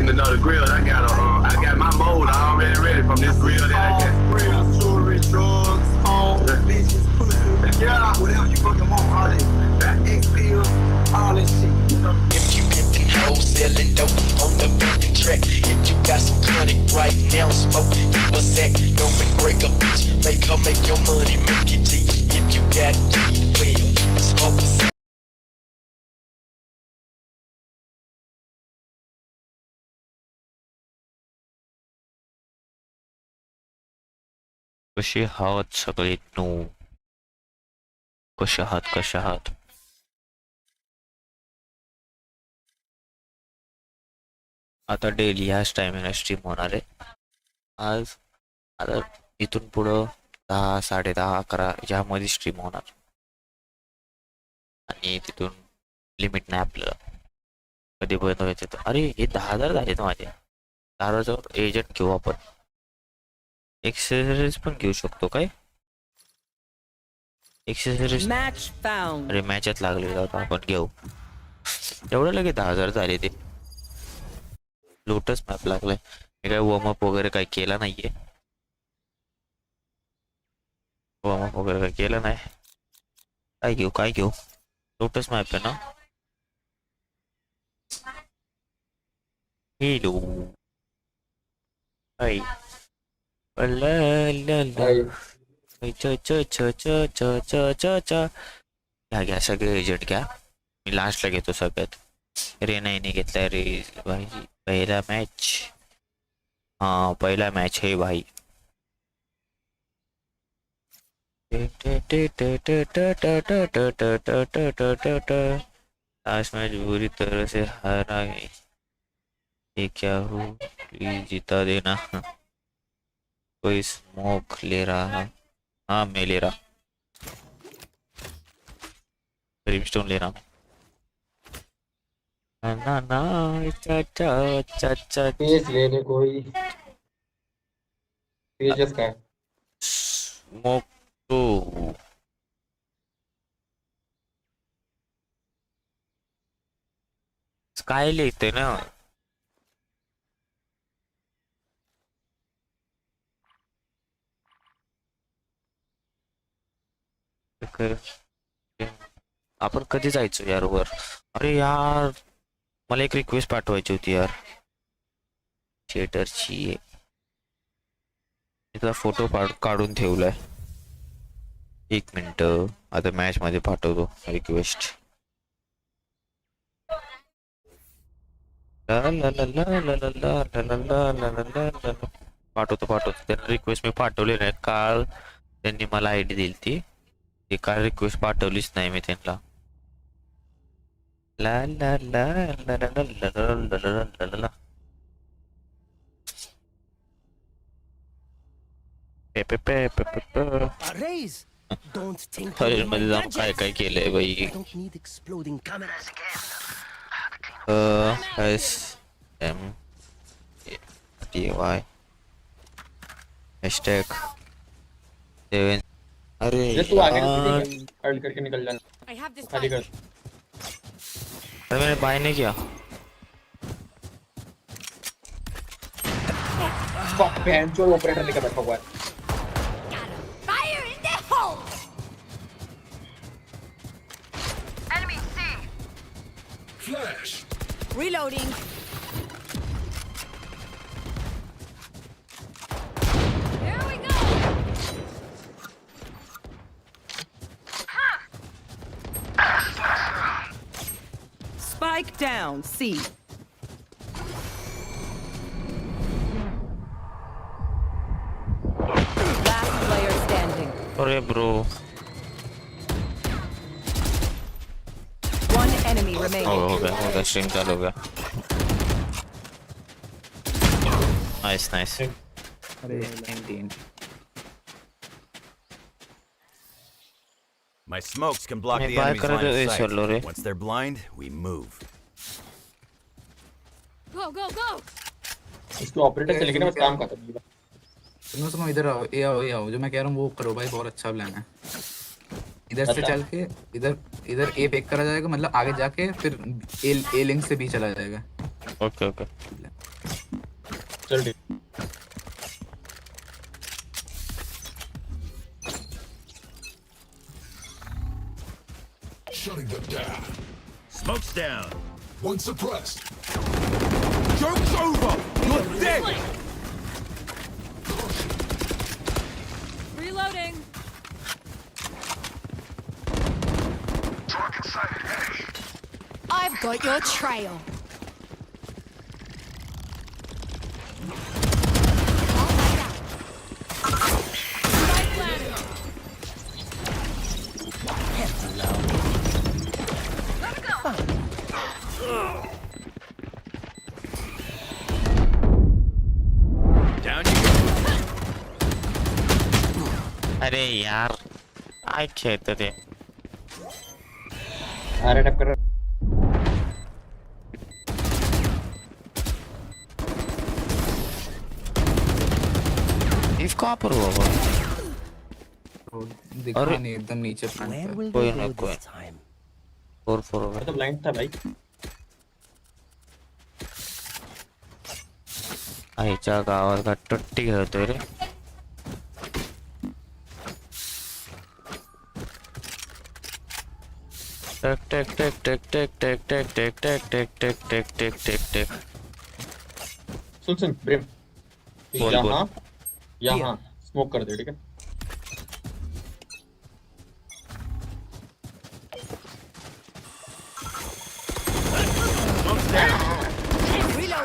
getting another grill. I got my mold already ready from this grill that I got. Grills, jewelry, drugs, home, bitches, pussy, yeah, whatever you fucking want, all that. That X pills, all that shit. If you get them hoes selling dope on the fucking track, if you got some chronic right now, smoke, give a sack, don't break a bitch, make her make your money, make it to you. If you got weed, well, smoke a sack. कशी आहात सगळे no कशा आहात आता daily ह्याच टायमिंगला stream होणार आहे आज आता इथून पुढं 10 10:30 11 यामध्ये स्ट्रीम होणार आणि तिथून लिमिट नाही आपल्याला कधी बंद व्हायचं अरे हे 10,000 झाले ना माझे 10,000 एजंट घेऊ आपण एक्सेसरीज पण घेऊ शकतो काय एक्सेसरीज अरे मॅचत लागले जातो आपण घेऊ एवढं लगे 10,000 झाले ते लोटस मॅप लागलाय मी काय वॉर्मअप वगैरे काय केला नाहीये वॉर्मअप वगैरे काय केलं नाही काय घेऊ लोटस मॅप आहे ना हेलो हाय घ्या सगळे एजंट घ्या मी लास्टला घेतो सगळ्यात रे नाही घेतलाय रे भाई पहिला मॅच हाँ पहिला मॅच है भाई लास्ट मैच बुरी तरह से हारा है ये क्या हो प्लीज जिता देना कोई स्मोक ले रहा हाँ मैं ले रहा ब्रिमस्टोन ले रहा ना चा पेज ले ले कोई पेजेस का स्मोक तो स्काई लेते ना आपण कधी जायचो यार वर अरे यार मला एक रिक्वेस्ट पाठवायची होती यार थिएटरची त्याचा फोटो काढून ठेवलाय 1 मिनिट आता मॅच मध्ये पाठवतो रिक्वेस्ट पाठवतो त्यांना रिक्वेस्ट मी पाठवली नाही काल त्यांनी मला आयडी दिली ती काल रिक्वेस्ट पाठवलीच नाही मी त्यांना ला ला ला ला ला ला ला अरे मध्ये जाऊन काय केलंय बाई SMTY हैशटैग 7 अरे तू आगे करके निकल जाना खाली कर अरे मैंने बाय नहीं किया फक बहन चोर ऑपरेटर लेकर बैठा हुआ है Fire in the hole! Enemy C! Flash! Reloading! Here we go! Spike down, C. Last player standing. अरे ब्रो One enemy remaining. हो गया स्ट्रीम चालू हो गया नाइस अरे 19 My smokes can block मैं the बाय enemy's कर line दे of चलो रे sight. Once they're blind, we move. Go! इसके ऑपरेटर से लेकिन बस काम करता है सुनो इधर आओ ये आओ जो मैं कह रहा हूँ वो करो भाई बहुत अच्छा प्लान है इधर से चल के इधर ए पिक करा जाएगा मतलब आगे जाके फिर ए लिंक से भी चला जाएगा ओके चल ठीक. Shutting them down. Smoke's down. One suppressed. Joke's over. You're dead. Reloading. I've got your trail. Spike planted. Down you go. अरे यार काय खेळत ते अरे टप कर रहा. इफ कहाँ पर हुआ वो दिखा अरे. नहीं एकदम नीचे प्लांट पे. कोई ना कोई 4-4 होगा मैं तो ब्लाइंड था भाई. आईच्या गावात का टट्टी खेळतोय रे take take take take take take take take take take take take take take take सुन प्रेम. बोल, यहाँ स्मोक कर दे ठीक है.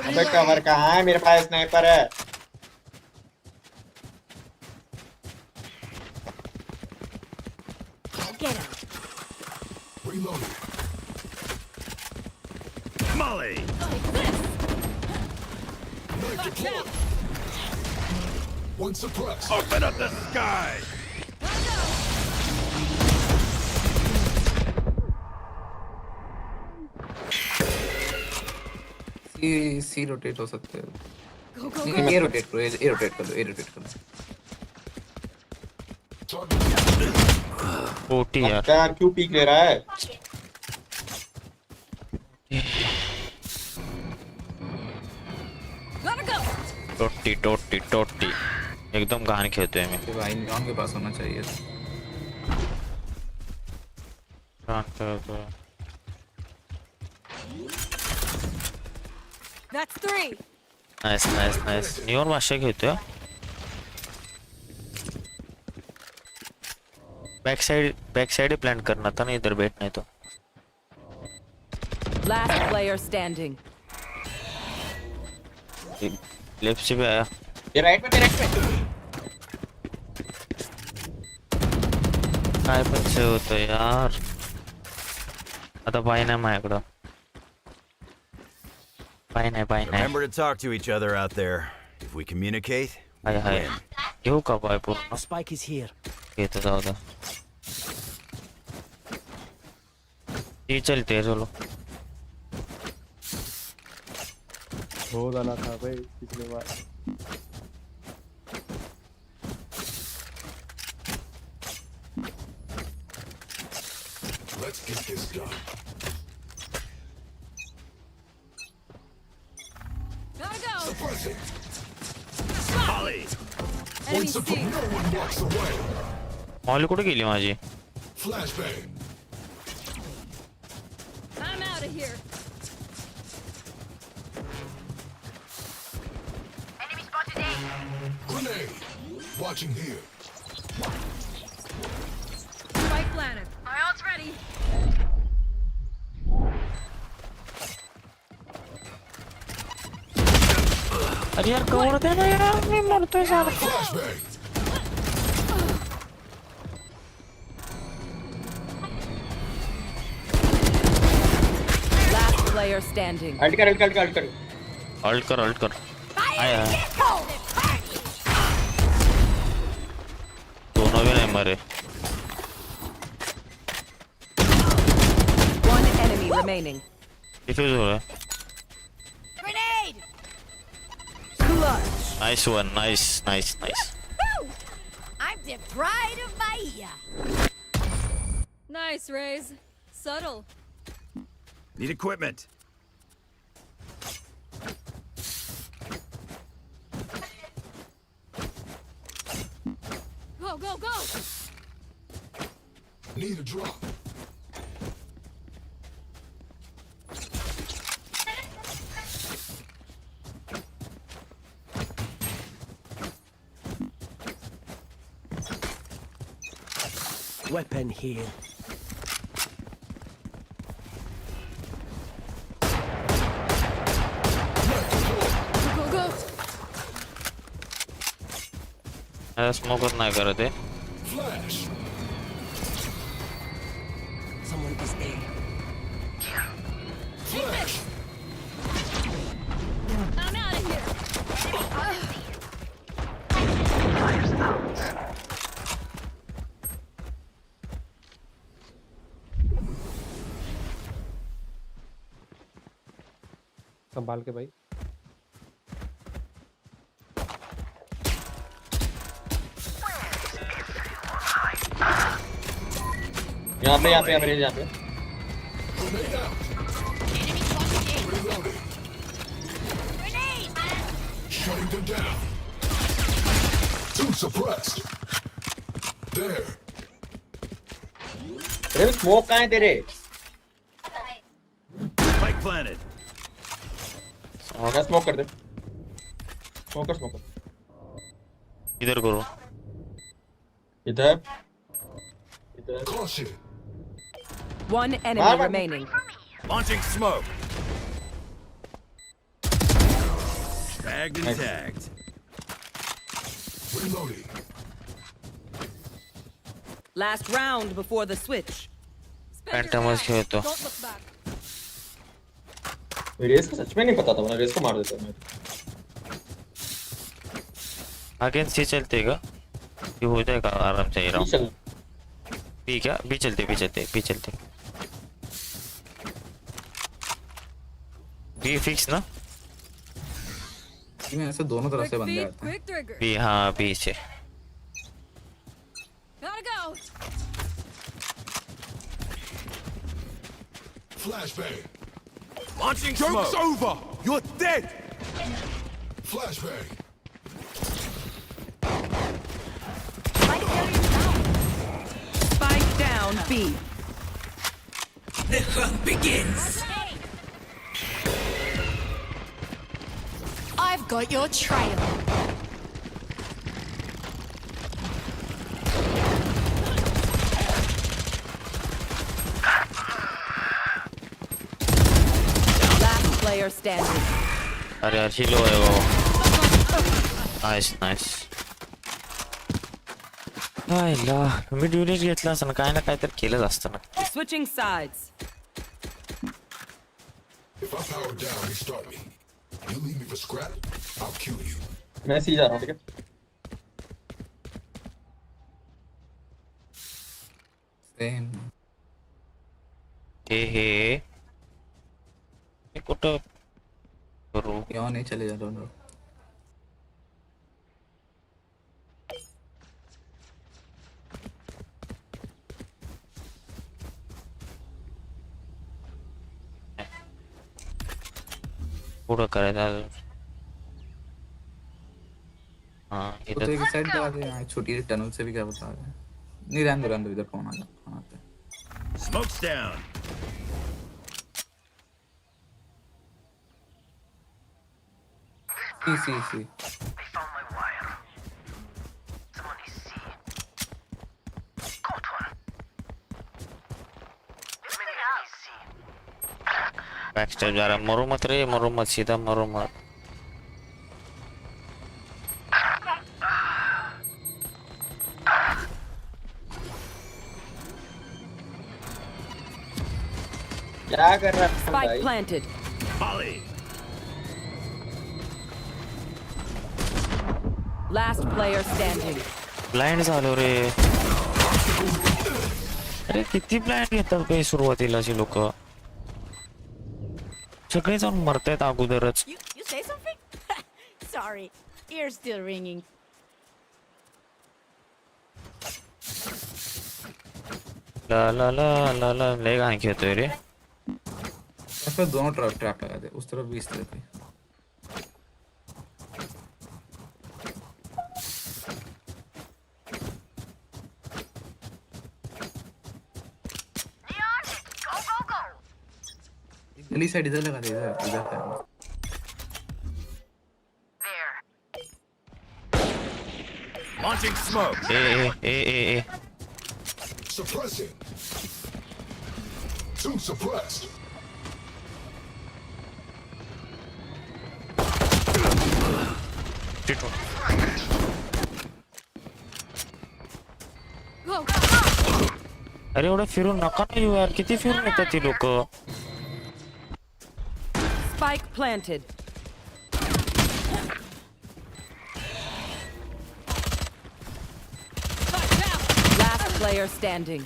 अबे कवर कहाँ है? मेरे पास स्नाइपर है. Get him. Reloading. Molly. Knife deployed. One suppressed. Open up the sky. C rotate हो सकते हैं. Go, go, नहीं, go. ए रोटेट करो. ए रोटेट कर लो. ए रोटेट कर लो. Target. ओटी यार क्या क्यों पीक ले रहा है? Gotta go. टोटी टोटी टोटी एकदम घाण खेळतोय मी ये भाई नियॉन के पास होना चाहिए. घाण खेळतोय That's 3. Nice nice nice neon माशा खेळतोय बैक साइड ही प्लान करना था ना इधर बैठना है तो Last player standing. लेफ्ट से भी आया ये राइट में काय पण से होतं यार आता पाय नाही माझ्याकडं पाय नाही Remember to talk to each other out there. If we communicate, we hi hi win. घेऊ का पाय पूर्ण Spike is here. घेतो जाऊ दे ये चलते हैं चलो हो जाना था भाई पिछले बार. Let's get this done. Gotta go. Suppressing. Molly. One Enemy support. C. No one walks away. Mall कुठे गेली माझी Flashbang. I'm out of here. Grenade. Watching here. Spike planted. My ult's ready. अरे यार कवर दे ना यार मैं मरतोय साला Flashbang. Last player standing. Ult कर. अल्ट कर आया दोनों भी नहीं मरे One enemy remaining. डिफ्यूज हो रहा है Grenade. Clutch. Nice one nice Woo! I'm the pride of Bahia. Nice, Raze. Subtle. Need equipment. go, go! Need a drop. Weapon here. Go, go! स्मोकच नाही करत आहे. Flash. Someone is there. Flash. I'm out of here! संभाल के भाई. यहाँ पे Grenade out. Reloading. Grenade! Shutting them down. Two suppressed. There. अरे smoke कहाँ है तेरे? Spike planted. हाँ स्मोक कर दे. स्मोक कर. इधर करो. इधर. Caution. One enemy remaining. Launching smoke. Tagged and tagged. Reloading. Last round before the switch. Spend your Phantomers cash. खेलो तो. Don't look back. रेस का सच में नहीं पता था, मैं रेस को मार देता मैं. अगेंस्ट ही चलते का ये हो जाएगा आराम से. ये चल. बी क्या बी चलते. बी फिक्स ना. इसमें ऐसे दोनों तरफ Quick से बंदे feet, आते हैं. quick trigger. बी हाँ बी से. Gotta go! Flashbang. Launching smoke. Joke's over. You're dead. Flashbang. Spike down B. The hunt begins. I've got your trail. Last player standing. अरे यार हिलो है वो. नाइस. आयला मी ड्युरेज घेतला असं काय ना काय तर केलंच असतं ना. Switching sides. If I power down, restart me. You leave me for scrap, I'll kill you. मैं सी जा रहा हूँ, ठीक है? Same. हे मी कुठं करू. क्यों नहीं चले जा रहे हो? पुढं करायचं. हाँ तो इधर एक साइड लगा दे. यहाँ छोटी टनल से भी क्या बता रहे हैं? नहीं रहने दो इधर कौन आता है? Smoke's down. सी. बैक स्टेप जा रहा. मरो मत रे. मरो मत सीधा मरो मत. क्या कर रहा है Spike भाई? planted. Molly. Last player standing. Blind झालो रे. अरे किती ब्लाइंड घेतात काही सुरुवातीला अशी लोक. सगळे जाऊन मरतायत अगोदरच. You say something? Sorry, ear's still ringing. ला ला ला ला ला लय गाणी खेळतोय रे. ऐसे दोनों ट्रैप लगा दे. उस तरफ भी इस तरफ भी. गली साइड इधर लगा दे, इधर इधर है। Launching smoke. ए Suppressing. Two suppressed. अरे एवढं फिरून नका ना येऊ यार, किती फिरून येतात ती लोक. Spike planted. Last player standing.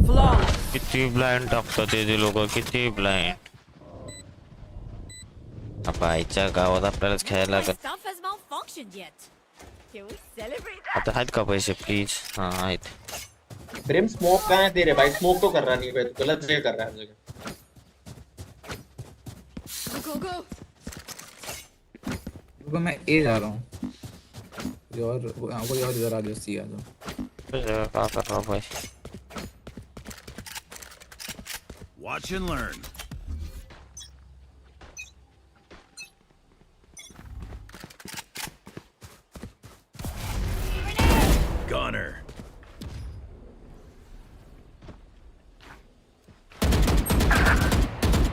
Flawless. किती ब्लाइंड टाकतात ते लोक, किती ब्लाइंड. आईच्या गावात आपल्यालाच खेळायला My लागत. stuff has malfunctioned yet. Can we celebrate that? आता आहेत का पैसे प्लीज. हाँ आहेत. ब्रिम स्मोक कहाँ है तेरे भाई? स्मोक तो कर रहा नहीं भाई, तू गलत जगह कर रहा है जगह। Go, go. रुको मैं ए जा रहा हूँ। कोई और इधर आ जाओ, सी आ जाओ। क्या कर रहा भाई. Watch and learn. Gunner.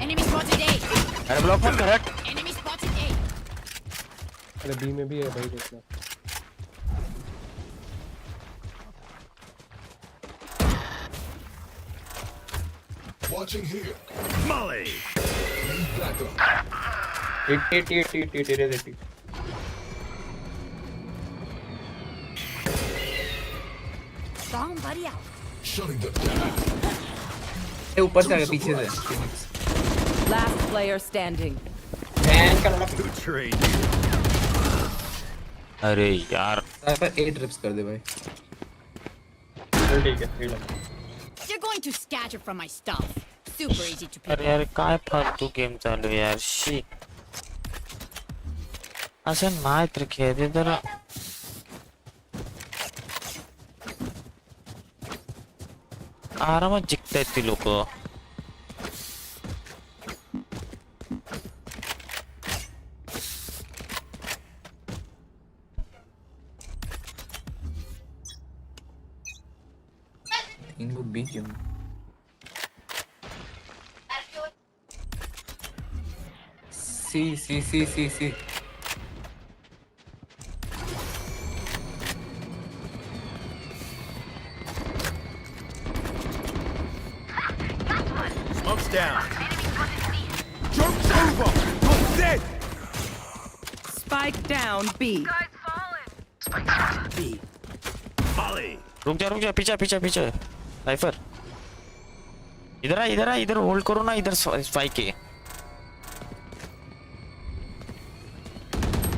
Enemy spotted A. अरे ब्लॉक मत कर. Enemy spotted A. अरे बी में भी है भाई, देखना. Watching here. Molly. Need backup. 80. Bomb buddy out. Shutting them down. ए ऊपर से आ गया, पीछे से Phoenix। Last player standing. Fan का लड़ा। Who trained you? अरे यार साइफर 8 ट्रिप्स कर दे भाई। चल ठीक है, ये लो। You're going to scatter from my stuff. Super easy to pick अरे यार काय फालतू गेम चालू आहे यार. शी असं नाही तर खेळते जरा. आरामात जिंकतायत ती लोक. इनको बी क्यों? सी। Smoke's down. Joke's over. You're dead. Spike down B. Molly. रुक जा पीछे साइफर. इधर आ इधर होल्ड करो ना. इधर स्पाइक है.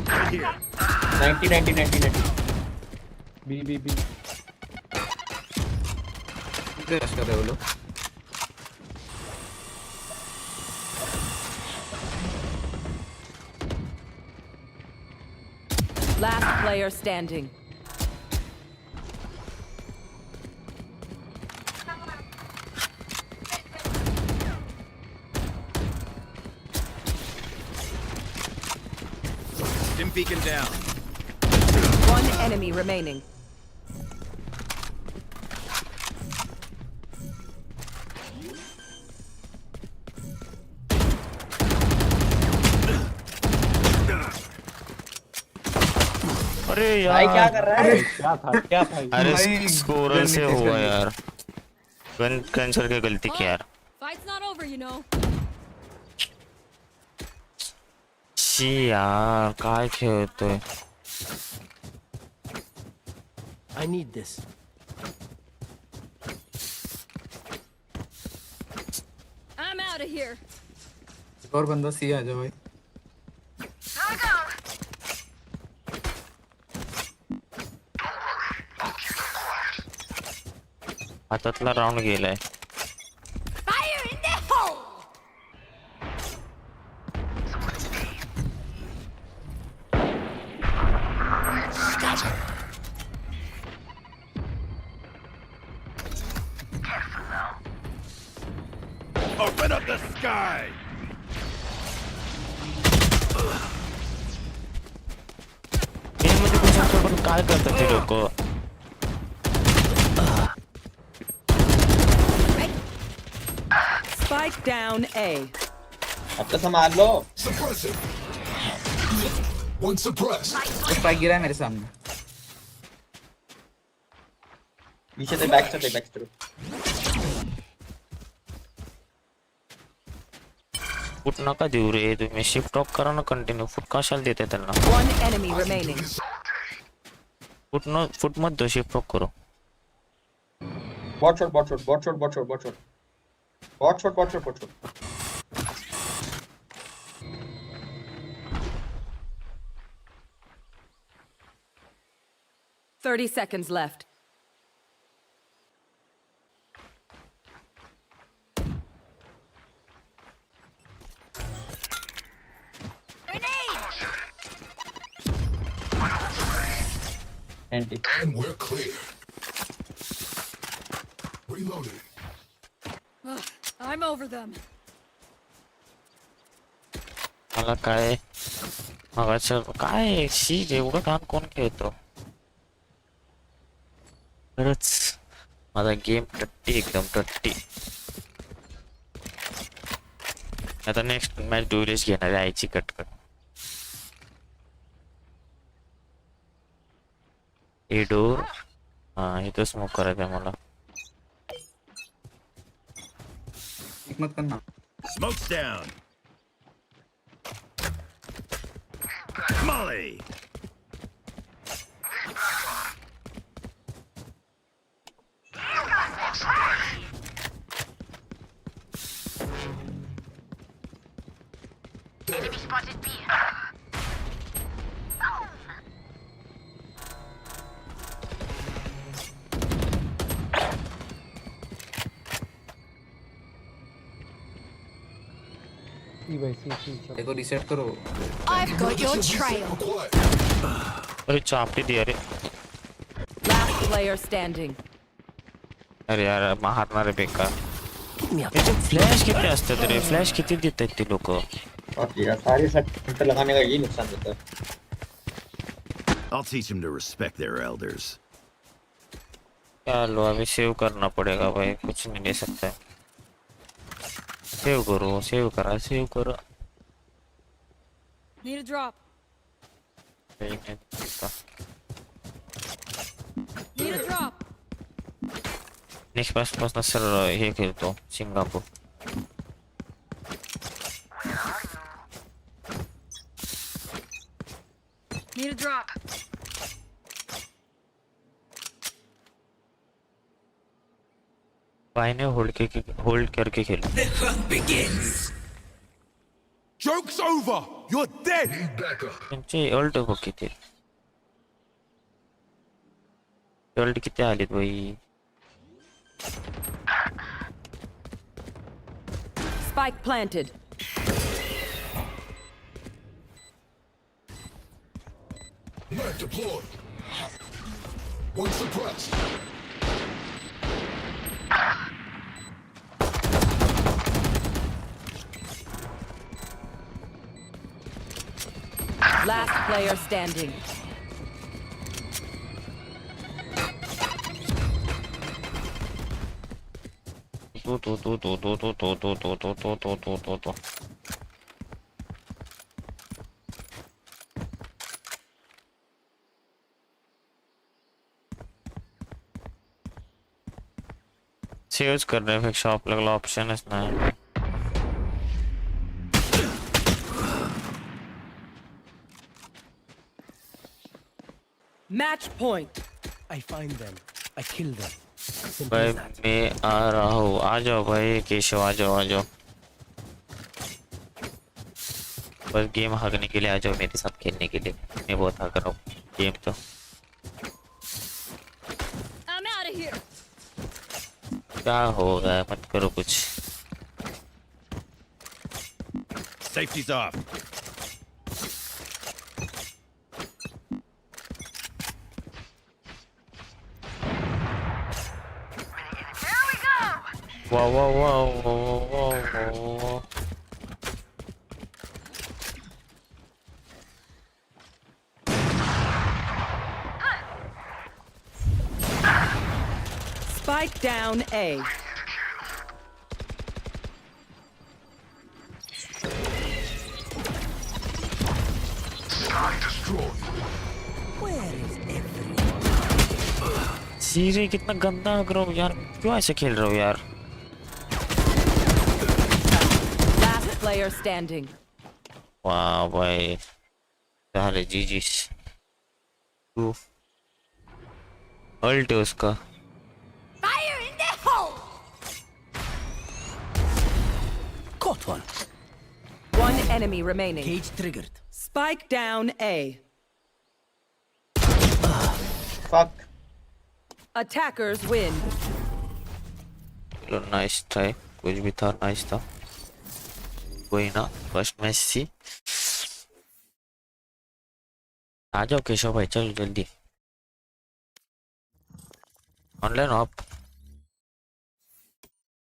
Right here. 90. बी. रश कर रहे हो लोग। Last player standing. Stim beacon down. One enemy remaining. अरे भाई क्या यार कर रहा है? क्या था? अरे स्कोरर से हुआ यार. गन कैंसर की गलती की यार. Fight's not over, you know. She यार काय खेळतोय. I need this. I'm out of here. और बंदा सी आ जाओ भाई। हातातला राऊंड गेलाय. Fire in the hole. sky! Game मध्ये घुसून पण काय करतात ते लोक? Spike down A. अब तो संभाल लो. Suppressing. One suppressed. वो स्पाइक गिरा है मेरे सामने. पीछे से बैक से. फुट नका देऊ रे तुम्ही. शिफ्ट ऑफ करा ना कंटिन्यू. फुट कशाला देते त्यांना? One enemy remaining. फुट मत दो. शिफ्ट ऑफ करो. Bot shot. Bot shot. 30 seconds left. Anti. And we're clear. Reloading. I'm over them. मला काय मगाचं काय शी एवढं काम कोण खेळतो? खरंच माझा गेम टट्टी एकदम टट्टी. आता नेक्स्ट मॅच ड्युरेज घेणार आहे आईची कटकट. ए डोर हा इथं स्मोक करायचं आहे मला. एक मत करना. Smoke's down. Molly. देखो रीसेट करो. I've got your trail. अरे चापटी दी अरे. Last player standing. अरे यार मारणार आहे बेकार. याचे फ्लॅश किती असतात रे? फ्लॅश किती देतात ते लोक? ओके यार सारे सेट लगाने का यही नुकसान होता है. I'll teach them to respect their elders. चलो अभी सेव करना पड़ेगा भाई. कुछ नहीं ले सकता. सेव करो. Need a drop. Need a drop. Next पासून सर हे खेळतो सिंगापूर. Need a drop. भाई ने होल्ड करके खेलो. Joke's over. You're dead. त्यांचे अल्ट बघ किती. अल्ट किती आलेत भाई. Spike planted. Mat deployed. One suppressed. Last player standing. तो सेव्ह करण्यापेक्षा आपल्याला ऑप्शनच नाही. Match point. I find them. I kill them. Simple भाई as that. मैं आ रहा हूँ. आ जाओ भाई केशव आ जाओ. बस गेम हारने के लिए आ जाओ मेरे साथ खेलने के लिए. मैं बहुत हार रहा हूँ गेम तो. I'm out of here. क्या होगा मत करो कुछ. Safety's off. Wow, wow, wow, wow, wow, wow. Spike down A. सीरे कितना गंदा लग रहा हूँ यार, क्यों ऐसे खेल रहे हो यार? Last player standing. वाह भाई, सारे जीजी। तू अल्ट है उसका। Fire in the hole! Caught one. One enemy remaining. Cage triggered. Spike down A. Fuck. Attackers win. चलो नाइस ट्राई, कुछ भी था नाइस था, कोई ना, फर्स्ट मैच थी। आ जाओ केशव भाई, चलो जल्दी ऑनलाइन आप।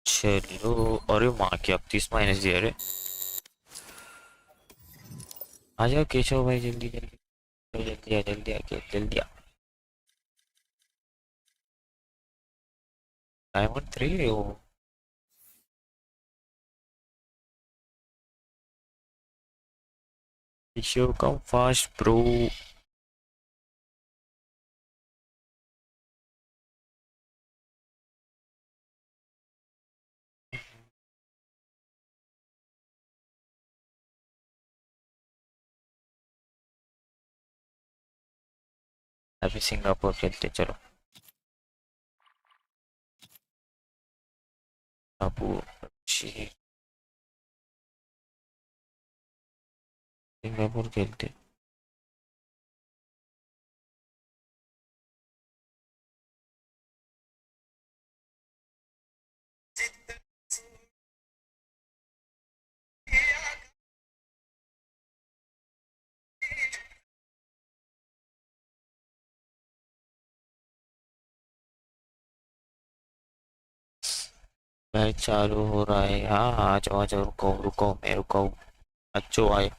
चलो, अरे माँ की अब 30 माइनस दिया रे। आ जाओ केशव भाई, जल्दी जल्दी जल्दी आ, जल्दी आ, जल्दी आ। डायमंड 3 हो। Keshav come fast bro. अभी सिंगापुर खेलते, चलो सिंगापुर, सिंगापुर खेलते। मैच चालू हो रहा है, हाँ आ जाओ आ जाओ, रुको रुको मैं रुको, अच्छो आए।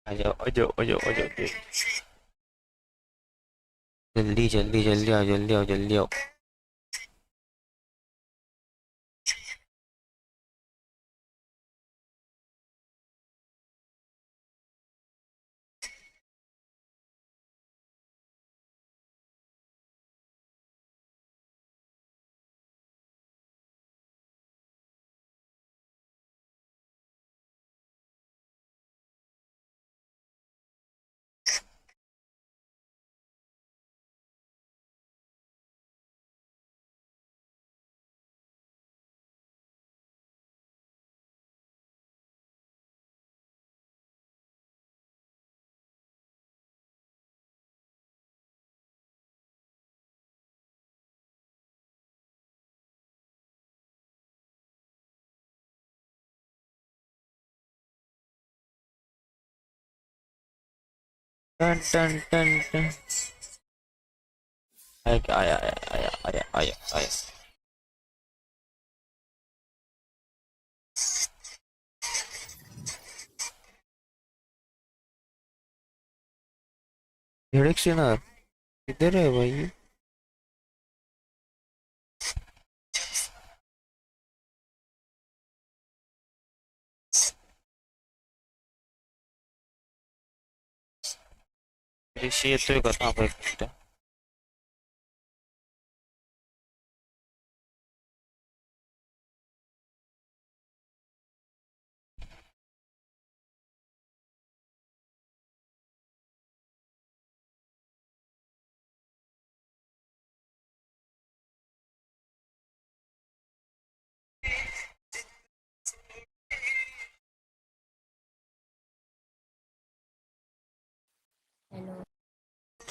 आ जाओ आ जाओ आ जाओ आ जाओ, जल्दी जल्दी जल्दी आओ, जल्दी आओ जल्दी आओ। टन टन टन टन, आया आया आया आया आया आया। भेड़क सेना किधर है भाई? ये तो करना भाई।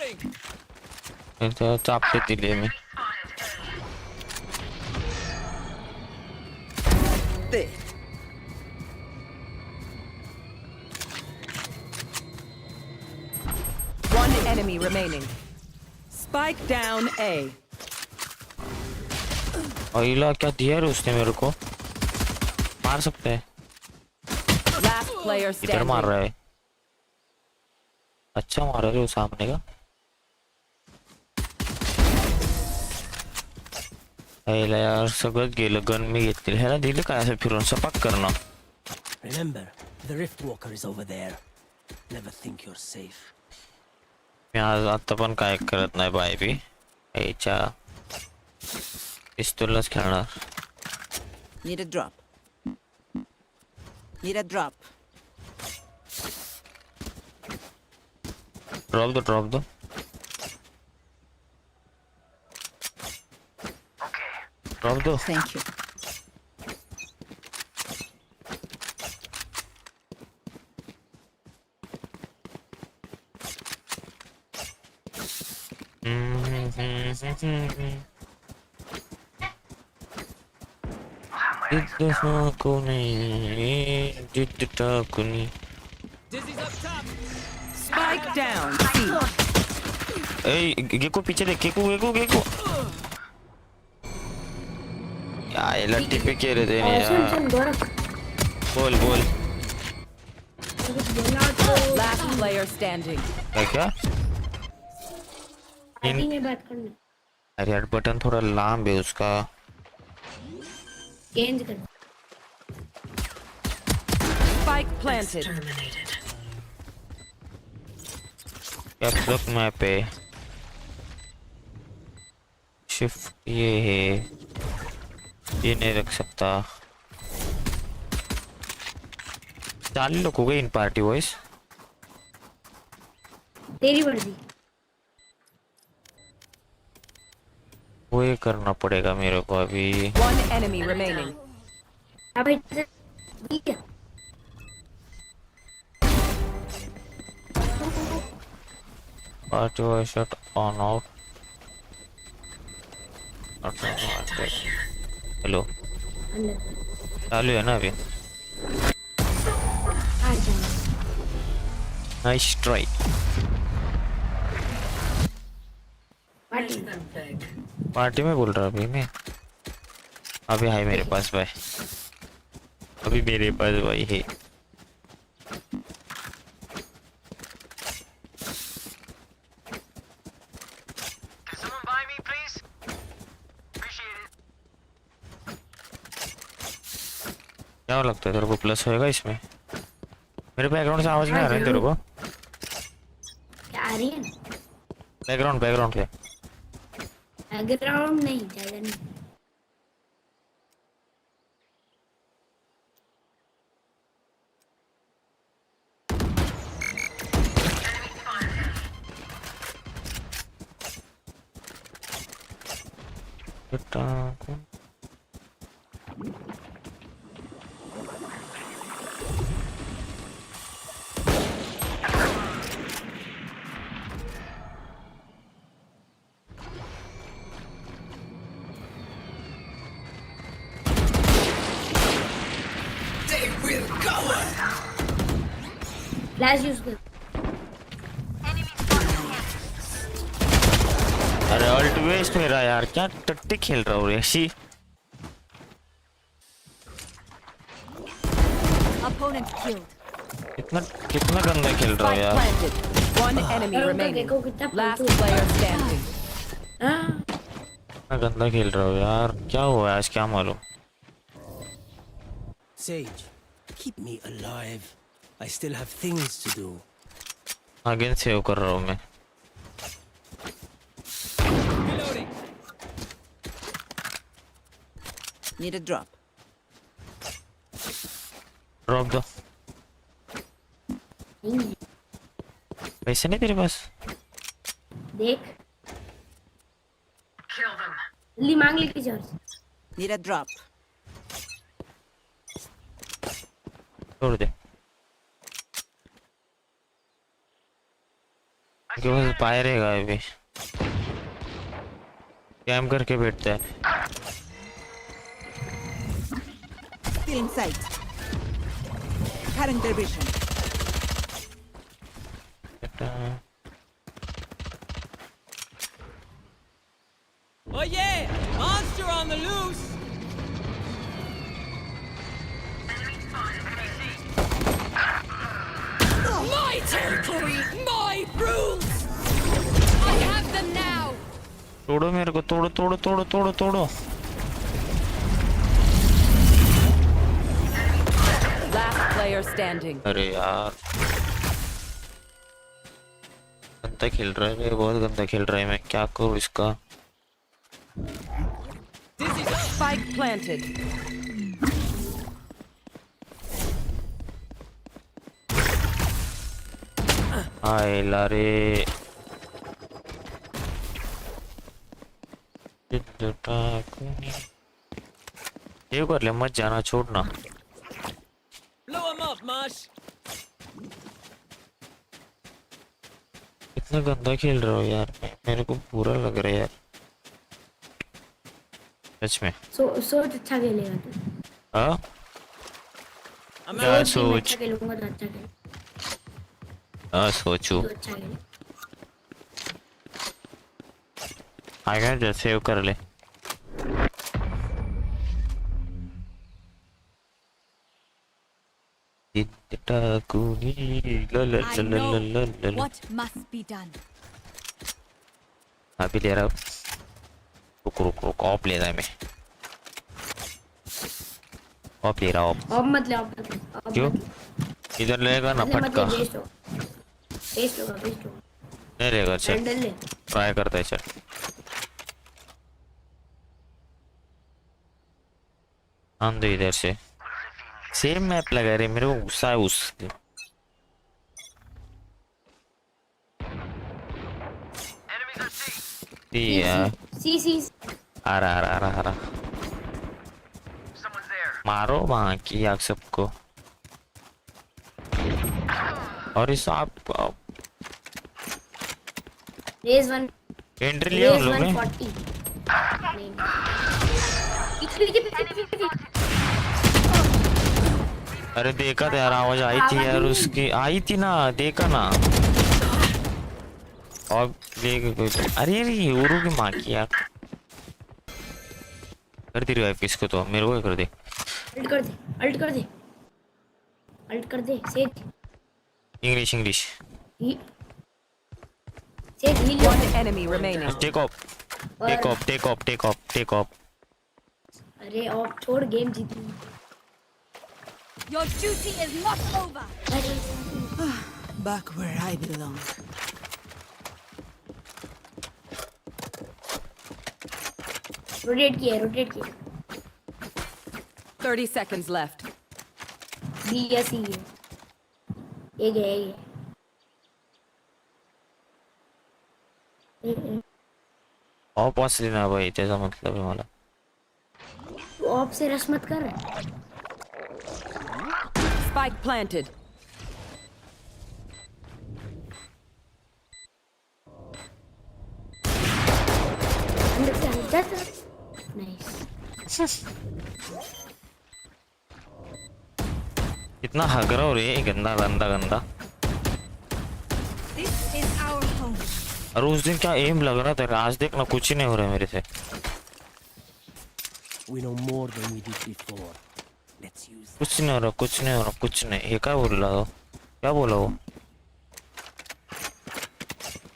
Reloading. तो चापते दिले में One enemy remaining. Spike down A. और इला क्या दिया है उसने मेरे को मार सकते हैं Last player इधर मार standing. रहा है अच्छा मार रहा है वो सामने का आईला यार सगळं गेलं गन मी घेतली ह्याला दिले काय असं फिरून सपाक करणं Remember, the Riftwalker is over there. Never think you're safe. मी आज आता पण काय करत नाही बाय बी याच्या पिस्तूलच खेळणार Need a drop. Need a drop. Drop दो ड्रॉप दो Thank you. Dizzy's up top. Spike down. C. ए गेको पीछे देख गेको यार लट्टी पे के रहे थे यार बोल Last player standing. क्या पार्टी में बात करना अरे यार बटन थोड़ा लांब है उसका चेंज कर Spike planted. क्या तक मैं पे शिफ्ट ये है ये नहीं रख सकता 40 लोग हो गए इन पार्टी वॉइस तेरी मर्जी वो ये करना पड़ेगा मेरे को अभी One enemy remaining. अबे ठीक है party voice shut on out hello अंदर चालू है ना अभी आ जा नाइस ट्राई पार्टी पार्टी में बोल रहा अभी मैं अभी है मेरे पास भाई अभी मेरे पास भाई है क्या लगता है तेरे को प्लस होएगा इसमें मेरे बैकग्राउंड से आवाज नहीं आ रहा है तेरे को क्या आ रही है बैकग्राउंड क्या बैकग्राउंड नहीं ज्यादा नहीं फ्लैश यूज कर अरे अल्ट वेस्ट मेरा यार क्या टट्टी खेल रहा हूँ ऐसी Opponent killed. कितना गंदा खेल रहा हूँ Spike यार planted. One enemy remaining. देखो कितना Last फालतू player standing. हाँ कितना गंदा खेल रहा हूँ यार क्या हुआ है आज क्या मालूम Sage, keep me alive. I still have things to do. Again save कर रहा हूँ मैं Reloading. Need a drop. Drop दो नहीं है पैसे नहीं तेरे पास देख जल्दी मांग ले किसी और से Need a drop. छोड़ दे के पास बाहर रहेगा अभी, कैम करके बैठता है। Still in sight. Current their vision. Oh yeah! Monster on the loose! My territory! My rules! I have them now! तोड़ो मेरे को, तोड़ो तोड़ो तोड़ो तोड़ो तोड़ो। Last player standing. अरे यार गंदा खेल रहा है, बहुत गंदा खेल रहा है, मैं क्या करूँ इसका। Spike planted. हाय लारे ये कर ले, मत जाना, छोड़ना। Blow him up, Mosh! इतना गंदा खेल रहा हो यार, मेरे को बुरा लग रहा है यार सच में। सोच अच्छा खेलेगा तू। हाँ क्या सोच? अच्छा खेलूंगा तो अच्छा खेल। हाँ सोचू तो अच्छा खेल। आएगा जैसे सेव कर ले। What must be done? अभी ले रहा हूँ, रुक रुक रुक, ऑफ ले रहा है मैं, ऑफ ले रहा हूँ। अब मत ले, अब क्यों? इधर लेगा ना पटका। वेस्ट होगा। नहीं लेगा, चल हैंडल ले। ट्राई करते हैं, चल। हम दो इधर से सेम मैप लगा रहे, मेरे को गुस्सा है उससे। सी आ रहा मारो वहाँ की आग सबको। और इस आप रेज 1 एंट्री लिया उन लोग ने। 140 अरे देखा था यार, आवाज आई थी यार उसकी, आई थी ना, देखा ना। और देख कोई, अरे यूरो की माँ की यार, कर दे रिवाइव किसको, तो मेरे को कर दे। अल्ट कर दे sage. English sage heal. One enemy remaining. Take off. अरे ऑफ छोड़, गेम जीती। Your duty is not over. Back where I belong. Rotate किया 30 seconds left. बी या सी है, ये गया ऑफ पास लेना भाई, तेरा मतलब है वाला। तू ऑफ से रश मत कर। Spike planted. नाइस। इतना हग रहा हो रे, गंदा। This is our home. और उस दिन क्या एम लग रहा था, आज देखना कुछ ही नहीं हो रहा है मेरे से। We know more than we did before. Let's use कुछ नहीं हो रहा, कुछ नहीं। ये क्या बोल रहा हो, क्या बोला वो?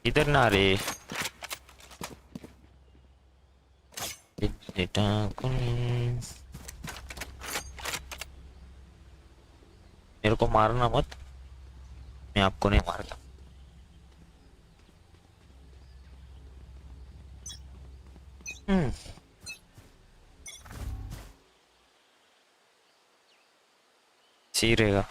इधर ना रे। मेरे को मारना मत, मैं आपको नहीं मारता। सी रहेगा।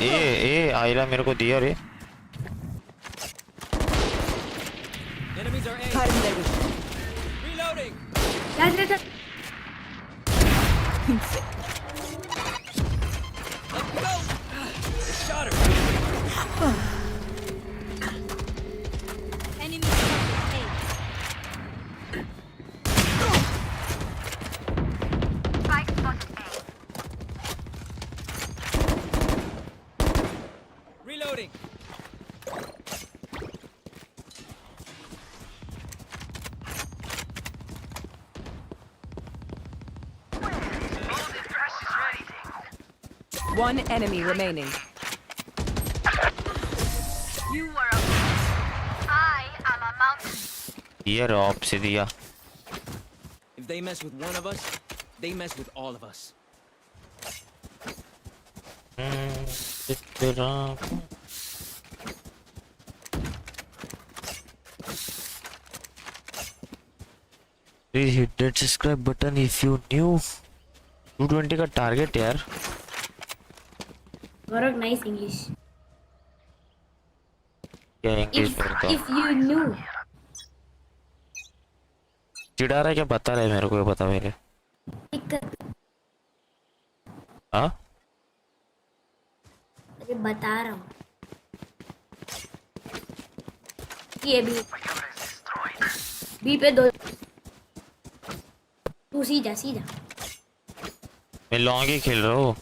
ए आइला मेरे को दिया रे। Enemies are A. Current their vision. Reloading! चल Enemy spotted A. Reloading. One enemy remaining. You were a I am a mountain. ये रॉप से दिया. If they mess with one of us, they mess with all of us. Please hit that subscribe button if you new. 220 का target यार. गौरव nice English. क्या English बोलता हूँ? If you knew. चिढ़ा रहा है क्या? बता रहे मेरे को, ये बता मेरे. हाँ? अरे बता रहा हूँ. ये बी पे 2. तू सीधा सीधा. मैं लॉन्ग ही खेल रहा हूँ.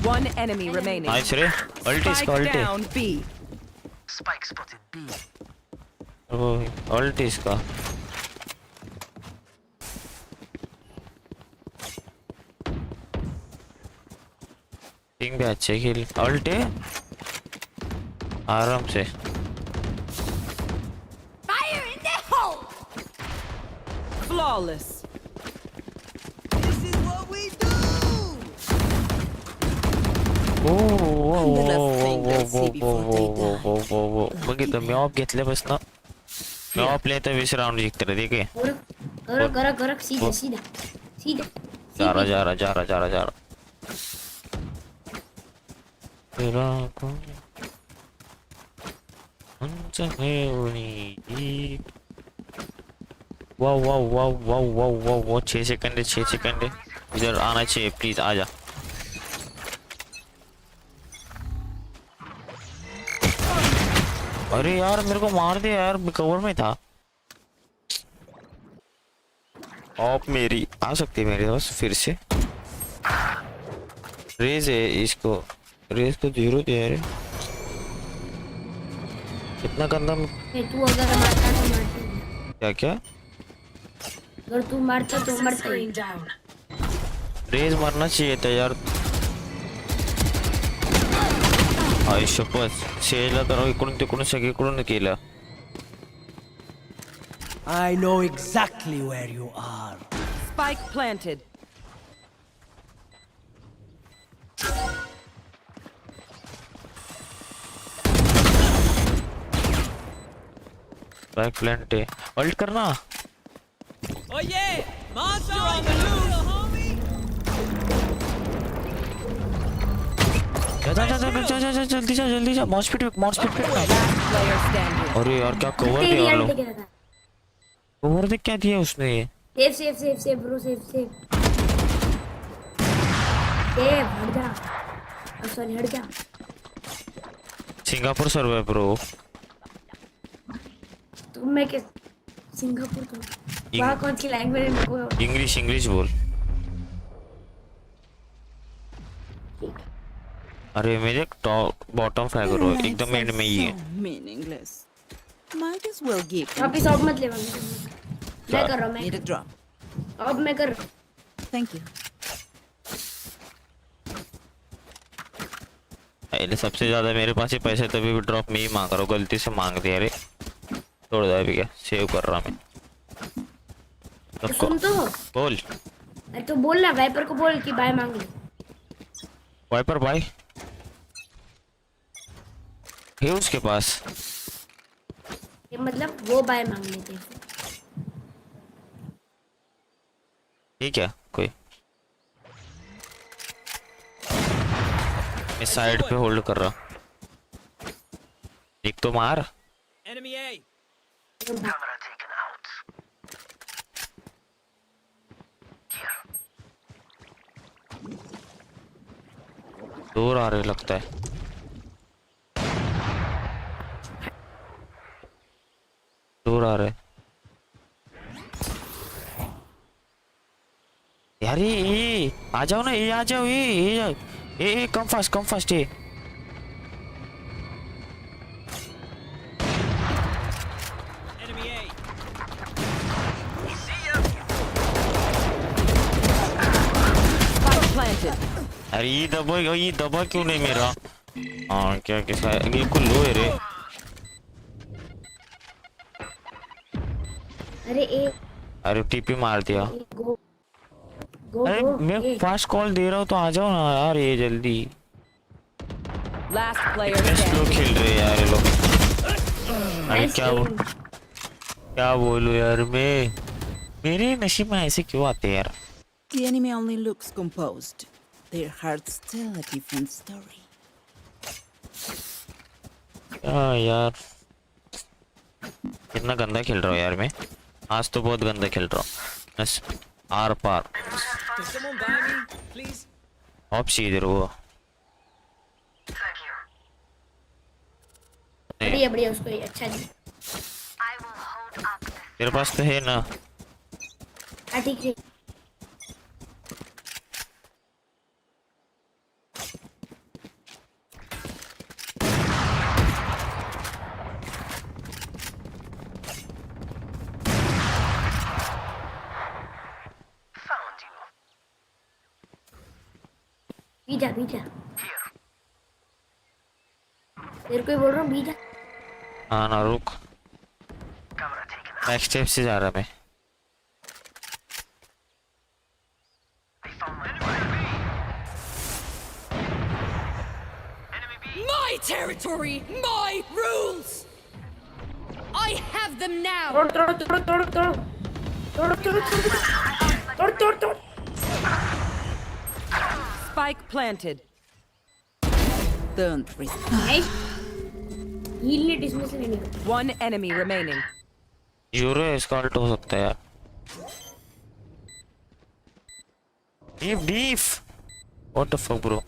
One enemy remaining. नाइस रे. अल्टी इसका Spike अल्टी. down B. अल्टी इसका. किंग भी अच्छे खेल. अल्टी आराम से. Fire in the hole. Flawless. This is what we do. बघितलं मी ऑफ घेतल्यापासून. मी ऑफ लेता 20 राउंड जिंकते रे. ठीक आहे. गौरव सीधा सीधा सीधा. जा रहा. तेरा कौन है उन्हीं. वाह 6 सेकंड इधर आना चाहिए. प्लीज आजा. अरे यार मेरे को मार दे यार. मैं कवर में था. ऑप मेरी आ सकती है मेरे पास फिर से. रेज है इसको. रेज को 0 दे यार. कितना गंदा. तू अगर मारता तो मारता. क्या अगर तू मारता तो मरता. रेज मरना चाहिए था यार. आई शपथ. सेला तर इकडून तिकडून सगळीकडून केलं. I know exactly where you are. Spike planted. Back plant है. अल्ट करना. Oh yeah! Monster on the loose, homie! जा जल्दी जा. मॉस पिट Player standing. अरे यार क्या कवर तेरी दिया अल्ट लो. के रखा. कवर देख क्या दिया उसने. Save bro save. हट जा. सॉरी हट जा. Singapore server bro. तुम मैं के सिंगापुर तो वहाँ कौन सी लैंग्वेज है? मेरे को इंग्लिश बोल. अरे मेरे टॉप बॉटम फ्राई करो. एकदम एंड में ही है. Meaningless. Might as well give. वापिस आउट मत ले. मैं कर रहा हूँ. Need a drop. अब मैं कर. Thank you. पहले सबसे ज्यादा मेरे पास ही पैसे तभी भी ड्रॉप में ही मांग रहा हूँ. गलती से मांग दिया. अरे छोड़ दो अभी. क्या सेव कर रहा मैं. सुन तो बोल. अरे तो बोल ना. वाइपर को बोल कि बाय मांग ले. वाइपर बाय है उसके पास. ये मतलब वो बाय मांग लेते हैं. ठीक है कोई. मैं साइड पे होल्ड कर रहा. एक तो मार. Enemy A. दूर आ रहे लगता है। दूर आ रहे यार। ये आ जाओ ना, ये आ जाओ, ये कम फास्ट ये। अरे ये दबा क्यों नहीं मेरा? हाँ क्या कैसा ये को लो है रे। अरे टीपी मार दिया। अरे मैं फास्ट कॉल दे रहा हूँ तो आ जाओ ना यार ये जल्दी। लोग खेल रहे यार ये लोग। अरे क्या बोलूं यार मैं, मेरे नसीब में ऐसे क्यों आते यार। The enemy only looks composed. Their hearts tell a different story. यार कितना गंदा खेल रहा हूँ यार मैं। आज तो बहुत गंदा खेल रहा हूँ बस आर पार। ऑप्शन इधर वो बढ़िया उसको अच्छा नहीं। तेरे पास तो है ना? हाँ ठीक है। बीजा तेरे को ही बोल रहा हूँ बीजा। हाँ ना रुक, नेक्स्ट स्टेप से जा रहा मैं। My territory, my rules. I have them now. तोड़। Spike planted. Don't risk. Nice. Heal ने dismiss नहीं किया। One enemy remaining. यूरो एस्कॉल्ट हो सकता है यार। ये beef. What the fuck bro?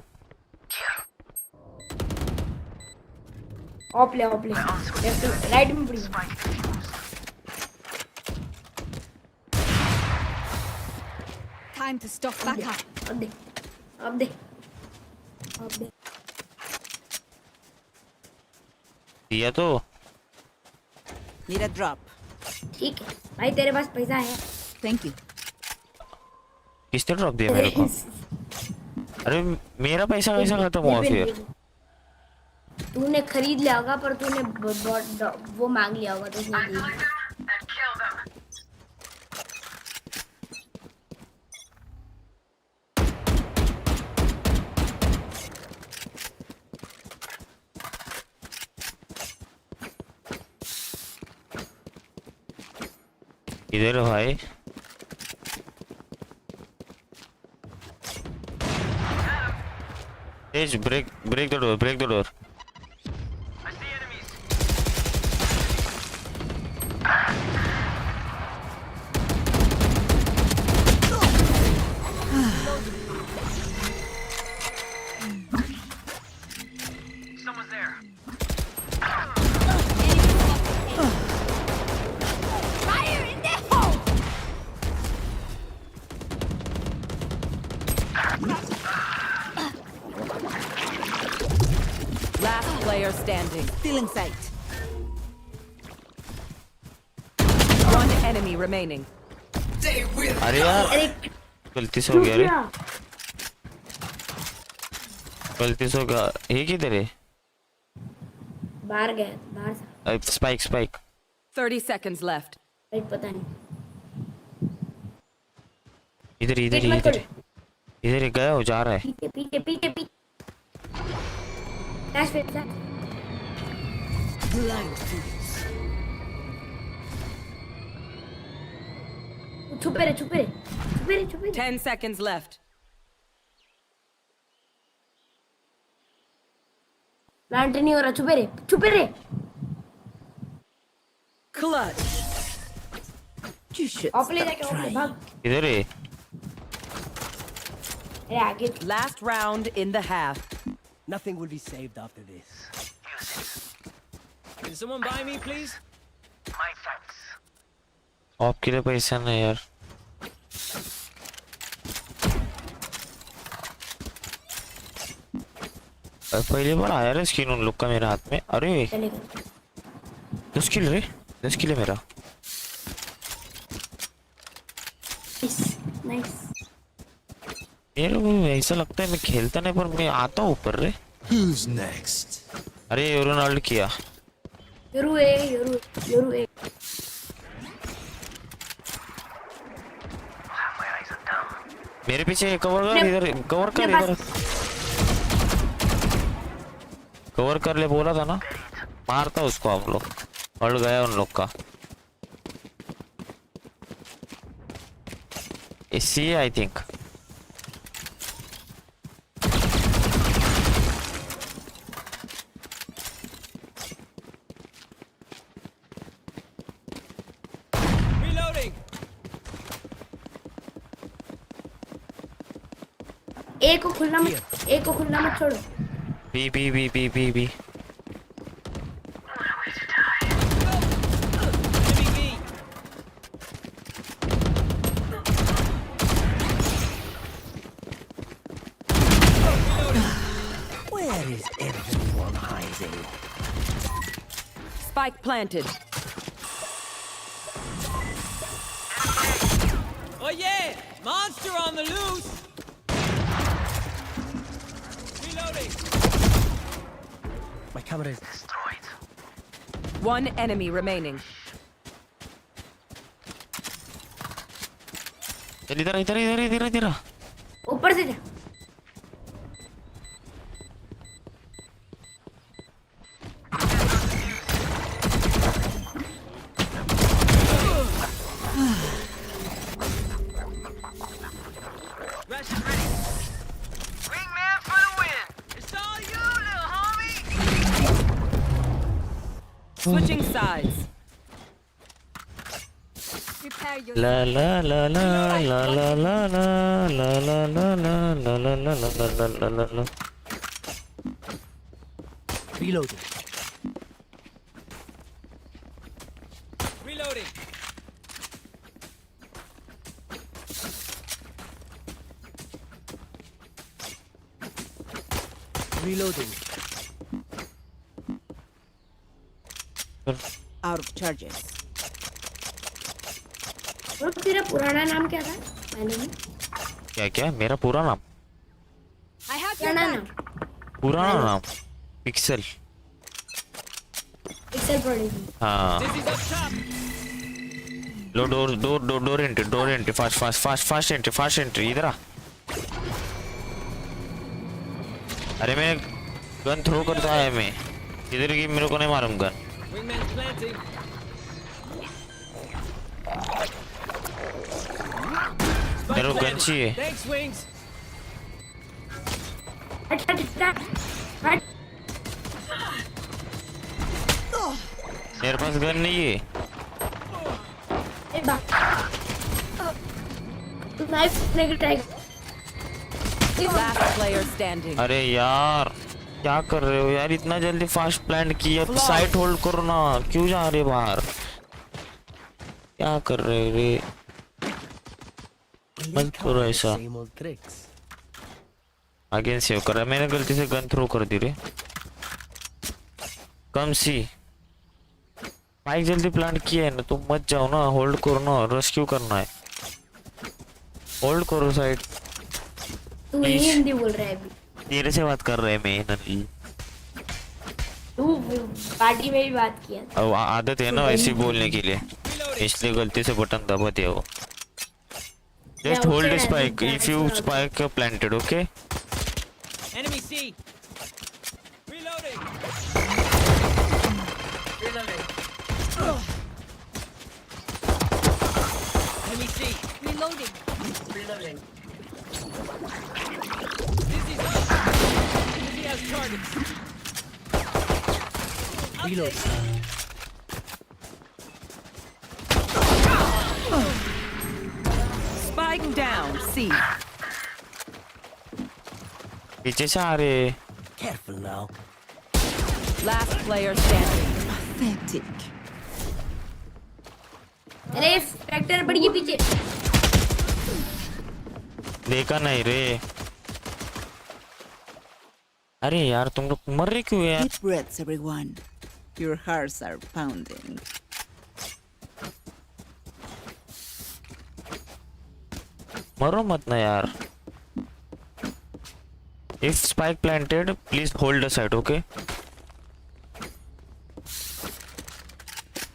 Op ले लेफ्ट राइट में पड़ी। Time to stock back up. अब दे दिया तो Need a drop. ठीक है भाई तेरे पास पैसा है। Thank you. किसने ड्रॉप दिया मेरे को? अरे मेरा पैसा कैसा खत्म हुआ फिर? तूने खरीद लिया होगा पर तूने वो मांग लिया होगा तो उसने दे दिया। इधर भाई break the door. Standing. Still in sight. One enemy remaining. अरे यार गलती से हो गया रे, गलती से हो गया। ये किधर है? बाहर गया, बाहर से। Spike 30 seconds left. पता नहीं। इधर गया हो जा रहा है। पीछे डैश पे जा। छुपे रे। 10 seconds left. प्लांट नहीं हो रहा। छुपे रे। Clutch. ऑफ ले जाके भाग। इधर है। अरे आगे। Last round in the half. Nothing will be saved after this. Can someone buy me, please? आपके लिए पैसा नहीं यार. पहली बार आया रे स्किन उन लोग का मेरे हाथ में. अरे 10 किल रे, 10 किल है मेरा. नाइस. यार वो ऐसा लगता है मैं खेलता नहीं पर मैं आता हूँ ऊपर रे. Who's next? अरे रोनाल्डो किया. योरू ए. मेरे पीछे कवर कर इधर, कवर कर इधर. कवर कर ले बोला था ना. मारता उसको हम लोग. हट गया उन लोग का. इसी आई थिंक. एक को खुलना मत छोड़ो. B. Where is everyone hiding? Spike planted. Oh yeah! Monster on the loose! Reloading! My camera is destroyed. One enemy remaining. इधर. ऊपर से जा. Switching sides. Prepare your La la la la la la la la la la la la la la la la la la la. reloading. Reloading. Reloading. Out of charges. और तेरा पुराना नाम क्या था पहले में? क्या मेरा पूरा नाम? क्या नाम? पुराना नाम पिक्सल. Pixel producer. हाँ. लो डोर एंट्री फास्ट एंट्री इधर आ. अरे मैं गन थ्रो करता है मैं इधर की मेरे को नहीं मालूम गन. मेरे को गन चाहिए. मेरे पास गन नहीं है. Last player standing. अरे यार क्या कर रहे हो यार इतना जल्दी फास्ट प्लान किया. साइट होल्ड करो ना. क्यों जा रहे बाहर? क्या कर रहे हो रे? मत करो ऐसा. आगे सेव करा मैंने गलती से गन थ्रो कर दी रे. कम सी बाइक जल्दी प्लांट किया है ना. तुम मत जाओ ना. होल्ड करो ना. रेस्क्यू करना है. होल्ड करो साइड. तू हिंदी बोल रहा है अभी. तेरे से बात कर रहे हैं मैं नली. तू पार्टी में भी बात किया. अब आदत है ना ऐसे बोलने के लिए इसलिए गलती से बटन दबा दिया वो. Just hold spike if you spike planted, okay? Enemy C. Reloading. Enemy C. Reloading. Dizzy's up. Dizzy has targets. Reload. Spike down. C. पीछे से आ रहे. Careful. now. Last player standing. Pathetic. अरे स्पेक्टर पड़ गई पीछे. देखा नहीं रे. अरे यार तुम लोग मर रहे क्यों यार? Deep breaths, everyone. Your hearts are pounding. मरो मत ना यार. If spike planted, please hold the site, okay?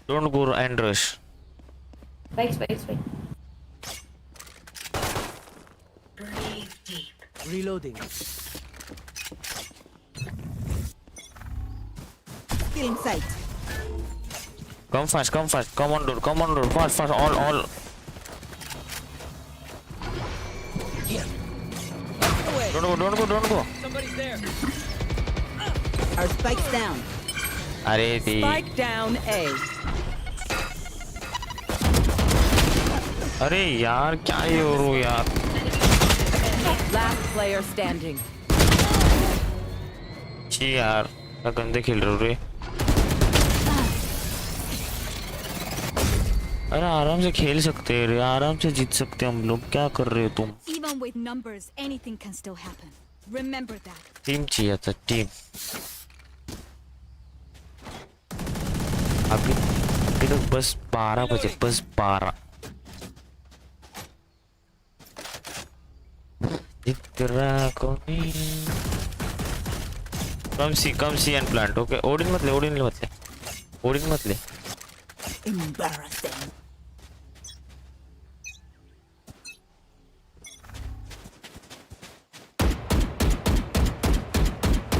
Don't go and rush. Spike. Reloading. Still in sight. Come fast. Come on door. Fast. All. Don't go. Somebody's there. Our spike's down. अरे दी. Spike down A. अरे यार क्या ये हो रहा है यार? Last player standing. छी यार क्या गंदे खेल रहे हो रे. अरे आराम से खेल सकते हैं रे, आराम से जीत सकते हैं हम लोग. क्या कर रहे हो तुम? Even with numbers, anything can still happen. Remember that. Team चाहिए था टीम. अभी तो बस 12 बजे, बस 12. इतना कोई कम सी एंड प्लांट. ओके ओडिन मत ले. Embarrassing.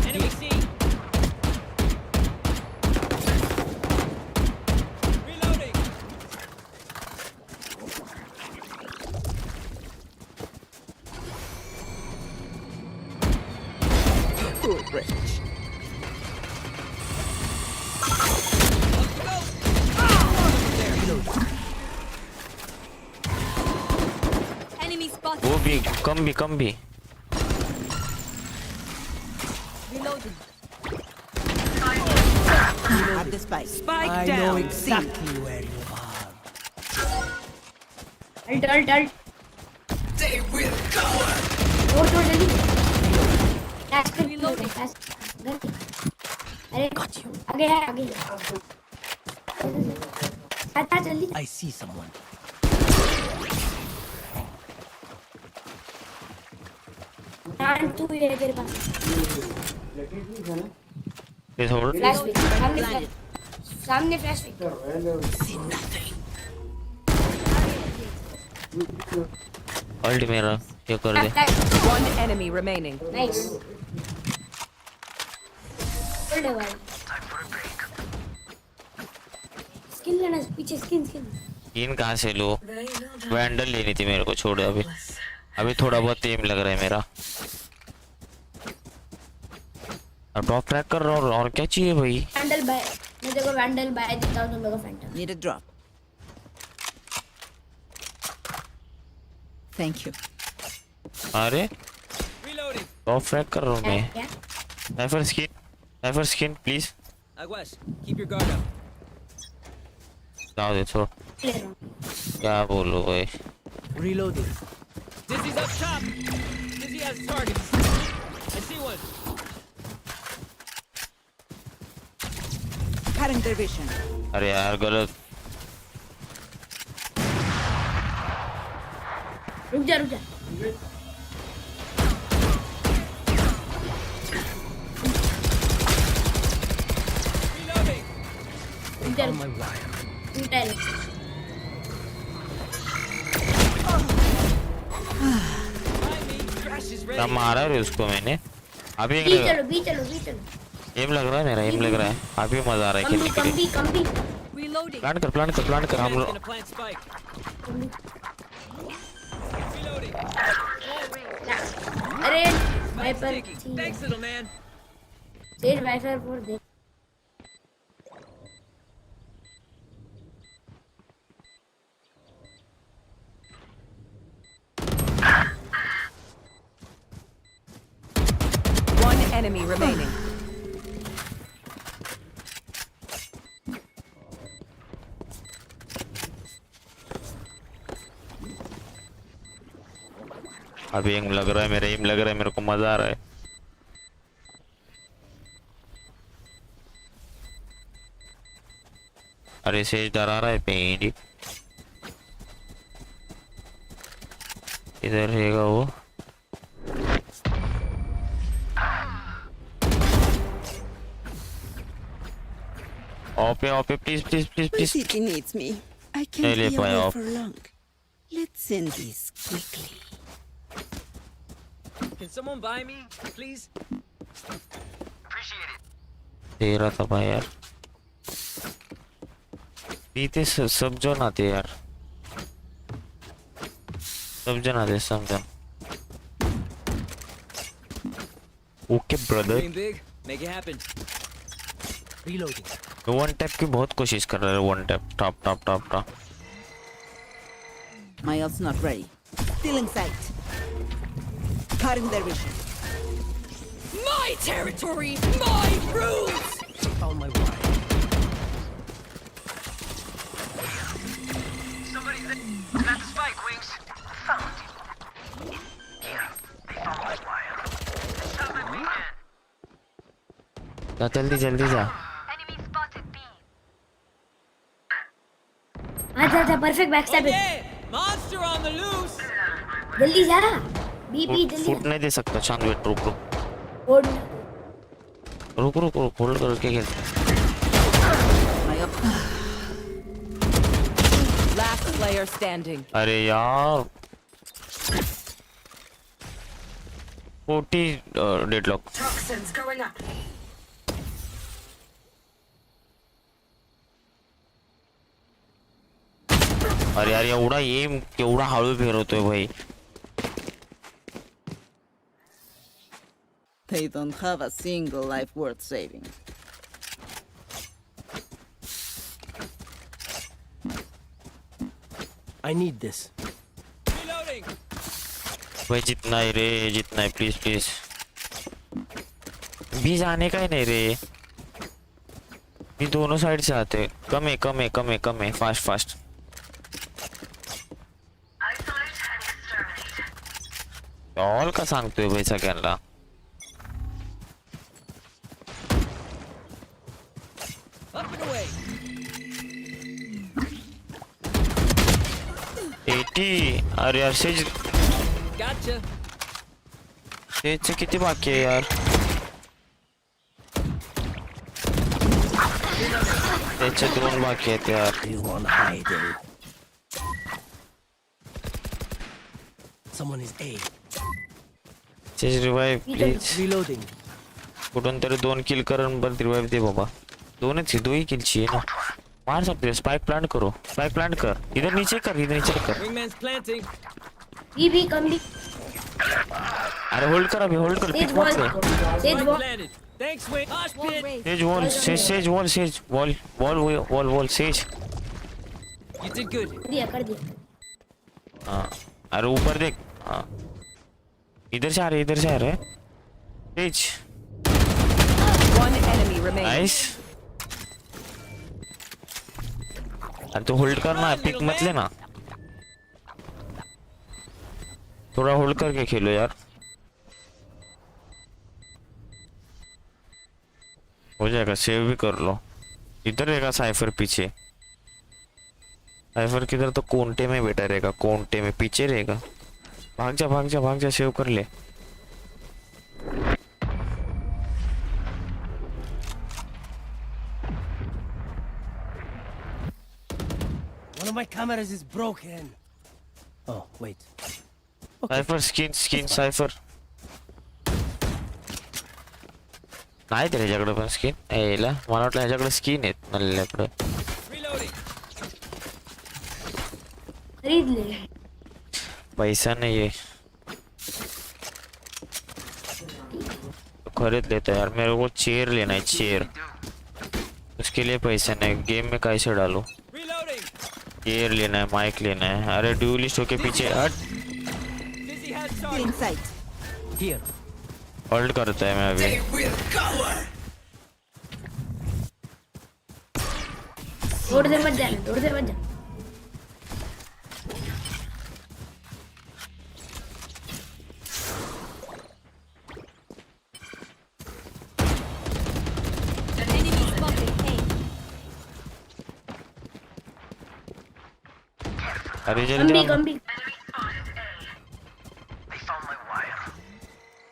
Enemy C. Reloading. Poor wretch. Enemy spotted. वो भी कम भी. Reloading. Have the spike. Spike I know down. exactly where you are. Alt. They will cover. और जल्दी. Fast. अरे आगे है. आता जल्दी. I see someone. नान तू ये तेरे पास. ये छोड़. फ्लैश सामने फ्लैश. अल्ट मेरा ये कर दे. One enemy remaining. नाइस. अरे भाई. स्किन लेना पीछे स्किन. इन कहाँ से लो? वैंडल लेनी थी मेरे को. छोड़ अभी थोड़ा बहुत एम लग रहा है मेरा. अब ड्रॉप ट्रैक कर रहा हूँ और क्या चाहिए भाई? Vandal buy. मैं देखो वैंडल बाय देता हूँ तुम लोगों को phantom. Need a drop. Thank you. अरे Reloading. ड्रॉप ट्रैक कर रहा हूँ मैं. क्या? Sniper skin please. Aguas, keep your guard up. जाओ दे छोड़. ले रहा हूँ. क्या बोलो भाई? Reloading. Dizzy's up top. Dizzy has targets. I see one. Cutting their vision. अरे यार गलत. रुक जा. Reloading. रुक जा. On my wire. Intel. Crash is क्या ready. मारा है उसको मैंने? अभी बी चलो. एम लग रहा है मेरा. एम लग रहा है. अभी मजा आ रहा है खेलने के लिए. कम भी. Reloading. प्लान कर हम Man's लोग. gonna plant spike. Reloading. अरे Spike's Viper. taking. Thanks, little man. तेज वाइपर पर दे. One enemy remaining. अभी एम लग रहा है, मेरा एम लग रहा है, मेरे को मजा आ रहा है। अरे सेज डरा रहा है पेंट। इधर रहेगा वो। ओपे please please please please. VCT needs me. I can't be away for long. Let's end this quickly. Can someone buy me, please? दे रहा था भाई यार, पीते सब जन आते यार, सब जन आते, सब जन। Okay brother, Dream big, make it happen. Reloading. One tap की बहुत कोशिश कर रहा है, one tap top top top top. My ult's not ready. Still in sight. Cutting their vision. My territory, my rules! On my way. Somebody's there. That's the spike, Wings. Found you. Yeah, they found my wire. Something we can. जा जल्दी जल्दी जा। Enemy spotted B. अच्छा perfect back stab. Yeah! Monster on the loose! जल्दी जा, बीबी जल्दी foot नहीं दे सकता चांद, वेट रुक रुक होल्ड। रुक रुक रुक, होल्ड करके खेल। Last player standing. अरे यार 40 डेडलॉक। Toxins going up. अरे यार एवढा एम केवढा हळू फिरवतोय भाई। They don't have a single life worth saving. I need this. Reloading! भाई जितना है रे, जितना है प्लीज प्लीज। भी जाने का ही नहीं रे, भी दोनों साइड से आते। कम है कम है कम है कम है, फास्ट फास्ट। ऑल का सांगतोय भाई सगळ्यांना। Up and away! 80। अरे यार सेज, Gotcha! सेजचे किती बाकी आहे यार? सेजचे 2 बाकी आहेत यार। You want hiding? Someone is A. Says revive please. Reloading. कुठून तरी 2 किल कर आणि बरं रिवाइव दे बाबा। 2 किल चाहिए ना, मार सकते हो। स्पाइक प्लांट करो, स्पाइक प्लांट कर। इधर नीचे कर, इधर नीचे कर। Wingman's planting. बीबी कम भी। अरे होल्ड कर, अभी होल्ड कर, पिक मत ले। Says Spike wall. planted. Thanks, Wing. Mosh pit. Says wall, says wall, says wall wall wall wall says. You did good. कर दिया। हाँ अरे ऊपर देख। हाँ इधर से आ रहे, इधर से आ रहे। Says One enemy remaining. Nice. अरे तो होल्ड करना, पिक मत लेना, थोड़ा होल्ड करके खेलो यार। हो जाएगा, सेव भी कर लो। इधर रहेगा साइफर पीछे। साइफर किधर? तो कोंटे में बैठा रहेगा, कोंटे में पीछे रहेगा। भाग जा भाग जा भाग जा, सेव कर ले। One of my cameras is broken. Oh, wait. Cipher skin skin cipher नाही ते ह्याच्याकडे पण स्किन यायला। मला वाटलं ह्याच्याकडे स्किन आहेत नल्ल्याकडे। Reloading. खरीद ले। पैसा नहीं है तो खरीद लेता यार। मेरे को चेयर लेना है, चेयर। उसके लिए पैसा नहीं। गेम में कैसे डालूं? Reloading. एयर लेना है, माइक लेना है। अरे ड्यूलिस्ट होके पीछे हट। होल्ड करता है मैं अभी। तोड़ दे मत जाना, तोड़ दे मत जाना। अरे कम जल्दी भी आओ। कम भी।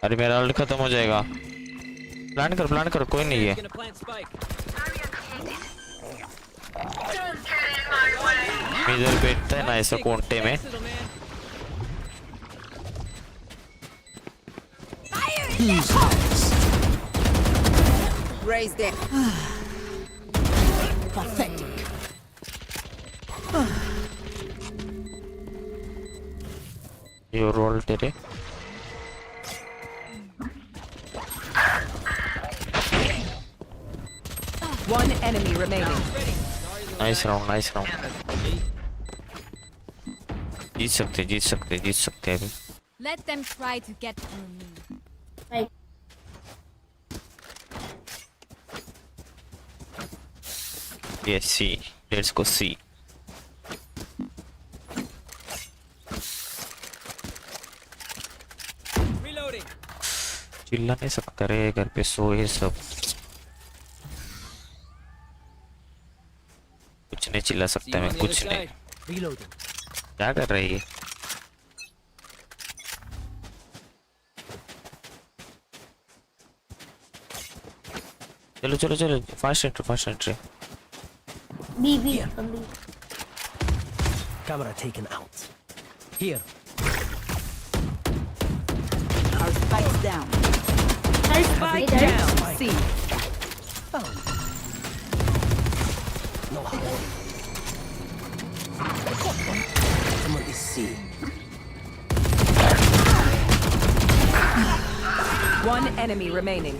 अरे मेरा अल्ट खत्म हो जाएगा। प्लान कर कोई नहीं है। Gonna plant spike. इधर बैठता है ना ऐसा कोंटे में। Thanks, little man. Raise them. Pathetic. ये रोल तेरे। One enemy remaining. Nice round. जीत सकते अभी। Let them try to get through me. Like, Yes, see. Let's go see. Reloading. चिल्ला नहीं सकता रे घर पे सोए सब। कुछ नहीं चिल्ला See सकता you मैं, on the other कुछ नहीं। side. Reloading. क्या कर रही है? चलो फास्ट एंट्री। B, कम भी। Camera taken out. Here. Our spike's down. Spike इधर। down. C. No hurry. Someone is C. One enemy remaining.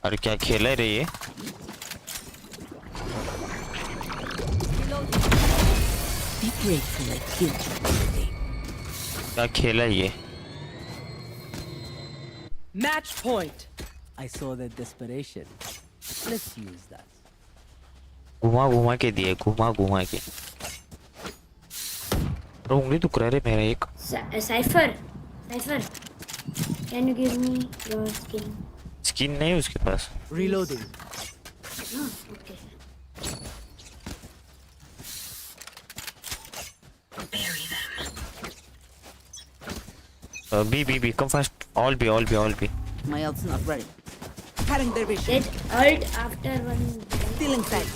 अरे क्या खेला रे ये? Be grateful I killed you. क्या खेला ये? Match point. I saw the desperation. Let's use that. घुमा के दिए, घुमा के। तो उंगली दुख रहा रे मेरा एक। Cypher, can you give me your skin? Skin नहीं है उसके पास। Reloading. No, okay. B, come fast. All B. My ult's not ready. Cutting their vision. Get ult after one. Still inside.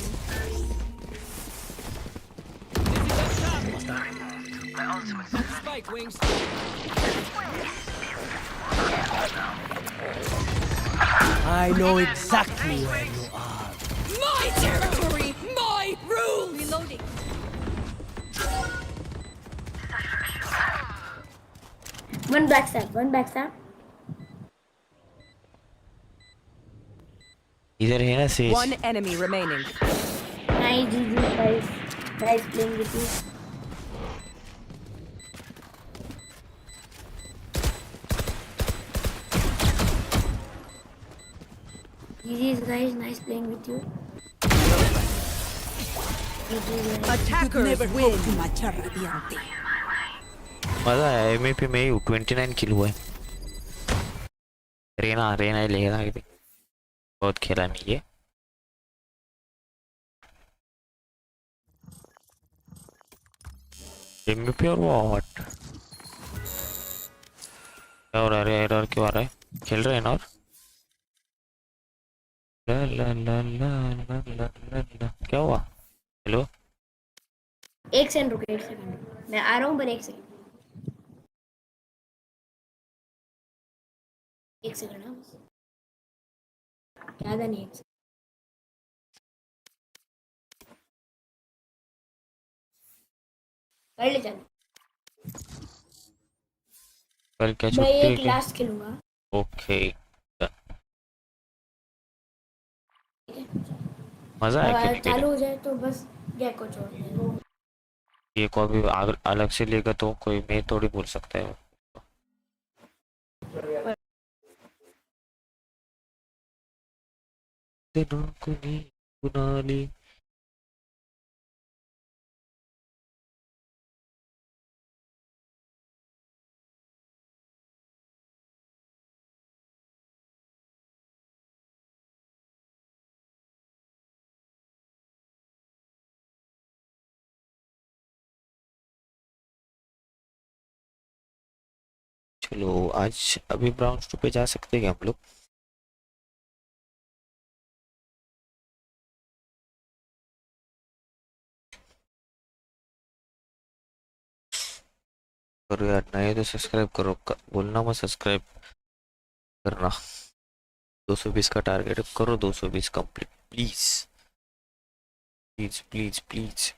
Spike wings. I know exactly where you are. My territory, my rules. Reloading. One backstab. इधर है ना says. One enemy remaining. Nice, GG, guys. Nice playing with you. GG's, guys. Nice playing with you. GG, guys. Attackers Never win. hope to match a radiante. मजा आया। MAP में ही 29 किल हुआ है। रेना ही लेगा अभी। बहुत खेला मैं ये। एमएपी और व्हाट? क्या हो रहा है? एरर क्यों आ रहा है? खेल रहे हैं ना? और ला। क्या हुआ? हेलो? एक सेकंड रुको, मैं आ रहा हूँ, पर एक सेकंड हाँ, बस ज़्यादा नहीं, एक सेकंड। कर ले चल। कल क्या मैं छुट्टी है एक क्या? लास्ट खेलूंगा। ओके। मजा आया खेलने के लिए। चालू हो जाए तो बस गैको छोड़ देना। ये को भी अलग से लेगा तो कोई मैं थोड़ी बोल सकता है। दिनों को भी बुला ली। चलो आज अभी ब्राउन टू पे जा सकते हैं हम लोग। करो यार, नए तो सब्सक्राइब करो, बोलना मत सब्सक्राइब करना। 220 का टारगेट करो, 220 complete please please please please.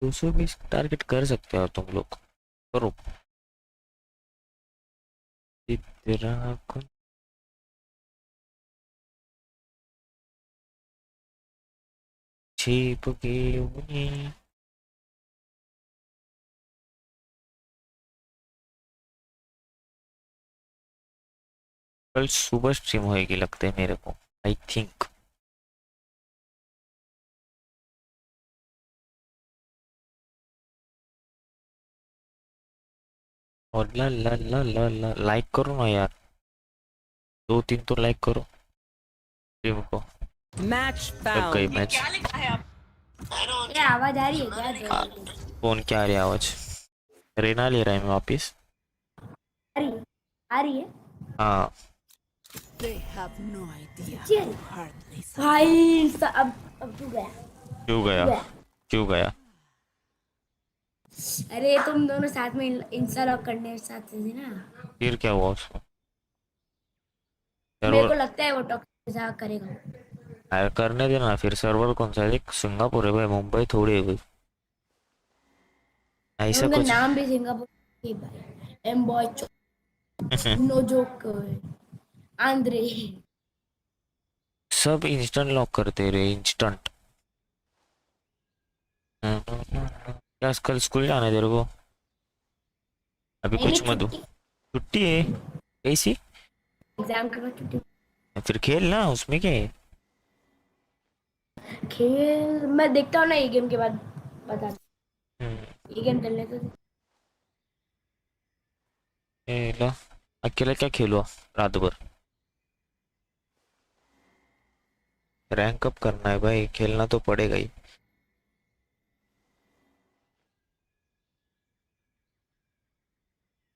220 target कर सकते हो तुम लोग, करो। तेरा कौन छिप गए उन्हें। कल सुबह स्ट्रीम होएगी लगता है मेरे को, आई थिंक। और ला ला ला ला ला लाइक करो ना यार, 2-3 तो लाइक करो स्ट्रीम को। Match लग गई found. मैच। ये आवाज आ रही है क्या जोर की? फोन क्या आ रही है आवाज? रेना ले रहा है मैं वापिस। आ रही है, आ रही है। हाँ They have no idea चल how hard this is. भाई अब तू गया, क्यों तू गया? गया। क्यों गया? अरे तुम दोनों साथ में इंस्टा लॉक करने साथ थे ना। फिर क्या हुआ उसको? मेरे को सर्वर लगता है वो टॉक्सिक करेगा। हायर करने देना। फिर सर्वर कौन सा है? सिंगापुर है भाई, मुंबई थोड़ी है कोई ऐसा उनका कुछ। नाम भी सिंगापुर ही भाई, एम बॉय नो जोक आंद्रे। सब इंस्टेंट लॉक करते रहे, इंस्टेंट। क्या कल स्कूल जाना है तेरे को? अभी नहीं नहीं, कुछ मत दो, छुट्टी, छुट्टी है कैसी? एग्जाम के बाद छुट्टी। फिर खेलना, उसमें क्या है? खेल मैं देखता हूँ ना, ये गेम के बाद बता। हम्म, ये गेम खेलने तो ला, अकेले क्या खेलो रात भर? रैंक अप करना है भाई, खेलना तो पड़ेगा ही।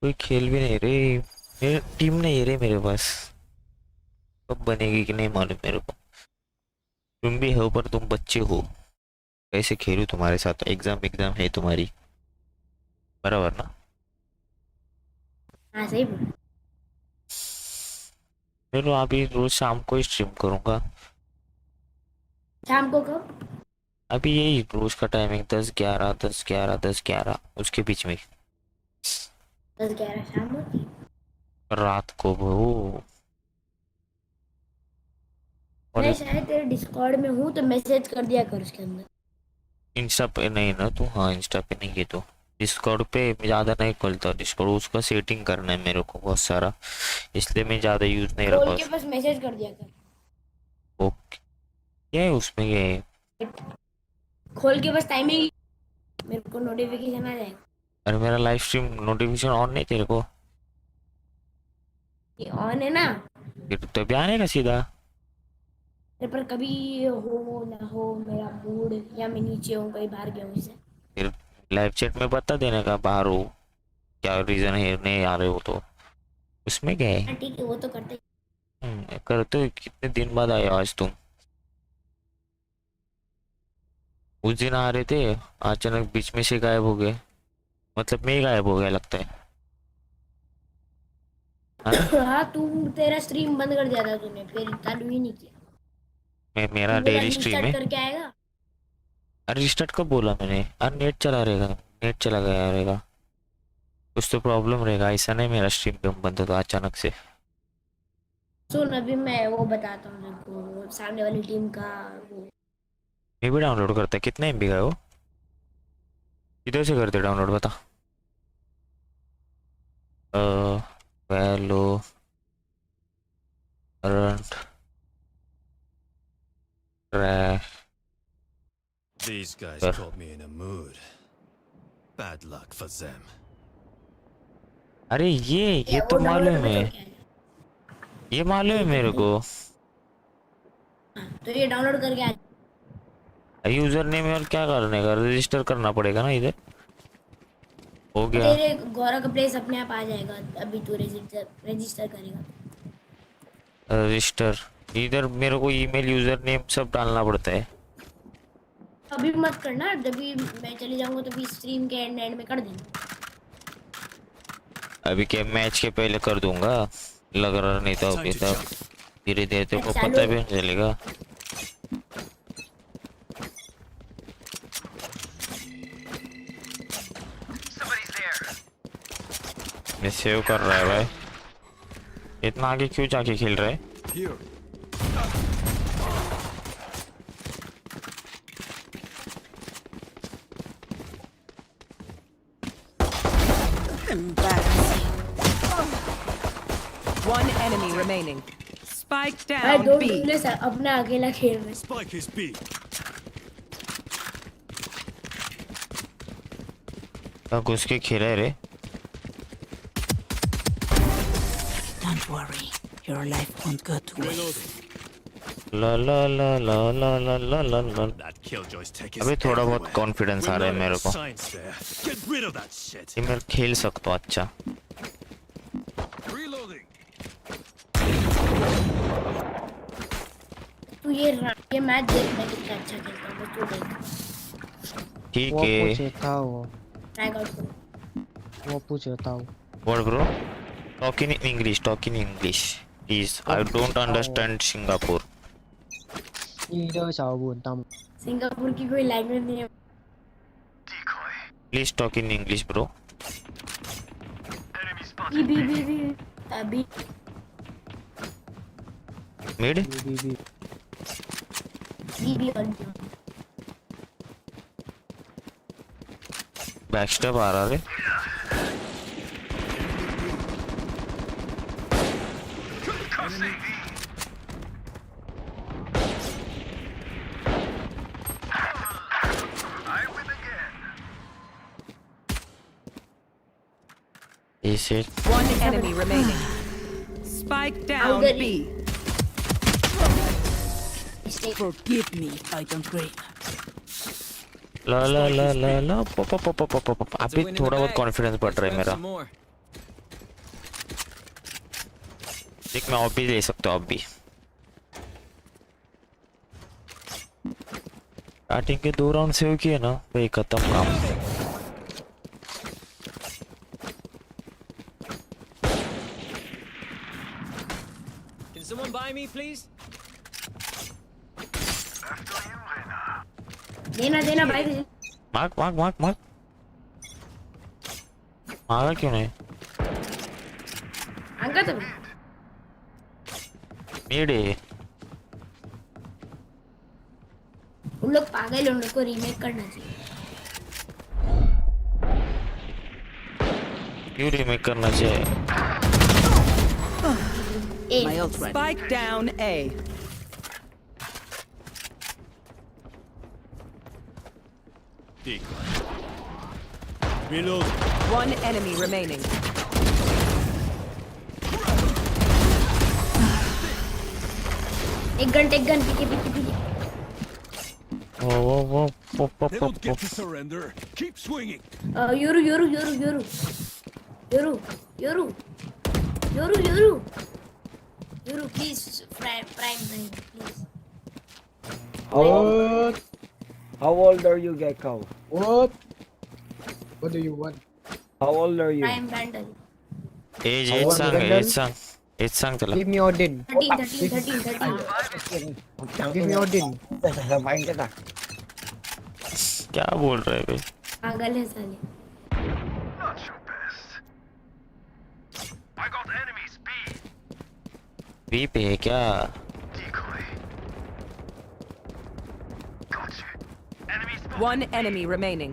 कोई खेल भी नहीं रे, मेरी टीम नहीं है रे मेरे पास। कब बनेगी कि नहीं मालूम मेरे को। तुम भी हो पर तुम बच्चे हो, कैसे खेलूं तुम्हारे साथ? एग्जाम एग्जाम है तुम्हारी, बराबर ना? हाँ सही बोल। चलो अभी रोज शाम को ही स्ट्रीम करूंगा। शाम को कब? अभी यही रोज का टाइमिंग 10-11 10-11 10-11 उसके बीच में। 10-11 शाम को। रात को वो। और मैं शायद तेरे डिस्कॉर्ड में हूँ तो मैसेज कर दिया कर उसके अंदर। इंस्टा पे नहीं ना तू? हाँ इंस्टा पे नहीं है तो डिस्कॉर्ड पे मैं ज़्यादा नहीं खोलता डिस्कॉर्ड, उसका सेटिंग करना है मेरे को बहुत सारा, इसलिए मैं ज़्यादा यूज़ नहीं खोल रखा के बस मैसेज कर दिया कर। ओके, क्या है उसमें? ये है खोल के बस टाइमिंग, मेरे को नोटिफिकेशन आ जाएगा। अरे मेरा लाइव स्ट्रीम नोटिफिकेशन ऑन नहीं तेरे को? ये ऑन है ना। फिर तो भी आने का सीधा। मेरे पर कभी हो ना हो मेरा मूड, या मैं नीचे हूँ कहीं बाहर गया हूँ इसे। फिर लाइव चैट में बता देने का बाहर हो, क्या रीज़न है नहीं आ रहे हो तो। उसमें क्या है? हाँ ठीक है, वो तो करते। करते हो। कितने दिन बाद आए हो आज तुम? उस दिन आ रहे थे, अचानक बीच में से गायब हो गए। मतलब मैं ही गायब हो गया लगता है ना? हाँ तू, तेरा स्ट्रीम बंद कर दिया था तूने, फिर चालू ही नहीं किया। मैं मेरा तू बोला डेली स्ट्रीम रिस्टार्ट है। करके आएगा। अरे रिस्टार्ट कब बोला मैंने? अरे नेट चला रहेगा, नेट चला गया रहेगा, कुछ तो प्रॉब्लम रहेगा। ऐसा नहीं मेरा स्ट्रीम बंद होता अचानक से। सुन अभी मैं वो बताता हूँ तेरे को, सामने वाली टीम का वो। मैं भी डाउनलोड करता। कितने MB का है वो? किधर से करते डाउनलोड बता। वैलो current These guys Sir. caught me in a mood. Bad luck for them. अरे ये वो तो डाउनलोड मालूम करके है, छोड़ के आएगा। ये मालूम है मेरे को। तो ये डाउनलोड करके आ। यूजर नेम और क्या करने का, रजिस्टर करना पड़ेगा ना इधर। हो गया तेरे गौरव का प्लेस अपने आप आ जाएगा, अभी तू रजिस्टर करेगा। रजिस्टर इधर मेरे को ईमेल यूजर नेम सब डालना पड़ता है। अभी मत करना, जब भी मैं चले जाऊंगा तो भी स्ट्रीम के एंड में कर देना। अभी क्या मैच के पहले कर दूंगा, लग रहा नहीं था अभी तक। धीरे धीरे तेरे को पता भी नहीं चलेगा। ये सेव कर रहा है भाई, इतना आगे क्यों जाके खेल रहा है। One enemy remaining. Spike I down don't B. do this अपना अकेला खेल में। Spike is B. घुस के खेला है रे। Don't worry, your life won't go to waste. La La La La La La La La La. That killjoy's tech is अभी थोड़ा बहुत everywhere. कॉन्फिडेंस आ We're रहा है not मेरे in को science there. Get rid of that shit. कि मैं खेल सकता हूँ अच्छा। Reloading. तू ये मैच देख, मैं कितना अच्छा खेलता हूँ, तू देख। ठीक वो है। पूछता वो ट्राई आउट करो। वो पूछता वो What bro? Talk in English. Talk in English, please. I don't understand Singapore. इधर जाओ बुन सिंगापुर की कोई लैंग्वेज नहीं है। Please talk in English, bro. B अभी Mid? बी Backstep आ रहा है। Is it? One enemy remaining. Spike down B. Forgive me if I don't grip. ला ला ला ला ला पप अभी थोड़ा बहुत कॉन्फिडेंस बढ़ रहा है मेरा। देख मैं ऑफ भी ले सकता हूँ, ऑफ भी। स्टार्टिंग के 2 राउंड सेव किए ना भाई, खत्म काम। Can someone buy me, please? देना भाई। मार्क मारा क्यों नहीं? अंका तो नीडे उन लोग पागल, उन लोग को रीमेक करना चाहिए। क्यों रीमेक करना चाहिए? Spike down A. Reload. One enemy remaining. एक गन पीछे। वो They don't get to surrender. Keep swinging. Yoru, please, prime time, please. How old are you, Gecko? What do you want? How old are you? Prime bundle. एज song चला। Give me Odin. 13. Give me Odin. क्या बोल रहे भाई? पागल है साले। B पे है क्या? One enemy remaining.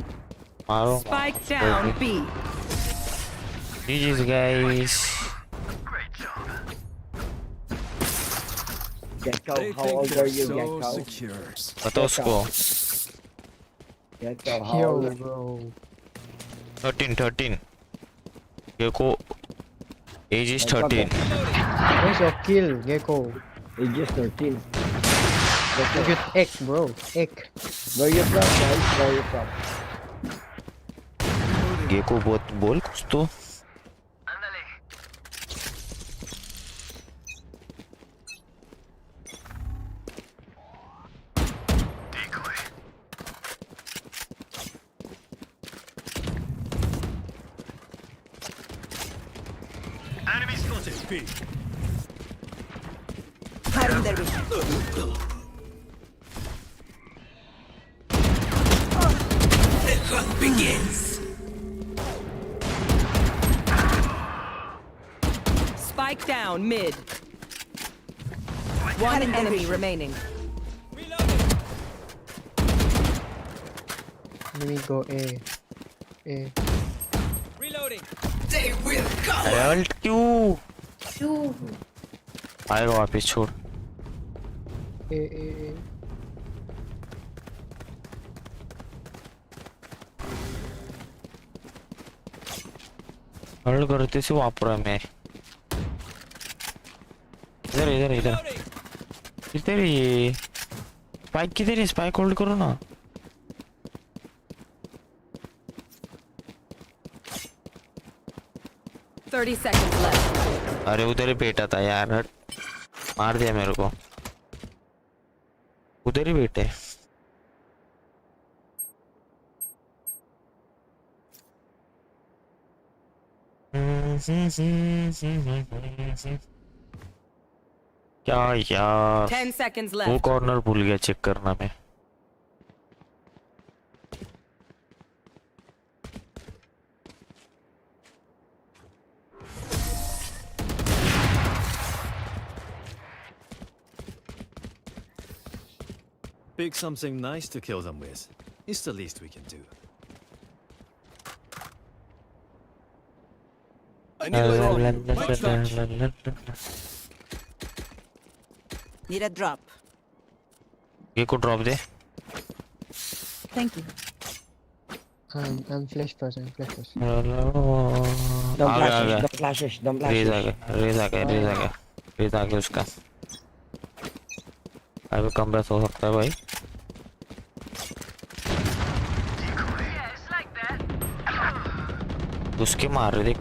मारो। Spike down B. GG's guys. Gecko, how old are you, Gecko? बताओ उसको। Gecko, how old are you? Bro. 13. Gecko age is 13. Where's your kill, Gecko? He's just 13. Look at egg, bro. Egg. Where you from, guys? Where you from? Gecko बहुत बोल कुछ तो Enemy spotted. B. The hunt begins. Spike down mid. One enemy remaining. Let me go A. A. Reloading. They will come. Ult क्यों आएगा वापस छोड़ A. A. A. Hulled करते से वापरा मैं इधर इधर इधर इधर ये स्पाइक किधर है स्पाइक होल्ड करो ना 30 seconds left. अरे उधर ही बेटा था यार हट मार दिया मेरे को उधर ही बेटे क्या यार 10 seconds वो left. कॉर्नर भूल गया चेक करना मैं Pick something nice to kill them with. It's the least we can do. I need a drop. Need a drop. ये को ड्रॉप दे Thank you. I'm flash first. I'm flash first. Don't आ flash गया it, don't flash it, don't Raze आ flash it. गया Raze आ गया Raze आ गया रेज आ गया उसका अभी कम बैस हो सकता है भाई उसके मार रहे देख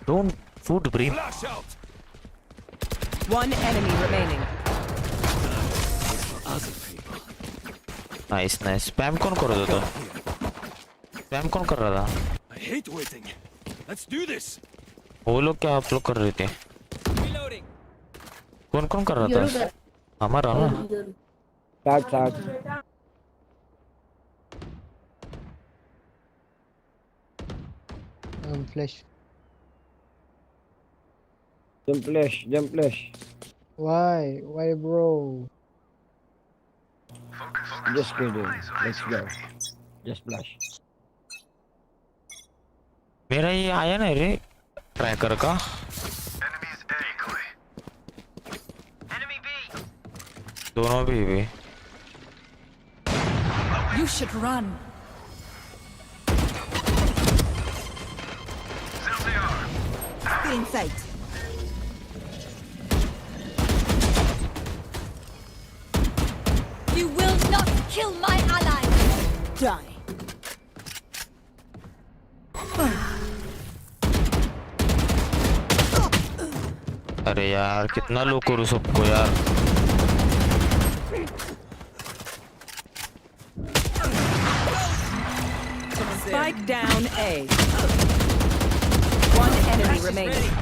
don't food brief One enemy remaining. Nice nice spam कौन कर रहा था स्पैम कौन कर रहा था I hate waiting. Let's do this. वो लोग क्या आप लोग कर रहे थे कौन कौन कर रहा था हमारा ना Start. I'm flash. Jump flash. Why? Why, bro? Just kidding. Let's go. Just flash. मेरा ये आया ना रे ट्रैकर का दोनों भी You should run. Still in sight. You will not kill my ally. Die. अरे यार कितना लो करूँ सबको यार Spike down A. One enemy remaining.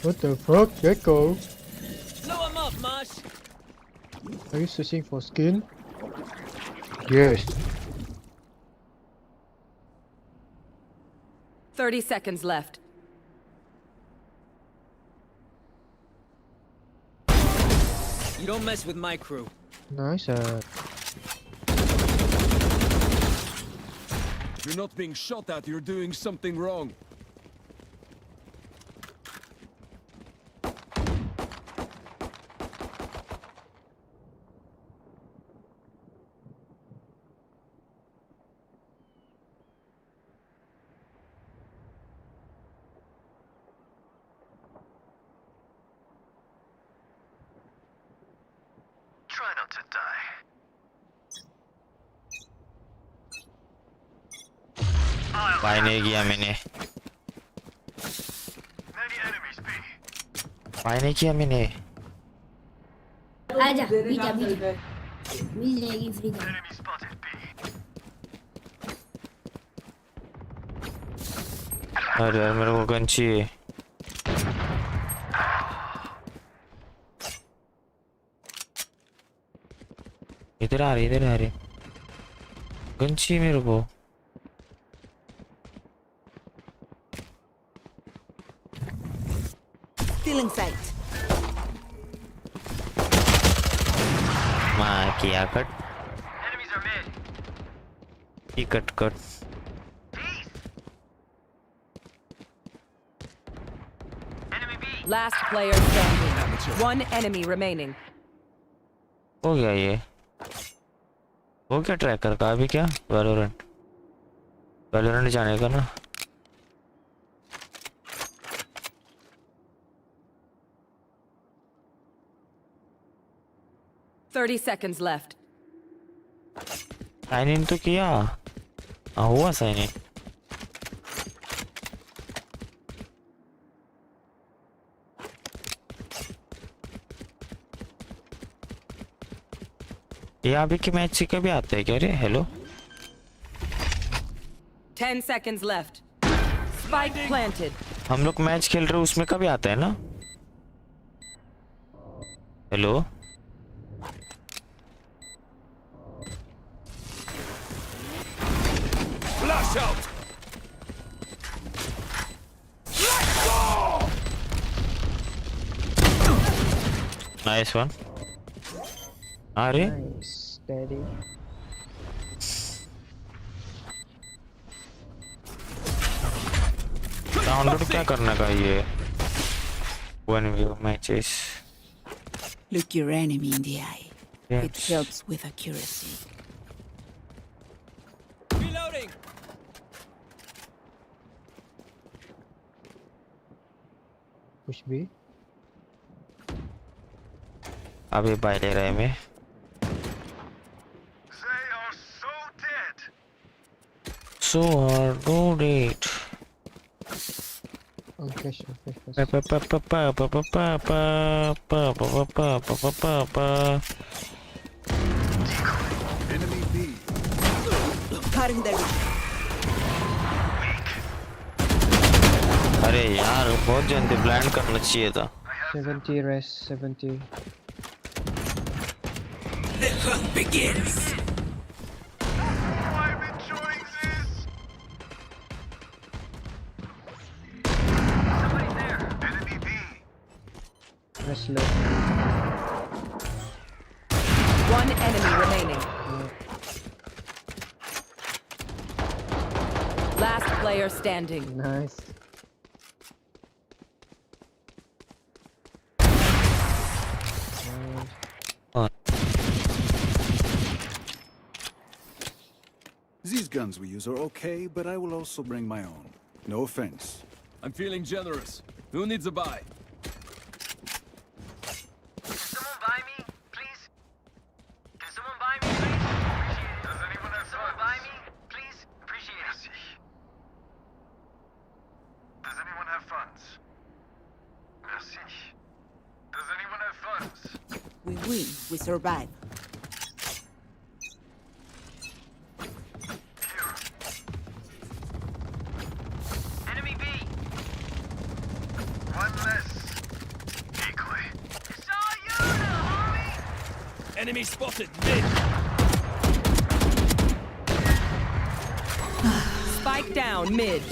What the fuck? Gecko? Blow him up, Mosh. Are you searching for skin? Yes. 30 seconds left. You don't mess with my crew. Nice. You're not being shot at, you're doing something wrong. Buy नहीं किया मैंने, bye नहीं किया मैंने। आजा बीजा बीजा मिल जाएगी फ्री का। अरे यार मेरे को गन चाहिए। इधर आ रही गन चाहिए मेरे को। Still in sight. माँ किया कट, ही cut cut. Last player standing. One enemy remaining. हो गया ये, हो गया ट्रैकर का अभी क्या? वैलोरेंट, वैलोरेंट जाने का ना। Thirty seconds left. Sign in तो किया, हाँ हुआ साइन इन। ये अभी के मैच से कभी आते हैं क्या रे? Hello 10 seconds left. Spike planted. हम लोग मैच खेल रहे हैं उसमें कभी आता है ना? Hello Flash out. Nice one. अरे Nice, steady. डाउनलोड क्या करने का ये? When we matches. Look your enemy in the eye. Yes. It helps with accuracy. Reloading. Push B. अभी बाय ले रहे मैं। So are dead. Okay, sure. Pa pa pa pa pa pa pa pa pa pa pa pa pa pa pa. Enemy B. Cutting their अरे यार बहुत जल्दी blind करना चाहिए था। 70 res, 70. The hunt begins. I'm enjoying this. Somebody there. Enemy B. Res low. One enemy remaining. Last player standing. Nice. These guns we use are okay, but I will also bring my own. No offense. I'm feeling generous. Who needs a buy? Can someone buy me, please? Can someone buy me, please? Appreciate it. Does anyone have someone buy me, please? Appreciate it. Merci. Does anyone have funds? Merci. Does anyone have funds? We win, we survive. Enemy B. One less. Decoy. Saw you, homie. Enemy spotted mid. Spike down mid.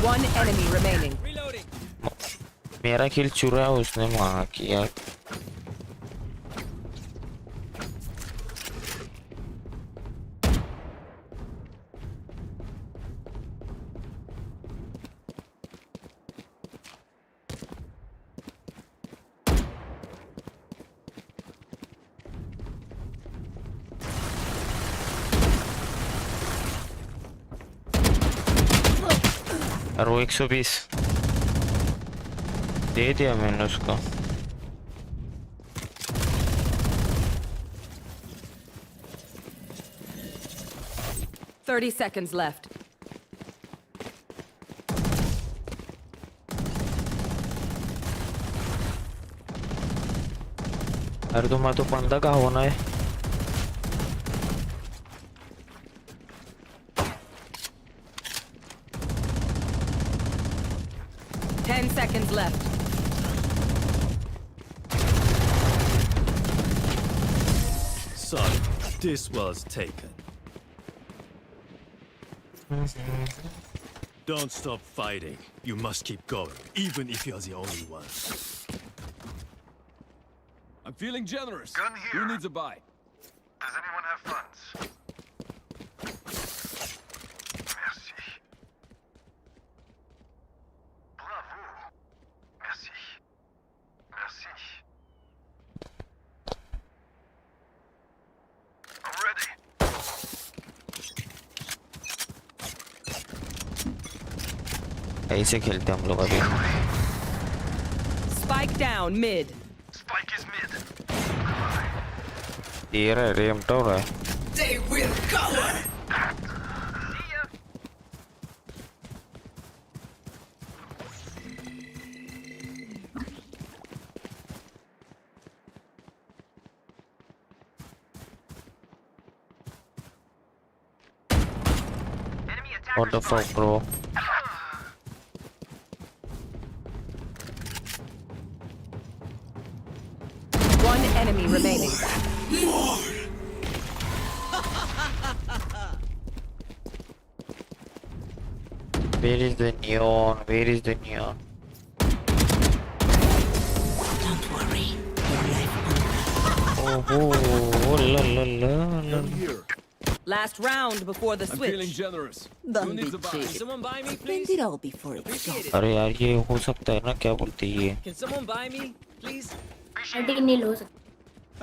One enemy remaining. Reloading. मेरा किल चुरा उसने माँ किया। और वो 120 दे दिया मैंने उसको. 30 seconds left. अरे तुम्हारा तो बंदा का होना है. Ten seconds left. Son, this was taken. Don't stop fighting. You must keep going, even if you're the only one. I'm feeling generous. Gun here. Who needs a buy? Does anyone have funds? Merci. Bravo. Merci. Merci. I'm ready. ऐसे खेलते हम लोग अभी. Spike down mid. Spike is mid. ये रहा RAM top है. They will cover. What the fuck, bro? One enemy remaining. Where is the neon? Where is the neon? Don't worry. Your life Oh, la la la la. Last round before the I'm switch. feeling generous. Who Don't needs be a buy? Can cheap. someone buy me, Spend please? it all before it's Appreciate gone. it. अरे यार ये हो सकता है ना, क्या बोलते हैं ये? Can someone buy me, please? अल्टी नहीं लो सकते.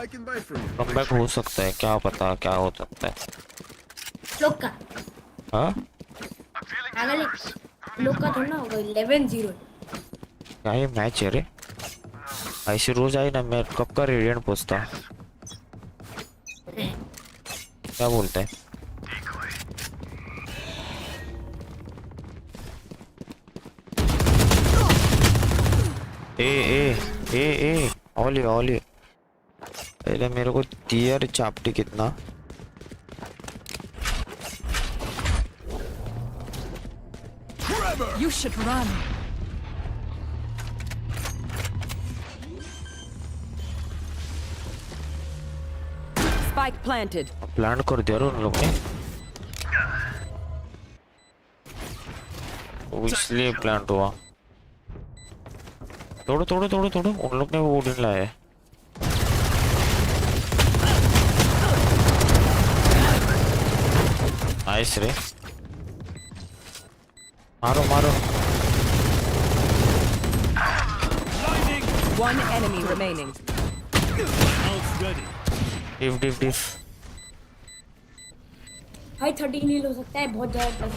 I can buy from you. Comeback हो सकता है, क्या पता क्या हो सकता है. लोग का हाँ? पागल है. लोग का थोड़ा ना होगा. 11-0. क्या ये मैच है रे? ऐसे रोज आई ना, मैं कब का रेडियंट पोस्टा. क्या बोलता है? ए ओली ओली. पहले मेरे को दिया रे चापटी कितना. You should run. Spike planted. Plan कर दिया रे उन लोग ने. वो इसलिए प्लांट हुआ. तोड़ो तोड़ो तोड़ो तोड़ो. उन लोग ने वो वुडन लाया है. नाइस रे. मारो मारो. One enemy remaining. डिफ डिफ डिफ. भाई 13 नहीं लो सकता है. बहुत ज्यादा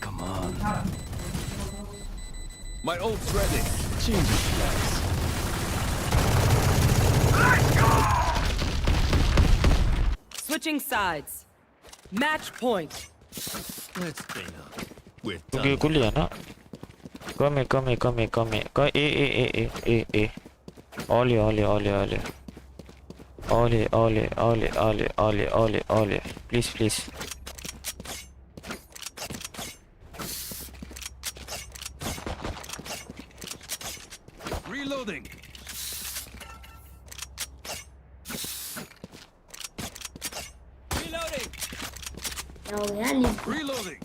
Come on. My ult's ready. Change of plans. Switching sides. Match point. Let's clean up. We're तू done. को लिया ना. कम है. ए. ओले. प्लीज. Reloading. Reloading. क्या हो गया. Leave. Reloading.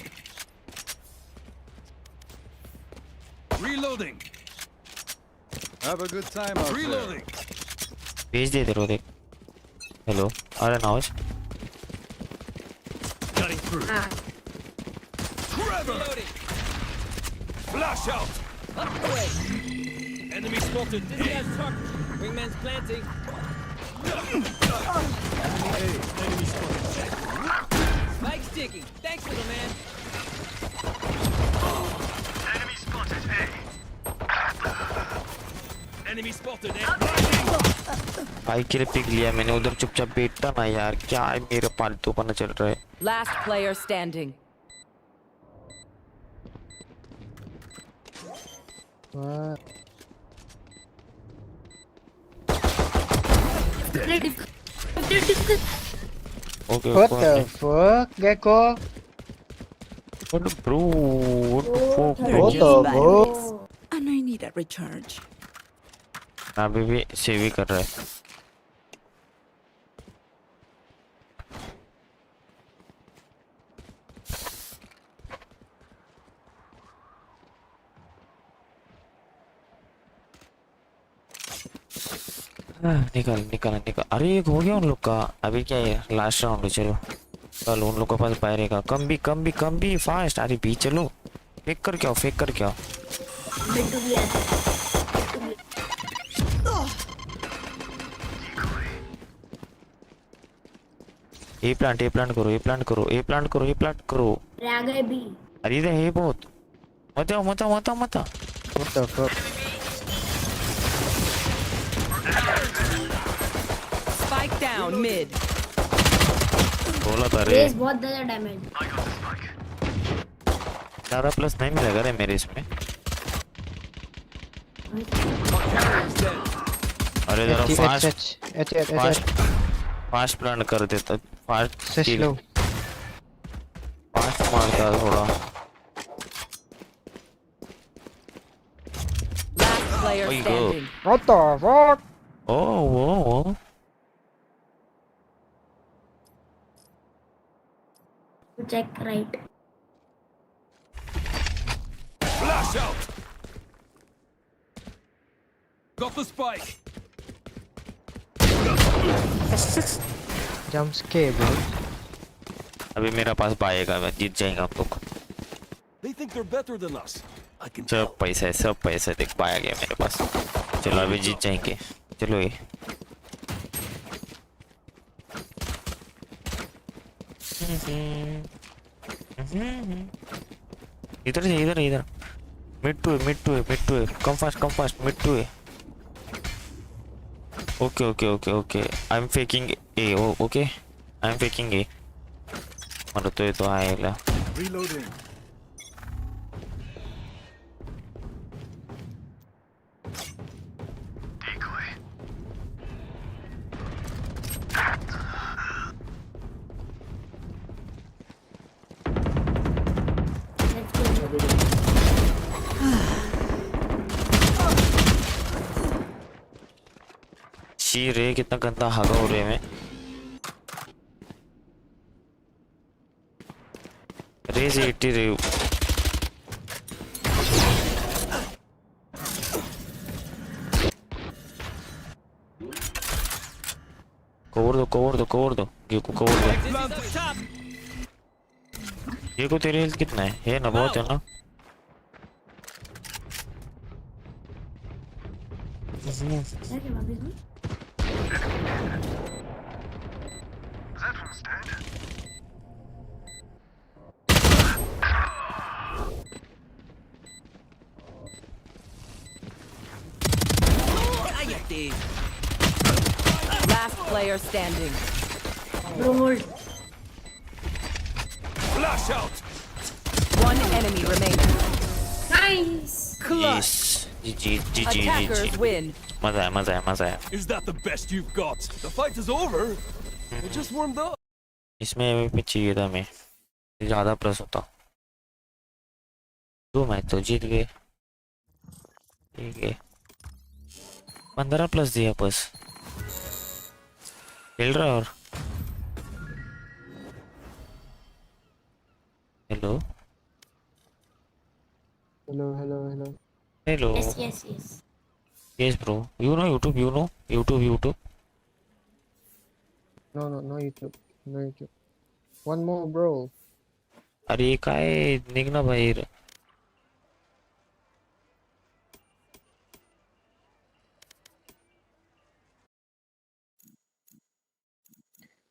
Reloading. Have a good time out there. Reloading. भेज दे तेरे को देख. हेलो आ रहा नाउज. Cutting through. हाँ. Trevor. Flash out. Up the way. Enemy spotted. Dizzy has target. Wingman's planting. Enemy spotted. Spike's ticking. Thanks, little man. Enemy spotted. काई के लिए pick लिया मैंने उधर चुपचाप बैठता ना यार क्या है मेरा फालतूपना चल रहा है Last player standing. What? Okay What the fuck, Gecko? what bro what the fuck bro What the fuck? And I need a recharge. अभी भी सेव ही कर रहा है निकल निकल निकल अरे एक हो गया उन लोग का अभी क्या है लास्ट राउंड है चलो कल उन लोग के पास पायरेगा कम भी फास्ट अरे भी चलो फेंक कर क्या ए प्लांट करो आ गए भी अरे इधर है बहुत मत What the fuck? Spike down mid. बोला था रे रेस बहुत ज्यादा डैमेज ज्यादा प्लस नहीं मिलेगा रे मेरे इसमें अरे जरा फास्ट प्लान कर देता फास्ट मारता थोड़ा Last player There you go. standing. What the fuck? oh check right Flash out! Got the spike! Jump scare, bro. अभी मेरा पास पाएगा मैं जीत जाएगा हम लोग They think they're better than us. I can सब पैसा देख पाया गया मेरे पास चलो अभी जीत जाएंगे चलो ये इधर मिड टू है कम फास्ट मिड टू है okay I am faking a okay I am faking a मतलब तो ये तो आएगा reloading. शी रे कितना गंदा हागा हो रहे हैं रे से 80 रे कवर दो ये को कवर दो ये को तेरे हेल्थ कितना है ना बहुत है ना Last player standing. Flash out! One enemy remaining. Nice yes जी Attackers win. मजा आया Is that the best you've got? The fight is over. It just warmed up. इसमें MVP चाहिए था मैं ज्यादा प्लस होता 2 मैच तो जीत गए ठीक है 15 प्लस दिया बस खेल रहा और hello yes bro you know YouTube No YouTube. One more, bro. अरे काय निघ ना बाहेर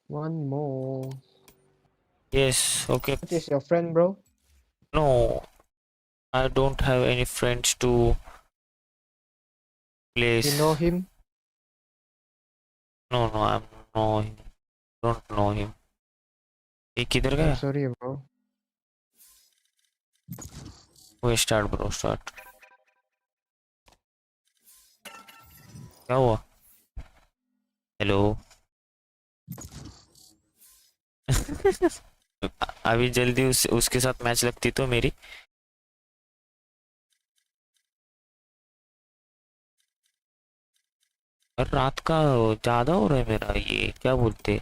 One more. yes okay What is your friend, bro? no I don't have any friends to place You know him? No no I know him, don't know him. ये किधर गया? Sorry bro. वो start bro start. क्या हुआ? Hello. अभी जल्दी उसके साथ मैच लगती तो मेरी। और रात का ज्यादा हो रहा है मेरा, ये क्या बोलते,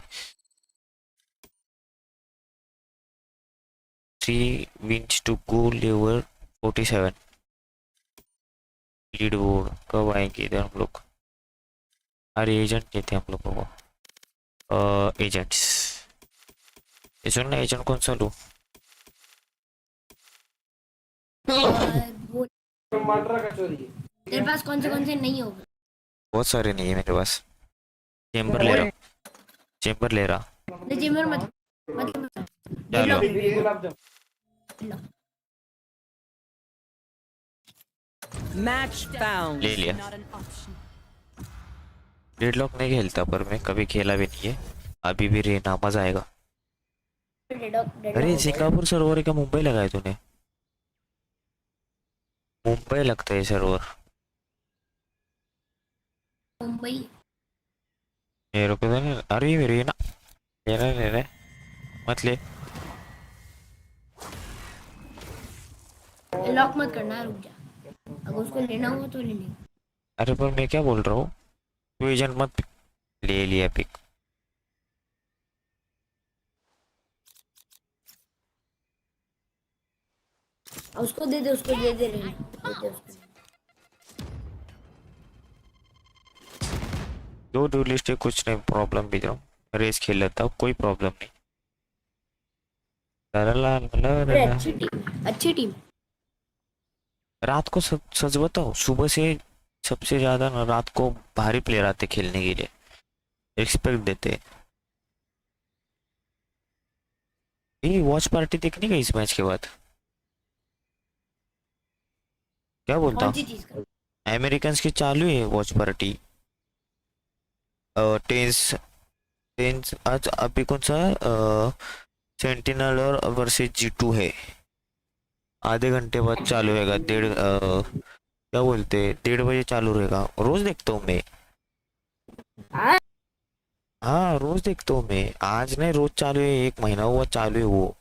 3 wins to go level 47 lead board. कब आएंगे इधर हम लोग? अरे एजेंट देते हम लोगों को, एजेंट्स। ये सुन ना, एजेंट कौन सा लूं? तेरे पास कौन से नहीं होगा? बहुत सारे नहीं है मेरे पास। चेम्बर ले रहा, चेम्बर ले रहा। नहीं जिमर मत मत चलो Match found. ले लिया। डेडलॉक नहीं खेलता, पर मैं कभी खेला भी नहीं है। अभी भी रहना मजा आएगा। अरे सिंगापुर सर्वर है क्या? मुंबई लगाया तूने? मुंबई लगता है सर्वर। मुंबई मेरे को तो नहीं। अरे मेरे ना, ले रहे मत ले। लॉक मत करना, रुक जा। अगर उसको लेना हो तो ले ले। अरे पर मैं क्या बोल रहा हूँ, तू एजेंट मत pick। ले लिया पिक। उसको दे दे, उसको दे दे, ले दे उसको। दो डुलिस्ट है, कुछ नहीं प्रॉब्लम भी जाऊँ, रेस खेल लेता हूँ, कोई प्रॉब्लम नहीं। अरे अच्छी टीम, अच्छी टीम। रात को सच बताओ, सुबह से सबसे ज्यादा ना रात को भारी प्लेयर आते खेलने के लिए, एक्सपेक्ट देते। ये वॉच पार्टी देखने का इस मैच के बाद? क्या बोलता हूँ, अमेरिकन की चालू है वॉच पार्टी। टेंस टेंस आज अभी कौन सा सेंटिनल और वर्सेस G2 है। आधे घंटे बाद चालू होगा, क्या बोलते 1:30 बजे चालू रहेगा। रोज देखता हूँ मैं। हाँ रोज देखता हूँ मैं, आज नहीं रोज चालू है, 1 महीना हुआ चालू है वो।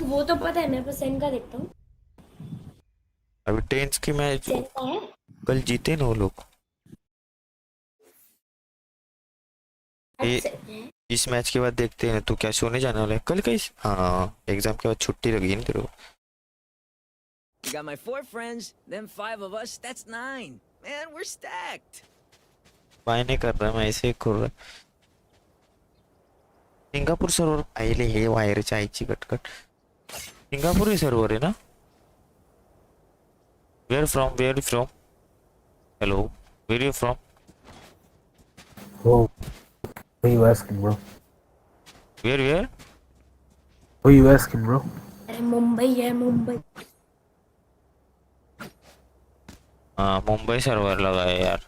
वो तो पता है, मैं बस सेन का देखता हूँ। अभी टेंस की मैच सेन का है। कल जीते ना वो लोग। इस मैच के बाद देखते हैं। तो क्या सोने जाने वाला है कल का? इस हाँ एग्जाम के बाद छुट्टी लगी ना तेरे को। You got my 4 friends, then 5 of us. That's 9. Man, we're stacked. Bye नहीं कर रहा मैं, ऐसे ही कर रहा। सिंगापुर सर्वर आईले हे वायर चायची कटकट। सिंगापुर ही सर्वर है ना? Where from? Hello, where you from? Oh, who you asking, bro? Where? Who you asking, bro? अरे मुंबई है, मुंबई। हाँ मुंबई सर्वर लगा है यार।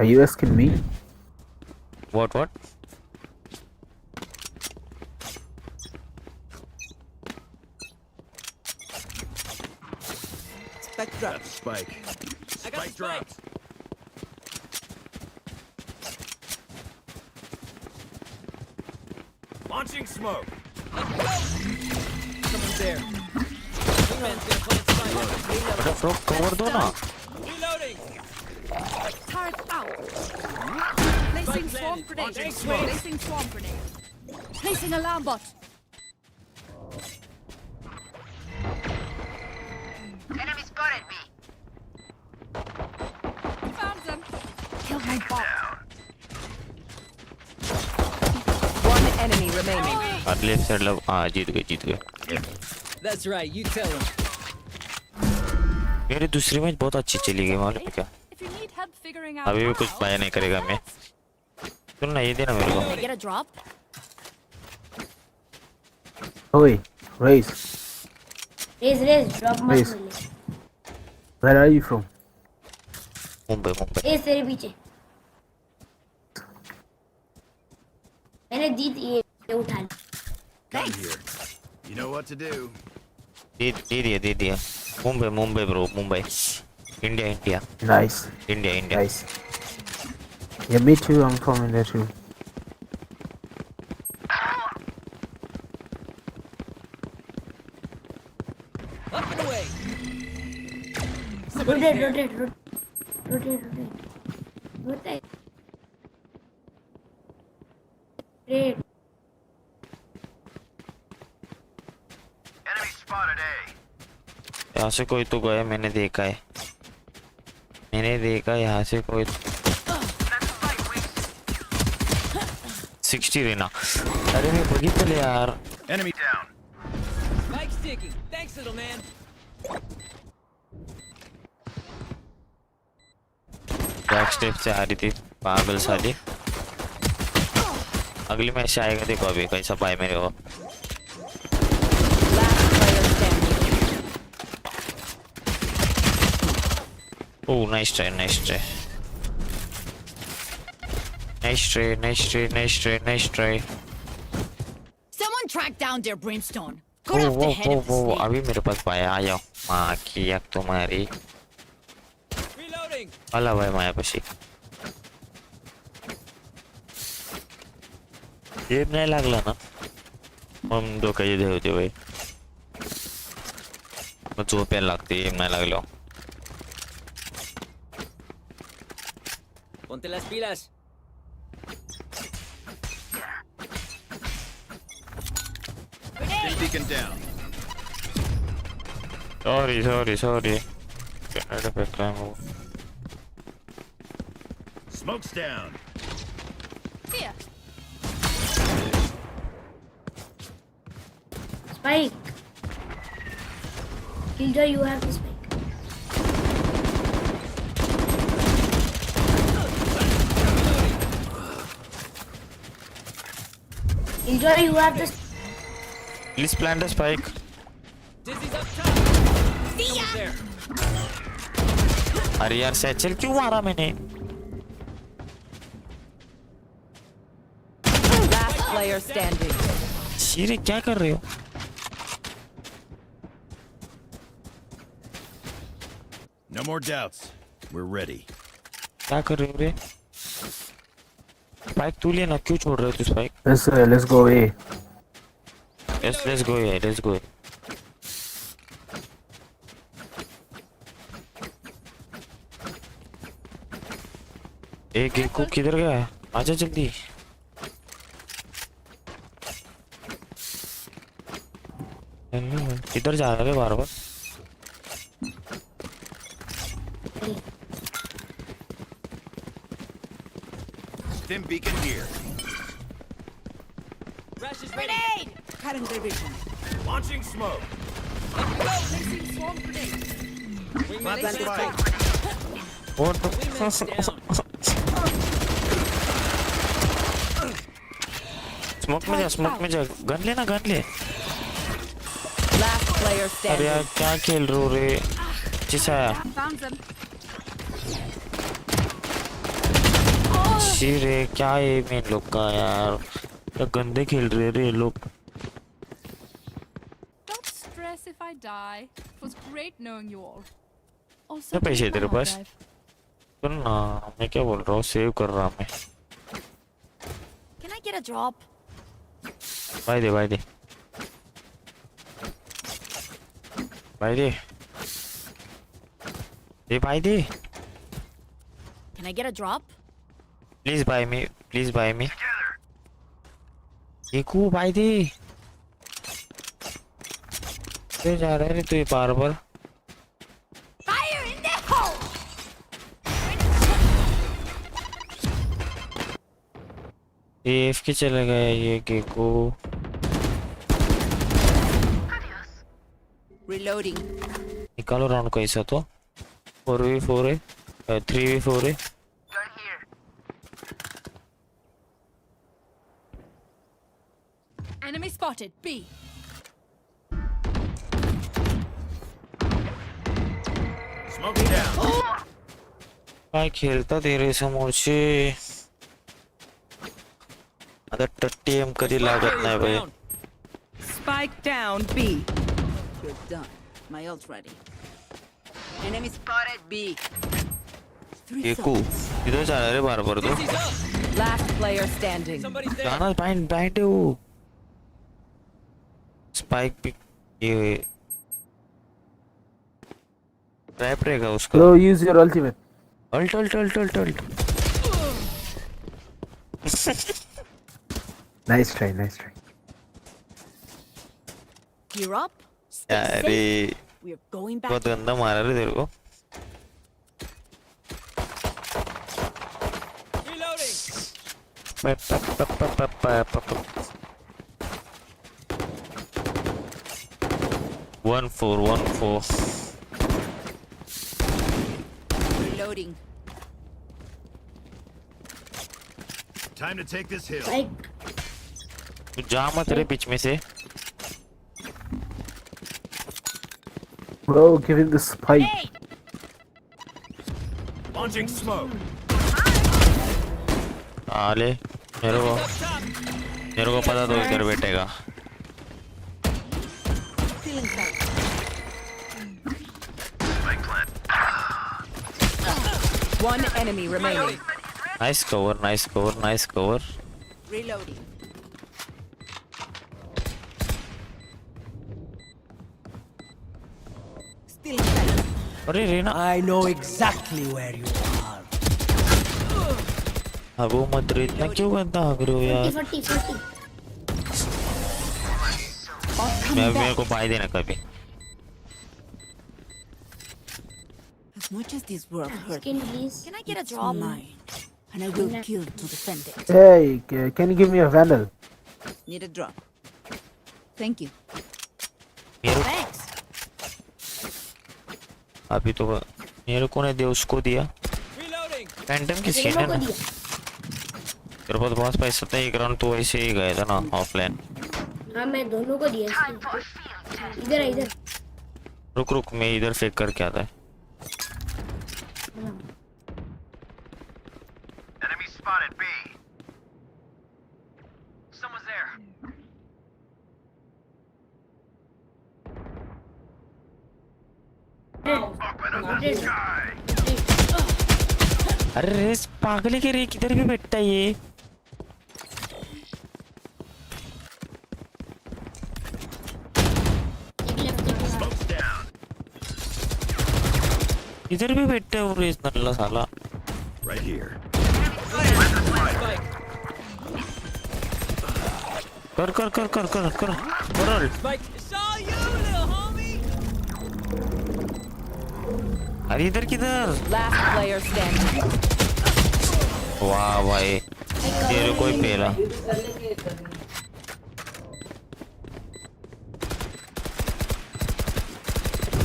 Are you asking me? What? Spectra. Spike. I got Spike dropped. Launching smoke. Someone's there. Wingman's gonna plant spike. अरे frock cover दो ना। Reloading. Turret out. Placing swarm grenade. Placing swarm grenade. Placing alarm bot. Enemy spotted me. Found them. Killed my bot. One enemy remaining. अगले side love. हाँ जीत गए। That's right. You tell him. मेरी दूसरी match बहुत अच्छी चली गई, मालूम है क्या? If you need help figuring out अभी भी कुछ how, पाया नहीं करेगा मैं। सुन ना, ये देना मेरे को। can I get a drop? Oi, Race. Race drop मत Race. ले। Where are you from? Mumbai. Race तेरे पीछे। मैंने दी थी ये उठा ली। Gun here. You know what to do. दे दिया Mumbai bro Mumbai India Nice. India Nice. Yeah, me too. I'm from India too. Up and away. Rotate Enemy spotted A. यहाँ से कोई तो गया मैंने देखा यहाँ से कोई 60 रेना अरे मैं बघितलं यार Enemy down. Spike's ticking. Thanks, little man. Back step से आ रही थी पागल साली अगली मैच आएगा देखो अभी कैसा पाए मेरे को oh nice try Someone track down their brimstone. Cut off the head of the वो snake. अभी मेरे पास पाया आ जाओ माँ की एक तुम्हारी Reloading. आला भाई माया पशी ये नाही लागला ना मग डोक्याची देव होते भाई मग झोप्याला लागते एम नाही लागलो Ponte las pilas. Beacon down. sorry Canada backline move Smoke's down. See ya. Spike. Killjoy, you have the spike. Killjoy, you have the. please plant a spike Dizzy's up top. Someone's there. अरे यार satchel क्यों मारा मैंने Last player standing. शीरे क्या कर रहे हो No more doubts. We're ready. क्या कर रहे हो रे स्पाइक तू लेना क्यों छोड़ रहे हो तू spike Let's go A. let's go एक को किधर गया आजा जल्दी किधर जा रहे बार बार Stim beacon here. Rush is ready. Grenade. Current division. Launching smoke. Placing swarm grenade. Wingman is Spike. What Wingman's down. Smoke में जा गन ले Last player अरे standing. यार क्या खेल रहे हो रे चिसा Found them. रे क्या है मेन लोग का यार क्या गंदे खेल रहे रे लोग Don't stress if I die. It was great knowing you all. Also, क्या पैसे तेरे पास सुन ना मैं क्या बोल रहा हूँ सेव कर रहा मैं Can I get a drop? भाई दे भाई दे Can I get a drop? Please buy me देखो भाई दे जा रहा है रे तू ये बार Fire in the hole! एफ के चले गया ये गेको Reloading. निकालो राउंड कैसा तो 4v4 है 3v4 है Enemy spotted. B. Smoking down. काय खेळता ते रे समोरचे आता टट्टी एम कधी लागत नाही भाई. Spike down B. You're done. My ult's ready. Enemy spotted B. एकू इधर जा रहे बार बार तो. Last player standing. जाना बाइंड है वो. स्पाइक भी ये ट्रैप रहेगा उसका. Bro, use your ultimate. Ult. Nice try. Gear up. अरे We're going back. बहुत गंदा मारा रे तेरे को. One four. Reloading. Time to take this hill. तू जा मत रे बीच में से. Bro, give him the spike. Launching smoke. आले मेरे को पता तो इधर बैठेगा. One enemy remaining. Nice cover. Reloading. Still inside. अरे Reena. I know exactly where you are. अब वो मत रे इतना क्यों गंदा भाग रहे हो यार. 40. मेरे को पाई देना कभी. As much as this world hurt Skin, me, please. can I get a job? Mine, and I will kill to defend it. Hey, can you give me a vandal? Need a drop. Thank you. Thanks. अभी तो मेरे को नहीं दिया उसको दिया. Phantom किसके ने ना. तेरे पास बहुत पैसा था. एक राउंड तो ऐसे ही गया था ना ऑफलाइन. हाँ मैं दोनों को दिया. इधर. रुक मैं इधर फेंक करके आता है. Enemy spotted B. Someone's there. Open up the sky. अरे रेस पागल के रे किधर भी बैठता है ये. इधर भी बैठता है वो रेस नल्ला साला. Right here. कर. अरे इधर किधर. Last player standing. वाह भाई तेरे को ही पेला.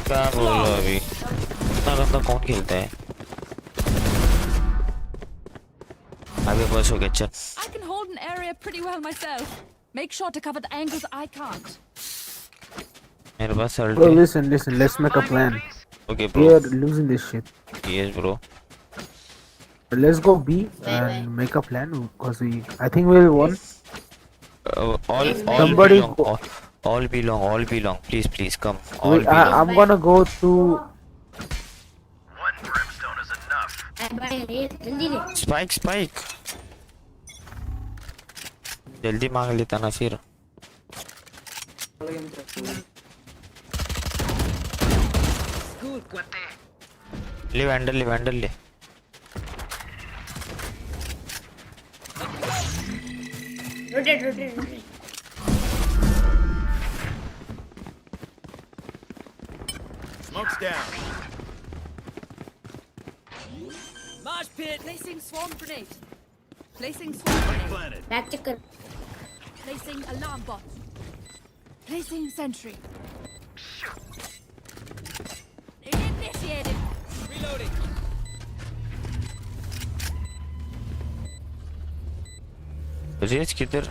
क्या बोलो अभी. इतना गंदा कौन खेलता है. अभी बस हो गया. चल. I can hold an area pretty well myself. Make sure to cover the angles I can't. मेरे पास अल्ट Bro, है. listen. Let's make a plan. Okay bro. We are losing this shit. Yes bro. Let's go B and make a plan because I think we'll win. Somebody all belong. Please come. All belong. I'm gonna go to. One brimstone is enough. Spike. जल्दी मांग लेता ना फिर. ले vandal ले. Rotate. Smoke's down. Marsh pit. Placing swarm grenade. Planet. Back check. Placing alarm bot. Placing sentry. Initiated. Reloading. Race किधर.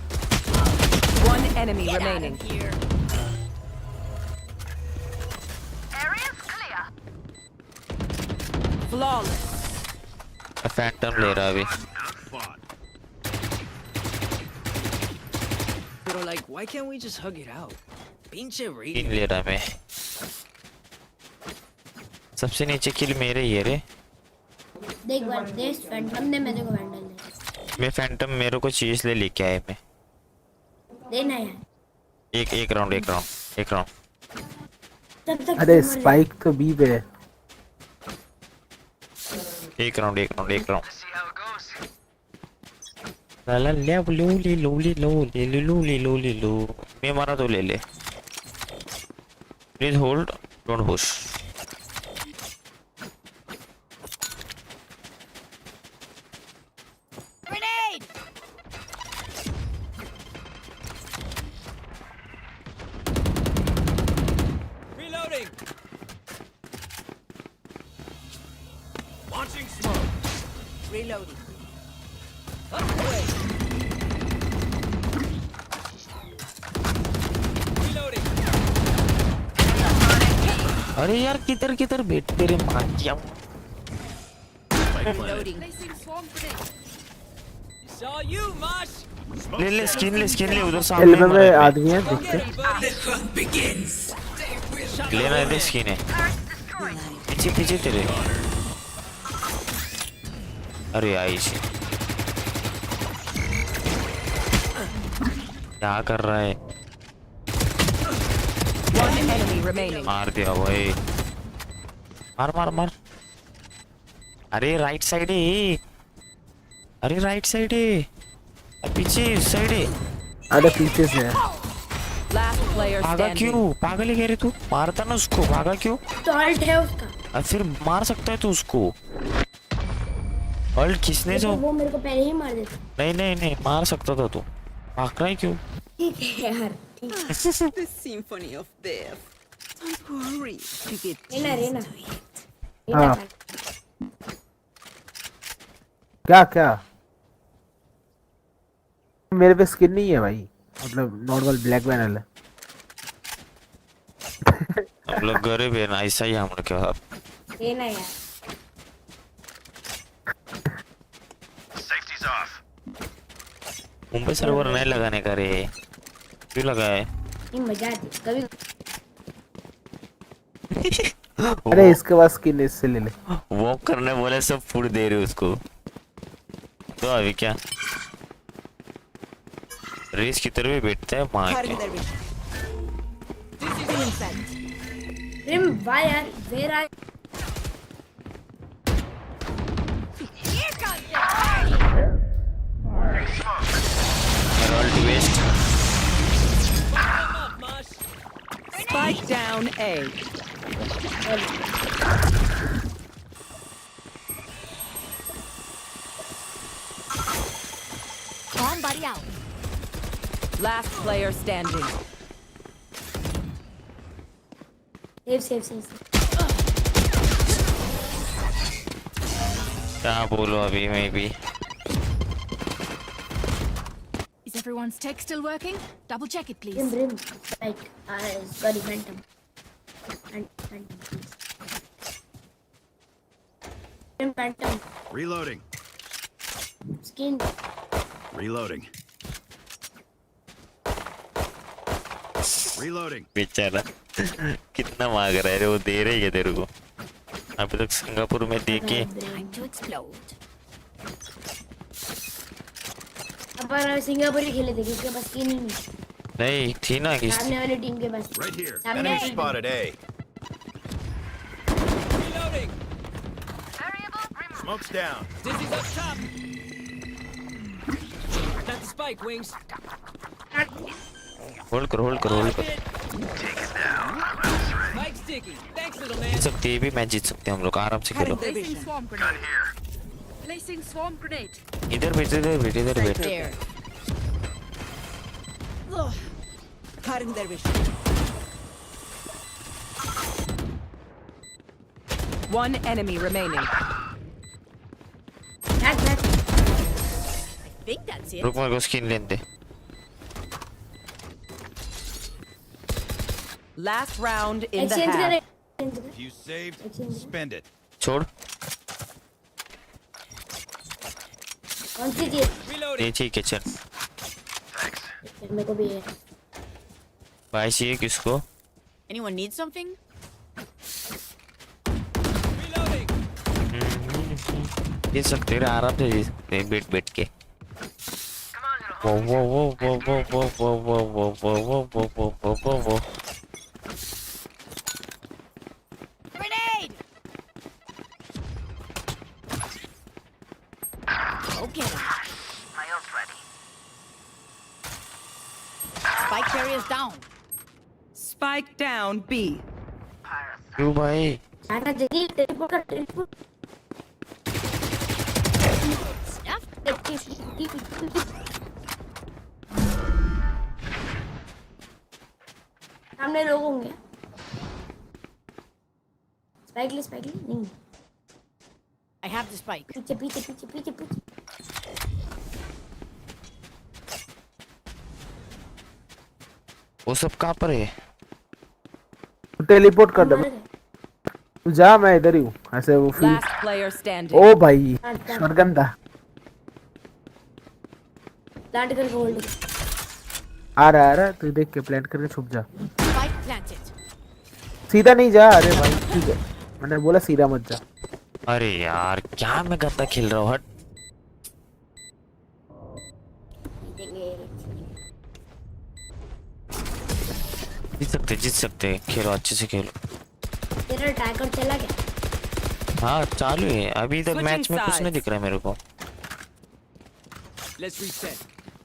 One enemy remaining. Area's clear. Flawless. Phantom ले रहा अभी. Bro, like, why can't we just hug it out? Pinche in radio. ले रहा मैं सबसे नीचे किल मेरे ही है रे देख बार देश फैंटम दे मेरे को वैंडल दे मैं फैंटम मेरे को चीज ले लेके आए मैं देना यार एक राउंड तब तक अरे स्पाइक तो बी पे है एक राउंड ला ला ले लो मैं मारा तो ले ले please hold don't push Grenade! Reloading! Launching smoke! Reloading. Up away! Reloading! अरे यार किधर बैठ तेरे मार दिया Reloading. Placing swarm grenade. Saw you, Mosh! ले स्किन ले उधर एल्बो सामने में आदमी है देखते लेना है स्किन है पीछे तेरे अरे आई से क्या कर रहा है One enemy remaining. मार दिया भाई मार अरे राइट साइड है पीछे साइड है अरे पीछे से है Last player भागा standing. क्यों पागल है कह रहे तू मारता ना उसको भागा क्यों तो अल्ट है उसका फिर मार सकता है तू उसको अल्ट किसने जो वो मेरे को पहले ही मार देता नहीं मार सकता था तू भाग रहा है क्यों ठीक है यार ठीक है The symphony of death. Don't worry. You get Raina हाँ क्या मेरे पे स्किन नहीं है भाई मतलब नॉर्मल ब्लैक पैनल है हम लोग गरीब है ना ऐसा ही हम लोग क्या रेना यार Safety's off. मुंबई सर्वर नहीं लगाने का रे क्यों लगा है ये मजा आती कभी अरे इसके पास स्किन इससे ले ले वॉक करने बोले सब फूड दे रहे उसको तो अभी क्या रेस की तरफ बैठता है माँ के रिम वाई यार where I Herald West Spike down A. Somebody out. Last player standing. Save क्या बोलो अभी मैं भी Is everyone's tech still working? Double check it, please. Rim like sorry phantom phantom Reloading. skin Reloading. Reloading. बेचारा कितना मांग रहा है रे वो दे रही है तेरे को अभी तक सिंगापुर में देखे Time to explode. अपन सिंगापुर ही खेले थे किसके पास स्किन ही नहीं थी ना किस सामने वाली टीम के पास Right here. सामने Enemy spotted A. Reloading! Smoke's down. Dizzy's up top! Got the spike, Wings. Hold कर Spike sticky. Thanks, little man. जीत सकते हैं भी मैच जीत सकते हैं हम लोग आराम से खेलो Placing swarm grenade. Placing swarm grenade. इधर बैठ There. Cutting their vision. One enemy remaining. Back. I think that's it. रुक मेरे को स्किन लेने दे Last round in the Exchange half. करें If you saved, spend it. छोड़ कौन सी चीज Reloading. ये ठीक है चल मेरे को भी है। भाई चाहिए किसको? Anyone need something? ये सकते रहे आराम से, जी सकते बैठ बैठ के। वो वो वो वो वो वो वो वो वो वो वो वो वो वो वो वो। Grenade! Okay. My ult ready. Spike carrier's down. Spike down B. क्यों भाई? आना जल्दी टेलीपोर्ट कर टेलीपोर्ट। सामने लोग होंगे। स्पाइक ले नहीं। I have the spike. पीछे पीछे पीछे पीछे पीछे। वो सब कहाँ पर है? टेलीपोर्ट कर दे। तू जा, मैं इधर ही हूँ। ऐसे वो फील। Last player standing. ओ भाई शॉटगन था। प्लांट कर होल्ड। आ रहा तू देख के प्लांट करके छुप जा। Spike planted. सीधा नहीं जा। अरे भाई ठीक है, मैंने बोला सीधा मत जा। अरे यार क्या मैं गंदा खेल रहा हूँ, हट। जीत सकते खेलो, अच्छे से खेलो। तेरा ट्रैकर चला गया? हाँ चालू है अभी तक। मैच में कुछ नहीं दिख रहा है मेरे को।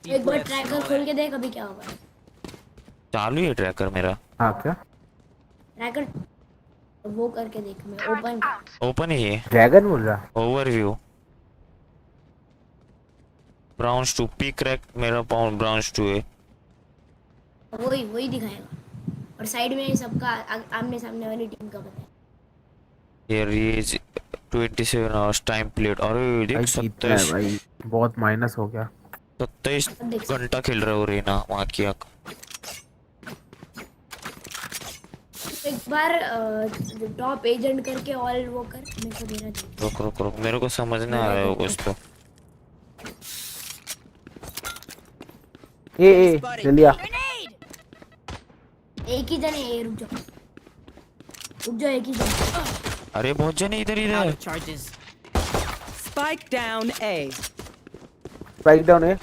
एक बार ट्रैकर खोल के देख अभी क्या होगा। चालू है ट्रैकर मेरा। हाँ क्या ट्रैकर वो करके देख। मैं ओपन ही है। ड्रैगन बोल रहा। ओवरव्यू ब्राउन्स 2 पी क्रैक मेरा पाउंड ब्राउन्स 2 है। वही दिखाएगा। और साइड में सबका आमने सामने वाली टीम का बताए। Here is 27 hours time played। अरे देख 27 भाई बहुत माइनस हो गया। 27 घंटा खेल रहे हो रेना वहाँ की आँख। एक बार टॉप एजेंट करके ऑल वो कर मेरे को देना चाहिए। रुक मेरे को समझ नहीं आ रहा है कुछ तो। ए जल्दी आ। एक ही जने है, रुक जाओ एक ही जने। अरे बहुत जने इधर Spike down A. Spike down है।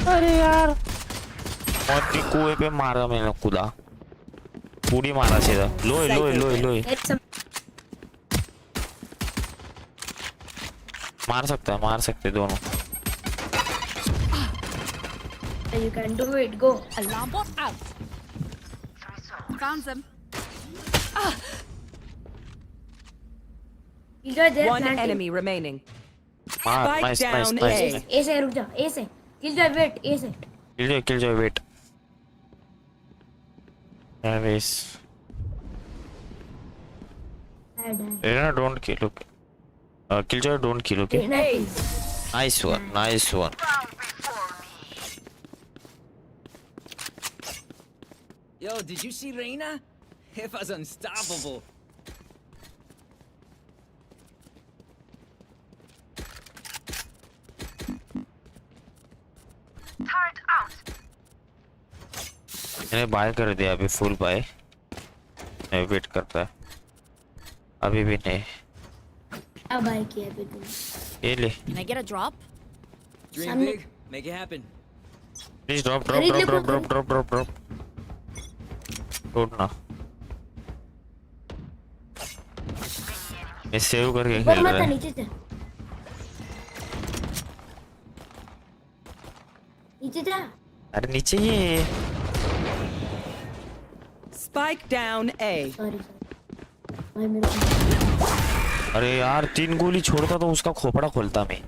अरे यार मोटी कुएं पे मारा मैंने, कूदा पूरी मारा सीधा। लोए मार सकते दोनों। You can do it, go. Alarm bot out. Found them. One enemy remaining. Nice. A से रुक जा, A से kill जाए, wait, A से kill जाए wait। Nice। Rena don't kill, okay। kill जाए don't kill, okay। Nice one। Yo, did you see Reina? It was unstoppable. Turret out. मैंने bye कर दिया अभी, फुल बाय। वेट करता है अभी भी नहीं। अब बाय किया अभी तूने। ये ले। Can I get a drop? Dream big, make it happen. Please drop. छोड़ना, मैं सेव करके खेल रहा है। नीचे जा। अरे नीचे ही। Spike down A. भाई मेरे को अरे यार 3 गोली छोड़ता तो उसका खोपड़ा खोलता मैं।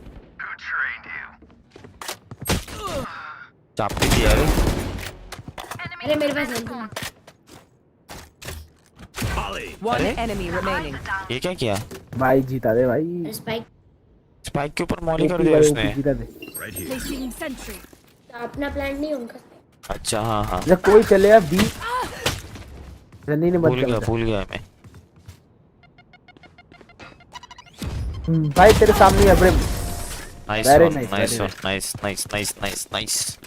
चापती दिया रे। अरे मेरे पास हेल्थ नहीं। One enemy remaining. ये क्या किया भाई? जीता दे भाई। स्पाइक के ऊपर मॉली कर दिया उसने। जीता दे। Placing sentry. अपना प्लान नहीं उनका। अच्छा हाँ जब कोई चलेगा बी। रनी ने भूल गया मैं। भाई तेरे सामने है ब्रेम। Nice Very one nice, nice very one nice. Nice nice nice nice nice.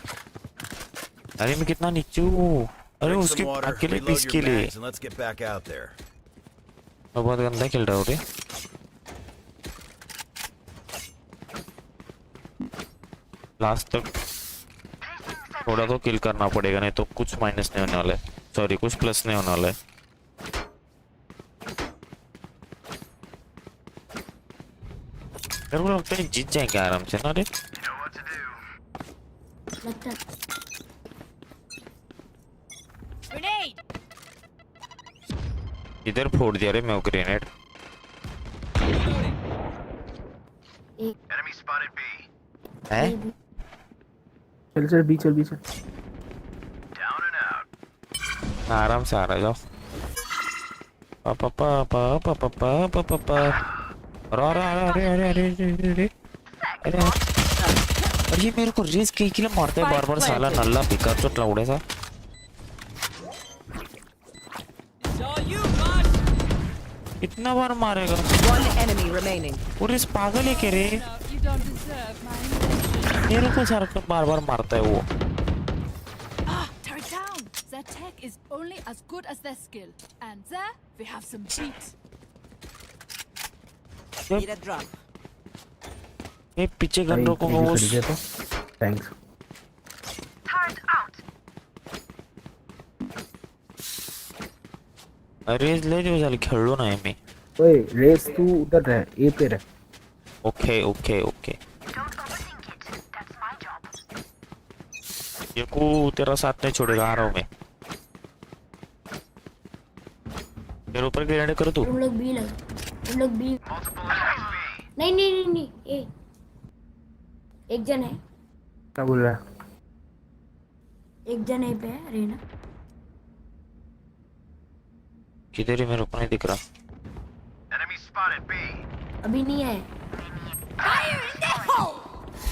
अरे मैं कितना नीचे हूँ। अरे Drink उसके some water, अकेले reload पीस your के लिए mags, and let's get back out there. बहुत गंदा खेल रहा हूँ रे। लास्ट तक थोड़ा तो किल करना पड़ेगा, नहीं तो कुछ माइनस नहीं होने वाला है, सॉरी कुछ प्लस नहीं होने वाला है। मेरे को लगता है जीत जाएंगे आराम से ना रे। लगता है। Grenade! इधर फोड़ दिया रे मैं वो ग्रेनेड। Enemy spotted B. हैं? चल बी चल। Down and out. आराम से आ रहा जाओ। पापा पापा पापा पापा पापा। अरे अरे अरे अरे अरे अरे अरे अरे ये मेरे को रेस के लिए मारता है बार-बार साला नल्ला पिका चोट लाउडे सा। इतना बार मारेगा। One enemy remaining. और इस पागल है क्या रे? मेरे को सर बार-बार मारता है वो। Turret down! Their tech is only as good as their skill. And there, we have some cheats. Need a drop. ये पीछे गन रोकूंगा वो। थैंक्स। Turret out. अरे ले जो चल खेलो ना मैं। ओए रेस तू उधर रह, ए पे रह। Okay okay okay. Don't overthink it. That's my job. ये को तेरा साथ नहीं छोड़ेगा, आ रहा हूँ मैं। तेरे ऊपर ग्रेनेड करो तू। तुम लोग बी नहीं ए एक जन है। क्या बोल रहा है? एक जन है पे है रेना। किधर है मेरे को नहीं दिख रहा। Enemy spotted B. अभी नहीं है। Fire in the hole!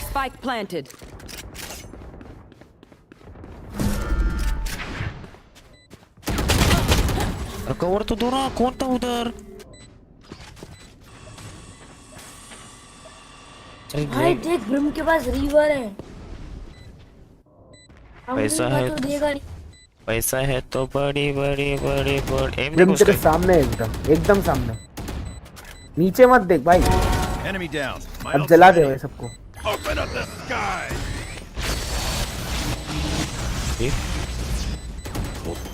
Spike planted. Cover तो दो ना, कौन था उधर? भाई देख ब्रिम के पास रिवर है। पैसा है तो देगा नहीं। पैसा है तो बड़ी बड़ी बड़ी बड़ी एम ब्रिम तेरे सामने एकदम सामने। नीचे मत देख भाई। Enemy down. अब जला दे भाई सबको। Open up the sky.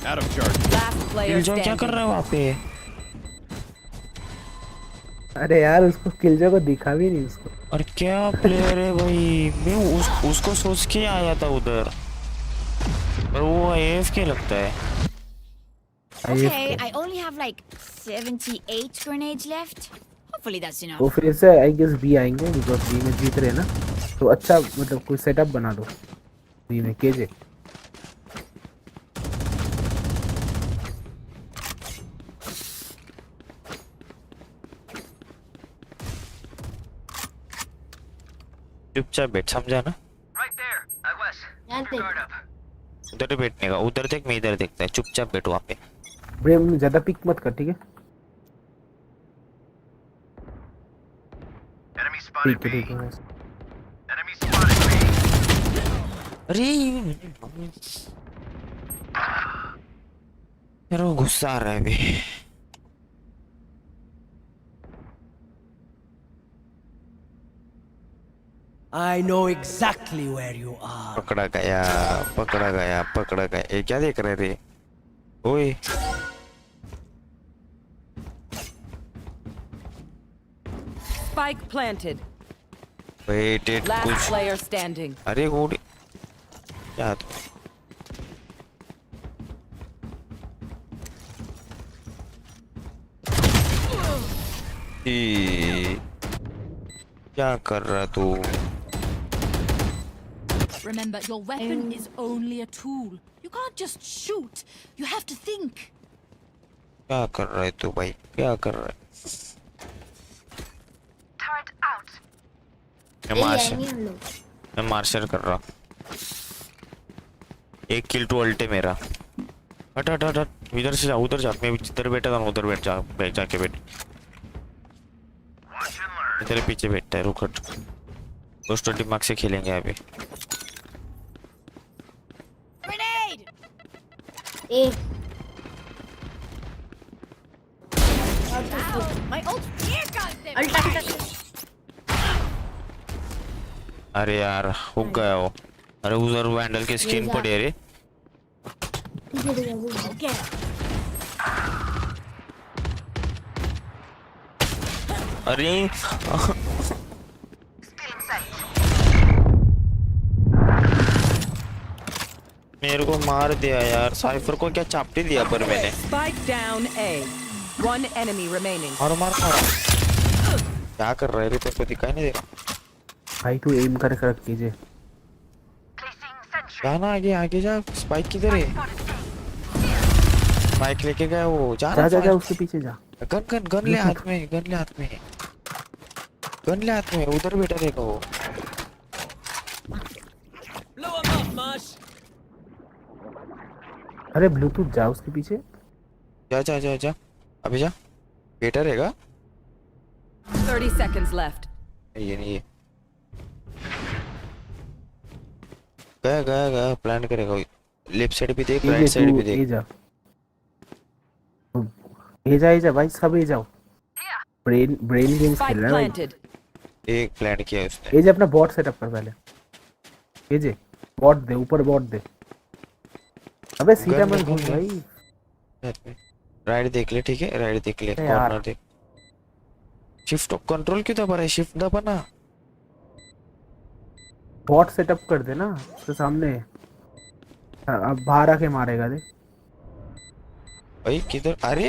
Out of charge. Last player killjoy क्या कर standing. रहा है वहाँ पे? अरे यार उसको किलजॉय को दिखा भी नहीं उसको। और क्या प्लेयर है भाई, मैं उसको सोच के आया था उधर, पर वो AF के लगता है। Okay, I only have like 78 grenades left. Hopefully that's enough. वो फिर से आई गेस बी आएंगे बिकॉज़ बी में जीत रहे हैं ना, तो अच्छा मतलब कोई सेटअप बना दो बी में केजे। चुपचाप बैठ, समझा ना? Right there. I was. जानते Guard up. उधर ही बैठने का, उधर देख मैं इधर देखता है, चुपचाप बैठो वहाँ पे। ब्रेम ज्यादा पिक मत कर, ठीक है? Enemy spotted B. ठीक है। Enemy spotted B. अरे मेरे को गुस्सा आ रहा है अभी। I know exactly where you are. पकड़ा गया पकड़ा गया पकड़ा गया। ये क्या देख रहे रे? ओए Spike planted. Wait it Last कुछ। player standing. अरे गोड़ी क्या तो क्या कर रहा तू? Remember, your weapon is only a tool. You can't just shoot. You have to think. क्या कर रहा है तू भाई, क्या कर रहा है? Turret out. मैं मार्शल कर रहा। एक किल टू अल्टे मेरा। हट हट हट हट, इधर से जा, उधर जा। मैं जिधर बैठा था उधर बैठ जा, जाके बैठ। तेरे पीछे बैठता है, रुक हट। उस 20 मार्क्स से खेलेंगे अभी। Grenade! A My ult. Here comes them. अल्टा अरे यार हुक गया वो। अरे उधर वैंडल के स्किन पड़ी है रे। Okay. अरे मेरे को मार दिया यार। साइफर को क्या चापटी दिया पर मैंने। Spike down A. One enemy remaining. और मार क्या कर रहा है रे? तेरे को दिखाई नहीं दे रहा? भाई तू एम करके रख कीजिए। जा ना आगे आगे जा। स्पाइक किधर है? स्पाइक लेके गया वो। जा जा जा जा उसके पीछे जा। गन गन गन ले हाथ में। गन ले हाथ में। गन ले हाथ में। उधर बैठा रहेगा वो। Blow him up, Mosh. अरे ब्लूटूथ जा उसके पीछे। जा जा जा जा अभी जा। बैठा रहेगा। 30 seconds left. ये नहीं है। गया गया गया। प्लान करेगा। लेफ्ट साइड भी देख राइट साइड भी देख। ये जा भाई सब ये जाओ। ब्रेन गेम्स खेल रहा है भाई। एक प्लान किया उसने। ये जे अपना बॉट सेटअप कर पहले। ये जे बॉट दे ऊपर बॉट दे। अबे सीधा मत घूम भाई। राइट देख ले ठीक है। राइट देख ले। कॉर्नर देख। शिफ्ट कंट्रोल क्यों दबा रहा है? शिफ्ट दबा ना। बॉट सेटअप कर दे ना उसके सामने। अब बाहर आके मारेगा दे भाई। किधर? अरे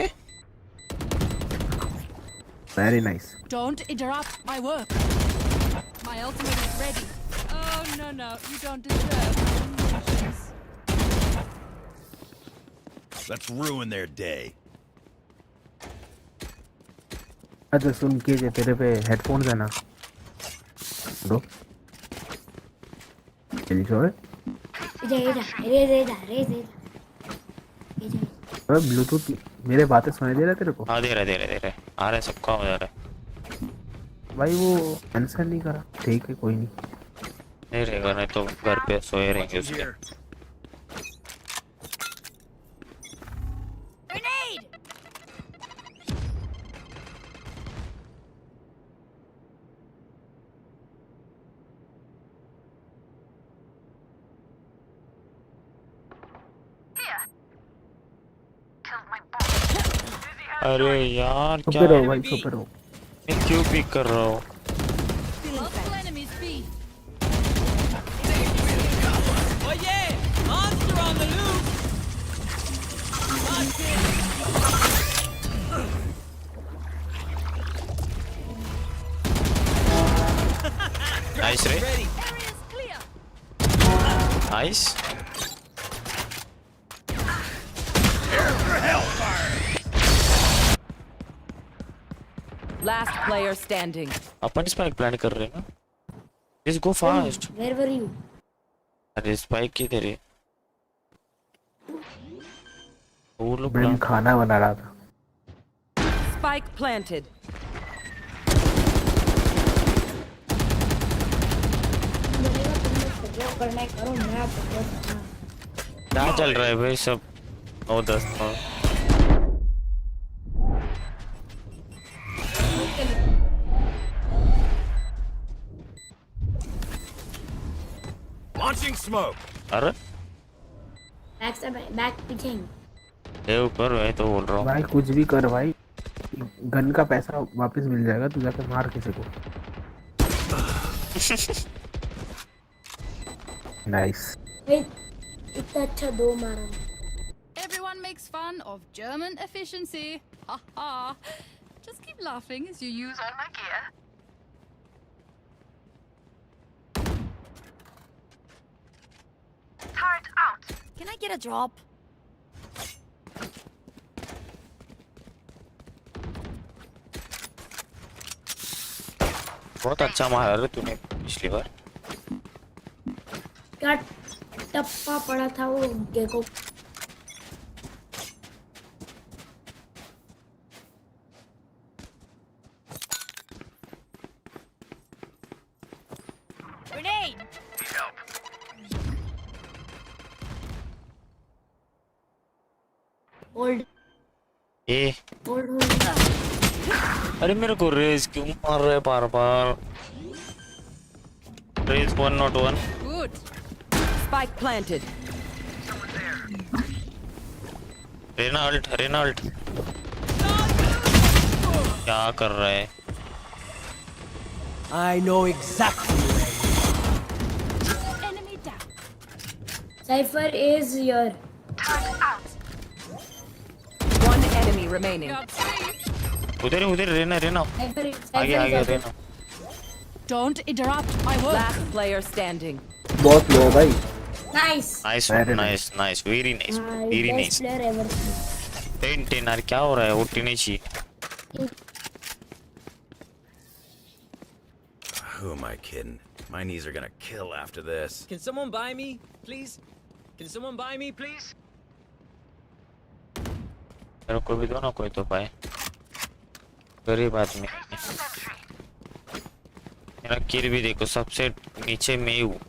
very nice. Don't interrupt my work. My ultimate is ready. Oh no, you don't deserve my emotions. Let's ruin their day. अच्छा सुन के जे तेरे पे हेडफोन्स है ना? दो चल छोड़। अरे ब्लूटूथ मेरे बातें सुनाई दे रहा है तेरे को? हाँ दे रहा आ रहा है। सबका हो जा रहा है भाई। वो आंसर नहीं करा। ठीक है कोई नहीं। नहीं रहेगा। नहीं तो घर पे सोए रहेंगे उसके। Grenade! अरे यार क्या सुपर हो भाई सुपर हो। मैं क्यों पिक कर रहा हूँ? Multiple enemies B. Oh yeah! Monster on the loose! Nice रे। Area is clear. Nice. Last player standing. Upon spike plan कर रहे हैं ना। Let's go fast. Where were you? अरे स्पाइक किधर है? वो लोग ब्रेन खाना बना रहा था। Spike planted. क्या चल रहा है भाई सब? 9-10 Launching smoke. अरे बैक पीछे। ये ऊपर है तो बोल रहा हूँ भाई कुछ भी कर भाई। गन का पैसा वापस मिल जाएगा। तू जाके मार किसी को। नाइस। इतना अच्छा दो मारा। Everyone makes fun of German efficiency. Ha ha. Just keep laughing as you use all my gear. Turret out. Can I get a drop? बहुत अच्छा मारा रे तूने पिछली बार। क्या टप्पा पड़ा था वो देखो। होल्ड ए होल्ड अरे मेरे को रेस क्यों मार रहे बार बार? Race 101 Good. Spike planted. रेनाल्ट क्या कर रहा है? I know exactly. Enemy down. Cypher is here. One enemy remaining. Got three. उधर रेना Cypher आगे is Raina. Don't interrupt my work. Last player standing. बहुत लो भाई. nice. Nice Very nice very nice very Best nice. player ever. 10 यार क्या हो रहा है? उठने नहीं चाहिए. Who am I kidding? My knees are gonna kill after this. Can someone buy me, please? Can someone buy me, please? मेरे को भी दो ना कोई तो पाए. गरीब आदमी. मेरा किल भी देखो सबसे नीचे मैं हूँ.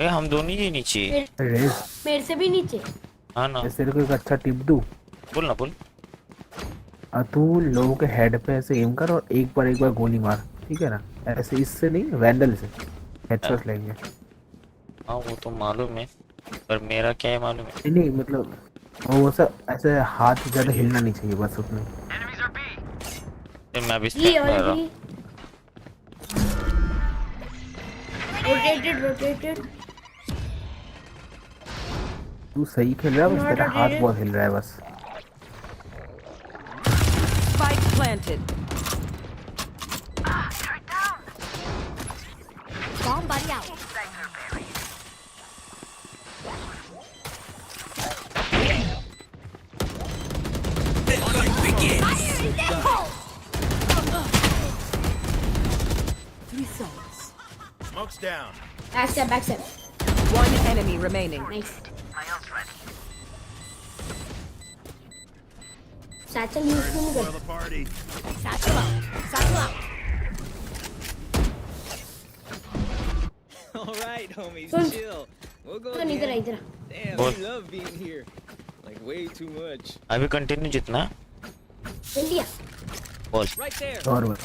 हम दोनों ही नीचे. रेस मेरे से भी नीचे. हाँ ना. तेरे को एक अच्छा टिप दूं. बोल. तू लोगों के हेड पे ऐसे एम कर और एक बार गोली मार, ठीक है ना? ऐसे इससे नहीं, वैंडल से हेडशॉट लेंगे. हाँ वो तो मालूम है, पर मेरा क्या है मालूम है? नहीं मतलब वो सब ऐसे हाथ ज्यादा हिलना नहीं चाहिए बस उसमें. मैं अभी ये ऑलरेडी रोटेटेड. तू सही खेल रहा है, बस तेरा हाथ बहुत हिल रहा है बस. Spike planted. Bomb buddy out. Smoke's down. Backstab. One enemy remaining. Nice. Satchel use क्यों नहीं For the party. Satchel out. All right, homies, Son. chill. We'll go तो इधर again. इधर. Damn, What? we love being here. Like way too much. अभी continue जितना. India. बोल. Right there. और बस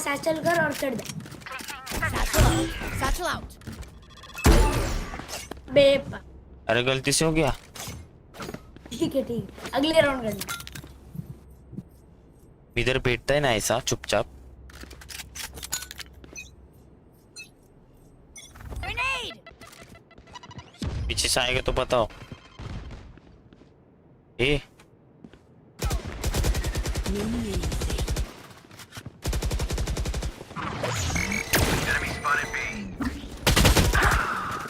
सैचल कर और चढ़ दे. Satchel out. बेप. अरे गलती से हो गया. ठीक है. अगले राउंड करना. इधर बैठता है ना ऐसा चुपचाप. Grenade. पीछे से आएगा तो बताओ. ए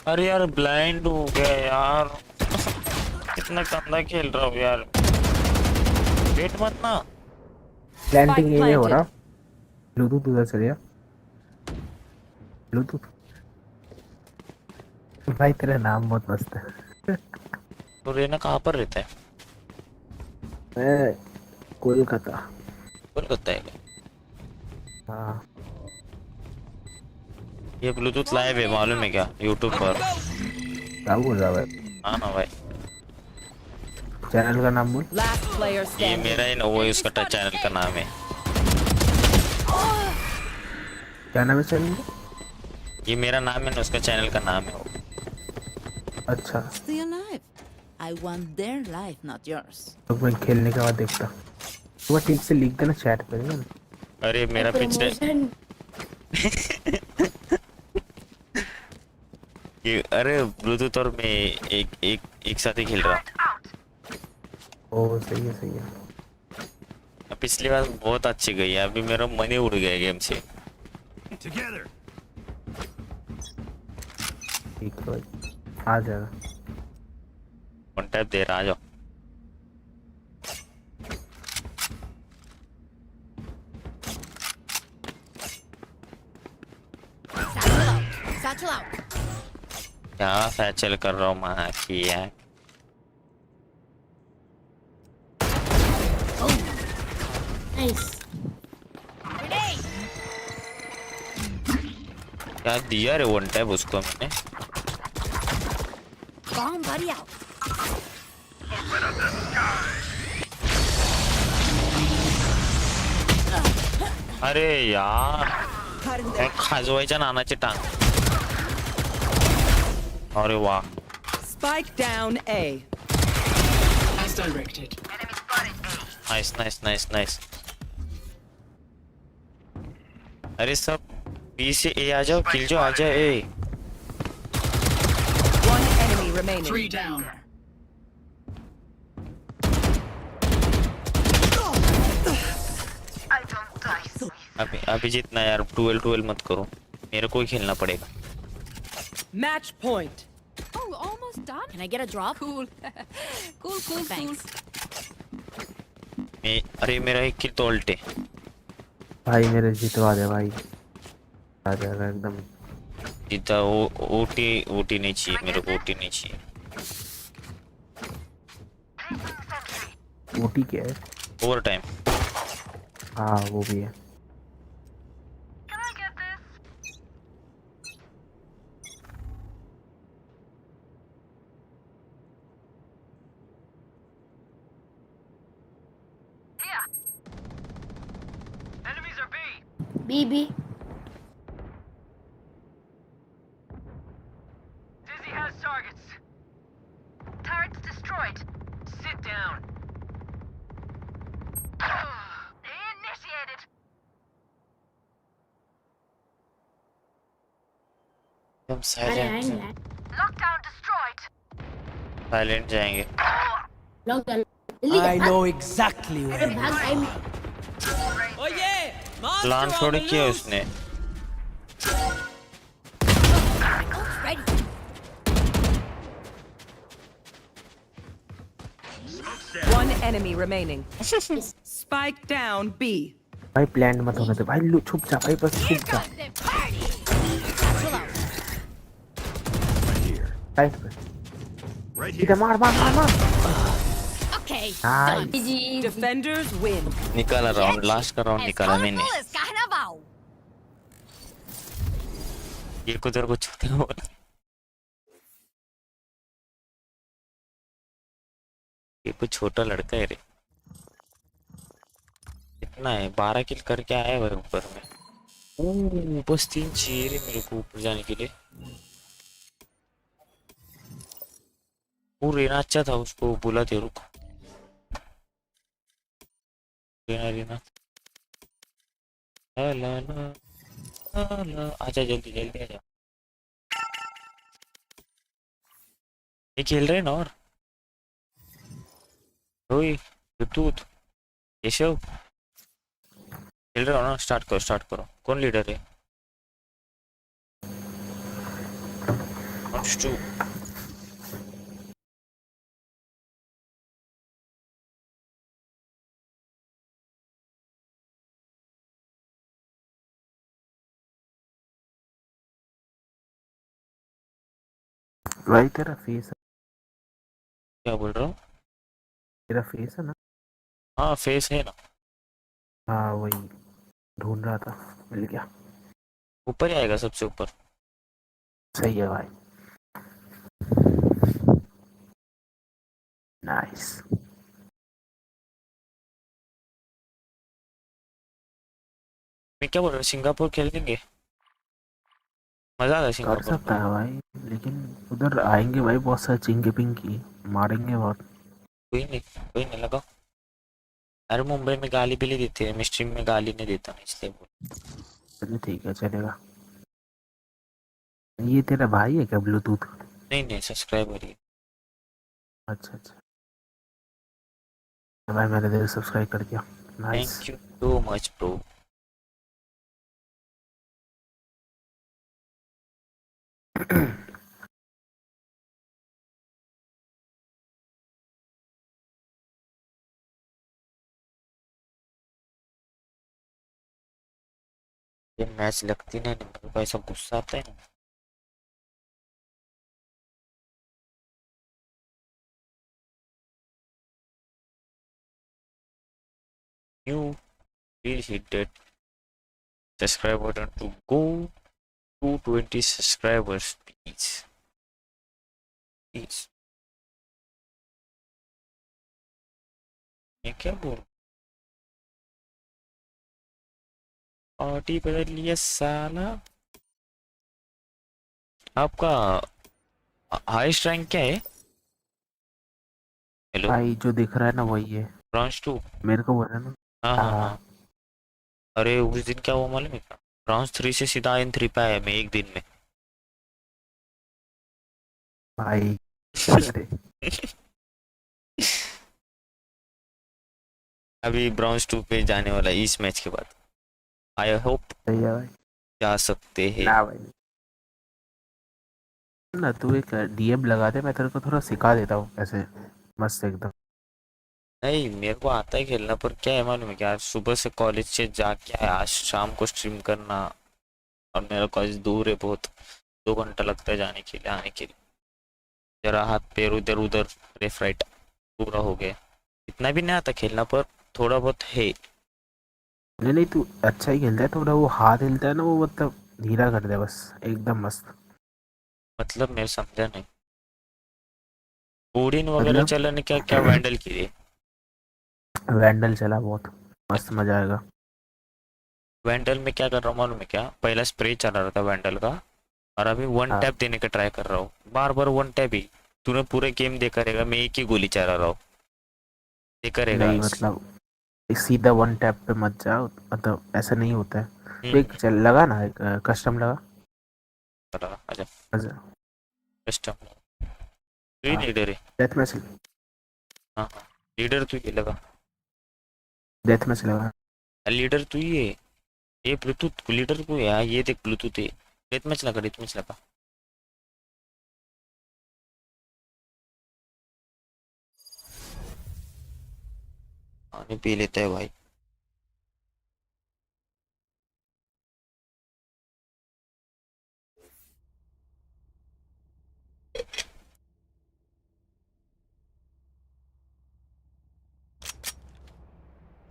अरे यार ब्लाइंड हो गया यार. कितना गंदा खेल रहा हूँ यार. वेट मत ना. प्लांटिंग ये हो रहा. ब्लूटूथ उधर चले जा. ब्लूटूथ भाई तेरा नाम बहुत मस्त है. तो रेना कहाँ पर रहता है? मैं कोलकाता. कोलकाता है. हाँ ये ब्लूटूथ लाइव है मालूम है क्या? यूट्यूब पर. क्या बोल रहा है? हाँ ना भाई. चैनल का नाम बोल. Last player ये standing. मेरा ही वो उसका चैनल का नाम है. क्या नाम है चैनल का? ये मेरा नाम है ना, उसका चैनल का नाम है वो. अच्छा Stay alive. I want their life, not yours. तो मैं खेलने के बाद देखता. तो ठीक से लिख देना चैट पे ना. अरे मेरा पिछले ये अरे ब्लूटूथ और मैं एक साथ ही खेल रहा. ओ सही है. पिछली बार बहुत अच्छी गई है. अभी मेरा मन ही उड़ गया गेम से. Together. ठीक है भाई, आ जाएगा. वन टैप दे रहा. आ जाओ. Satchel out. क्या फैचल कर रहा हूँ माँ की है. Nice. Grenade. क्या दिया रे वन टैप उसको मैंने. Bomb buddy out. अरे यार खाजवायच्या नानाची टांग. अरे वाह. Spike down A. As directed. Nice. अरे सब बी से ए आ जाओ, किल जो आ जाए ए. One enemy remaining. 3 down. अभी जितना यार 12 मत करो, मेरे को ही खेलना पड़ेगा. Match point. Oh, almost done. Can I get a drop? Cool. cool. Thanks. अरे मेरा एक किल तो उल्टे. भाई मेरे जितवा दे भाई, आ जाएगा एकदम. जीता ओटी नहीं चाहिए मेरे को, ओटी नहीं चाहिए. ओटी क्या है? Over time. हाँ वो भी है. B. Dizzy has targets. Turrets destroyed. Sit down. Initiated. हम अरे साइलेंट Lockdown destroyed. जाएंगे. Lockdown. I know exactly अरे where. भाग टाइम. Oh yeah. प्लान थोड़ी किया उसने. One enemy remaining. Spike down B. भाई प्लान मत होने दे भाई, लो छुप जा भाई, बस छुप जा. साइड पे. इधर मार. Okay. Nice. Defenders win. निकाला राउंड, लास्ट का राउंड निकाला मैंने. ये कुछ होता है बोला. ये कुछ छोटा लड़का है रे. कितना है? 12 किल करके आया है ऊपर में. बस 3 चाहिए रे मेरे को ऊपर जाने के लिए. वो रेना अच्छा था, उसको बोला थे रुक. रेना आजा जल्दी आजा. ये खेल रहे ना. और रोई दूत केशव खेल रहे हो ना. स्टार्ट करो. कौन लीडर है? टू भाई तेरा फेस है. क्या बोल रहा हूँ? तेरा फेस है ना? हाँ फेस है ना. हाँ वही ढूंढ रहा था, मिल गया. ऊपर ही आएगा, सबसे ऊपर. सही है भाई. नाइस. मैं क्या बोल रहा हूँ, सिंगापुर खेल लेंगे. मजा आता है कर सिंगापुर सकता है भाई, लेकिन उधर आएंगे भाई बहुत सारे चिंकी पिंकी, मारेंगे बहुत. कोई नहीं लगा. अरे मुंबई में गाली भी नहीं देते हैं, मैं स्ट्रीम में गाली नहीं देता ना, इसलिए बोल. चलिए ठीक है, चलेगा. ये तेरा भाई है क्या ब्लूटूथ? नहीं सब्सक्राइबर ही. अच्छा भाई मैंने देर सब्सक्राइब कर दिया. Nice. Thank you so much bro. ये मैच लगती नहीं, मेरे को ऐसा गुस्सा आता है ना. You please hit that subscribe button to go to 20 subscribers, please. ये क्या बोल पार्टी बदल लिया साला। आपका हाईएस्ट रैंक क्या है? हेलो भाई जो दिख रहा है ना वही है। ब्रॉन्ज 2। मेरे को बोला ना। हाँ हाँ हाँ हाँ। अरे उस दिन क्या हुआ मालूम है क्या? ब्रॉन्ज 3 से सीधा N3 पे आया मैं एक दिन में। भाई। अरे अभी ब्रॉन्ज 2 पे जाने वाला है इस मैच के बाद। आई होप सही है भाई। जा सकते हैं। ना भाई ना, तू एक डीएम लगा दे, मैं तेरे को थोड़ा सिखा देता हूँ ऐसे मस्त एकदम। नहीं मेरे को आता है खेलना, पर क्या है मालूम है क्या, आज सुबह से कॉलेज से जाके आया, आज शाम को स्ट्रीम करना, और मेरा कॉलेज दूर है बहुत, 2 घंटा लगता है जाने के लिए आने के लिए। जरा हाथ पैर इधर उधर लेफ्ट राइट पूरा हो गया। इतना भी नहीं आता खेलना, पर थोड़ा बहुत है। नहीं नहीं, तू अच्छा ही खेलता है, थोड़ा वो हाथ हिलता है ना वो, मतलब धीरा कर दे बस, एकदम मस्त। मतलब मैं समझा नहीं। ओडिन वगैरह मतलब चलाने क्या क्या वैंडल की है? वैंडल चला बहुत मस्त, मजा आएगा। वैंडल में क्या कर रहा हूँ मालूम है क्या, पहला स्प्रे चला रहा था वैंडल का, और अभी वन हाँ। टैप देने का ट्राई कर रहा हूँ, बार बार वन टैप ही। तूने पूरे गेम देखा रहेगा, मैं एक ही गोली चला रहा हूँ, देखा रहेगा। नहीं मतलब सीधा वन टैप पे मत जाओ, मतलब ऐसा नहीं होता है। तो एक चल लगा ना, एक कस्टम लगा। आजा अच्छा। कस्टम तू ही लीडर है। Death match. हाँ हाँ लीडर तू ही लगा। डेथ मैच लगा। लीडर तू ही है। ये ब्लूटूथ लीडर को है, ये देख ब्लूटूथ है। डेथ मैच लगा, डेथ मैच लगा। पानी पी लेता है भाई।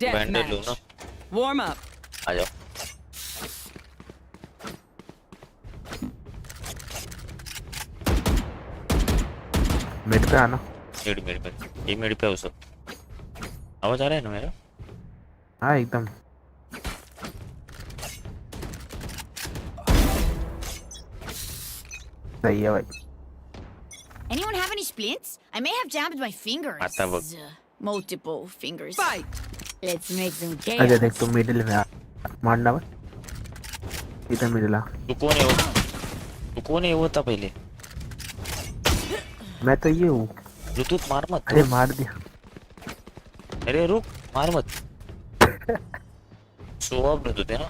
वैंडल लो ना। Warm up. आ जाओ। मिड पे आना। मिड मिड मिड ये मिड पे हो सब। आवाज आ रहा है ना मेरा? हाँ एकदम। सही है भाई। Anyone have any splints? I may have jammed my fingers. आता bug. Multiple fingers. Fight. Let's make some अच्छा chaos. देख, तू मिडिल में आ, मारना मत, इधर मिडिल आ। तू कौन है वो? तू कौन है वो था पहले? मैं तो ये हूँ। ब्लूटूथ मार मत। अरे मार दिया। अरे रुक मार मत। शो ऑफ ब्लूटूथ है ना?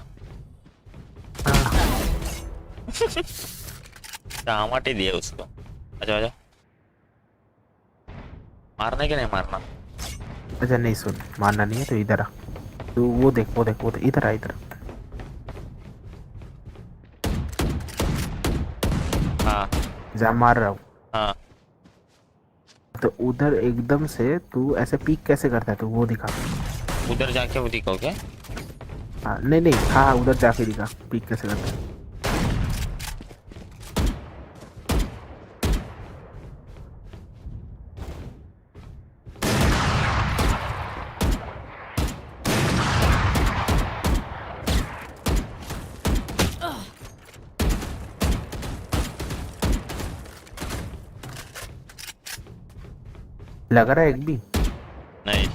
टमाटे दिए उसको। अच्छा आजा। मारना है कि नहीं मारना? अच्छा नहीं सुन, मारना नहीं है तो इधर आ। तू वो देख वो देख वो देख, इधर आ इधर। हाँ जहाँ मार रहा हूँ। हाँ तो उधर एकदम से तू ऐसे पीक कैसे करता है, तो वो दिखा। उधर जाके वो दिखाओ क्या? हाँ नहीं नहीं, हाँ उधर जाके दिखा पीक कैसे करता है। लग रहा है एक भी नहीं।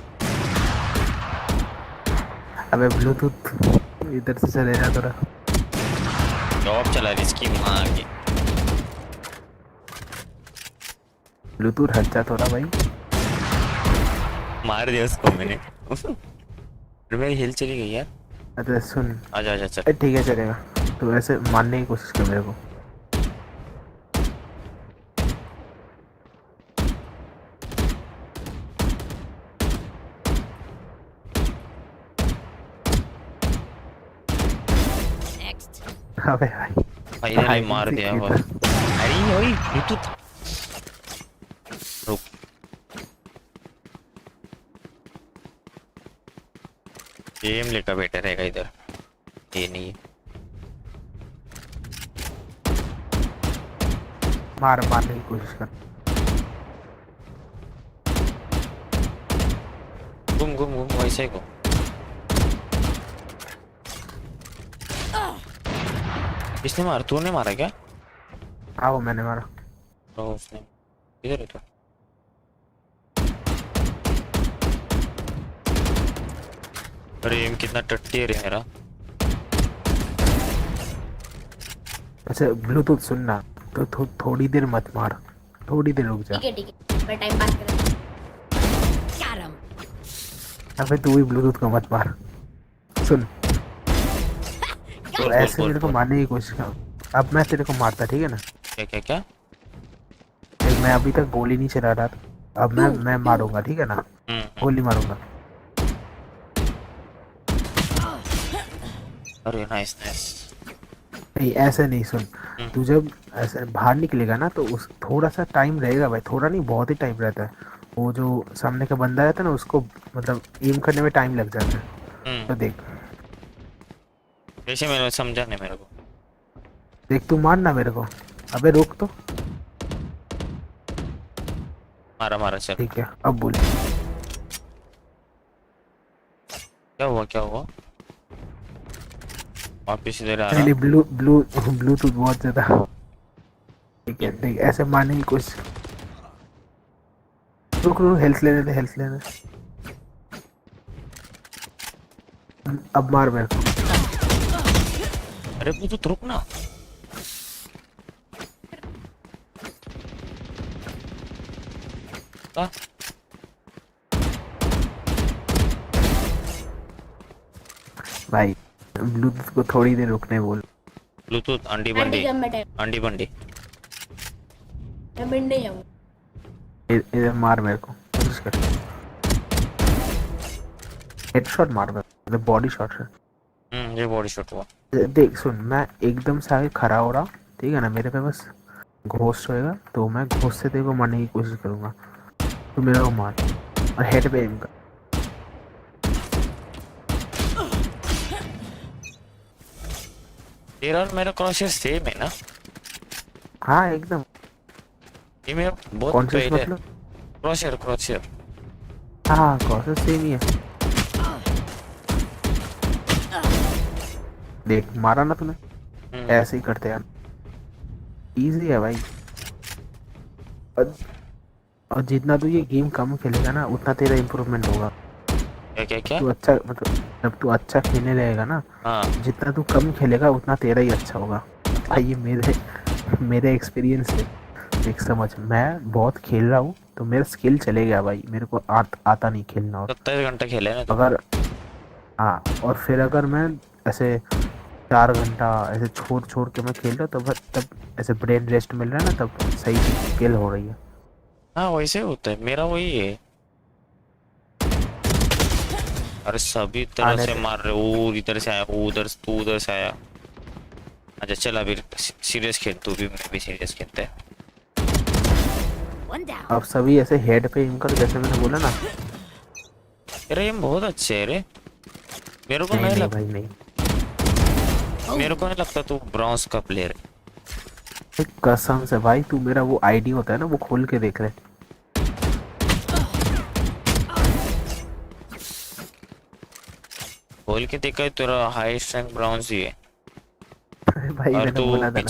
अबे ब्लूटूथ इधर से चलेगा थोड़ा। जॉब चला रिस्की वहाँ आके। ब्लूटूथ हट जा थोड़ा भाई। मार दिया उसको मैंने। फिर मेरी हिल चली गई यार। अच्छा सुन। आजा आजा चल। ठीक है चलेगा, तो ऐसे मारने की कोशिश कर मेरे को। Next. अबे भाई फाइनली मार दिया भाई। अरे ओए ब्लूटूथ रुक। गेम लेकर बेटर रहेगा इधर, ये नहीं। मारने की कोशिश कर। घूम घूम घूम वैसे ही घूम। किसने मारा? तूने मारा क्या? हाँ वो मैंने मारा। तो उसने इधर है तो। अरे एम कितना टट्टी है रे मेरा। अच्छा ब्लूटूथ सुनना, तो थोड़ी देर मत मार, थोड़ी देर रुक जा। ठीक है मैं टाइम पास कर रहा Got him. अबे तू भी ब्लूटूथ का मत मार। सुन, तो ऐसे मेरे को मारने की कोशिश कर, अब मैं तेरे को मारता, ठीक है ना? क्या क्या क्या? मैं अभी तक गोली नहीं चला रहा था, अब मैं मारूंगा, ठीक है ना? गोली मारूंगा। अरे नाइस नाइस। नहीं ऐसे नहीं, सुन, तू जब ऐसे बाहर निकलेगा ना तो उस थोड़ा सा टाइम रहेगा भाई, थोड़ा नहीं बहुत ही टाइम रहता है। वो जो सामने का बंदा रहता है ना, उसको मतलब एम करने में टाइम लग जाता है। तो देख वैसे मैंने समझा नहीं मेरे को। देख तू मारना मेरे को। अबे रुक तो। मारा मारा चल। ठीक है अब बोल। क्या हुआ क्या हुआ? वापिस इधर आ नहीं रहा। ब्लूटूथ बहुत ज्यादा। ठीक है देख ऐसे मारने की कोशिश। रुक रुक, हेल्थ लेने दे, हेल्थ लेने दे। अब मार मेरे को। अरे ब्लूटूथ रुक ना। भाई ब्लूटूथ को थोड़ी देर रुकने बोल। ब्लूटूथ अंडी बंडी अंडी बंडी। मैं बिंड नहीं जाऊँ। इधर मार मेरे को, कोशिश कर। हेडशॉट मार मेरे को, बॉडी शॉट है। ये बॉडी शॉट हुआ। देख सुन, मैं एकदम से आगे खड़ा हो रहा, ठीक है ना? मेरे पे बस घोस्ट होएगा तो मैं घोस्ट से तेरे को मारने की कोशिश करूंगा, तो मेरे को मार और हेड पे एम कर। तेरा और मेरा क्रॉसर सेम है ना? हाँ एकदम। ये मेरा बहुत कॉन्शियस पहले मतलब? क्रॉसर क्रॉसर। हाँ क्रॉसर सेम ही है। देख मारा ना तूने? ऐसे ही करते यार, इजी है भाई। और जितना तू ये गेम कम खेलेगा ना उतना तेरा इम्प्रूवमेंट होगा। क्या क्या क्या? तू अच्छा मतलब जब तू अच्छा खेलने लगेगा ना, जितना तू कम खेलेगा उतना तेरा ही अच्छा होगा भाई। ये मेरे एक्सपीरियंस है। देख समझ, मैं बहुत खेल रहा हूँ तो मेरा स्किल चले गया भाई, मेरे को आता नहीं खेलना। और 27 घंटा खेला है ना तो। अगर हाँ, और फिर अगर मैं ऐसे 4 घंटा ऐसे छोड़ छोड़ के मैं खेल रहा हूँ तब ऐसे ब्रेन रेस्ट मिल रहा है ना, तब सही स्किल हो रही है। हाँ वैसे होता है, मेरा वही है। अरे सभी तरह से मार रहे, वो इधर से आया, वो उधर, तू उधर से आया। अच्छा चल अभी सीरियस खेल, तू भी मैं भी सीरियस खेलते हैं। अब सभी ऐसे हेड पे एम कर, जैसे मैंने बोला ना। अरे एम बहुत अच्छे है रे। मेरे को नहीं लगता, भाई नहीं, मेरे को नहीं लगता तू ब्रॉन्ज का प्लेयर है। कसम से भाई, तू मेरा वो आईडी होता है ना, वो खोल के देख रहे। खोल के देखा है, तेरा हाईएस्ट रैंक ब्रॉन्ज ही है। भाई और मैंने तू बोला था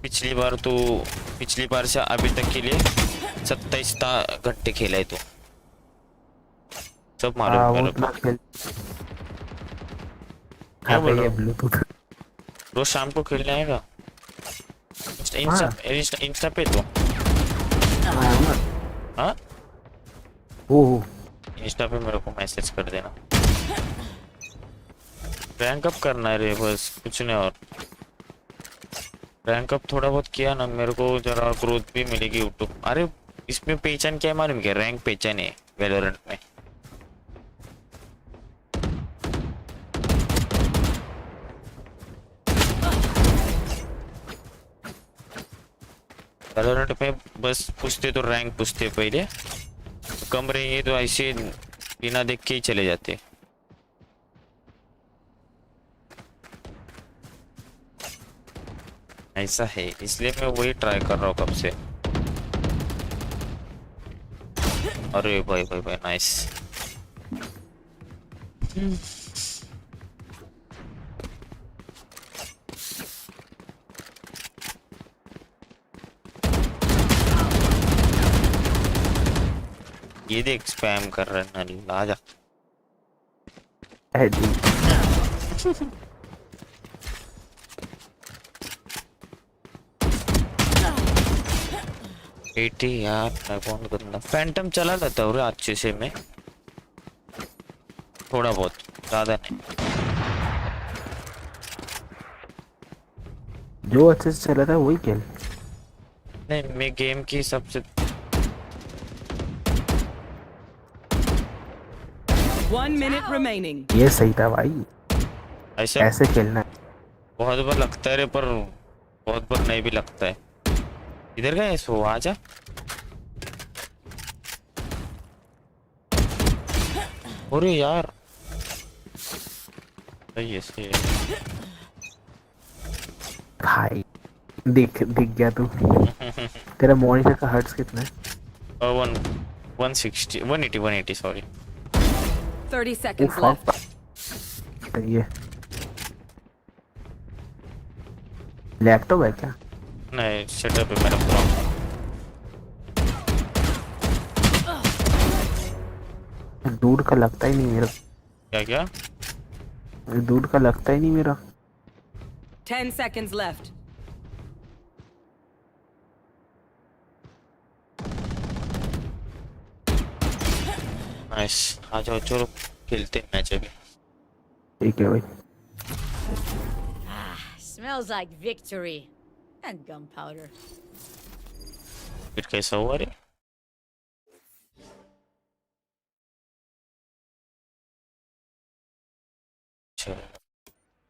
पिछली बार से अभी तक के लिए 27 घंटे खेला है तू। सब मालूम मेरे को। क्या बोल रहा है? ब्लूटूथ रोज शाम को खेलने आएगा इंस्टा पे तो। हाँ ओ इंस्टा पे मेरे को मैसेज कर देना। रैंक अप करना है रे, बस कुछ नहीं। और रैंक अप थोड़ा बहुत किया ना, मेरे को जरा ग्रोथ भी मिलेगी यूट्यूब। अरे इसमें पहचान क्या है मालूम क्या? रैंक पहचान है वैलोरेंट में। वैलोरेंट में बस पूछते तो रैंक पूछते, पहले कम रहेंगे तो ऐसे बिना देख के ही चले जाते। ऐसा है, इसलिए मैं वही ट्राई कर रहा हूँ कब से। अरे भाई भाई भाई नाइस। ये देख स्पैम कर रहा है नानी, आजा। एटी यार, मैं कौन करना। फैंटम चला लेता हूँ अच्छे से मैं, थोड़ा बहुत, ज्यादा नहीं। जो अच्छे से चला था वही खेल। नहीं, मैं गेम की सबसे 1 minute remaining. ये सही था भाई, ऐसे खेलना है। बहुत बार लगता है रे, पर बहुत बार नहीं भी लगता है। इधर गए सो, आजा। अरे यार, सही है, सही है भाई। दिख गया तू। तेरा मॉनिटर का हर्ट्स कितना है? 160 180 180 सॉरी। 30 seconds left. सही है। लैपटॉप है क्या? नहीं, सेटअप है मेरा पूरा। दूर का लगता ही नहीं मेरा। क्या क्या? दूर का लगता ही नहीं मेरा। 10 seconds left. नाइस, आ जाओ, चलो खेलते हैं मैच अभी। ठीक है भाई। Smells like victory and gunpowder. फिर कैसा हुआ रे? अच्छा,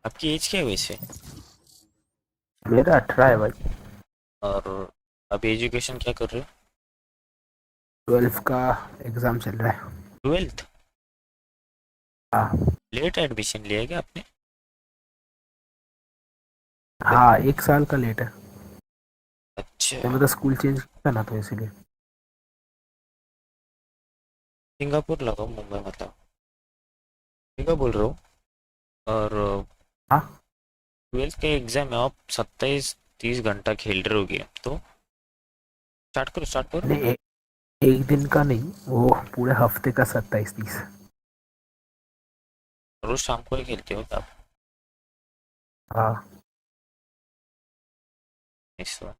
आपकी एज क्या है वैसे? मेरा 18 है भाई। और अभी एजुकेशन क्या कर रहे हो? 12th का एग्जाम चल रहा है। 12th? हाँ। लेट एडमिशन लिया क्या आपने? हाँ, 1 साल का लेट है। अच्छा। तो मतलब स्कूल चेंज किया ना, तो इसीलिए। सिंगापुर लगा, मुंबई मतलब। क्या बोल रहे हो? और हाँ, 12th का एग्जाम है, आप 27-30 घंटा खेल रहे होगे, तो स्टार्ट करो, स्टार्ट करो। नहीं, एक दिन का नहीं, वो पूरे हफ्ते का 27-30। रोज शाम को ही खेलते हो क्या आप? हाँ। इस बार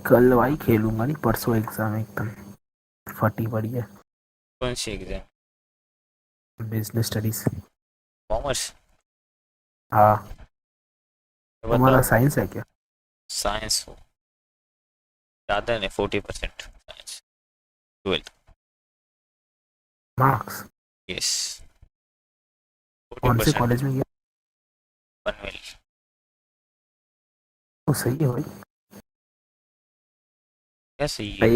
कल भाई खेलूंगा नहीं, परसों एग्जाम एकदम फटी पड़ी है। कौन सी एग्जाम? Business studies. कॉमर्स? हाँ। तुम्हारा बताओ। साइंस है क्या? साइंस हो, ज़्यादा नहीं, 40% साइंस 12th। मार्क्स? यस, कौन से 40%। कॉलेज में गया? पनवेल। वो सही है भाई। क्या सही है?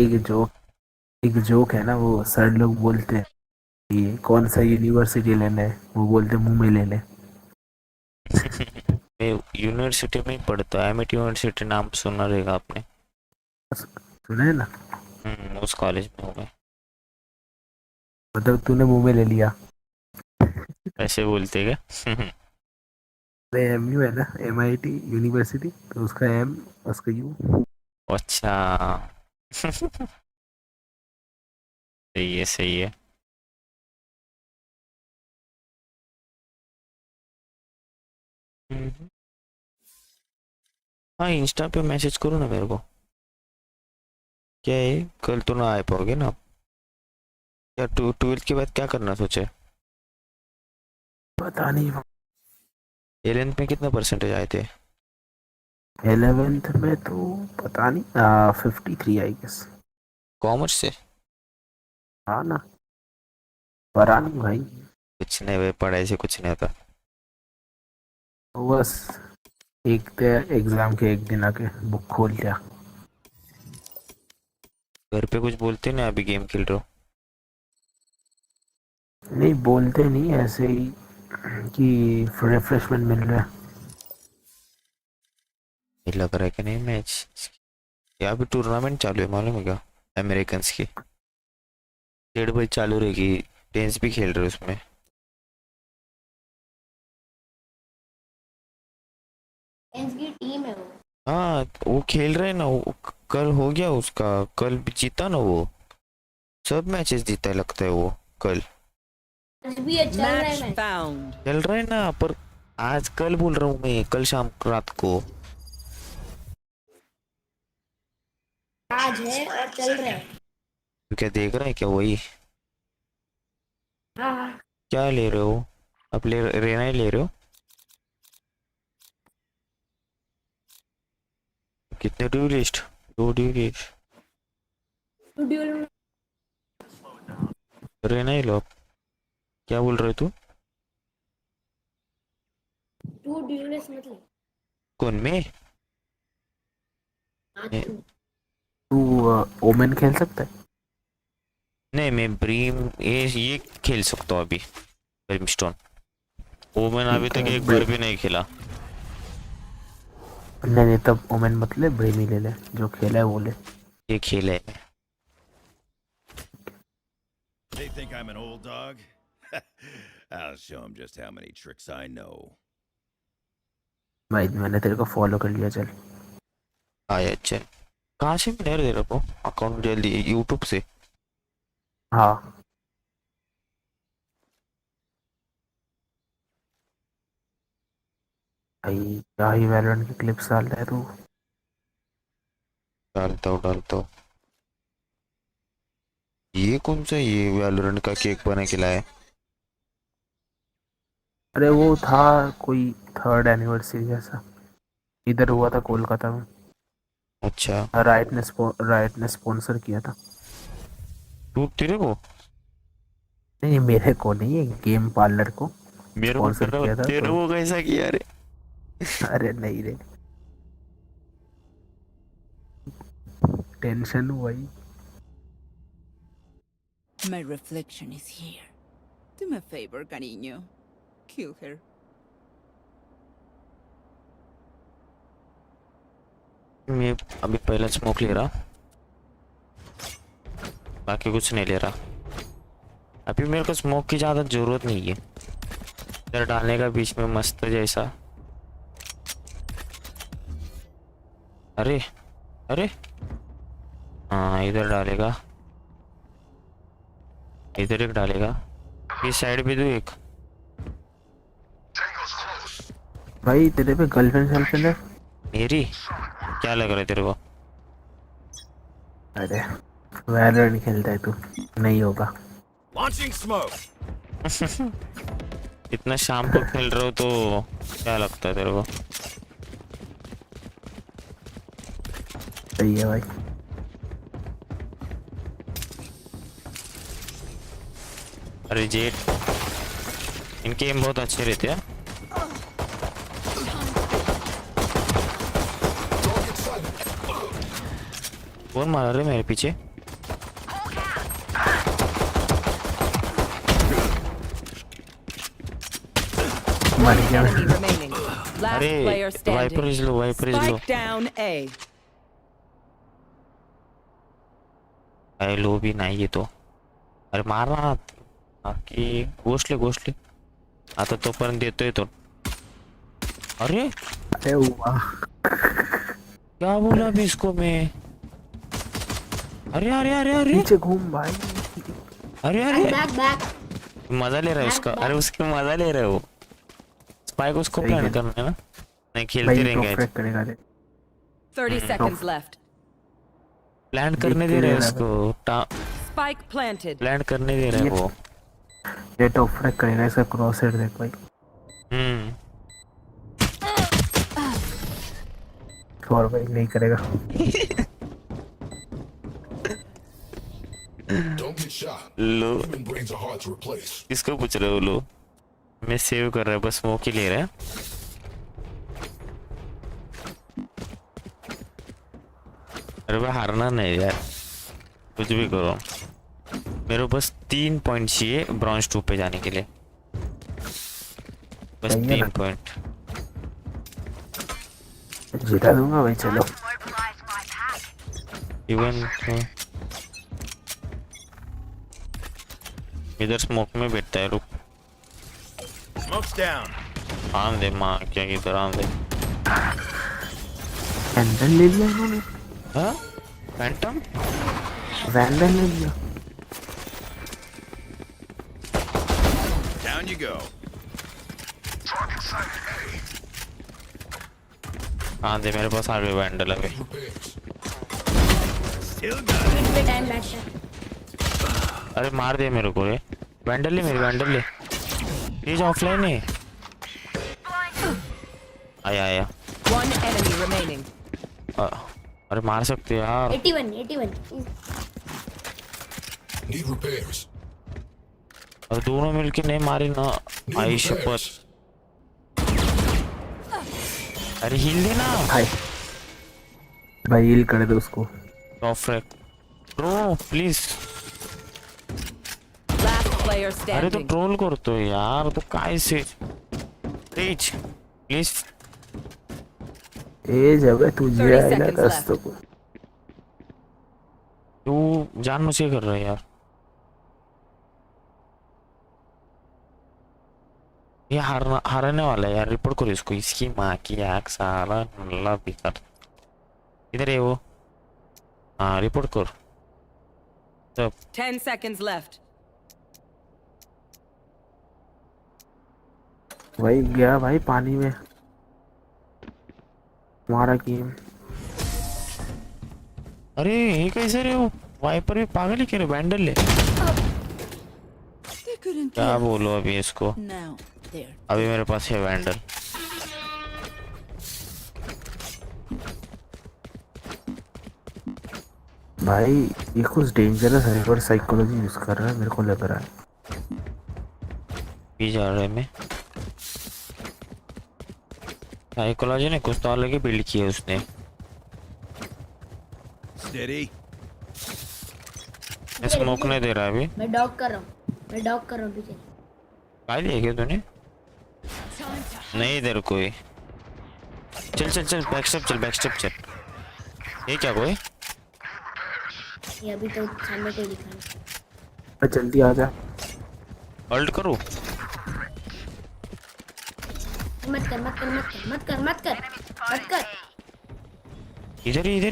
एक जोक है ना, वो सर लोग बोलते हैं कि कौन सा यूनिवर्सिटी लेना है, वो बोलते मुंह में ले ले। मैं यूनिवर्सिटी में ही पढ़ता है, एमएट यूनिवर्सिटी, नाम सुना रहेगा आपने? सुना है ना? उस कॉलेज में हूँ मैं। मतलब तूने मुंह में ले लिया। ऐसे बोलते क्या? अरे एमयू है ना, MIT यूनिवर्सिटी, तो उसका एम, उसका यू। अच्छा। सही है, सही है। हाँ, इंस्टा पे मैसेज करो ना मेरे को। क्या है, कल तो ना आ पाओगे ना? क्या 12th के बाद क्या करना सोचे? पता नहीं। 11th में कितना परसेंटेज आए थे? 11th में तो पता नहीं, 53 आई गेस। कॉमर्स से? हाँ ना, पता नहीं भाई। कुछ नहीं भाई, पढ़ाई से कुछ नहीं होता। बस एक एग्जाम के एक दिन आके बुक खोल लिया। घर पे कुछ बोलते नहीं, अभी गेम खेल रहे हो? नहीं बोलते नहीं, ऐसे ही कि रिफ्रेशमेंट मिल रहा है। लग रहा है कि नहीं मैच? यहाँ भी टूर्नामेंट चालू है, मालूम है क्या? अमेरिकन की 1:30 बजे चालू रहेगी, टेंस भी खेल रहे उसमें। एंस की टीम है वो। हाँ वो खेल रहे हैं ना, वो कल हो गया उसका, कल भी जीता ना वो, सब मैचेस जीता है लगता है वो कल। भी चल रहा है Match मैच। found. चल रहा है ना, पर आज कल बोल रहा हूँ मैं, कल शाम रात को। आज है और चल रहा है। तो क्या देख रहा है क्या वही? हाँ। क्या ले रहे हो अब? ले रेना ही ले रहे हो? कितने ड्यूलिस्ट? 2 ड्यूलिस्ट। ड्यूल रेना ही लो अब। क्या बोल रहे तू? 2 ड्यूलिस्ट मतलब कौन में? तू ओमेन खेल सकता है? नहीं मैं ब्रीम ये खेल सकता हूँ अभी, ब्रिमस्टोन। ओमन अभी तक एक बार भी नहीं खेला। नहीं तब ओमेन मत ले, ब्रेमी ले ले, जो खेला है वो ले। ये खेला है। They think I'm an old dog? I'll show them just how many tricks I know. भाई मैंने तेरे को फॉलो कर लिया, चल। आया चल। कहाँ से मिला रे तेरे को अकाउंट? जल्दी यूट्यूब से? हाँ भाई, क्या ही वैलोरेंट की क्लिप्स डाल रहा है तू। डालता हूँ। ये कौन सा ये वैलोरेंट का केक बना के लाया? अरे वो था कोई 3rd एनिवर्सरी जैसा, इधर हुआ था कोलकाता में। अच्छा। राइट ने स्पॉन्सर किया था। तू तेरे को? नहीं मेरे को नहीं, है गेम पार्लर को मेरे को स्पॉन्सर किया था। तेरे को कैसा किया रे? अरे नहीं रे, टेंशन हुआ ही। My reflection is here. Do me a favor, cariño. Kill her. मैं अभी पहला स्मोक ले रहा, बाकी कुछ नहीं ले रहा। अभी मेरे को स्मोक की ज़्यादा ज़रूरत नहीं है, इधर डालने का बीच में मस्त जैसा। अरे अरे हाँ इधर डालेगा, इधर एक डालेगा, इस साइड पे दो एक। भाई तेरे पे गर्लफ्रेंड है? मेरी? क्या लग रहा है तेरे को? अरे वैलोरेंट खेलता है तू, नहीं होगा। Launching smoke. इतना शाम को खेल रहे हो तो क्या लगता है तेरे को? सही है भाई। अरे जेट, इनके एम बहुत अच्छे रहते हैं। कौन मारा रहे मेरे पीछे? Enemy remaining. Last अरे player standing. Viper is low, Viper is low. Spike down A. अरे लो भी नहीं ये तो। अरे मारना कि गोश्त ले आता तो पर देते तो। अरे अरे वाह, क्या बोला अभी इसको मैं? अरे अरे अरे अरे पीछे घूम भाई। अरे अरे बैक मजा ले रहा है उसका। अरे उसके मजा ले रहे हो। स्पाइक उसको प्लान करना है ना, नहीं खेलते रहेंगे। 30 seconds left. प्लान करने दे रहे हैं उसको, Spike planted. प्लान करने दे रहे हैं वो। ये टॉप फ्रैग करेगा, इसका क्रॉस हेड देख भाई। और भाई नहीं करेगा। लो किसको पूछ रहे हो? लो मैं सेव कर रहा है, बस स्मोक ही ले रहा है। अरे भाई हारना नहीं यार, कुछ भी करो। मेरे बस 3 पॉइंट चाहिए ब्रॉन्ज 2 पे जाने के लिए, बस 3 पॉइंट। जिता दूंगा भाई, चलो। इवन इधर स्मोक में बैठता है, रुक। Smoke's down. आन दे माँ क्या, इधर आन दे। वैंडल ले लिया इन्होंने। हाँ फैंटम वैंडल ले लिया। Down you go. आन दे, मेरे पास आ गए वैंडल अभी। टाइम लगता है। अरे मार दे मेरे को रे, वैंडल ले, मेरी वैंडल ले। ये ऑफलाइन है। आया। One enemy remaining. अरे मार सकते यार। 81. Need repairs. और दोनों मिलके नहीं मारे ना, आई शपथ। अरे हिल दे ना भाई, हिल कर दे उसको। Bro please. Player अरे तो standing. ट्रोल करतो यार, तो काय से प्लीज प्लीज। ए जब तुझे आएगा कस्तो को, तू जान मुझे कर रहा है यार। ये हारने वाला है यार, रिपोर्ट करो इसको, इसकी माँ की आँख साला नल्ला बेकार। इधर है वो, हाँ रिपोर्ट कर। तब 10 seconds left. भाई गया भाई पानी में हमारा गेम। अरे ये कैसे रे, वो वाइपर भी पागल ही कह रहे, वैंडल ले। क्या बोलो अभी इसको, अभी मेरे पास है वैंडल। भाई ये कुछ डेंजरस रिवर्स साइकोलॉजी यूज कर रहा है, मेरे को लग रहा है। पी जा रहे में साइकोलॉजी ने कुछ तो अलग ही बिल्ड किया उसने। Steady. स्मोक नहीं दे रहा है अभी। मैं डॉग कर रहा हूँ पीछे। काय लिया क्या तूने? नहीं इधर कोई। चल बैकस्टेप चल। ये क्या कोई? ये अभी तो सामने कोई दिखा नहीं। जल्दी आ जा। होल्ड करो। मत कर। इधर ही है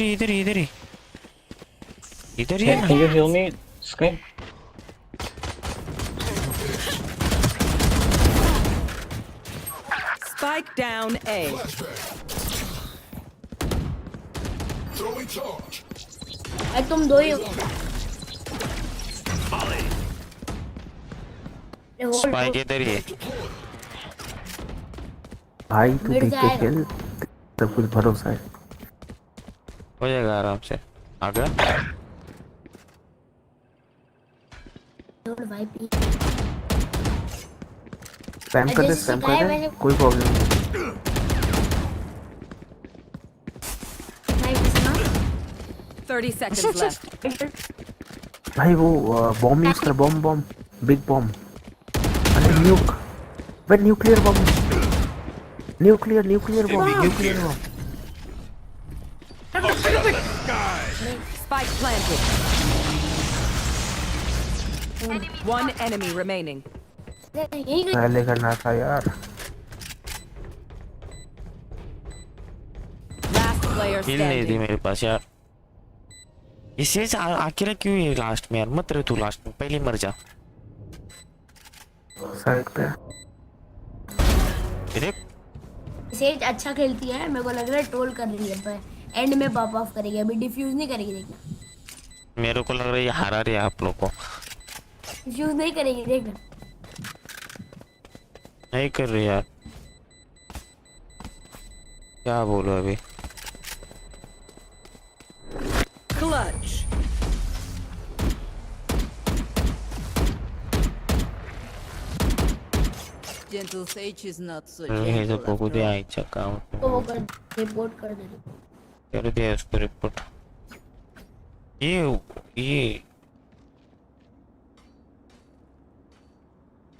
ना। Can you heal me, Sky? Spike down A. Throwing charge. तुम दो ही हो। स्पाइक इधर ही है। भाई तू देख के खेल, सब कुछ भरोसा है। हो जाएगा आराम से। आ गया। स्पैम कर दे, कोई प्रॉब्लम नहीं। 30 seconds left. भाई वो बॉम्ब यूज कर, बॉम्ब बिग बॉम्ब। अरे nuclear bomb. Spike planted. One enemy remaining. पहले करना था यार। Last player हिल नहीं दी standing. मेरे पास यार। इसे अकेला क्यों है लास्ट में यार? मत रहे तू लास्ट में, पहले मर जा। साइड पे सेज अच्छा खेलती है, मेरे को लग रहा है ट्रोल कर रही है, पर एंड में पॉप ऑफ करेगी, अभी डिफ्यूज नहीं करेगी। देखना, मेरे को लग रहा है ये हरा रही है आप लोग को। डिफ्यूज नहीं करेगी, देखना। नहीं कर रही यार, क्या बोलो अभी। Clutch. Gentle Sage is not so ये तो gentle. बहुत ही आई चक्का हूँ। तो वो कर रिपोर्ट कर दे। कर दिया उसको रिपोर्ट। ये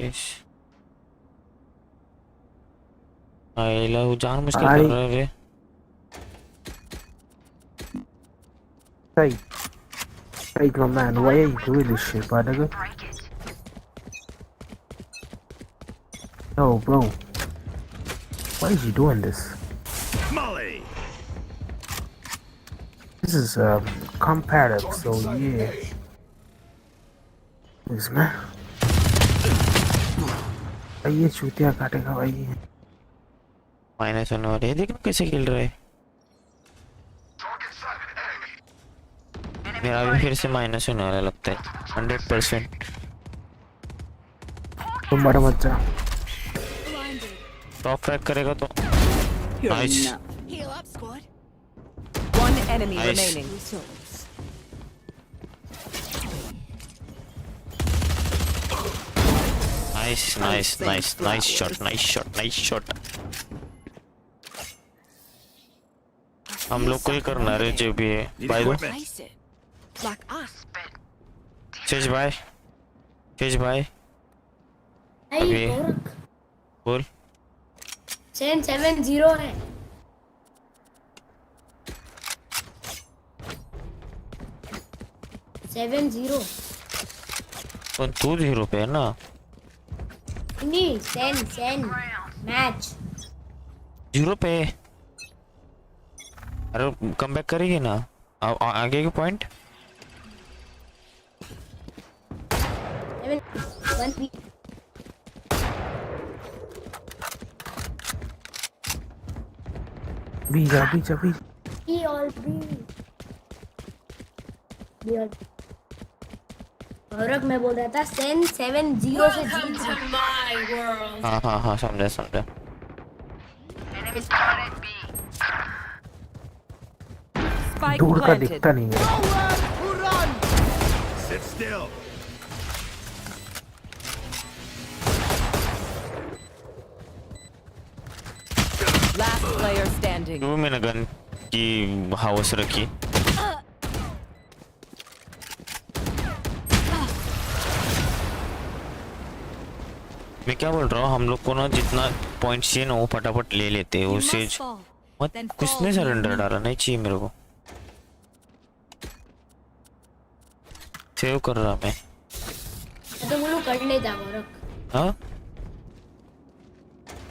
यस आइला वो जान मुश्किल कर रहा है। Hey, my man, why are you doing this shit, brother? Oh, bro. Why is he doing this? Molly. This is comparative, so yeah. इसमें ये चूतिया काटेगा भाई। माइनस होने वाले देखो कैसे खेल रहे हैं। मेरा भी फिर से माइनस होने वाला लगता है 100%। तुम बड़ा बच्चा टॉप ट्रैक करेगा तो nice. Heal up, squad. One enemy Nice. remaining. Nice shot. हम लोग को ही करना है जो भी है। By the way Like us. चेज बाय अभी बोल। 7-0 है। तो तू 0 पे है ना। नहीं सेन मैच 0 पे। अरे कम बैक करेगी ना आगे के पॉइंट। 1-3 बीजा He all B all औरक मैं बोल रहा था सेन 7-0 से जीत रहा। हाँ समझा। Spike दूर का planted. दिखता नहीं है। Sit still. Last player standing. क्यों मैंने गन की हाउस रखी। मैं क्या बोल रहा हूँ हम लोग को ना जितना पॉइंट चाहिए ना वो फटाफट ले लेते हैं उससे मत किसने सरेंडर डाला नहीं चाहिए मेरे को। सेव कर रहा मैं तो वो लोग कर लेता औरक। हाँ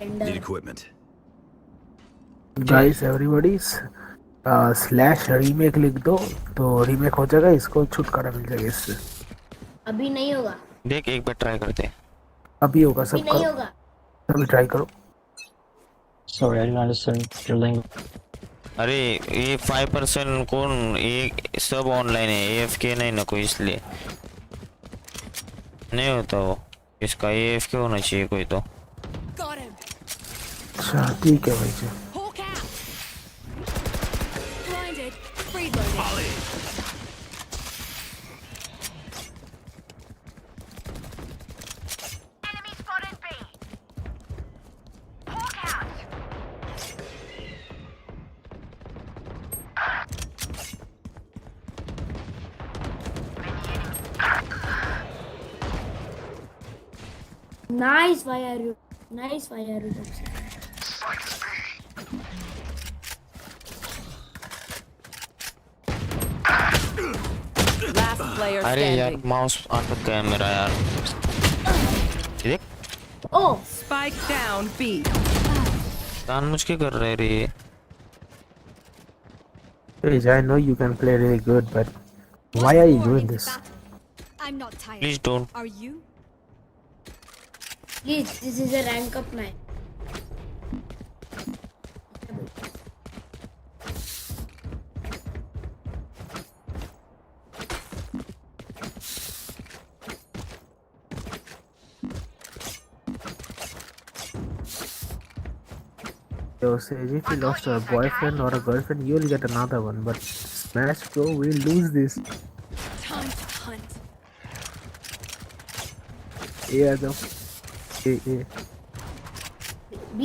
Need equipment. Guys everybody slash remake लिख दो तो रीमेक हो जाएगा। इसको छुटकारा मिल जाएगा इससे। अभी नहीं होगा। देख एक बार ट्राई करते हैं। अभी होगा सब नहीं करो। होगा। अभी ट्राई करो। Sorry, I didn't understand your language. अरे ये 5% कौन एक सब ऑनलाइन है AFK नहीं ना कोई इसलिए नहीं होता वो। इसका AFK होना चाहिए कोई तो। अच्छा ठीक है भाई जी। Nice fire. Last player अरे यार standing. माउस अटक गया मेरा यार। देख Oh, Spike down B. जानबूझ के कर रहे रे। Hey, I know you can play really good, but why are you doing this? I'm not tired. Please don't. Are you? please, this is a rank up match. Yo, Sage, if you lost a boyfriend or a girlfriend, you'll get another one. But Smash, bro, we'll lose this. Time to hunt. Yeah, though. Yeah. B.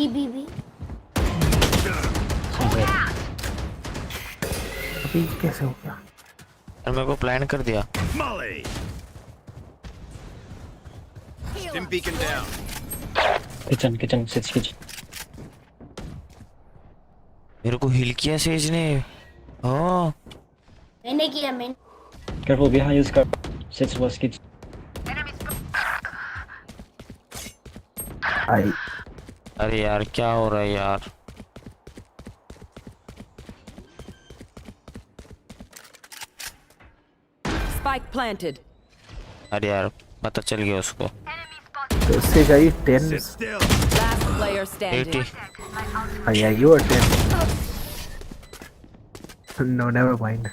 अभी कैसे हो गया? और मेरे को plan कर दिया। Molly. Stim beacon down. Kitchen, sits kitchen. मेरे को हिल किया सेज ने। हाँ मैंने किया मैंने। Careful behind you, Scar. Sits was kitchen. भाई अरे यार क्या हो रहा है यार? Spike planted. अरे यार पता चल गया उसको। तो उससे चाहिए 10। Last player standing. 80। Yeah, you are 10. No, never mind.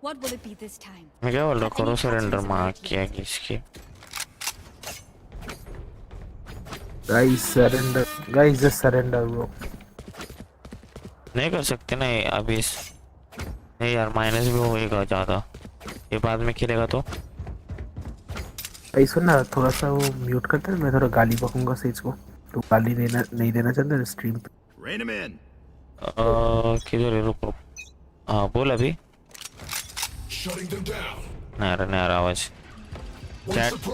What will it be this time? मैं क्या बोल रहा हूँ, करो सरेंडर मार किया किसकी? Guys, surrender. Guys, just surrender, bro. नहीं कर सकते ना ये अभी नहीं यार, माइनस भी होएगा ज़्यादा, ये बाद में खेलेगा तो। भाई सुन ना, थोड़ा सा वो म्यूट करते हैं, मैं थोड़ा गाली बकूंगा सेज को। तो गाली नहीं देना चाहते स्ट्रीम पे। किधर है, रुको। हाँ बोल अभी। नहीं आ रहा आवाज।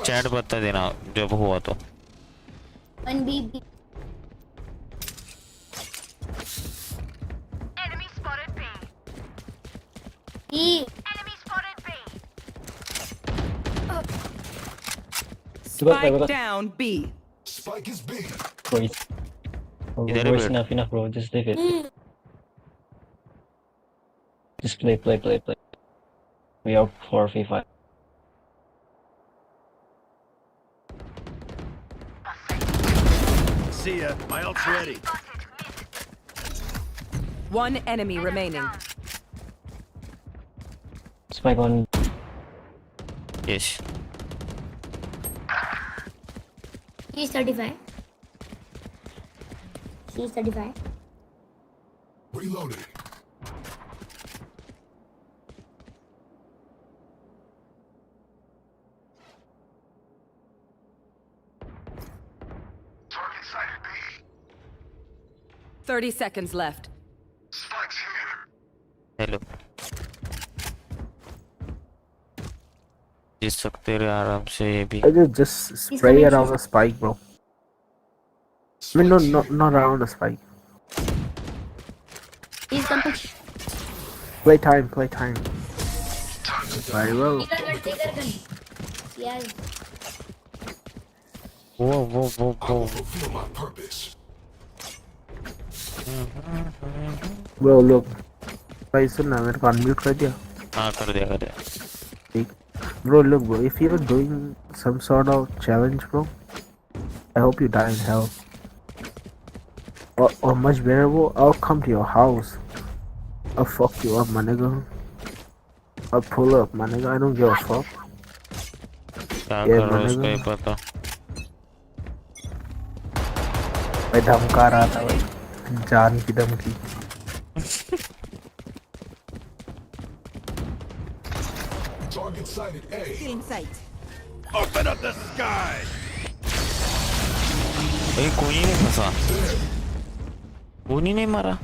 चैट बता देना जब हुआ तो। 1B. Enemy spotted B. E. Enemy spotted B. Spike down B. Spike is B. इधर है Bro, enough, bro. Just leave it. Just play. We are 4v5. See ya. My ult's ready. One enemy remaining. Spike on. Yes. He's 35. She's 35. Reloading. Target sighted B. 30 seconds left. Spike's here. Hello, जीत सकते रहे आराम से ये भी। Just spray around the spike, bro. I mean, not around the spike. He's coming. Play time. Very well. Take her gun. Yeah. Whoa. Fulfill my purpose. Bro, look. भाई सुन ना, मेरे को unmute कर दिया। हाँ कर दिया। ठीक। Bro, look, bro. If you're doing some sort of challenge, bro, I hope you die in hell. Or much better, bro, I'll come to your house. I'll fuck you up, my nigga. I'll pull up, my nigga. I don't give a fuck. क्या कर रहा है उसको ही पता। मैं धमका रहा था भाई, जान की धमकी। Target sighted A. Still in sight. Open up the sky. भाई कोई नहीं फंसा, कोई नहीं मारा।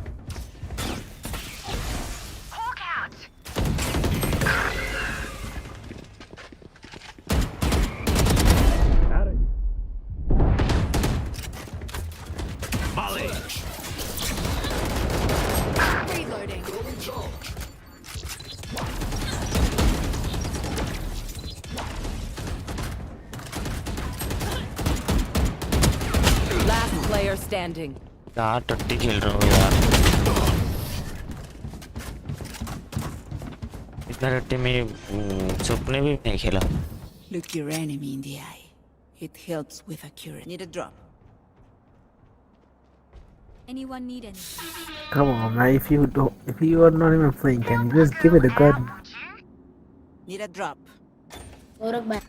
Reloading. Last player standing. यार टट्टी खेल रहा हूँ यार, इतना टट्टी में सपने भी नहीं खेला। Look your enemy in the eye. It helps with accuracy. Need a drop. Anyone need anything? Come on, man. If you are not even playing, can you just give it a gun? Need a drop. Orak bhai.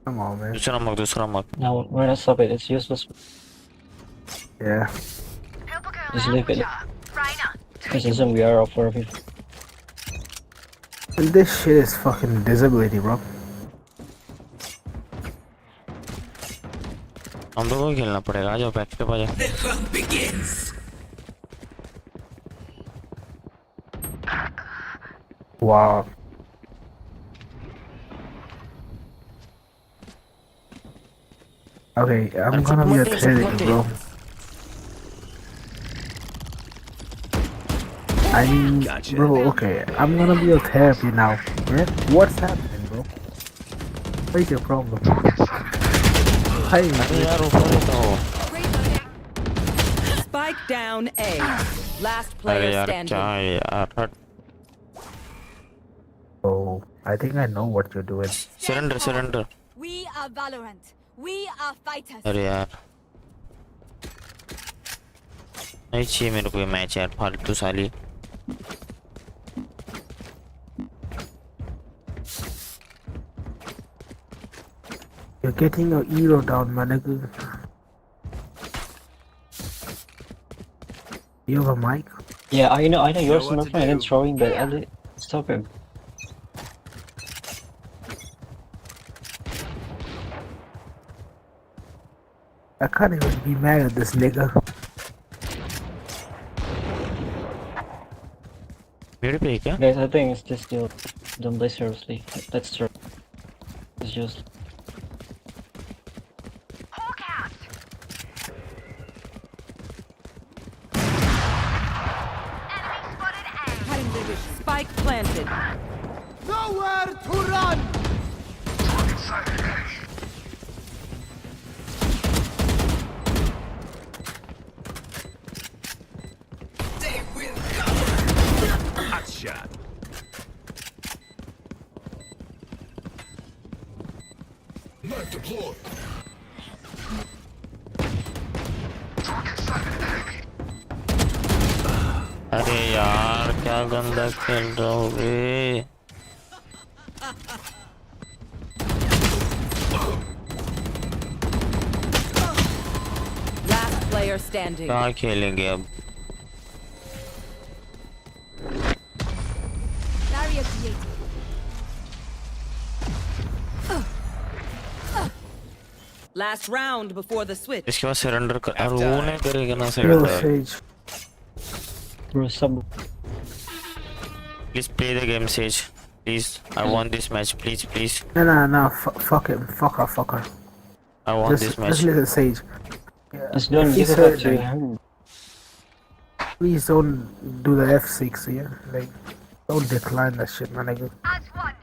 Come on, man. दूसरा मग। Now we're not stop it. It's useless. Yeah. Just leave it. This isn't we are up for a bit. And this shit is fucking disability, bro. हम लोगों को खेलना पड़ेगा। आ जाओ back पे, आ जाओ। The hunt begins. Wow. Okay, I'm gonna be a therapy, bro. I mean, bro, okay, I'm gonna be a therapy now. Yeah? What's happening, bro? What is your problem? Hi. अरे यार ऊपर रहता हो. Spike down A. Last अरे player यार standing. क्या है यार हट. Oh, I think I know what you're doing. Surrender. We are valorant. We are fighters. अरे यार नहीं चाहिए मेरे को ये मैच यार फालतू साली. You're getting your ego down, man. You have a mic? Yeah, I know you're so much fun and throwing, but stop him. I can't even be mad at this nigga. Guys, I think it's just still. Don't play seriously. Let's try. It's just. Spike planted. Nowhere to run! They will come! Hot shot. Knife deployed. अरे यार क्या गंदा खेल रहा हो बे. Last player standing. कहाँ खेलेंगे अब. Barrier created. Last round before the switch. इसके बाद सरेंडर कर. अरे वो नहीं करेगा ना Yo, surrender. Sage. Bro, sub. Please play the game, Sage. Please, I want this match. Please. No. Fuck him. Fuck her. I want this Just match. listen, Sage. Just don't If he give it said, up to like, him. please don't do the F6, yeah? Like, don't decline that shit, man. Like, As one.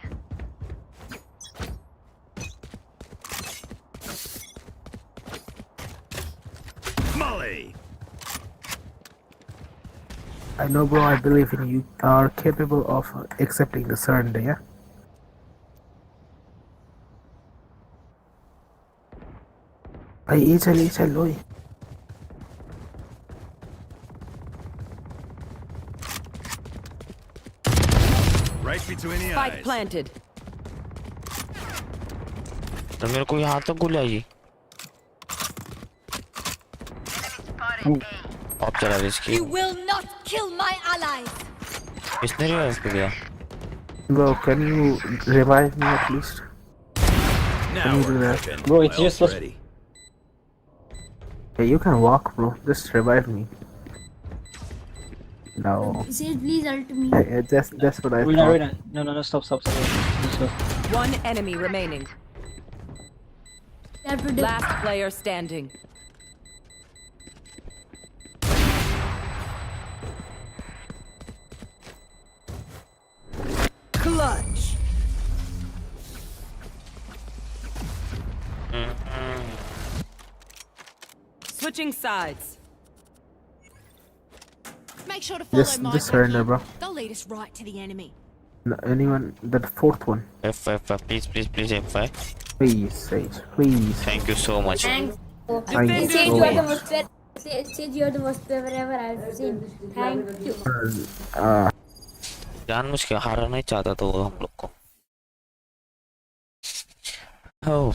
Molly. I know, bro, I believe in you. Are capable of accepting the surrender, yeah? भाई ये चल लो. Right between the Spike eyes. planted. तो मेरे को यहाँ तक गोली आई. अब चला risky. You will not kill my allies. किसने रिवाइव कर दिया. Bro, can you revive me at least? Now Can you do we're that? cooking. Bro, it's My ult's useless. ready. Hey, you can walk, bro. Just revive me. No. Sage, please ult me. Hey, that's what I Rina, thought. no, stop. Let's go. One enemy remaining. You have to Last player standing. Clutch. Switching sides. Make sure to follow Just my surrender, bro. They'll lead us right to the enemy. No, anyone? The fourth one. F5 please F5. Please, Sage. Please. Thank you so much. Thanks. Thank you Sage, so you are the much. most player. Sage, you are the most player ever I've seen. Thank you. जानबूझ के हारा नहीं चाहता तो वो हम लोग को. ओह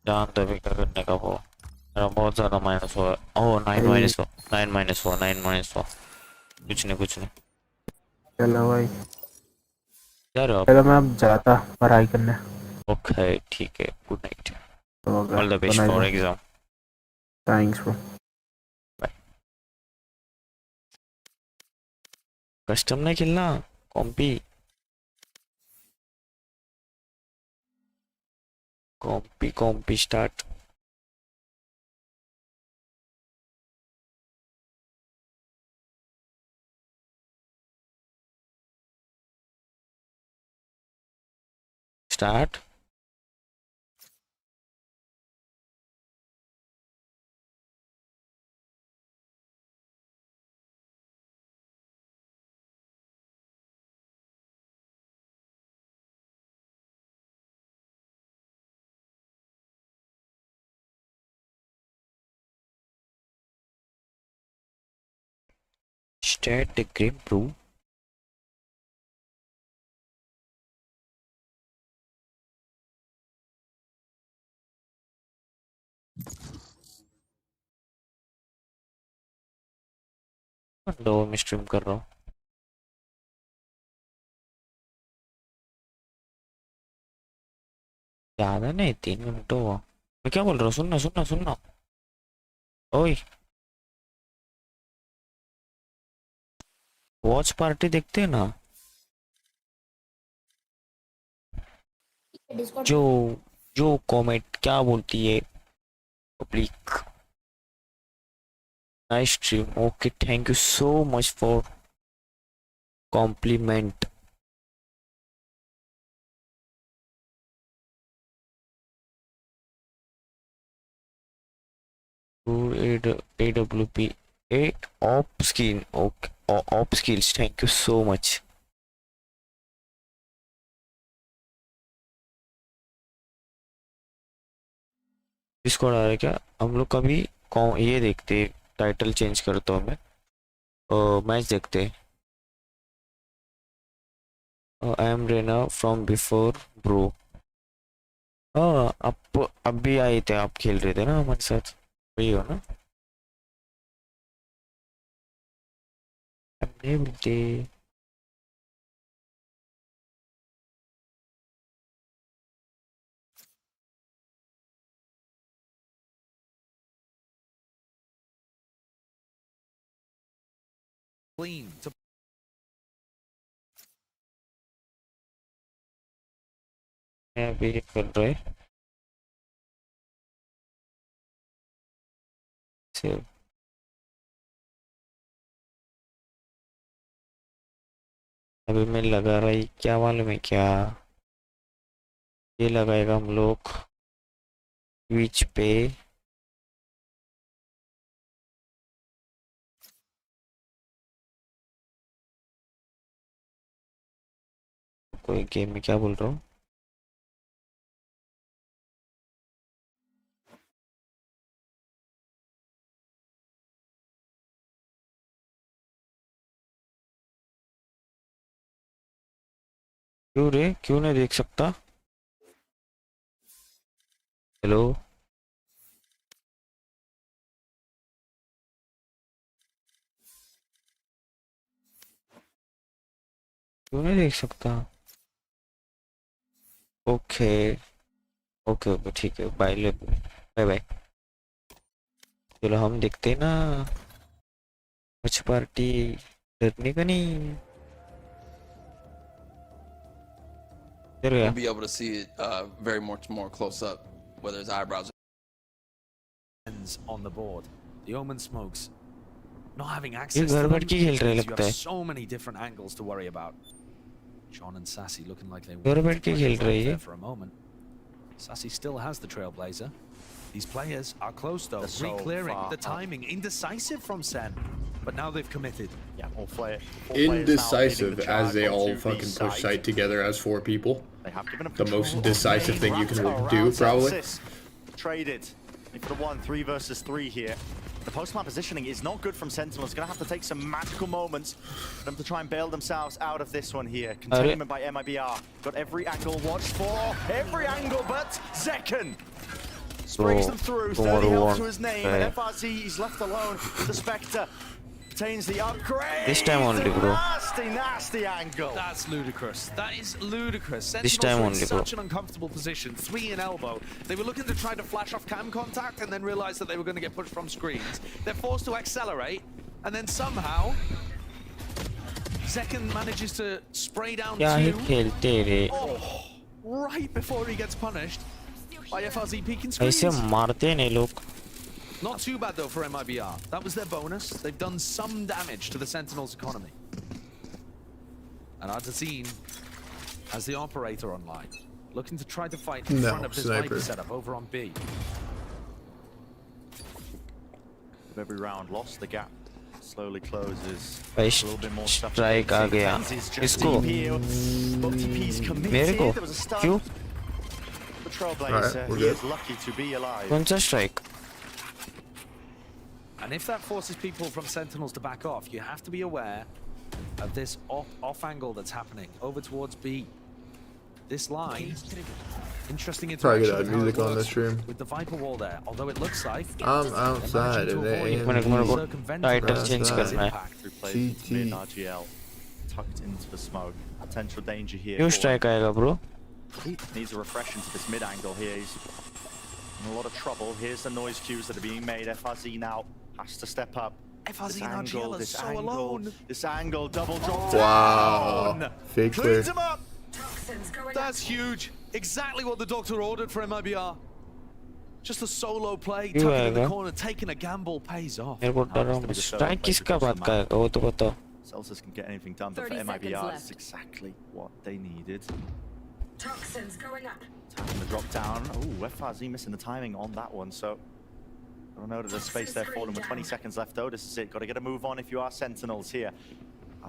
जान तो भी क्या करने का वो. मेरा बहुत ज़्यादा माइनस हुआ. ओह 9 कुछ नहीं. चलो भाई. जा रहे हो आप? चलो मैं अब जाता पढ़ाई करने. ओके ठीक है. Good night. Okay. All the best for exam. Thanks, bro. Custom नहीं खेलना. कॉम्पी start. Start. Start the game, bro. दो मैं स्ट्रीम कर रहा हूँ. ज़्यादा नहीं 3 मिनट हुआ. मैं क्या बोल रहा हूँ? सुनना सुनना सुनना. ओए वॉच पार्टी देखते हैं ना. जो जो कमेंट क्या बोलती है public. Nice stream. Okay thank you so much for compliment. AWP 8 op skill. Okay, op skills. Thank you so much. Discord आ रहा है क्या? हम लोग कभी ये देखते. टाइटल चेंज करता हूँ मैं. मैच देखते. I am Reyna from before bro. हाँ आप अब भी आए थे. आप खेल रहे थे ना हमारे साथ. वही हो ना. नहीं मिलते. Clean to मैं अभी कर रहे सेव. अभी मैं लगा रही क्या मालूम है क्या. ये लगाएगा हम लोग ट्विच पे. कोई गेम में क्या बोल रहा हूँ. क्यों रे क्यों नहीं देख सकता. हेलो क्यों नहीं देख सकता. ओके ओके ओके ठीक है. Bye bye bye. चलो हम देखते हैं ना. कुछ पार्टी डरने का नहीं. You'll be able to see it very much more close up, whether his eyebrows on the board. The Omen smokes. Not having ये access घर to बैठ them, के खेल रहे you लगता have है. so many different angles to worry about. John and Sassy looking like they घर want बैठ to के play खेल it रही right है. there for a moment. Sassy still has the trailblazer. These players are close though, re-clearing. The timing, indecisive from Sen. But now they've committed. Yeah, all players Indecisive as they all fucking push site together as 4 people. They have given up The most control decisive of thing you main can Raptor do, around probably. Celsius. Traded. For the 1-3 versus 3 here. The post-plant positioning is not good from Sentinel. It's going to have to take some magical moments for them to try and bail themselves out of this one here. Containment by MIBR. Got every angle watched for. Every angle but Zekken. Sprays them through. 30 health to his name. And FRZ, he's left alone with the Spectre. Obtains the upgrade. This time only, bro. Nasty angle. That's ludicrous. That is ludicrous. This time Sentinels were only, in bro. such an uncomfortable position. 3 in elbow. They were looking to try to flash off cam contact and then realized that they were going to get pushed from screens. They're forced to accelerate, and then somehow Zekken manages to spray down क्या ही 2. खेलते रे. Right before he gets punished by FRZ peeking screens. ऐसे मारते नहीं लोग. Not too bad though for MIBR. That was their bonus. They've done some damage to the Sentinel's economy. And Artazine has the operator online. looking to try to fight in front of this Viper setup over on B. With every round lost, the gap slowly closes. A little bit more strike आ गया इसको मेरे को क्यों कौन सा strike? And if that forces people from Sentinels to back off, you have to be aware of this off angle that's happening over towards B. This line, interesting interaction with music on the stream with the Viper wall there. Although it looks like I'm outside of it. Title change करना है. CT RGL tucked into the smoke. Potential danger here. क्यों strike आएगा bro? He needs a refresh into this mid angle here. He's in a lot of trouble. Here's the noise cues that are being made. FRZ now has to step up. FRZ and RGL are so alone. This angle, double drop down. Wow. Fake Cleans him up. That's huge. Exactly what the doctor ordered for MIBR. Just a solo play, tucking in the corner, taking a gamble pays off. मेरे को डर रहा हूँ. Strike किसका बात का है? वो तो बताओ. Celsius can get anything done, but for MIBR, it's exactly what they needed. Toxins going up. Taking the drop down. Oh, FRZ missing the timing on that one, so I don't know that there's space there for them with 20 seconds left though. This is it. Got to get a move on if you are Sentinels here.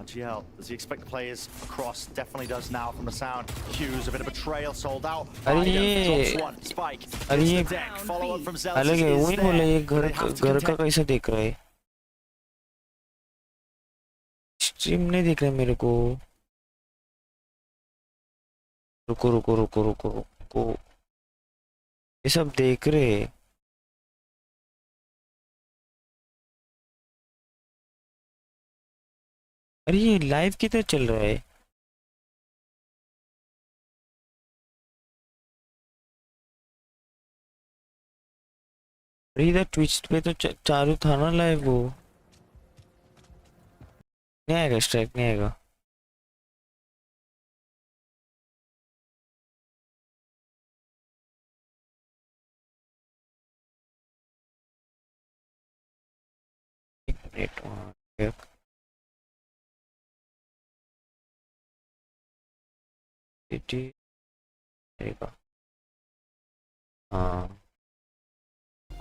RGL, does he expect the players across? Definitely does now from the sound. Hughes, a bit of a trail, sold out. Drops one, Spike. अरे follow up from Zelsis. अलग है वही बोला ये घर का कैसा देख रहा है? स्ट्रीम नहीं देख रहा मेरे को. रुको ये सब देख रहे. अरे ये लाइव किधर चल रहा है? अरे इधर ट्विच पे तो चालू था ना लाइव. वो नहीं आएगा स्ट्राइक नहीं आएगा.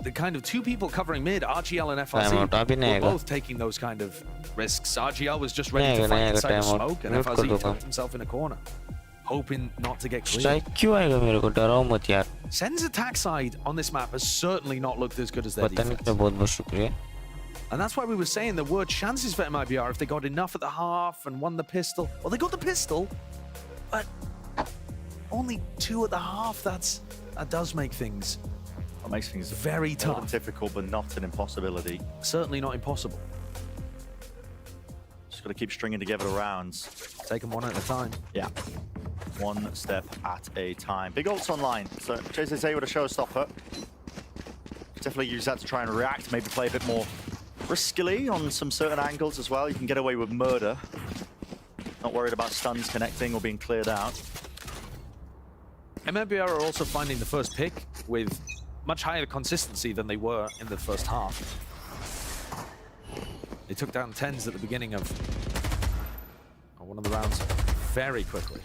The kind of two people covering mid, RGL and FRZ, were both taking those kind of risks. RGL was just ready to fight inside the smoke, and FRZ tucked himself in a corner, hoping not to get cleared. Sen's attack side on this map has certainly not looked as good as their defense. And that's why we were saying there were chances for MIBR if they got enough at the half and won the pistol. Well, they got the pistol, but only 2 at the half. That does make things very tough. Difficult, but not an impossibility. Certainly not impossible. Just got to keep stringing together the rounds. Take them one at a time. Yeah. One step at a time. Big ults online. So JZZ with a showstopper. Definitely use that to try and react. Maybe play a bit more riskily on some certain angles as well. You can get away with murder. Not worried about stuns connecting or being cleared out. MIBR are also finding the first pick with much higher consistency than they were in the first half. They took down 10s at the beginning of one of the rounds very quickly.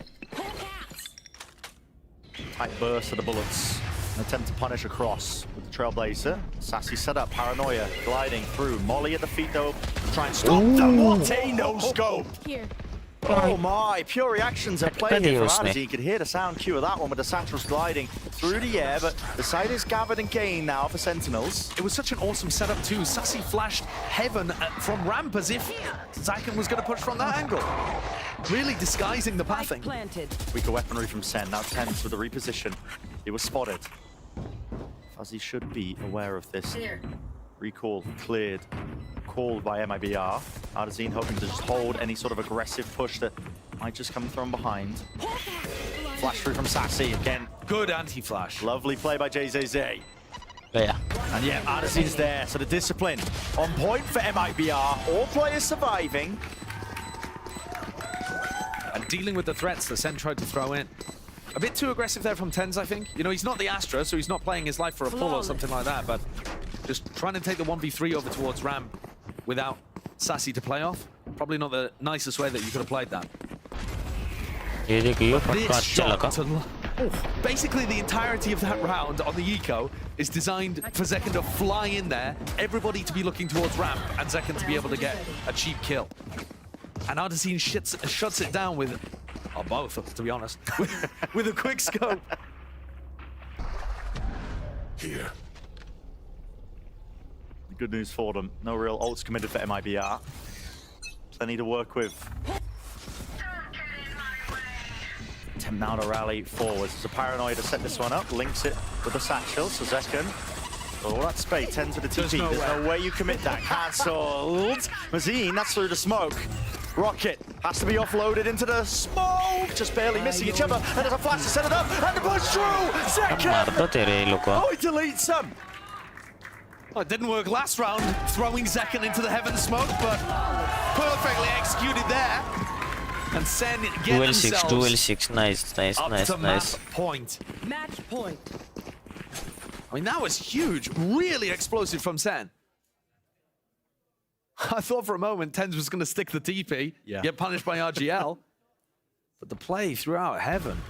Tight burst of the bullets. An attempt to punish across with the Trailblazer. Sassy setup, paranoia, gliding through. Molly at the feet though, try and stop them. What a no-scope! Here. Oh my, pure reactions are playing here from Odyssey. You could hear the sound cue of that one with the Satchels gliding through the air, but the side is gathered and gained now for Sentinels. It was such an awesome setup too. Sassy flashed heaven from ramp as if Zykan was going to push from that angle. Really disguising the pathing. Weaker weaponry from Sen, now 10s with the reposition. He was spotted. Fuzzy should be aware of this. Recall cleared. Called by MIBR. Artazine hoping to just hold any sort of aggressive push that might just come from behind. Flash through from Sassy again. Good anti-flash. Lovely play by JZZ. Yeah. And yeah, Artazine's there, so the discipline on point for MIBR. All players surviving. And dealing with the threats that Sen tried to throw in. A bit too aggressive there from Tens, I think. You know, he's not the Astra, so he's not playing his life for a pull or something like that, but just trying to take the 1v3 over towards ramp without Sassy to play off. Probably not the nicest way that you could have played that. Basically, the entirety of that round on the eco is designed for Zekken to fly in there, everybody to be looking towards ramp, and Zekken to be able to get a cheap kill. And Ardazine shuts it down with, or both, to be honest, with a quick scope. Here. Good news for them. No real ults committed for MIBR. Plenty to work with. Attempt now to rally forwards. There's a Paranoia to set this one up. Links it with the satchel. So Zekken. All that space. 10 to the TP. There's no way you commit that. Cancelled. Mazine, that's through the smoke. Rocket has to be offloaded into the smoke. Just barely missing each other. And there's a flash to set it up. And the push through. Zekken. Oh, he deletes him. Well, it didn't work last round, throwing Zekken into the heaven smoke, but perfectly executed there. And Sen get themselves 2L6, nice, up to map point. Match point. I mean, that was huge, really explosive from Sen. I thought for a moment Tens was going to stick the TP, get punished by RGL, but the play throughout heaven.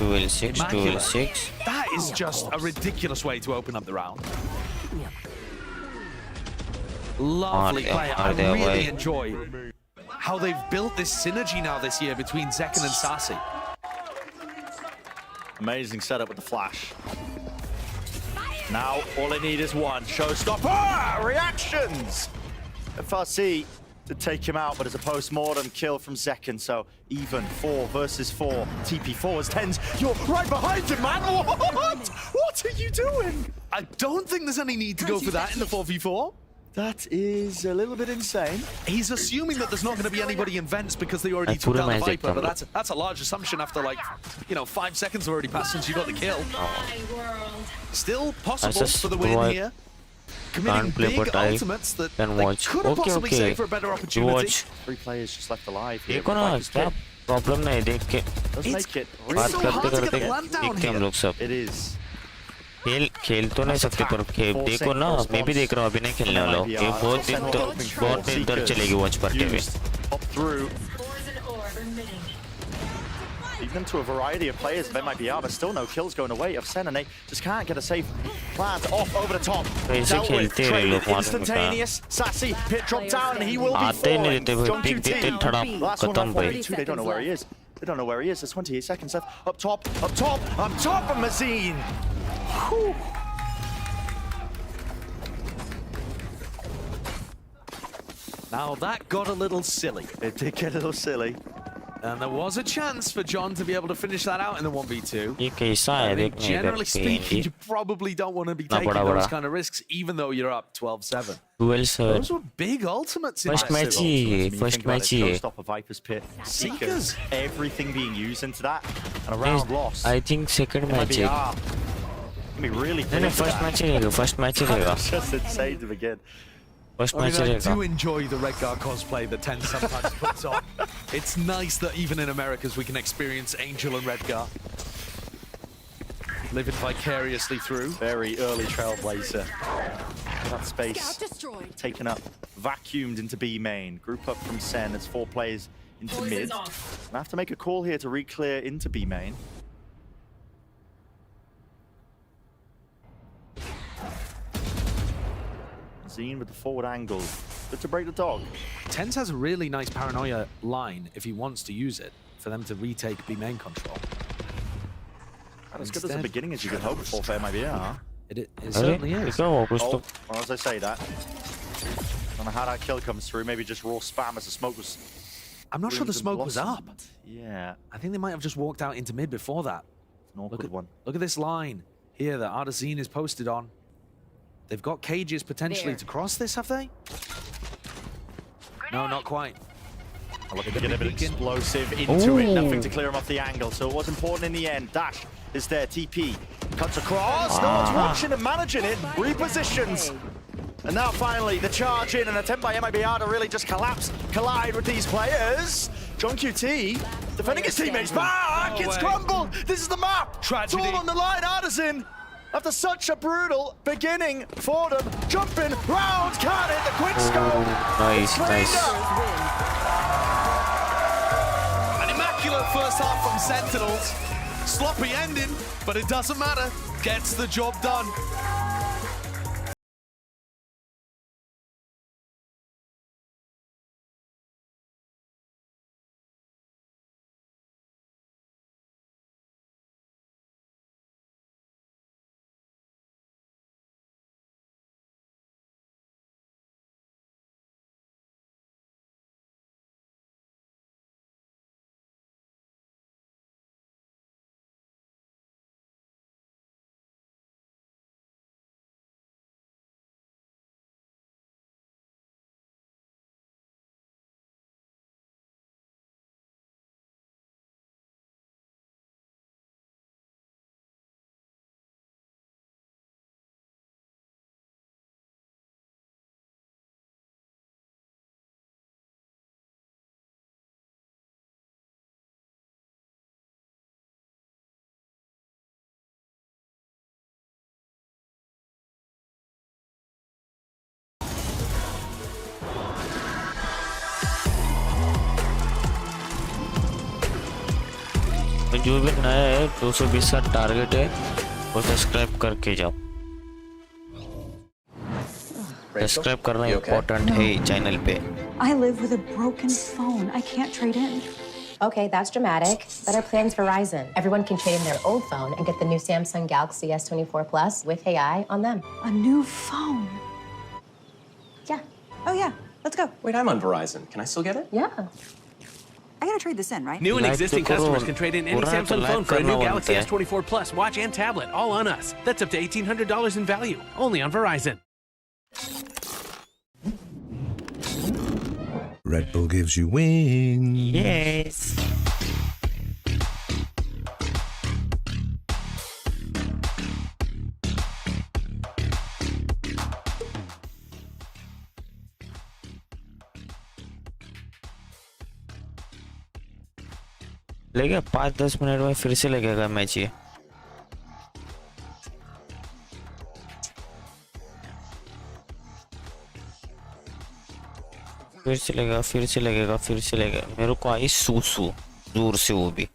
2L6, 2L6. That is just a ridiculous way to open up the round. Lovely play. I really enjoy how they've built this synergy now this year between Zekken and Sassy. Amazing setup with the flash. Now all they need is one showstopper. Reactions. FRC to take him out, but it's a post-mortem kill from Zekken. So even 4 versus 4. TP forwards. Tens, you're right behind him, man. What are you doing? I don't think there's any need to go for that in the 4v4. That is a little bit insane. He's assuming that there's not going to be anybody in vents because they already took down the Viper, but that's a large assumption after, like, 5 seconds already passed since you got the kill. Still possible for the win here. Committing big ultimates that they could have possibly saved for a better opportunity. 3 players just left alive here. Problem nahi dekh ke. Does make it. It's so hard to get the land down here. It is. खेल तो नहीं सकते पर देखो ना मैं भी देख रहा हूँ अभी नहीं खेलने वाला हूँ ये बहुत दिन तक चलेगी वॉच पार्टी में Even to a variety of players of MIBR, but still no kills going away of Sen, and they just can't get a safe plant off over the top. Dealt with, traded, instantaneous. Sassy, pit drop down, and he will be falling. Last one on 42, they don't know where he is. They don't know where he is. There's 28 seconds left. Up top, up top, up top of Mazine. Whew. Now that got a little silly. It did get a little silly. And there was a chance for John to be able to finish that out in the 1v2. Generally speaking, you probably don't want to be taking those kind of risks, even though you're up 12-7. Those were big ultimates in first match. Showstopper, Viper's Pit, Seekers, everything being used into that, and a round loss. I think second match. Be really first match. Just insane to begin. I do enjoy the Redgar cosplay that Ten sometimes puts on. It's nice that even in Americas we can experience Angel and Redgar. Living vicariously through. Very early trailblazer. That space taken up, vacuumed into B main. Group up from Sen, it's 4 players into mid. I have to make a call here to re-clear into B main. Zine with the forward angle. Good to break the dog. Tens has a really nice Paranoia line if he wants to use it for them to retake B main control. As good as the beginning as you could hope for MIBR. It certainly is. Well, as I say that, I don't know how that kill comes through. Maybe just raw spam as the smoke was. I'm not sure the smoke was up. Yeah. I think they might have just walked out into mid before that. It's an awkward one. Look at this line here that Ardazine is posted on. They've got cages potentially to cross this, have they? No, not quite. Look at get a bit explosive into it. Nothing to clear him off the angle. So it was important in the end. Dash is there. TP cuts across. No one's watching and managing it. Repositions. And now finally the charge in, an attempt by MIBR to really just collide with these players. John QT defending his teammates back. It's crumbled. This is the map. Tragedy. It's all on the line. Artisan. After such a brutal beginning for them, jumping round, can't hit the quick scope. Nice. An immaculate first half from Sentinels. Sloppy ending, but it doesn't matter. Gets the job done. जो भी नया है 220 का target है वो subscribe करके जाओ subscribe करना इम्पोर्टेंट है चैनल पे I live with a broken phone. I can't trade in. Okay, that's dramatic. Better plans Verizon. Everyone can trade in their old phone and get the new Samsung Galaxy S24 Plus with AI on them. A new phone? Yeah. Oh, yeah. Let's go. Wait, I'm on Verizon. Can I still get it? Yeah. I gotta trade this in, right? New and existing customers can trade in any Samsung phone for a new Galaxy S24 Plus watch and tablet, all on us. That's up to $1,800 in value, only on Verizon. Red Bull gives you wings. Yes. लगेगा 5-10 minute में फिर से लगेगा match ये फिर से लगेगा मेरे को आई सूसू दूर से वो भी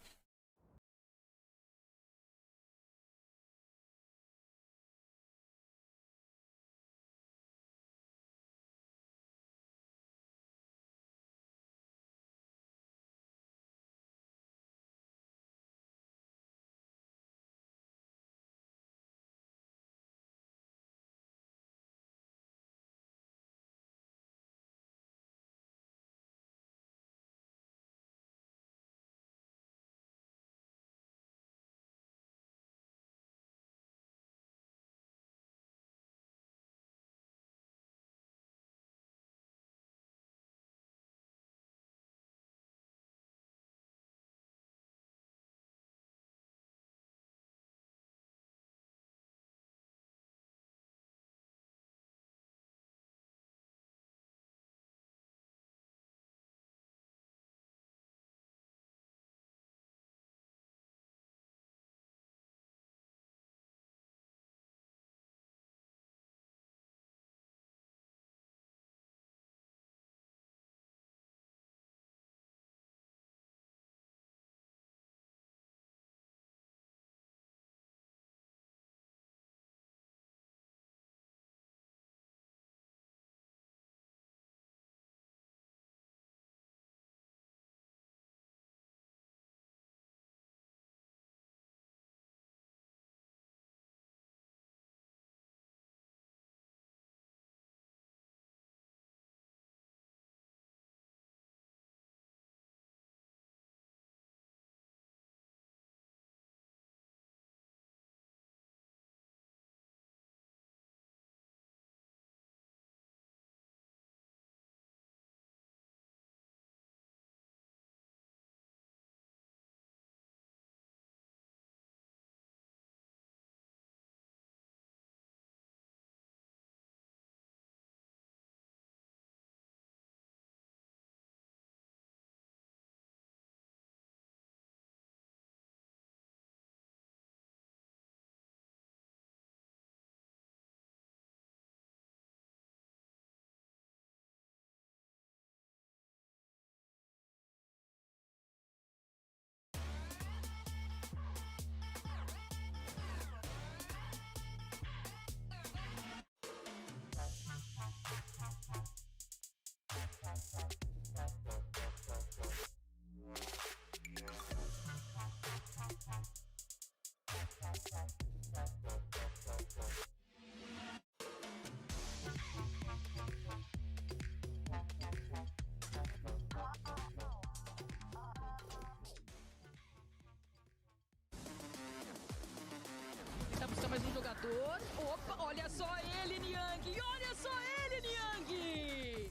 Opa, olha só ele, Niang! Olha só ele, Niang!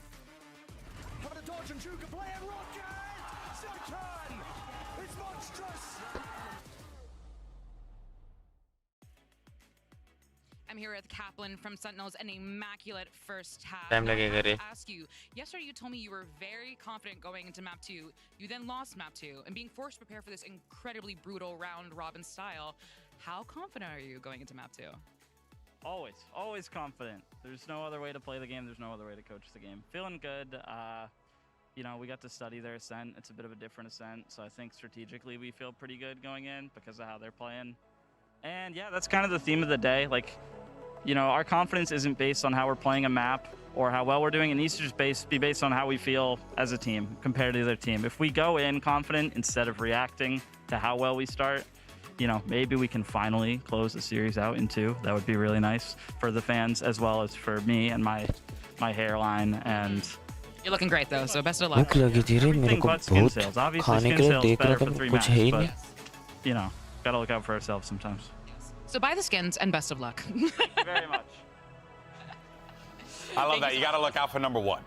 Having a dodge and Juke play and rocket! Second! It's monstrous! I'm here with Kaplan from Sentinels, an immaculate first half. Time I लगेगा have to रे. ask you, yesterday you told me you were very confident going into map 2. You then lost map 2, and being forced to prepare for this incredibly brutal round robin style. How confident are you going into map 2? Always confident. There's no other way to play the game. There's no other way to coach the game. Feeling good. You know, we got to study their ascent. It's a bit of a different ascent, so I think strategically we feel pretty good going in because of how they're playing. And yeah, that's kind of the theme of the day. Like, you know, our confidence isn't based on how we're playing a map or how well we're doing. It needs to just be based on how we feel as a team compared to the other team. If we go in confident instead of reacting to how well we start, you know, maybe we can finally close the series out in 2. That would be really nice for the fans as well as for me and my hairline. And You're looking great though, so best of luck. भूख लगी थी रे मेरे को बहुत खाने के लिए देख रहा था मैं कुछ है ही नहीं. You know, gotta look out for ourselves sometimes. So buy the skins and best of luck. Very much. I love that. You got to look out for number 1.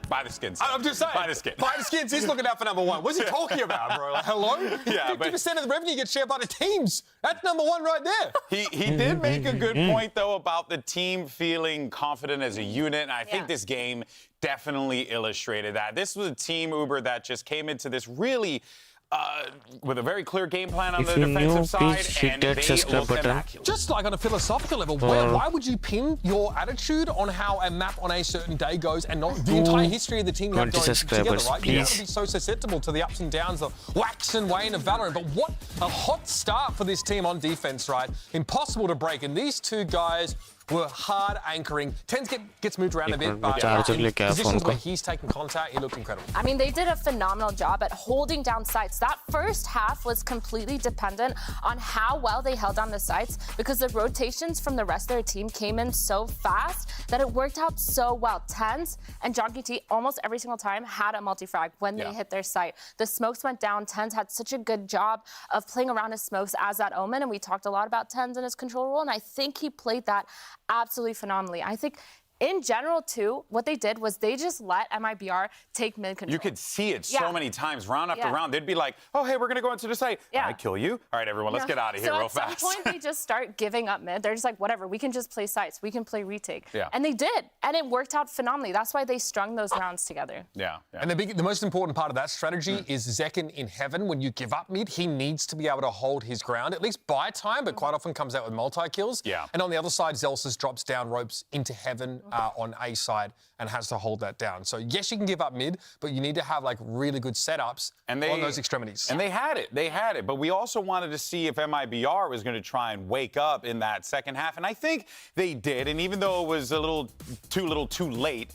Buy the skins. I'm just saying. Buy the skins. Buy the skins. He's looking out for number 1. What's he talking about, bro? Like, hello? Yeah, 50% of the revenue gets shared by the teams. That's number 1 right there. He did make a good point, though, about the team feeling confident as a unit. And I think this game definitely illustrated that. This was a team, Uber, that just came into this really with a very clear game plan on the defensive side, and they looked immaculate. Just like on a philosophical level, why would you pin your attitude on how a map on a certain day goes and not the entire history of the team you have going together, right? You have to be so susceptible to the ups and downs of wax and wane of Valorant. But what a hot start for this team on defense, right? Impossible to break. And these two guys were hard anchoring. Tens gets moved around a bit, but in positions where he's taking contact, he looked incredible. I mean, they did a phenomenal job at holding down sites. That first half was completely dependent on how well they held down the sites because the rotations from the rest of their team came in so fast that it worked out so well. Tens and Jonky T almost every single time had a multi-frag when they hit their site. The smokes went down. Tens had such a good job of playing around his smokes as that omen, and we talked a lot about Tens and his control role, and I think he played that absolutely phenomenally. I think in general, too, what they did was they just let MIBR take mid control. You could see it so many times, round after round. They'd be like, oh, hey, we're going to go into the site. I kill you. All right, everyone, let's get out of here real fast. So at some point, they just start giving up mid. They're just like, whatever, we can just play sites. We can play retake. Yeah. And they did. And it worked out phenomenally. That's why they strung those rounds together. Yeah. And the most important part of that strategy is Zekin in heaven. When you give up mid, he needs to be able to hold his ground, at least buy time, but quite often comes out with multi-kills. Yeah. And on the other side, Zelsis drops down ropes into heaven on A side and has to hold that down. So yes, you can give up mid, but you need to have like really good setups on those extremities. And they had it. But we also wanted to see if MIBR was going to try and wake up in that second half, and I think they did. And even though it was a little too late,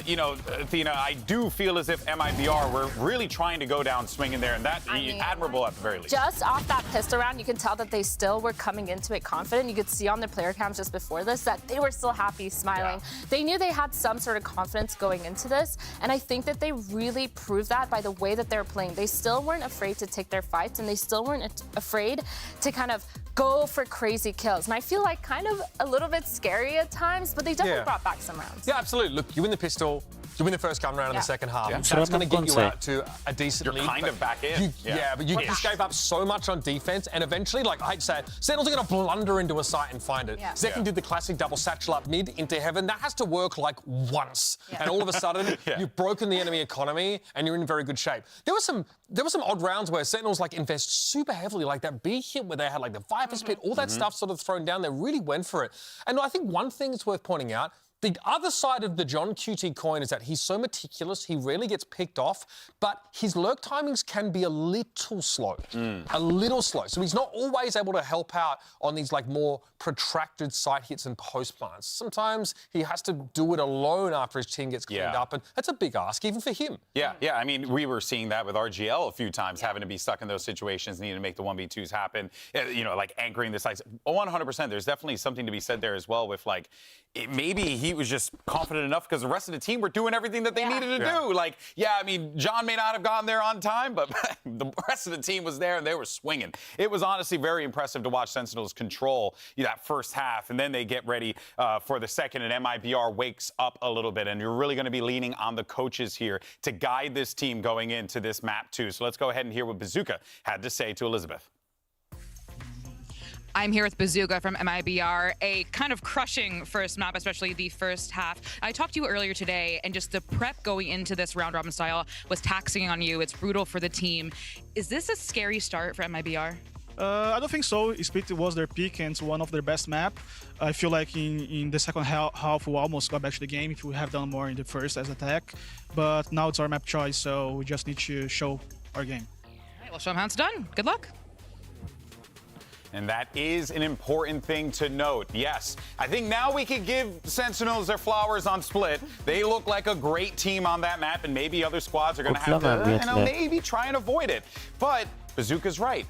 you know, Athena, I do feel as if MIBR were really trying to go down swinging there, and that's admirable at the very least. Just off that pistol round, you can tell that they still were coming into it confident. You could see on their player cams just before this that they were still happy, smiling. They knew they had some sort of confidence going into this, and I think that they really proved that by the way that they're playing. They still weren't afraid to take their fights, and they still weren't afraid to kind of go for crazy kills. And I feel like kind of a little bit scary at times, but they definitely brought back some rounds. Yeah, absolutely. Look, you win the pistol, you win the first gun round in the second half. That's going to get you out to a decent lead. You're kind of back in. But you just gave up so much on defense, and eventually, like I hate to say it, Sentinels are going to blunder into a site and find it. Zekin did the classic double satchel up mid into heaven. That has to work like once, and all of a sudden you've broken the enemy economy, and you're in very good shape. There were some odd rounds where Sentinels like invest super heavily, like that B hit where they had like the Viper's Pit, all that stuff sort of thrown down. They really went for it, and I think one thing that's worth pointing out. The other side of the John QT coin is that he's so meticulous, he rarely gets picked off, but his lurk timings can be a little slow. A little slow. So he's not always able to help out on these like more protracted site hits and post plants. Sometimes he has to do it alone after his team gets cleaned up, and that's a big ask even for him. Yeah. I mean, we were seeing that with RGL a few times, having to be stuck in those situations, needing to make the 1v2s happen, you know, like anchoring the sites. 100%. There's definitely something to be said there as well with like, maybe he he was just confident enough because the rest of the team were doing everything that they needed to do. Like, yeah, I mean, John may not have gotten there on time, but the rest of the team was there and they were swinging. It was honestly very impressive to watch Sentinels control that first half, and then they get ready for the second, and MIBR wakes up a little bit, and you're really going to be leaning on the coaches here to guide this team going into this map too. So let's go ahead and hear what Bazooka had to say to Elizabeth. I'm here with Bazooka from MIBR, a kind of crushing first map, especially the first half. I talked to you earlier today, and just the prep going into this round robin style was taxing on you. It's brutal for the team. Is this a scary start for MIBR? I don't think so. Split was their peak and it's one of their best map. I feel like in the second half we almost got back to the game if we have done more in the first as attack. But now it's our map choice, so we just need to show our game. All right, well, show them how it's done. Good luck. And that is an important thing to note. Yes, I think now we can give Sentinels their flowers on Split. They look like a great team on that map, and maybe other squads are going to have to, maybe try and avoid it. But Bazooka's right.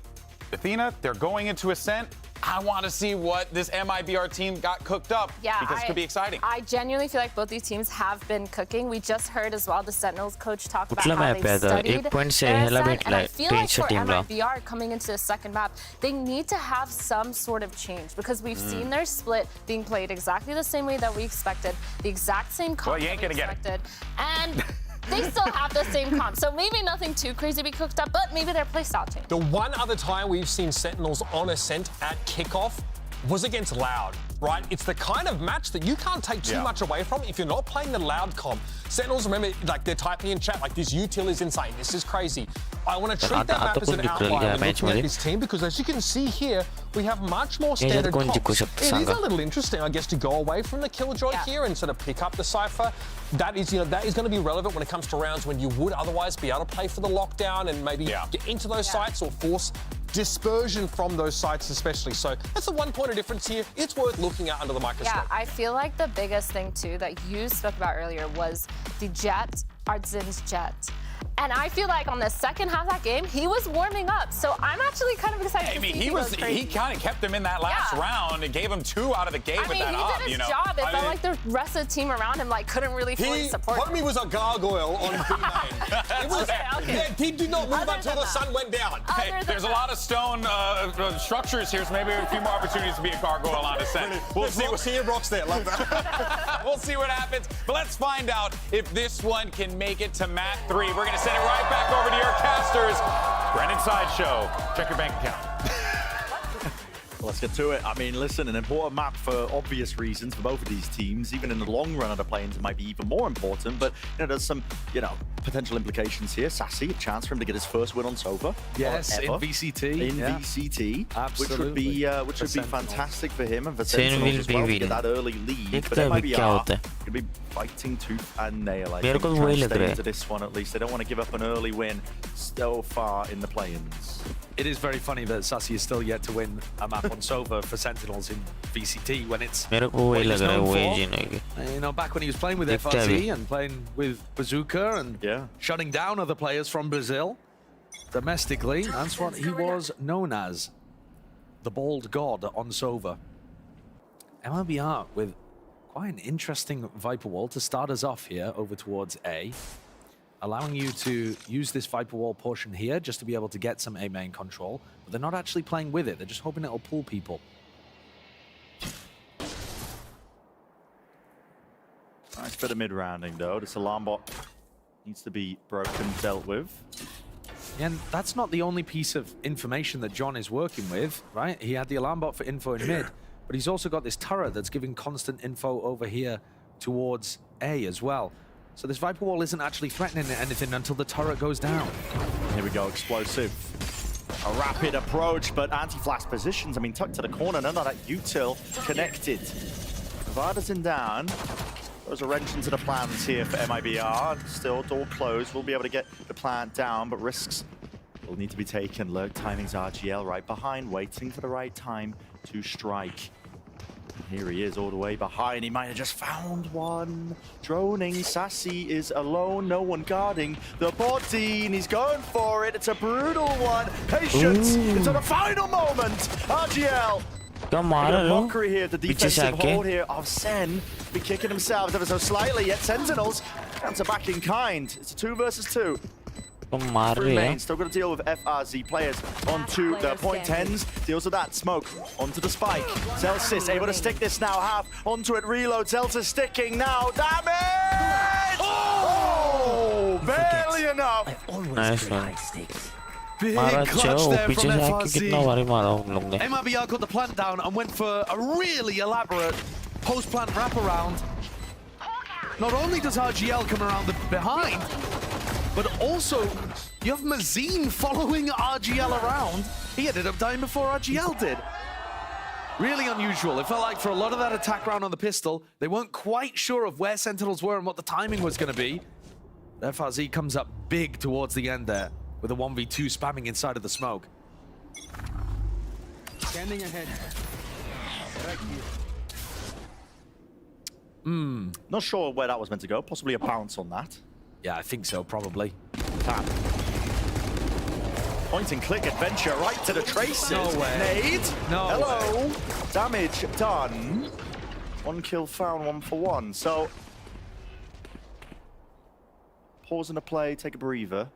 Athena, they're going into Ascent. I want to see what this MIBR team got cooked up, because it could be exciting. I genuinely feel like both these teams have been cooking. We just heard as well the Sentinels coach talk about how they studied their Ascent, and I feel like for MIBR coming into the second map, they need to have some sort of change, because we've seen their Split being played exactly the same way that we expected, the exact same comp that we expected, and they still have the same comp. So maybe nothing too crazy to be cooked up, but maybe their playstyle changed. The one other time we've seen Sentinels on Ascent at Kickoff was against Loud, right? It's the kind of match that you can't take too much away from if you're not playing the Loud comp. Sentinels, remember, like they're typing in chat, like this util is insane, this is crazy. I want to treat that map as an outlier when looking at this team, because as you can see here, we have much more standard comps. It is a little interesting, I guess, to go away from the Killjoy here and sort of pick up the Cypher. That is, that is going to be relevant when it comes to rounds when you would otherwise be able to play for the lockdown and maybe get into those sites or force dispersion from those sites especially. So that's the one point of difference here. It's worth looking at under the microscope. Yeah, I feel like the biggest thing too that you spoke about earlier was the Jet, Artzin's Jet. And I feel like on the second half of that game, he was warming up. So I'm actually kind of excited to see he kind of kept him in that last round and gave him 2 out of the game with that up. He did his job. It felt like the rest of the team around him couldn't really fully support him. Homie was a gargoyle on B-Main. He did not move until the sun went down. Hey, there's a lot of stone structures here, so maybe a few more opportunities to be a gargoyle on Ascent. We'll see rocks there. Love that. We'll see what happens. But let's find out if this one can make it to map 3. We're going to send it right back over to your casters. Brennan Sideshow, check your bank account. Let's get to it. I mean, listen, an important map for obvious reasons for both of these teams. Even in the long run of the planes, it might be even more important. But there's some, potential implications here. Sassy, a chance for him to get his first win on Sova. Yes, in VCT. In VCT, absolutely. which would be fantastic for him and for Sentinels as well to get that early lead. But MIBR going to be fighting tooth and nail. I think trying to stay into this one at least. They don't want to give up an early win so far in the play-ins. It is very funny that Sassy is still yet to win a map on Sova for Sentinels in VCT when it's what he's known for. Back when he was playing with FRC and playing with Bazooka and shutting down other players from Brazil domestically, that's what he was known as, the bald god on Sova. MIBR with quite an interesting Viper Wall to start us off here over towards A, allowing you to use this Viper Wall portion here just to be able to get some A main control, but they're not actually playing with it. They're just hoping it'll pull people. Nice bit of mid-rounding, though. This alarm bot needs to be broken, dealt with. And that's not the only piece of information that John is working with, right? He had the alarm bot for info in mid, but he's also got this turret that's giving constant info over here towards A as well. So this Viper Wall isn't actually threatening anything until the turret goes down. Here we go, explosive. A rapid approach, but anti-flash positions. I mean, tucked to the corner, none of that util connected. Nevada's in down. Those a wrench into the plans here for MIBR. Still door closed. We'll be able to get the plant down, but risks will need to be taken. Lurk timing's RGL right behind, waiting for the right time to strike. Here he is all the way behind. He might have just found one. Droning. Sassy is alone. No one guarding the body. And he's going for it. It's a brutal one. Patience. It's at the final moment. RGL मारा लो mockery here, the defensive hold here of Sen. Be kicking themselves ever so slightly, yet Sentinels answer back in kind. It's a 2 versus 2. Remain. Still got to deal with FRZ players onto the point 10s. Deals with that. Smoke onto the spike. Zelsis able to stick this now. Half onto it. Reload. Zelsis sticking now. Damage! Oh! Barely enough. Nice one. Big clutch there from FRZ. MIBR got the plant down and went for a really elaborate post-plant wraparound. Not only does RGL come around the behind, but also you have Mazine following RGL around. He ended up dying before RGL did. Really unusual. It felt like for a lot of that attack round on the pistol, they weren't quite sure of where Sentinels were and what the timing was going to be. FRZ comes up big towards the end there with a 1v2 spamming inside of the smoke. Standing ahead. Right here. Not sure where that was meant to go. Possibly a bounce on that. Yeah, I think so, probably. Tap. Point and click adventure right to the traces. No way. Nade. No Hello. way. Damage done. 1 kill found, 1 for 1. So, pause in the play, take a breather.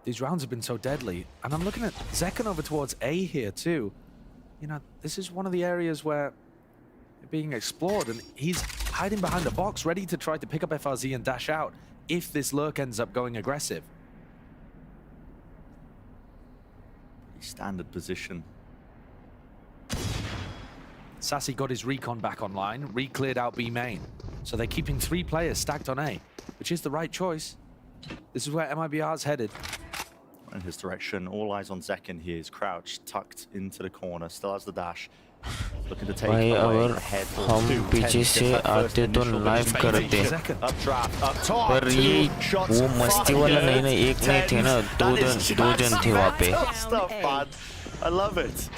These rounds have been so deadly. And I'm looking at Zekken over towards A here too. You know, this is one of the areas where they're being explored, and he's hiding behind the box, ready to try to pick up FRZ and dash out if this lurk ends up going aggressive. Standard position. Sassy got his recon back online, re-cleared out B main. So they're keeping 3 players stacked on A, which is the right choice. This is where MIBR's headed. In his direction, all eyes on Zekken. He is crouched, tucked into the corner, still has the dash. Looking to take away head or two. पीछे से आते तो live करते पर ये वो मस्ती वाला नहीं एक नहीं थे ना दो जन थे वहाँ पे. I love it.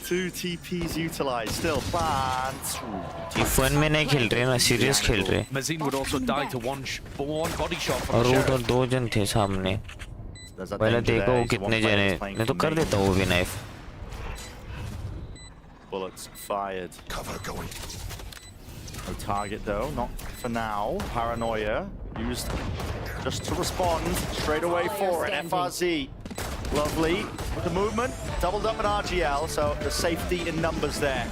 2 TPs utilized, still plans. ये फन में नहीं खेल रहे ना, सीरियस खेल रहे. Mazine would also die to one body shot from और उधर 2 जन थे सामने. पहले देखो वो कितने जने नहीं तो कर देता वो भी knife. Bullets fired. Cover going. No target though, not for now. Paranoia used just to respond straight away for it. FRZ, lovely with the movement, doubled up at RGL, so the safety in numbers there.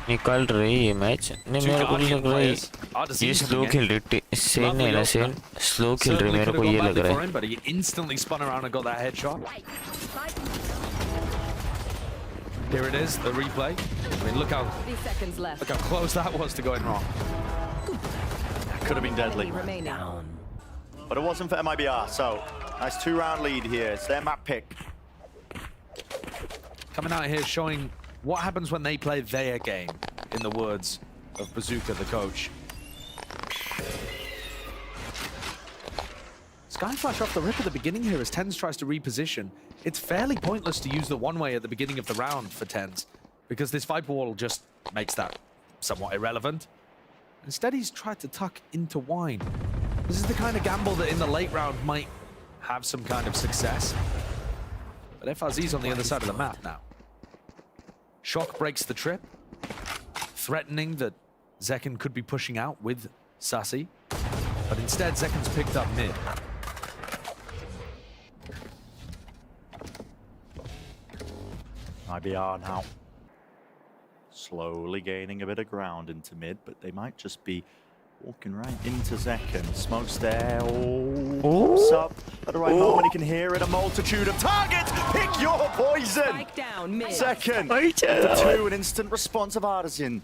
निकल रही है match नहीं मेरे को लग रहा है ये स्लो खेल रही सेन है ना सेन स्लो खेल रही मेरे को ये लग रहा है. But he instantly spun around and got that headshot. Here it is, the replay. I mean, look how close that was to going wrong. Could have been deadly. But it wasn't for MIBR, so nice 2-round lead here. It's their map pick. Coming out here showing what happens when they play their game, in the words of Bazooka, the coach. Skyflash off the rip at the beginning here as TenZ tries to reposition. It's fairly pointless to use the one-way at the beginning of the round for TenZ, because this Viper wall just makes that somewhat irrelevant. Instead, he's tried to tuck into Wine. This is the kind of gamble that in the late round might have some kind of success. But FRZ's on the other side of the map now. Shock breaks the trip, threatening that Zekken could be pushing out with Sassy. But instead, Zekken's picked up mid. IBR now slowly gaining a bit of ground into mid, but they might just be walking right into Zekken. Smoke's there, pops up at the right moment. He can hear it, a multitude of targets. Pick your poison. Zekken, the 2, an instant response of Artisan.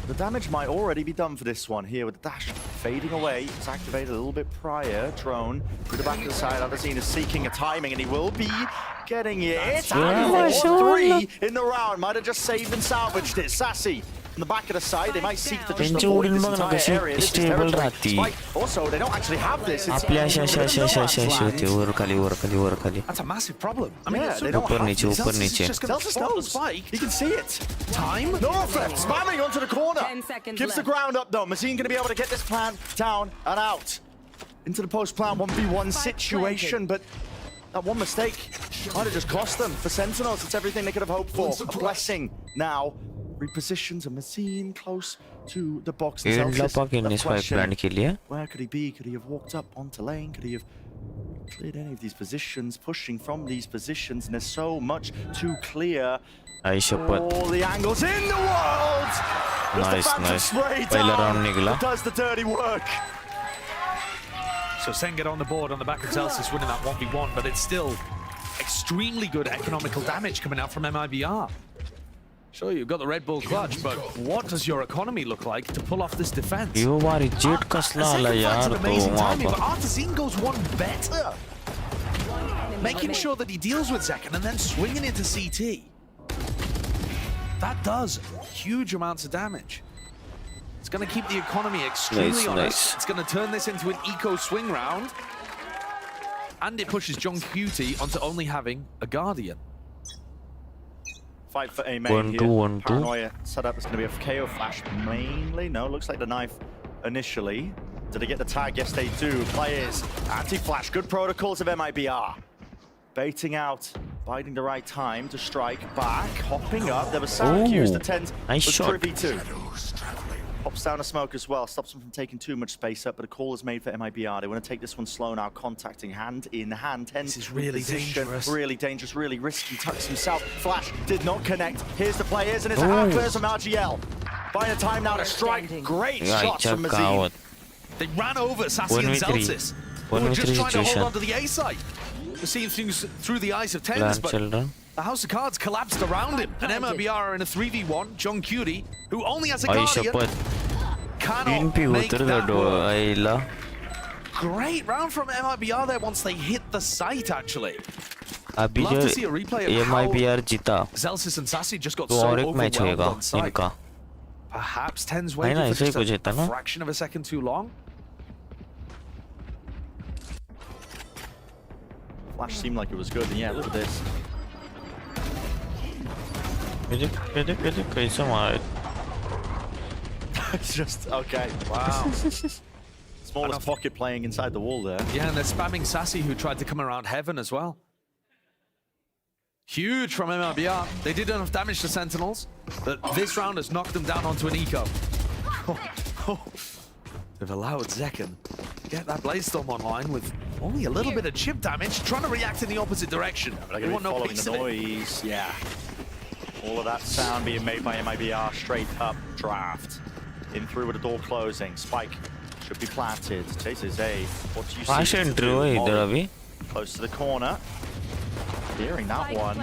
The damage might already be done for this one here with the dash fading away. It's activated a little bit prior. Drone through the back of the side. Artisan is seeking a timing, and he will be getting it. And 4-3 in the round. Might have just saved and salvaged it. Sassy on the back of the side. They might seek to just avoid this entire area. This is territory. Also, they don't actually have this. It's That's a massive problem. I mean, yeah, they don't have this. Zelsis knows. Spike. He can see it. Time? Northwest spamming onto the corner. 10 seconds Gives the left. ground up though. Mazine going to be able to get this plan down and out. Into the post-plan 1v1 situation, but That one mistake might have just cost them. For Sentinels, it's everything they could have hoped for. A blessing now. Repositioned and Mazine close to the box. Where could he be? Could he have walked up onto lane? Could he have cleared any of these positions? Pushing from these positions, and there's so much to clear. All the angles in the world! Nice. Does the dirty work. So Sen get on the board on the back of Celsius winning that 1v1, but it's still extremely good economical damage coming out from MIBR. Sure, you've got the Red Bull clutch, but what does your economy look like to pull off this defense? Amazing timing, but Artazine goes one better. Making sure that he deals with Zekken and then swinging into CT. That does huge amounts of damage. It's going to keep the economy extremely honest. It's going to turn this into an eco swing round. And it pushes John Cutie onto only having a Guardian. Fight for A main here. Paranoia set up. It's going to be a KO flash mainly. No, looks like the knife initially. Did they get the tag? Yes, they do. Players, anti-flash. Good protocols of MIBR. Baiting out, biding the right time to strike back. Hopping up. There was Syracuse. The 10 was privy to. Pops down a smoke as well. Stops them from taking too much space up, but a call is made for MIBR. They want to take this one slow now, contacting hand in hand. This is really dangerous. Really dangerous, really risky. Tucks himself. Flash did not connect. Here's the players, and it's a half clears from RGL. Buying the time now to strike. Great shots from Mazine. They ran over Sassy and Celsius, who were just trying to hold on to the A site. We're seeing things through the eyes of Tens, but the House of Cards collapsed around him. And MIBR are in a 3v1. John Cutie, who only has a Guardian, cannot make that work. Great round from MIBR there once they hit the site, actually. Love to see a replay of how Celsius and Sassy just got so overwhelmed on site. Perhaps Tens waited for just a fraction of a second too long. Flash seemed like it was good, and yeah, look at this. It's just, okay, wow. Smallest pocket playing inside the wall there. Yeah, and they're spamming Sassy, who tried to come around Heaven as well. Huge from MIBR. They did enough damage to Sentinels, but this round has knocked them down onto an eco. They've allowed Zekken to get that Blaze Storm online with only a little bit of chip damage, trying to react in the opposite direction. They want no piece of noise. Yeah. All of that sound being made by MIBR, straight up draft. In through with the door closing. Spike should be planted. Chases A. What do you see? Close to the corner. Hearing that one.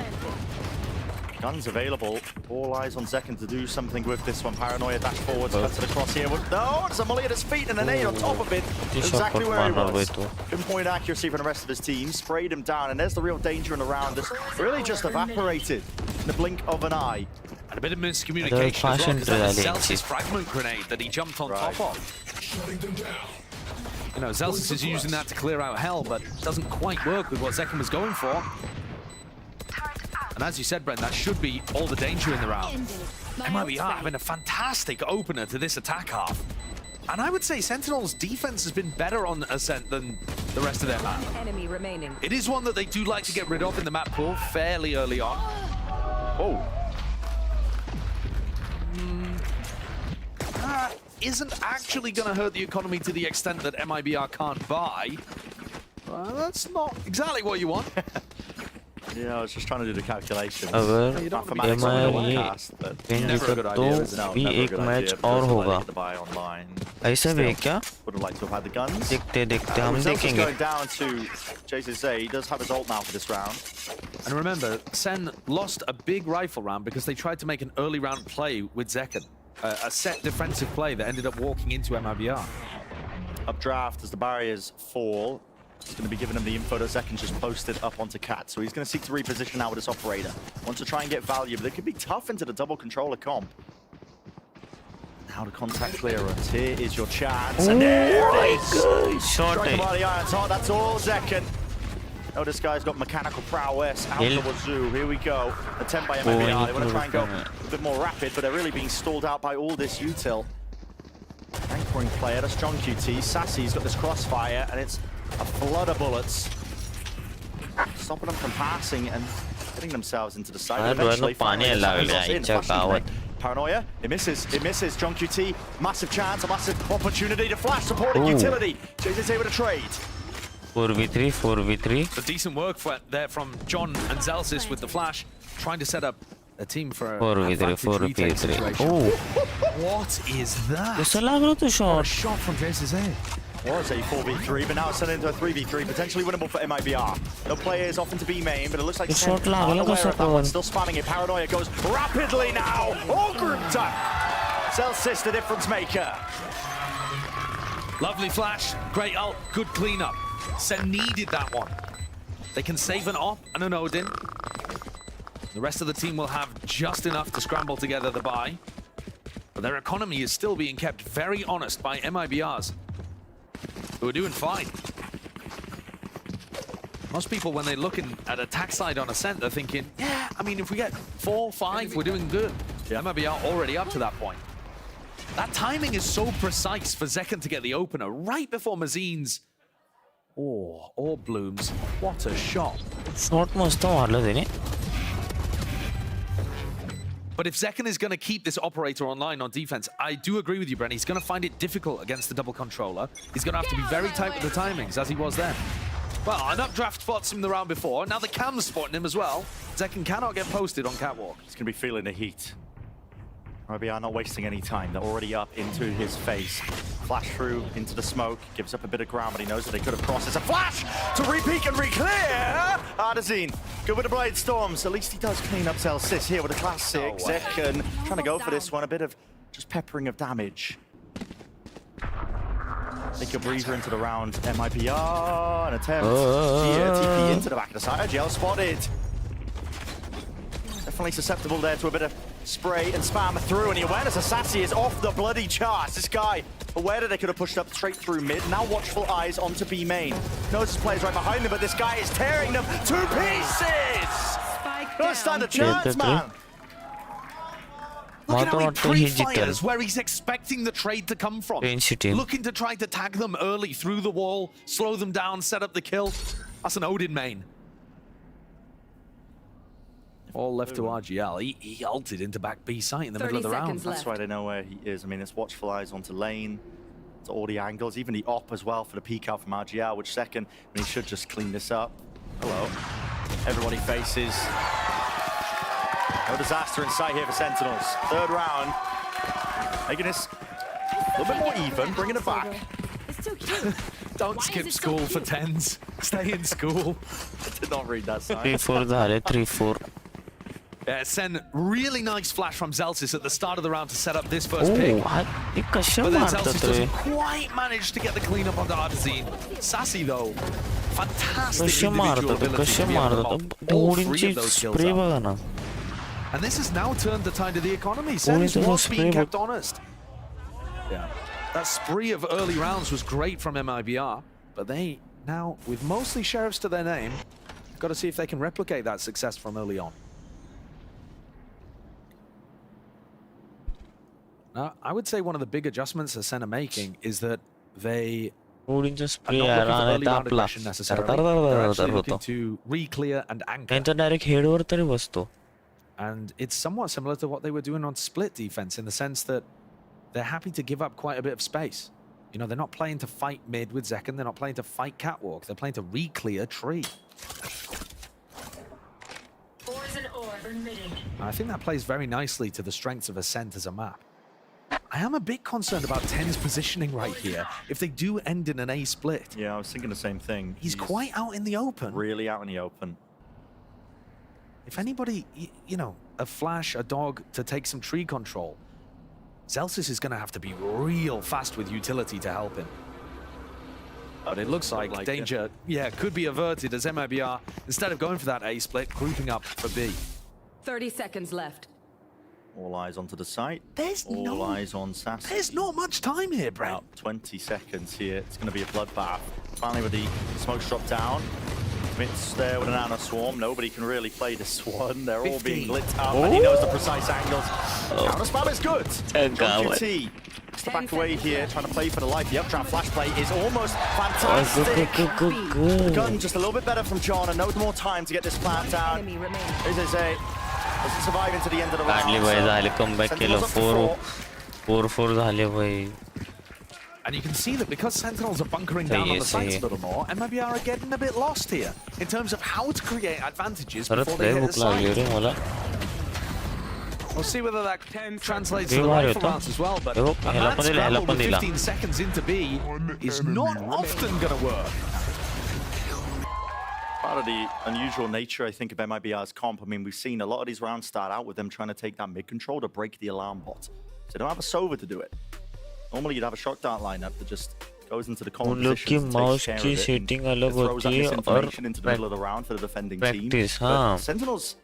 Guns available. All eyes on Zekken to do something with this one. Paranoia dash forwards, cuts it across here. No, it's a molly at his feet and an A on top of it. Exactly where he was. Pinpoint accuracy from the rest of his team. Sprayed him down, and there's the real danger in the round. It's really just evaporated in the blink of an eye. And a bit of miscommunication as well, because that was Celsius' fragment grenade that he jumped on top of. You know, Celsius is using that to clear out hell, but it doesn't quite work with what Zekken was going for. And as you said, Brent, that should be all the danger in the round. MIBR having a fantastic opener to this attack half. And I would say Sentinel's defense has been better on Ascent than the rest of their map. Enemy remaining. It is one that they do like to get rid of in the map pool fairly early on. Oh. That isn't actually going to hurt the economy to the extent that MIBR can't buy. That's not exactly what you want. Yeah, I was just trying to do the calculation. अगर MIBR तो भी एक match और होगा ऐसा भी क्या देखते हम देखेंगे He does have his ult now for this round. And remember, Sen lost a big rifle round because they tried to make an early round play with Zekken, a set defensive play that ended up walking into MIBR. Updraft as the barriers fall. He's going to be giving him the info that Zekken's just posted up onto Cat. So he's going to seek to reposition now with this operator. Wants to try and get value, but it could be tough into the double controller comp. Now to contact clearance. Here is your chance. And there it is! Striking by the iron top. That's all Zekken. Oh, this guy's got mechanical prowess out the wazoo. Here we go. Attempt by MIBR. They want to try and go a bit more rapid, but they're really being stalled out by all this util. Rank point player, that's John QT. Sassy's got this crossfire, and it's a flood of bullets. stopping them from passing and getting themselves into the site. I don't know. Paranoia, it misses. John QT, massive chance, a massive opportunity to flash, supporting utility. JJ's able to trade. 4v3. So decent work there from John and Zelsis with the flash, trying to set up a team for a 4v3. Oh, what is that? कैसा लग रहा था A shot? shot from JSA. Was a 4v3, but now it's turned into a 3v3, potentially winnable for MIBR. No players often to be main, but it looks like It's shot Sen lag, are look aware at of that that one. one. Still spamming it. Paranoia goes rapidly now. All grouped up. Celsius, the difference maker. Lovely flash, great ult, good cleanup. Sen needed that one. They can save an op and an Odin. The rest of the team will have just enough to scramble together the buy. But their economy is still being kept very honest by MIBRs, who are doing fine. Most people, when they're looking at attack side on Ascent, they're thinking, yeah, I mean, if we get 4, 5, we're doing good. MIBR already up to that point. That timing is so precise for Zekken to get the opener right before Mazine's or blooms. What a shot. Shot must have been. But if Zekken is going to keep this operator online on defense, I do agree with you, Bren. He's going to find it difficult against the double controller. He's going to have to be very tight with the timings, as he was then. Well, an updraft spots him the round before. Now the cam's spotting him as well. Zekken cannot get posted on catwalk. He's going to be feeling the heat. MIBR not wasting any time. They're already up into his face. Flash through into the smoke. Gives up a bit of ground, but he knows that they could have crossed. It's a flash to re-peek and re-clear. Artazine, good with the Blade Storms. At least he does clean up Celsius here with a classic. Zekken trying to go for this one. A bit of just peppering of damage. Take a breather into the round. MIBR, an attempt here. TP into the back of the side. Gel spotted. Definitely susceptible there to a bit of spray and spam through, and the awareness of Sassy is off the bloody charts. This guy aware that they could have pushed up straight through mid. Now watchful eyes onto B main. Knows his players right behind him, but this guy is tearing them to pieces. Don't stand a chance, man. Look at how he pre-fires where he's expecting the trade to come from. Looking to try to tag them early through the wall, slow them down, set up the kill. That's an Odin main. All left to RGL. He ulted into back B site in the middle of the round. That's why they know where he is. I mean, it's watchful eyes onto lane, to all the angles, even the op as well for the peek out from RGL, which second, I mean, he should just clean this up. Hello. Everybody faces. No disaster in sight here for Sentinels. Third round. Making this a little bit more even, bringing it back. It's too cute. Don't skip school for tens. Stay in school. I did not read that sign. 3-4 3-4. Yeah, Sen, really nice flash from Zelsis at the start of the round to set up this first pick. But then Zelsis doesn't quite manage to get the cleanup onto Artazine. Sassy though, fantastic individual ability to be able to pop all 3 of those kills out. And this has now turned the tide of the economy. Sen was being kept honest. Yeah, that spree of early rounds was great from MIBR, but they now, with mostly sheriffs to their name, got to see if they can replicate that success from early on. Now, I would say one of the big adjustments that Sen are making is that they are not looking for early round aggression necessarily. They're actually looking to re-clear and anchor. And it's somewhat similar to what they were doing on split defense in the sense that they're happy to give up quite a bit of space. You know, they're not playing to fight mid with Zekken, they're not playing to fight catwalk, they're playing to re-clear tree. I think that plays very nicely to the strengths of Ascent as a map. I am a bit concerned about Ten's positioning right here. If they do end in an A split. Yeah, I was thinking the same thing. He's quite out in the open. Really out in the open. If anybody, you know, a flash, a dog to take some tree control, Zelsis is going to have to be real fast with utility to help him. But it looks like danger, could be averted as MIBR, instead of going for that A split, grouping up for B. 30 seconds left. All eyes onto the site. All eyes on Sassy. There's not much time here, Brent. About 20 seconds here. It's going to be a bloodbath. Finally with the smokes drop down. Commits there with an Ana Swarm. Nobody can really play this one. They're all being lit up, and he knows the precise angles. Counter spell is good. JQT step back away here, trying to play for the life. The updraft flash play is almost fantastic. The gun just a little bit better from John, and no more time to get this plant down. This is a doesn't survive into the end of the round. And you can see that because Sentinels are bunkering down on the sides a little more, MIBR are getting a bit lost here in terms of how to create advantages before they hit the side. We'll see whether that translates to the rifle rounds as well, but a man scramble with 15 seconds into B is not often going to work. Part of the unusual nature, I think, of MIBR's comp. I mean, we've seen a lot of these rounds start out with them trying to take that mid control to break the alarm bot. So they don't have a Sova to do it. Normally, you'd have a shock dart lineup that just goes into the corner position, takes care of it, and throws that misinformation into the middle of the round for the defending team. But Sentinels,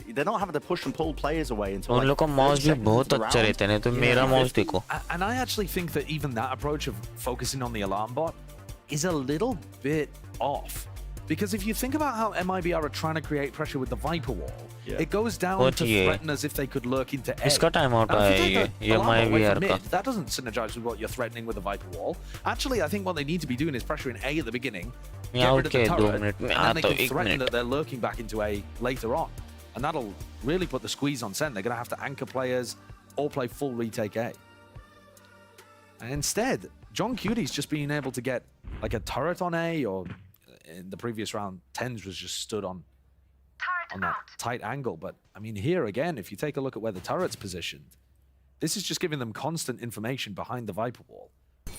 they're not having to push and pull players away until like 30 seconds into the round. And I actually think that even that approach of focusing on the alarm bot is a little bit off. Because if you think about how MIBR are trying to create pressure with the Viper wall, it goes down to threaten as if they could lurk into A. That doesn't synergize with what you're threatening with the Viper wall. Actually, I think what they need to be doing is pressuring A at the beginning, get rid of the turret, and then they can threaten that they're lurking back into A later on. And that'll really put the squeeze on Sen. They're going to have to anchor players or play full retake A. And instead, John Cutie's just being able to get like a turret on A, or in the previous round, Tens was just stood on that tight angle. But I mean, here again, if you take a look at where the turret's positioned, this is just giving them constant information behind the Viper wall.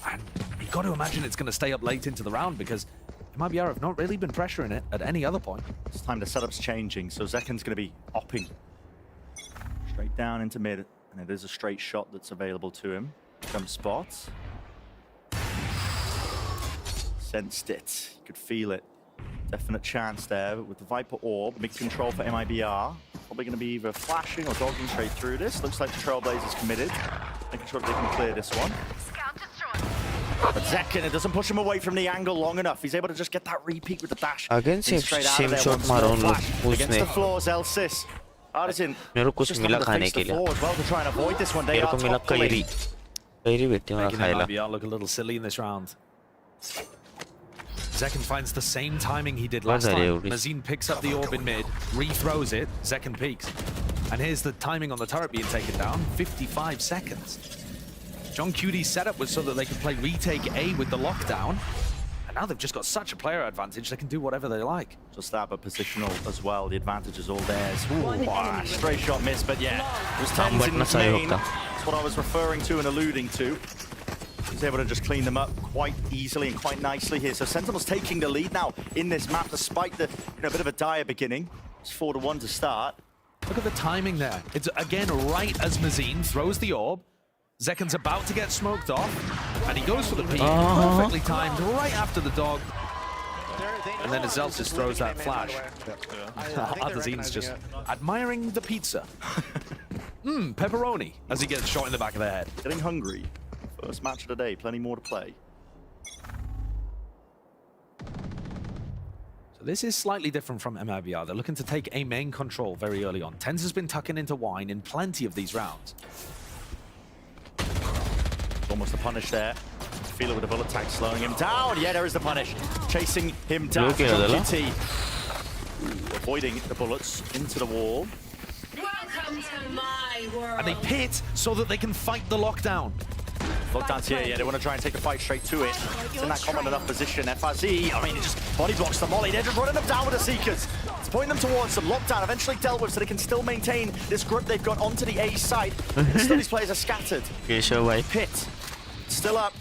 And you've got to imagine it's going to stay up late into the round because MIBR have not really been pressuring it at any other point. It's time the setup's changing, so Zekin's going to be opping straight down into mid, and it is a straight shot that's available to him. Jump spots. Sensed it. You could feel it. Definite chance there with the Viper Orb. Mid control for MIBR. Probably going to be either flashing or dogging straight through this. Looks like the Trailblazers committed. Making sure that they can clear this one. But Zekin, it doesn't push him away from the angle long enough. He's able to just get that repeat with the dash. Against straight out of there once more. Against the floors, Elsis. Artisan just having to face the floor as well to try and avoid this one. They are top pulling. Making MIBR look a little silly in this round. Zekin finds the same timing he did last time. Mazin picks up the orb in mid, re-throws it, Zekin peeks. And here's the timing on the turret being taken down, 55 seconds. John Cutie's setup was so that they could play retake A with the lockdown. And now they've just got such a player advantage, they can do whatever they like. Just that, but positional as well. The advantage is all theirs. Ooh, straight shot miss, but yeah. It was Tens in main. That's what I was referring to and alluding to. He's able to just clean them up quite easily and quite nicely here. So Sentinel's taking the lead now in this map, despite the bit of a dire beginning. It's 4-1 to start. Look at the timing there. It's again right as Mazin throws the orb. Zekin's about to get smoked off, and he goes for the peek, perfectly timed, right after the dog. And then as Zelsis throws that flash, Artazin's just admiring the pizza. Pepperoni, as he gets shot in the back of the head. Getting hungry. First match of the day, plenty more to play. So this is slightly different from MIBR. They're looking to take a main control very early on. Tens has been tucking into wine in plenty of these rounds. Almost a punish there. Feel it with the bullet tag slowing him down. Yeah, there is the punish. Chasing him down. GT. Avoiding the bullets into the wall. Welcome to my world. And they pit so that they can fight the lockdown. Lockdown's here, yeah, they want to try and take the fight straight to it. It's in that common enough position. FRZ, I mean, it just body blocks the molly. They're just running them down with the Seekers. It's pointing them towards them. Lockdown eventually dealt with so they can still maintain this grip they've got onto the A side. Still, these players are scattered. Pit, still up.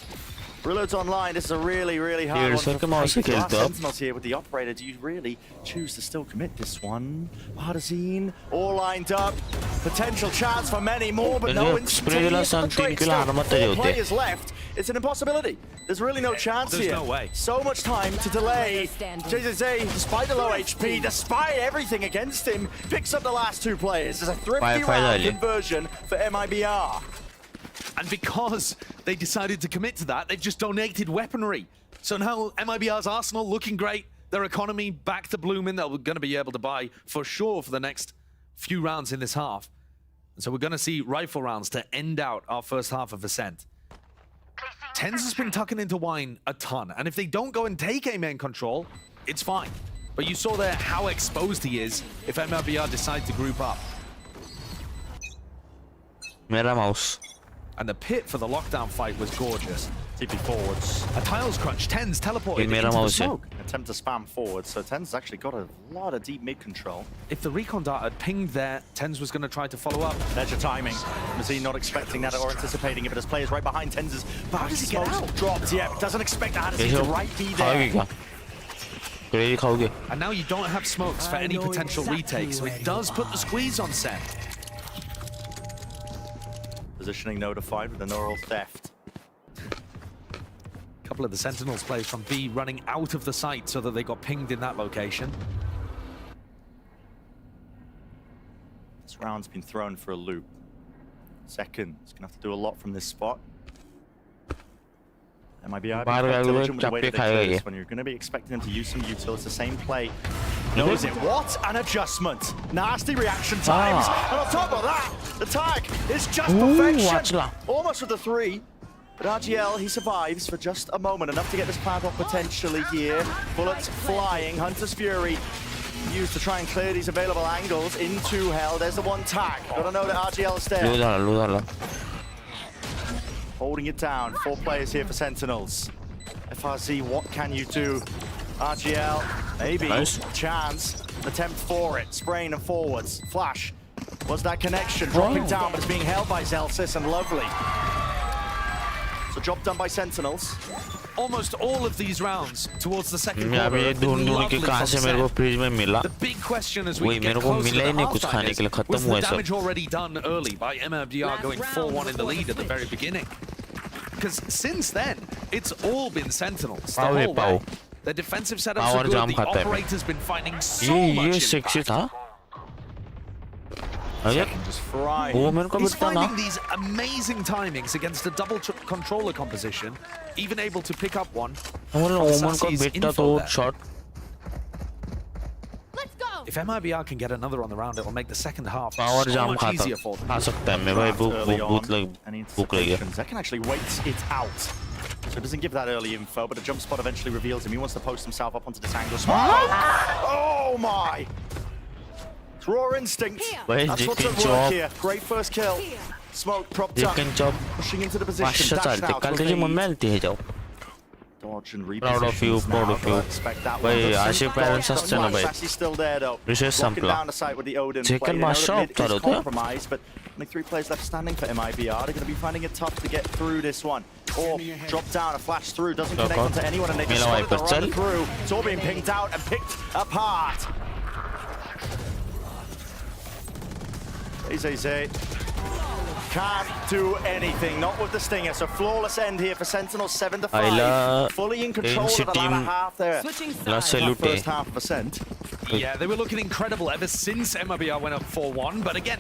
Reloads online. This is a really, really hard one. Sentinels here with the operator. Do you really choose to still commit this one? Partisan, all lined up. Potential chance for many more, but no instantaneous for the trade. Still 4 players left. It's an impossibility. There's really no chance here. There's no way. So much time to delay. JZZ, despite the low HP, despite everything against him, picks up the last 2 players. There's a thrifty round conversion for MIBR. And because they decided to commit to that, they've just donated weaponry. So now MIBR's arsenal looking great. their economy back to blooming. They're going to be able to buy for sure for the next few rounds in this half. And so we're going to see rifle rounds to end out our first half of Ascent. TenZ has been tucking into Wine a ton, and if they don't go and take A main control, it's fine. But you saw there how exposed he is if MLBR decide to group up. Mera mouse. And the pit for the lockdown fight was gorgeous. TP forwards. A tiles crunch. TenZ teleported into the smoke. Attempt to spam forward, so TenZ actually got a lot of deep mid control. If the recon dart had pinged there, TenZ was going to try to follow up. There's your timing. Was he not expecting that or anticipating it? But his players right behind TenZ's. But how does he get out? Dropped, yeah. Doesn't expect that. How does he right be there? And now you don't have smokes for any potential retakes, so it does put the squeeze on Sen. Positioning notified with the neural theft. A couple of the Sentinels players from B running out of the site so that they got pinged in that location. This round's been thrown for a loop. Second, he's gonna have to do a lot from this spot. MIBR diligent with the way that they play this one. You're gonna be expecting him to use some util. It's the same play. Knows it. What an adjustment! Nasty reaction times, and on top of that, the tag is just perfection. Almost with the 3. But RGL, he survives for just a moment, enough to get this plant off potentially here. Bullets flying, Hunter's Fury used to try and clear these available angles into Hell. There's the one tag. Gotta know that RGL is there. Holding it down. 4 players here for Sentinels. FRZ, what can you do? RGL, maybe. Nice. Chance. Attempt for it. Spraying and forwards. Flash. Was that connection? Dropping down, but it's being held by Zelsis and Lovely. So job done by Sentinels. Almost all of these rounds towards the second quarter have been lovely from Sen. The big question as we get closer to the halftime was the damage already done early by MMDR going 4-1 in the lead at the very beginning. Because since then, it's all been Sentinels the whole way. Their defensive setups are good, the operator's been finding so much impact. Just he's finding these amazing timings against a double controller composition, even able to pick up one. Shot. If MIBR can get another on the round, it will make the second half so much easier for them. Zekan actually waits it out. So it doesn't give that early info, but a jump spot eventually reveals him. He wants to post himself up onto this angle. Oh my! Raw instinct. That's what's at work here. Great first kill. Smoke propped up. Pushing into the position. Dash now. Dodge and repositions. Proud of you. Expect that one. Sassy still there though. Locking down the site with the Odin play. They know that mid is compromised, but only 3 players left standing for MIBR. They're going to be finding it tough to get through this one. Or drop down, a flash through, doesn't connect onto anyone, and they just spotted the run through. It's all being pinged out and picked apart. Zay can't do anything, not with the Stinger. So flawless end here for Sentinel, 7-5. Fully in control of the latter half there. First half of Ascent. Yeah, they were looking incredible ever since MIBR went up 4-1. But again,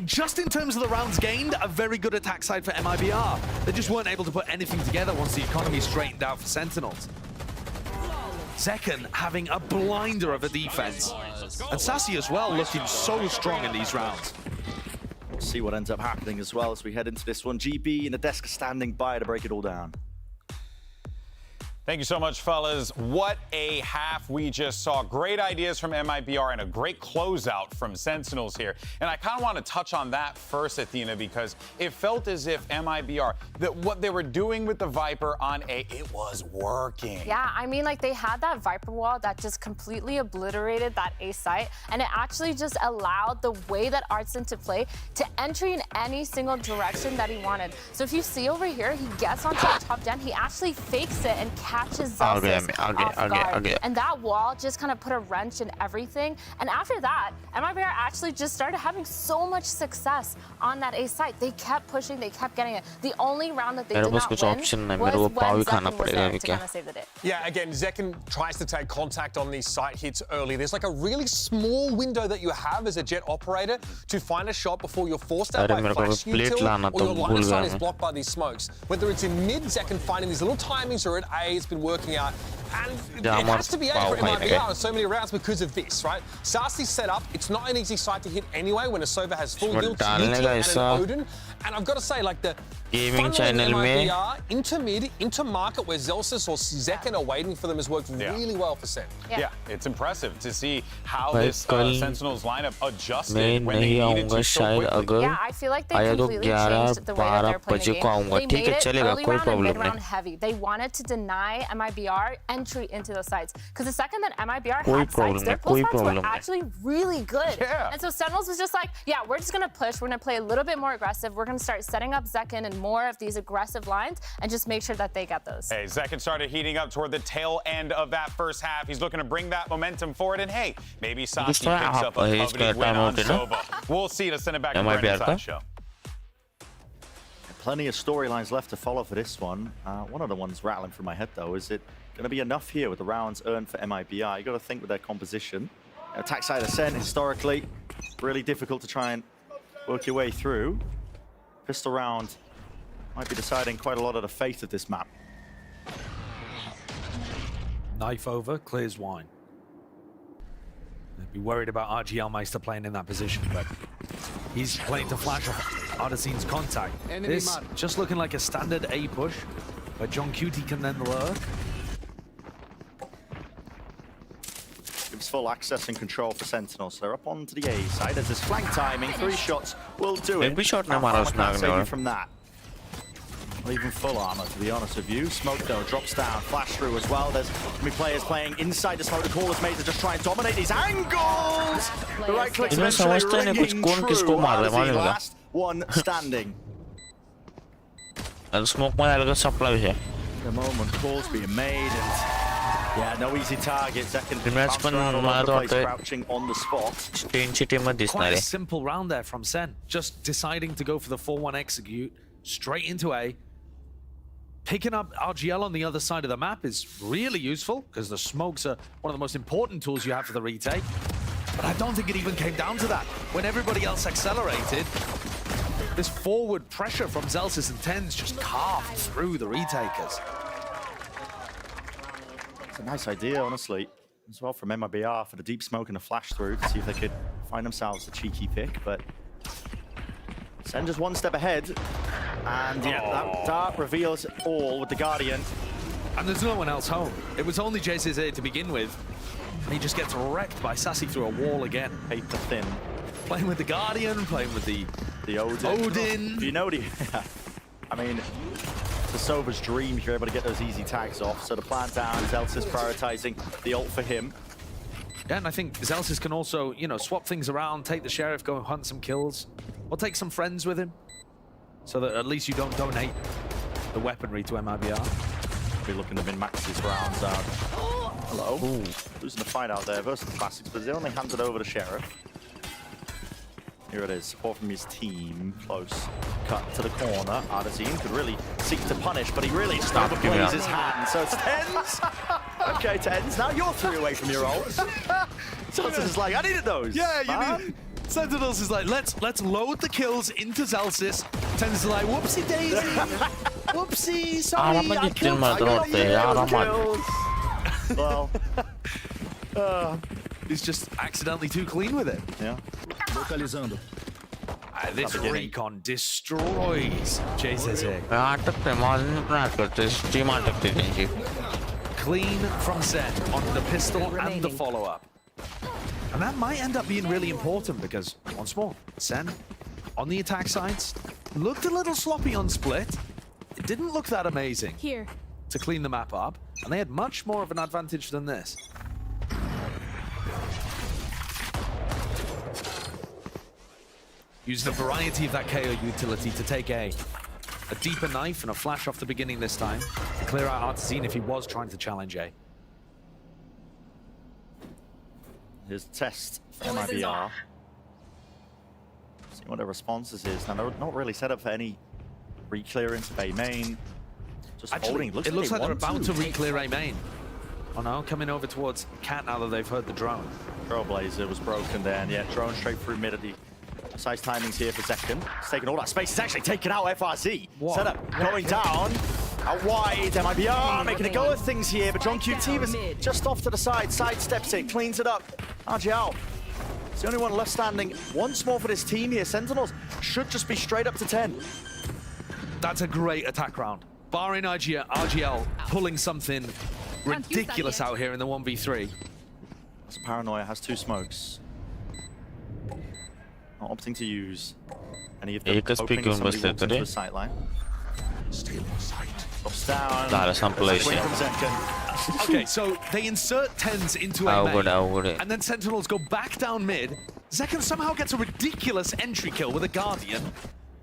just in terms of the rounds gained, a very good attack side for MIBR. They just weren't able to put anything together once the economy straightened out for Sentinels. Zekan having a blinder of a defense. And Sassy as well, looking so strong in these rounds. We'll see what ends up happening as well as we head into this one. GB and the desk standing by to break it all down. Thank you so much, fellas. What a half we just saw. Great ideas from MIBR and a great closeout from Sentinels here. And I kind of want to touch on that first, Athena, because it felt as if MIBR, that what they were doing with the Viper on A, it was working. Yeah, I mean, like, they had that Viper wall that just completely obliterated that A site, and it actually just allowed the way that Artson to play to entry in any single direction that he wanted. So if you see over here, he gets onto the top den, he actually fakes it and catches Zelsis off guard. And that wall just kind of put a wrench in everything. And after that, MIBR actually just started having so much success on that A site. They kept pushing, they kept getting it. The only round that they did not win was when Zekan was there to kind of save the day. Yeah, again, Zekan tries to take contact on these site hits early. There's like a really small window that you have as a jet operator to find a shot before you're forced out by flash util or your line of sight is blocked by these smokes. Whether it's in mid, Zekan finding these little timings or at A, it's been working out. And it has to be A for MIBR so many rounds because of this, right? Sarsi's setup, it's not an easy site to hit anyway when a Sova has full guild, and an Odin. And I've got to say, like the gaming channel MIBR into mid, into market where Zelsis or Zekken are waiting for them has worked really well for Sen. Yeah, it's impressive to see how this Sentinels lineup adjusted when they needed to so quickly. Yeah, I feel like they completely changed the way that they're playing the game. They made it early round and mid round heavy. They wanted to deny MIBR entry into those sites. Because the second that MIBR had sites, their pull spots were actually really good. And so Sentinels was just like, yeah, we're just going to push. We're going to play a little bit more aggressive. We're going to start setting up Zekken and more of these aggressive lines and just make sure that they get those. Hey, Zekken started heating up toward the tail end of that first half. He's looking to bring that momentum forward. And hey, maybe Sasi picks up a coveted win on Sova. We'll see to send it back to Brandon Sideshow. Plenty of storylines left to follow for this one. One of the ones rattling through my head, though, is it going to be enough here with the rounds earned for MIBR? You got to think with their composition. Attack side ascent, historically, really difficult to try and work your way through. Pistol round might be deciding quite a lot of the fate of this map. Knife over, clears wine. They'd be worried about RGL Meister playing in that position, but he's playing to flash off Ardesin's contact. This just looking like a standard A push, where John Cutie can then lurk. Gives full access and control for Sentinels. So they're up onto the A side. As this flank timing, 3 shots will do it. Shot can't save you from that. Not even full armor, to be honest with you. Smoke, though, drops down. Flash through as well. There's going to be players playing inside the smoke. The call is made to just try and dominate these angles. The right clicks eventually ringing true. Last one standing. Smoke supply. The moment calls being made, and yeah, no easy target. Second crouching on the spot. Quite a simple round there from Sen. Just deciding to go for the 4-1 execute straight into A. Picking up RGL on the other side of the map is really useful because the smokes are one of the most important tools you have for the retake. But I don't think it even came down to that. When everybody else accelerated, this forward pressure from Zelsis and Tens just carved through the retakers. It's a nice idea, honestly, as well from MIBR for the deep smoke and the flash through to see if they could find themselves a cheeky pick, but Sen just one step ahead. And yeah, that dart reveals all with the Guardian. And there's no one else home. It was only JCZ to begin with. And he just gets wrecked by Sasi through a wall again. Paper thin. Playing with the Guardian, playing with the Odin. You know, I mean, it's the Sova's dream if you're able to get those easy tags off. So the plan down, Zelsis prioritizing the ult for him. Yeah, and I think Zelsis can also, you know, swap things around, take the Sheriff, go and hunt some kills, or take some friends with him, so that at least you don't donate the weaponry to MIBR. Be looking to min-max these rounds out. Hello. Ooh. Losing the fight out there versus the Classics, but they only handed over to Sheriff. Here it is, support from his team. Close cut to the corner. Ardesin could really seek to punish, but he really just overplays his hand. So it's Tens. Okay, Tens, now you're 3 away from your ult. Sentinels is like, I needed those. Yeah, you need. Sentinels is like, let's load the kills into Zelsis. Tens is like, whoopsie daisy. Whoopsie, sorry, I killed Well, he's just accidentally too clean with it. Yeah. Localizando. This recon destroys JCZ. Clean from Sen on the pistol and the follow-up. And that might end up being really important because, once more, Sen on the attack sides looked a little sloppy on split. It didn't look that amazing to clean the map up, and they had much more of an advantage than this. Use the variety of that KO utility to take a deeper knife and a flash off the beginning this time to clear out Ardesin if he was trying to challenge A. Here's the test for MIBR. See what their responses is. Now, they're not really set up for any re-clearance of A main. Just actually, holding. It looks like they're about to re-clear A main. Oh no, coming over towards Cat now that they've heard the drone. Trailblazer was broken there, and yeah, drone straight through mid at the precise timings here for Zekken. It's taking all that space. It's actually taken out FRZ. Setup going down. Out wide, MIBR making a go of things here, but John QT was just off to the side, sidesteps it, cleans it up. RGL, it's the only one left standing. Once more for this team here. Sentinels should just be straight up to 10. That's a great attack round. Barring RGL pulling something ridiculous out here in the 1v3. So Paranoia has 2 smokes. Not opting to use any of them. Hoping somebody walks into the sight line. Drops down. Okay, so they insert 10s into a main, and then Sentinels go back down mid. Zekken somehow gets a ridiculous entry kill with a Guardian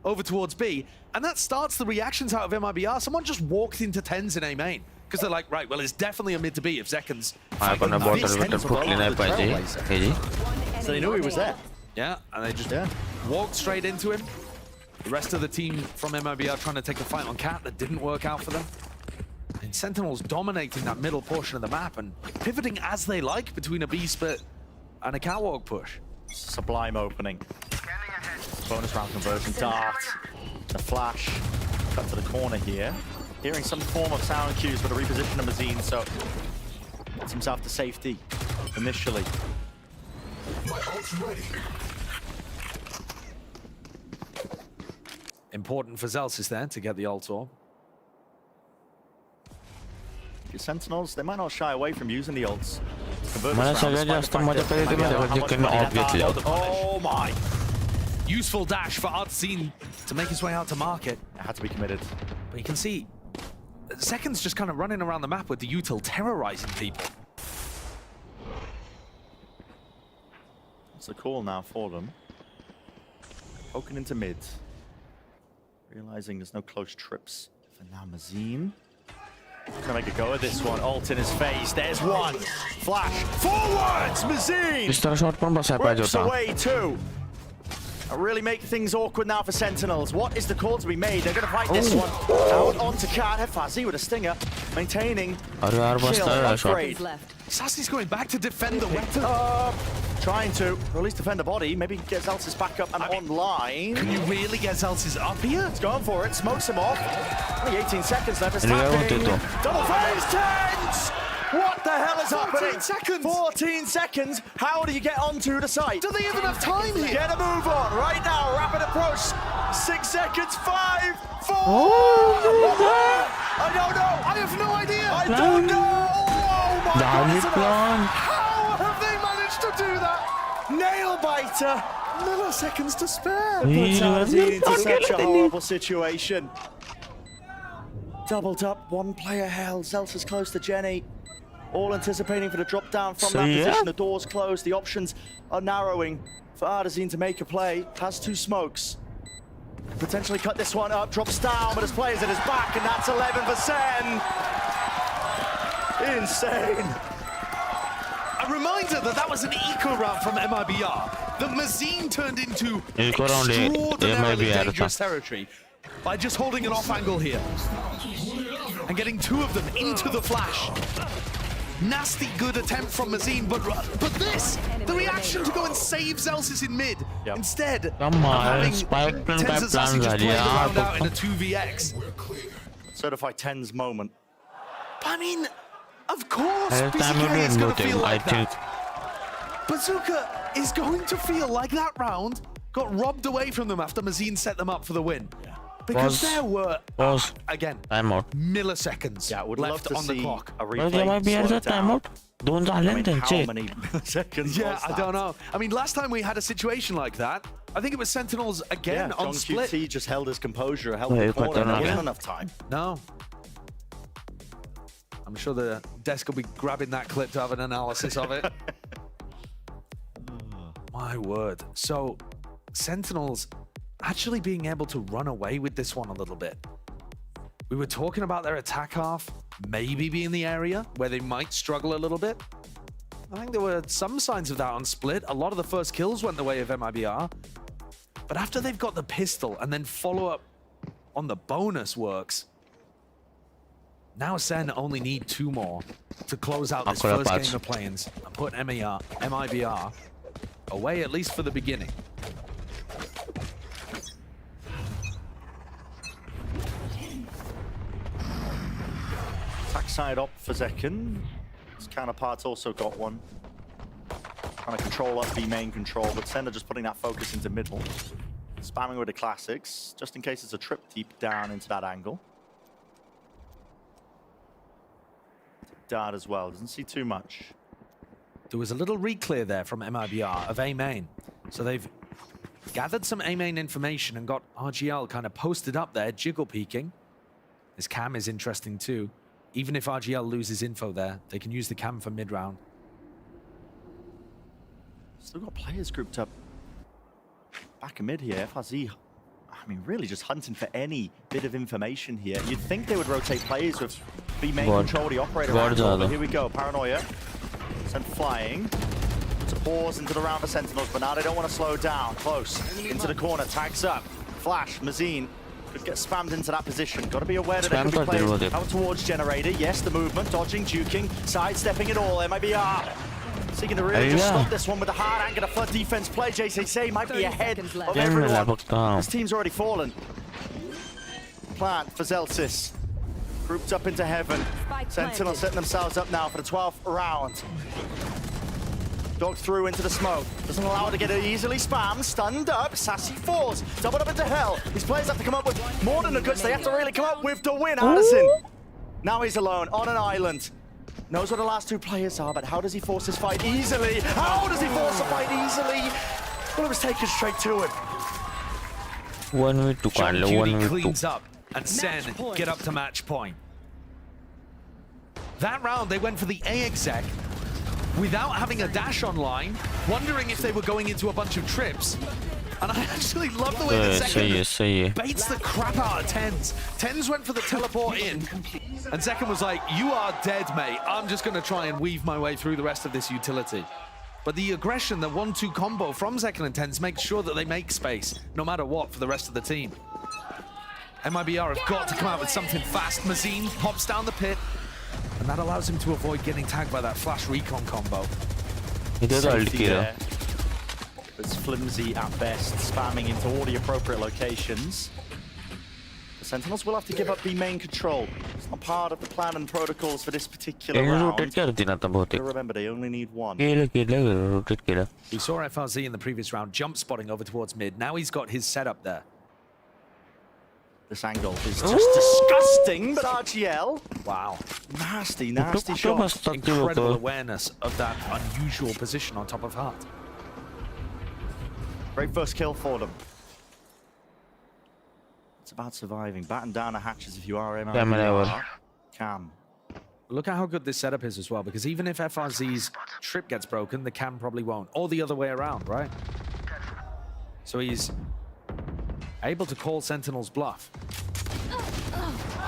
over towards B, and that starts the reactions out of MIBR. Someone just walked into 10s in A main, because they're like, right, well, it's definitely a mid to B if Zekken's... So they knew he was there. Yeah, and they just walked straight into him. The rest of the team from MIBR trying to take the fight on Cat, that didn't work out for them. And Sentinels dominating that middle portion of the map and pivoting as they like between a B split and a catwalk push. Sublime opening. Bonus round conversion. Dart. The flash. Cut to the corner here. Hearing some form of sound cues for the reposition of Mazine, so gets himself to safety initially. My ult's ready. Important for Zelsis then to get the ult orb. Your Sentinels, they might not shy away from using the ults. Oh my! Useful dash for Artzine to make his way out to market. It had to be committed. But you can see Zekken's just kind of running around the map with the util terrorizing people. It's a call now for them. Poking into mid. Realizing there's no close trips for now. Mazine gonna make a go at this one. Ult in his face. There's one. Flash forwards. Mazine works away too. Really make things awkward now for Sentinels. What is the call to be made? They're gonna fight this one. Out onto Cat. Hefazi with a stinger, maintaining kill upgrade. Sassi's going back to defend the weapon. Trying to, or at least defend the body. Maybe get Zelsis back up and online. Can you really get Zelsis up here? It's going for it. Smokes him off. Only 18 seconds left. It's tapping. Double phase 10s! What the hell is happening? 14 seconds! 14 seconds! How do you get onto the site? Do they even have time here? Get a move on right now. Rapid approach. 6 seconds. 5, 4. I don't know. I have no idea. I don't know. Oh my God. How have they managed to do that? Nail biter. Milliseconds to spare. Puts Artzine into such a horrible situation. Doubled up, 1 player held. Zelsis close to Jenny. All anticipating for the drop down from that position. The door's closed. The options are narrowing for Artzine to make a play. Has 2 smokes. Potentially cut this one up. Drops down, but his player's at his back, and that's 11 for Sen. Insane. A reminder that was an eco round from MIBR. The Mazine turned into extraordinarily dangerous territory by just holding an off angle here and getting 2 of them into the flash. Nasty good attempt from Mazine, but this, the reaction to go and save Zelsis in mid, instead of having Tenzasasi just play the round out in a 2vx. Certified 10's moment. I mean, of course, BZK is going to feel like that. Bazooka is going to feel like that round got robbed away from them after Mazine set them up for the win. Because there were, again, milliseconds left on the clock. A replay how many seconds? Yeah, I don't know. I mean, last time we had a situation like that, I think it was Sentinels again on split. John QT just held his composure, held the corner, and there wasn't enough time. No. I'm sure the desk will be grabbing that clip to have an analysis of it. My word. So, Sentinels actually being able to run away with this one a little bit. We were talking about their attack half maybe being the area where they might struggle a little bit. I think there were some signs of that on split. A lot of the first kills went the way of MIBR. But after they've got the pistol and then follow up on the bonus works, now Sen only need 2 more to close out this first game of play-ins and put MIBR away, at least for the beginning. side op for Zekken. His counterpart's also got one. Trying to control up B main control, but Sender just putting that focus into middle. Spamming with the classics, just in case it's a trip deep down into that angle. Dart as well, doesn't see too much. There was a little re-clear there from MIBR of A main. So they've gathered some A main information and got RGL kind of posted up there, jiggle peeking. This cam is interesting too. Even if RGL loses info there, they can use the cam for mid-round. Still got players grouped up back and mid here. FRZ, I mean, really just hunting for any bit of information here. You'd think they would rotate players with B main control the operator angle, but here we go. Paranoia sent flying. It's a pause into the round for Sentinels, but now they don't want to slow down. Close into the corner, tags up. Flash, Mazine could get spammed into that position. Got to be aware that they could be playing out towards Generator. Yes, the movement, dodging, juking, sidestepping it all. MIBR seeking to really just stop this one with a hard angle. A flood defense play. JCC might be ahead of everyone. This team's already fallen. Plant for Zelsis. Grouped up into heaven. Sentinel setting themselves up now for the 12th round. Dog through into the smoke. Doesn't allow it to get it easily spammed. Stunned up. Sassy falls. Doubled up into hell. These players have to come up with more than the goods. They have to really come up with the win. Addison. Now he's alone on an island. Knows what the last two players are, but how does he force this fight easily? How does he force the fight easily? Well, it was taken straight to him. 1v2 cleans up and Sen get up to match point. That round they went for the A exec without having a dash online, wondering if they were going into a bunch of trips. And I actually love the way that Zekken baits the crap out of Tens. Tens went for the teleport in, and Zekken was like, you are dead, mate. I'm just going to try and weave my way through the rest of this utility. But the aggression, the 1-2 combo from Zekken and Tens makes sure that they make space, no matter what, for the rest of the team. MIBR have got to come out with something fast. Mazine pops down the pit, and that allows him to avoid getting tagged by that flash recon combo. It's flimsy at best, spamming into all the appropriate locations. The Sentinels will have to give up the main control. It's not part of the plan and protocols for this particular round. Remember, they only need one. We saw FRZ in the previous round jump spotting over towards mid. Now he's got his setup there. This angle is just disgusting, but RGL. Wow. Nasty, nasty shot. Incredible awareness of that unusual position on top of Heart. Great first kill for them. It's about surviving. Batten down the hatches if you are MIBR. Cam. Look at how good this setup is as well, because even if FRZ's trip gets broken, the cam probably won't. Or the other way around, right? So he's able to call Sentinel's bluff.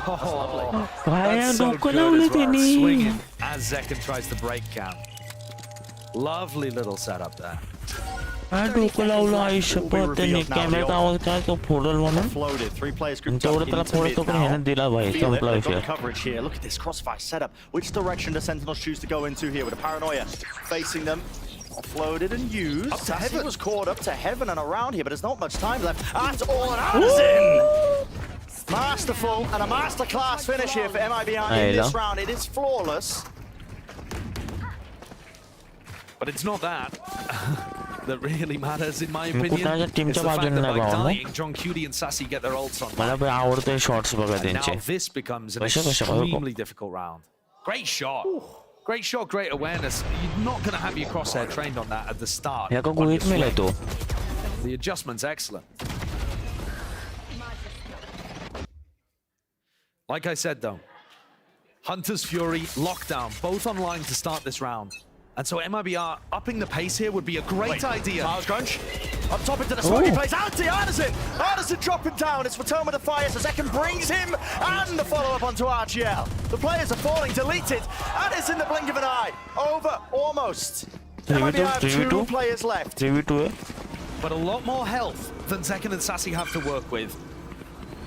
Oh, that's so good as well. Swinging as Zekken tries to break cam. Lovely little setup there. Aduh, kalau seperti ni kamera tahu tu portal mana? Jauh telah portal tu kan hendak dilawai sampai ya. Coverage here. Look at this crossfire setup. Which direction the Sentinels choose to go into here with a Paranoia facing them? Offloaded and used. Up to heaven. Was caught up to heaven and around here, but there's not much time left at all. And Addison! Masterful and a masterclass finish here for MIBR in this round. It is flawless. But it's not that. That really matters, in my opinion. It's the fact that by dying, John Cutie and Sassy get their ults on. And now this becomes an extremely difficult round. Great shot. Great shot, great awareness. You're not going to have your crosshair trained on that at the start. The adjustment's excellent. Like I said, though, Hunter's Fury, Lockdown, both online to start this round. And so MIBR upping the pace here would be a great idea. Miles Crunch up top into the smoky place. Addison! Addison dropping down. It's Return with the Fire. So Zekken brings him and the follow-up onto RGL. The players are falling. Deleted. Addison in the blink of an eye. Over. Almost. MIBR have two players left. But a lot more health than Zekken and Sassy have to work with.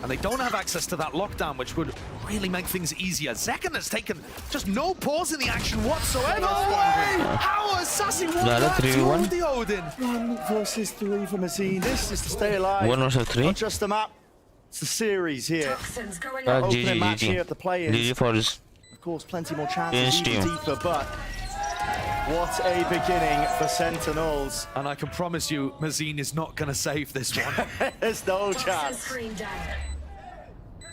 And they don't have access to that lockdown, which would really make things easier. Zekken has taken just no pause in the action whatsoever. No way! How has Sassy won that through the Odin? 1 versus 3 for Mazine. This is to stay alive. 1 versus 3? Not just the map. It's the series here. Opening match here of the players. GG for this. Of course, plenty more chances, even deeper, but what a beginning for Sentinels. And I can promise you, Mazine is not going to save this one. There's no chance.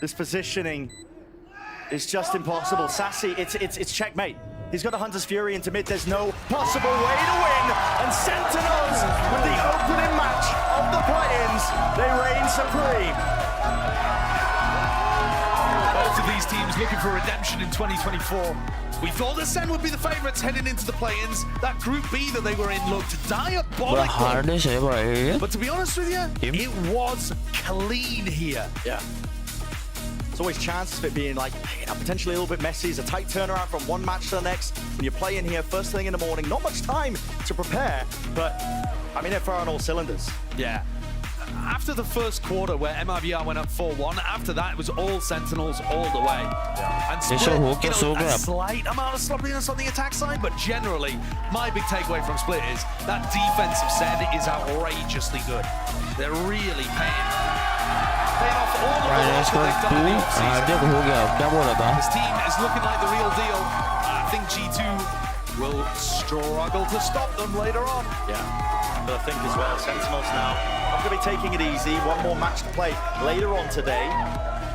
This positioning is just impossible. Sassy, it's checkmate. He's got the Hunter's Fury into mid. There's no possible way to win. And Sentinels, with the opening match of the play-ins, they reign supreme. Both of these teams looking for redemption in 2024. We thought the Sen would be the favorites heading into the play-ins. That Group B that they were in looked diabolical. But to be honest with you, it was clean here. Yeah. There's always chances of it being like, potentially a little bit messy. It's a tight turnaround from one match to the next. When you're playing here first thing in the morning, not much time to prepare, but I mean, they're firing on all cylinders. Yeah. After the first quarter where MIBR went up 4-1, after that it was all Sentinels all the way. Yeah. And Split, a slight amount of sloppiness on the attack side, but generally, my big takeaway from Split is that defensive set is outrageously good. They're really paying off all the work that they've done in the offseason. This team is looking like the real deal. I think G2 will struggle to stop them later on. Yeah, but I think as well, Sentinels now not going to be taking it easy. One more match to play later on today.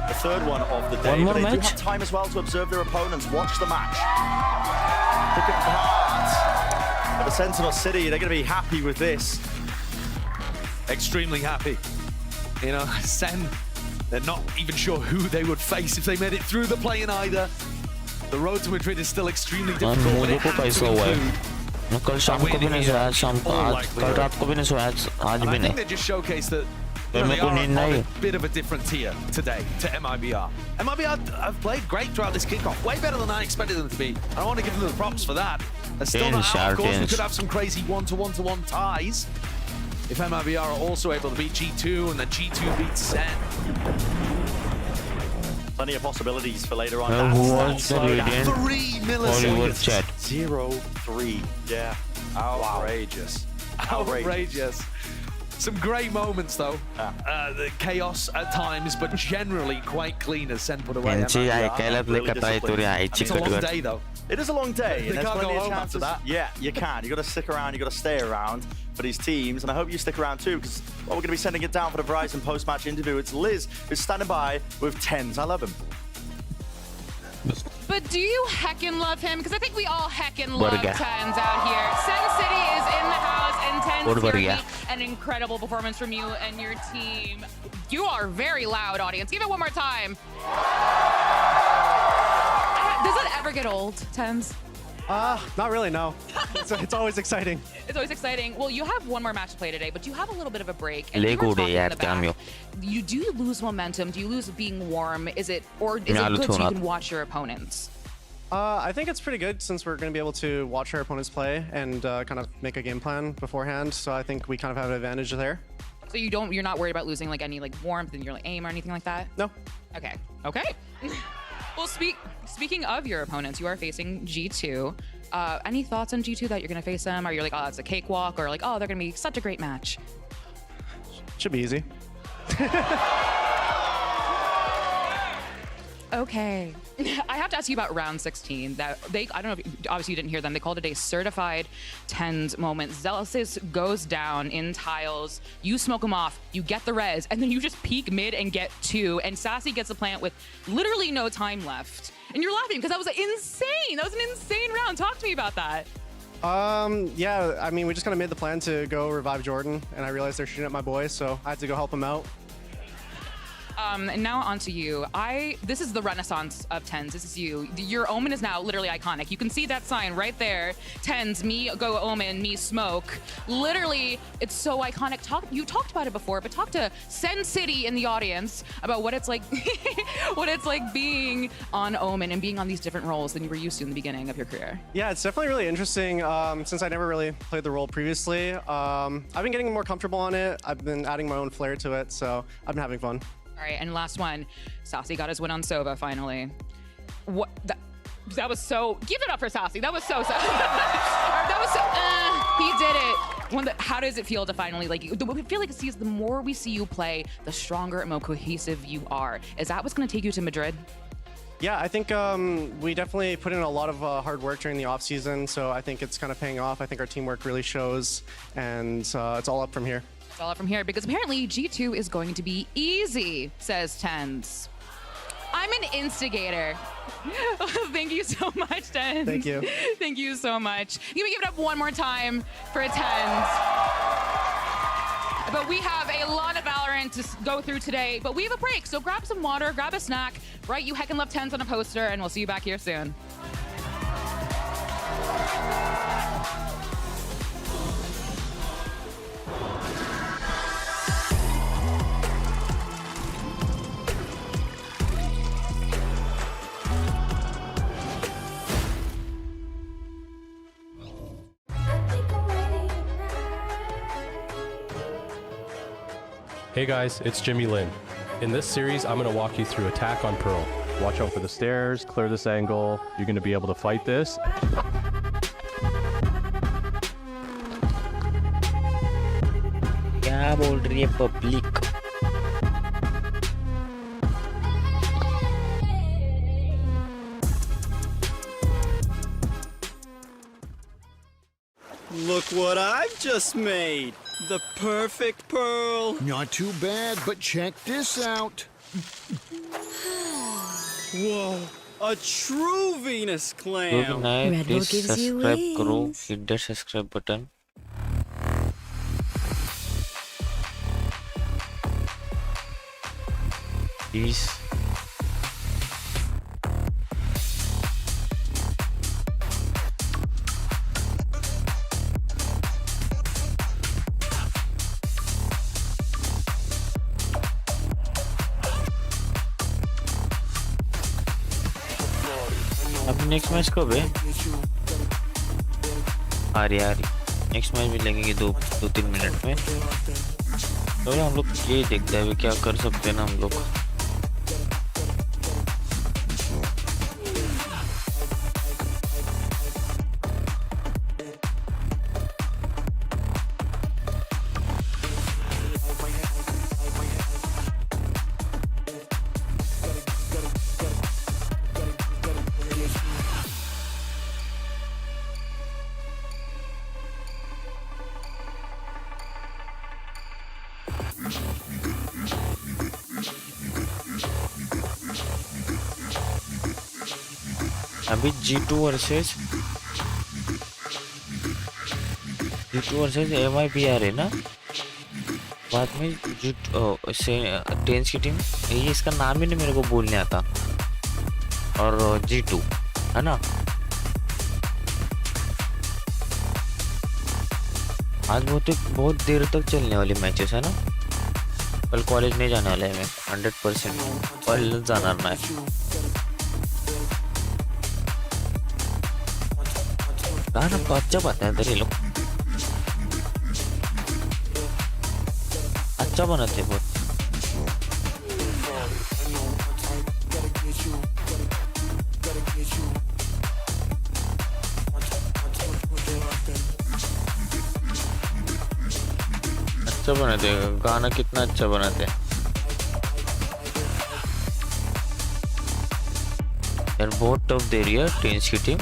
The third one of the day. But they do have time as well to observe their opponents, watch the match. Pick apart. But the Sentinel City, they're going to be happy with this. Extremely happy. You know, Sen, they're not even sure who they would face if they made it through the play-in either. The road to Madrid is still extremely difficult, but it had to include कल शाम को भी नहीं सोया आज शाम को कल रात को भी नहीं सोया आज भी नहीं. I think they just showcased that they are on a bit of a different tier today to MIBR. MIBR have played great throughout this kickoff, way better than I expected them to be. I want to give them the props for that. They're still not out, of course. We could have some crazy one-to-one ties if MIBR are also able to beat G2 and then G2 beats Sen. Plenty of possibilities for later on. Who was the Radiant? 3 milliseconds. 0-3. Yeah. Outrageous. Outrageous. Some great moments though. The chaos at times, but generally quite clean as Sen put away. It's a long day though. It is a long day. They can't go home after that. Yeah, you can. You got to stick around. You got to stay around for these teams, and I hope you stick around too, because we're going to be sending it down for the Verizon post-match interview. It's Liz who's standing by with TenZ. I love him. But do you heckin' love him? Because I think we all heckin' love TenZ out here. Sen City is in the house, and TenZ, an incredible performance from you and your team. You are very loud, audience. Give it one more time. Does it ever get old, TenZ? Not really, no. It's always exciting. It's always exciting. Well, you have one more match to play today, but you have a little bit of a break. And do you lose momentum? Do you lose being warm? Is it good so you can watch your opponents? I think it's pretty good since we're going to be able to watch our opponents play and kind of make a game plan beforehand. So I think we kind of have an advantage there. So you're not worried about losing like any like warmth in your like aim or anything like that? No. Okay. Well, speaking of your opponents, you are facing G2. Any thoughts on G2 that you're going to face them? Are you like, oh, it's a cakewalk? Or like, oh, they're going to be such a great match? Should be easy. Okay. I have to ask you about round 16. I don't know if obviously you didn't hear them. They called it a certified TenZ moment. Zealous goes down in tiles. You smoke him off. You get the res, and then you just peek mid and get 2. And Sassy gets the plant with literally no time left. And you're laughing because that was insane. That was an insane round. Talk to me about that. Yeah, I mean, we just kind of made the plan to go revive Jordan, and I realized they're shooting at my boy, so I had to go help him out. And now on to you. This is the renaissance of TenZ. This is you. Your Omen is now literally iconic. You can see that sign right there. TenZ, me go Omen, me smoke. Literally, it's so iconic. You talked about it before, but talk to Sen City in the audience about what it's like what it's like being on Omen and being on these different roles than you were used to in the beginning of your career. Yeah, it's definitely really interesting since I never really played the role previously. I've been getting more comfortable on it. I've been adding my own flair to it, so I've been having fun. All right, and last one. Sassy got his win on Sova finally. What? That was so. Give it up for Sassy. That was so. That was so. He did it. How does it feel to finally I feel like the more we see you play, the stronger and more cohesive you are. Is that what's going to take you to Madrid? Yeah, I think we definitely put in a lot of hard work during the off season, so I think it's kind of paying off. I think our teamwork really shows, and it's all up from here. It's all up from here because apparently G2 is going to be easy, says Tens. I'm an instigator. Thank you so much, Tens. Thank you. Thank you so much. Can we give it up one more time for Tens? But we have a lot of Valorant to go through today, but we have a break, so grab some water, grab a snack, write "You Heckin' Love Tens" on a poster, and we'll see you back here soon. Hey guys, it's Jimmy Lin. In this series, I'm going to walk you through attack on Pearl. Watch out for the stairs, clear this angle. You're going to be able to fight this. क्या बोल रही है public? Look what I've just made. The perfect pearl. Not too bad, but check this out. Whoa, a true Venus clam. Good night. Please subscribe karo. Hit the subscribe button. Please. अभी next match कब है? आ रही next match भी लगेंगे 2-3 minute में। तो हम लोग ये देखते हैं क्या कर सकते हैं ना हम लोग। अभी G2 वर्सेस MIBR है ना, बाद में टेंस की टीम, ये इसका नाम ही नहीं मेरे को बोलने आता, और G2 है ना। आज बहुत देर तक चलने वाली मैचेस है ना। कल कॉलेज नहीं जाने वाला है मैं 100%, कल जाना है। गाना तो अच्छा बनाते हैं इधर ये लोग, अच्छा बनाते हैं बहुत। अच्छा बनाते हैं गाना, कितना अच्छा बनाते हैं यार। बहुत टफ दे रही है टेंस की team.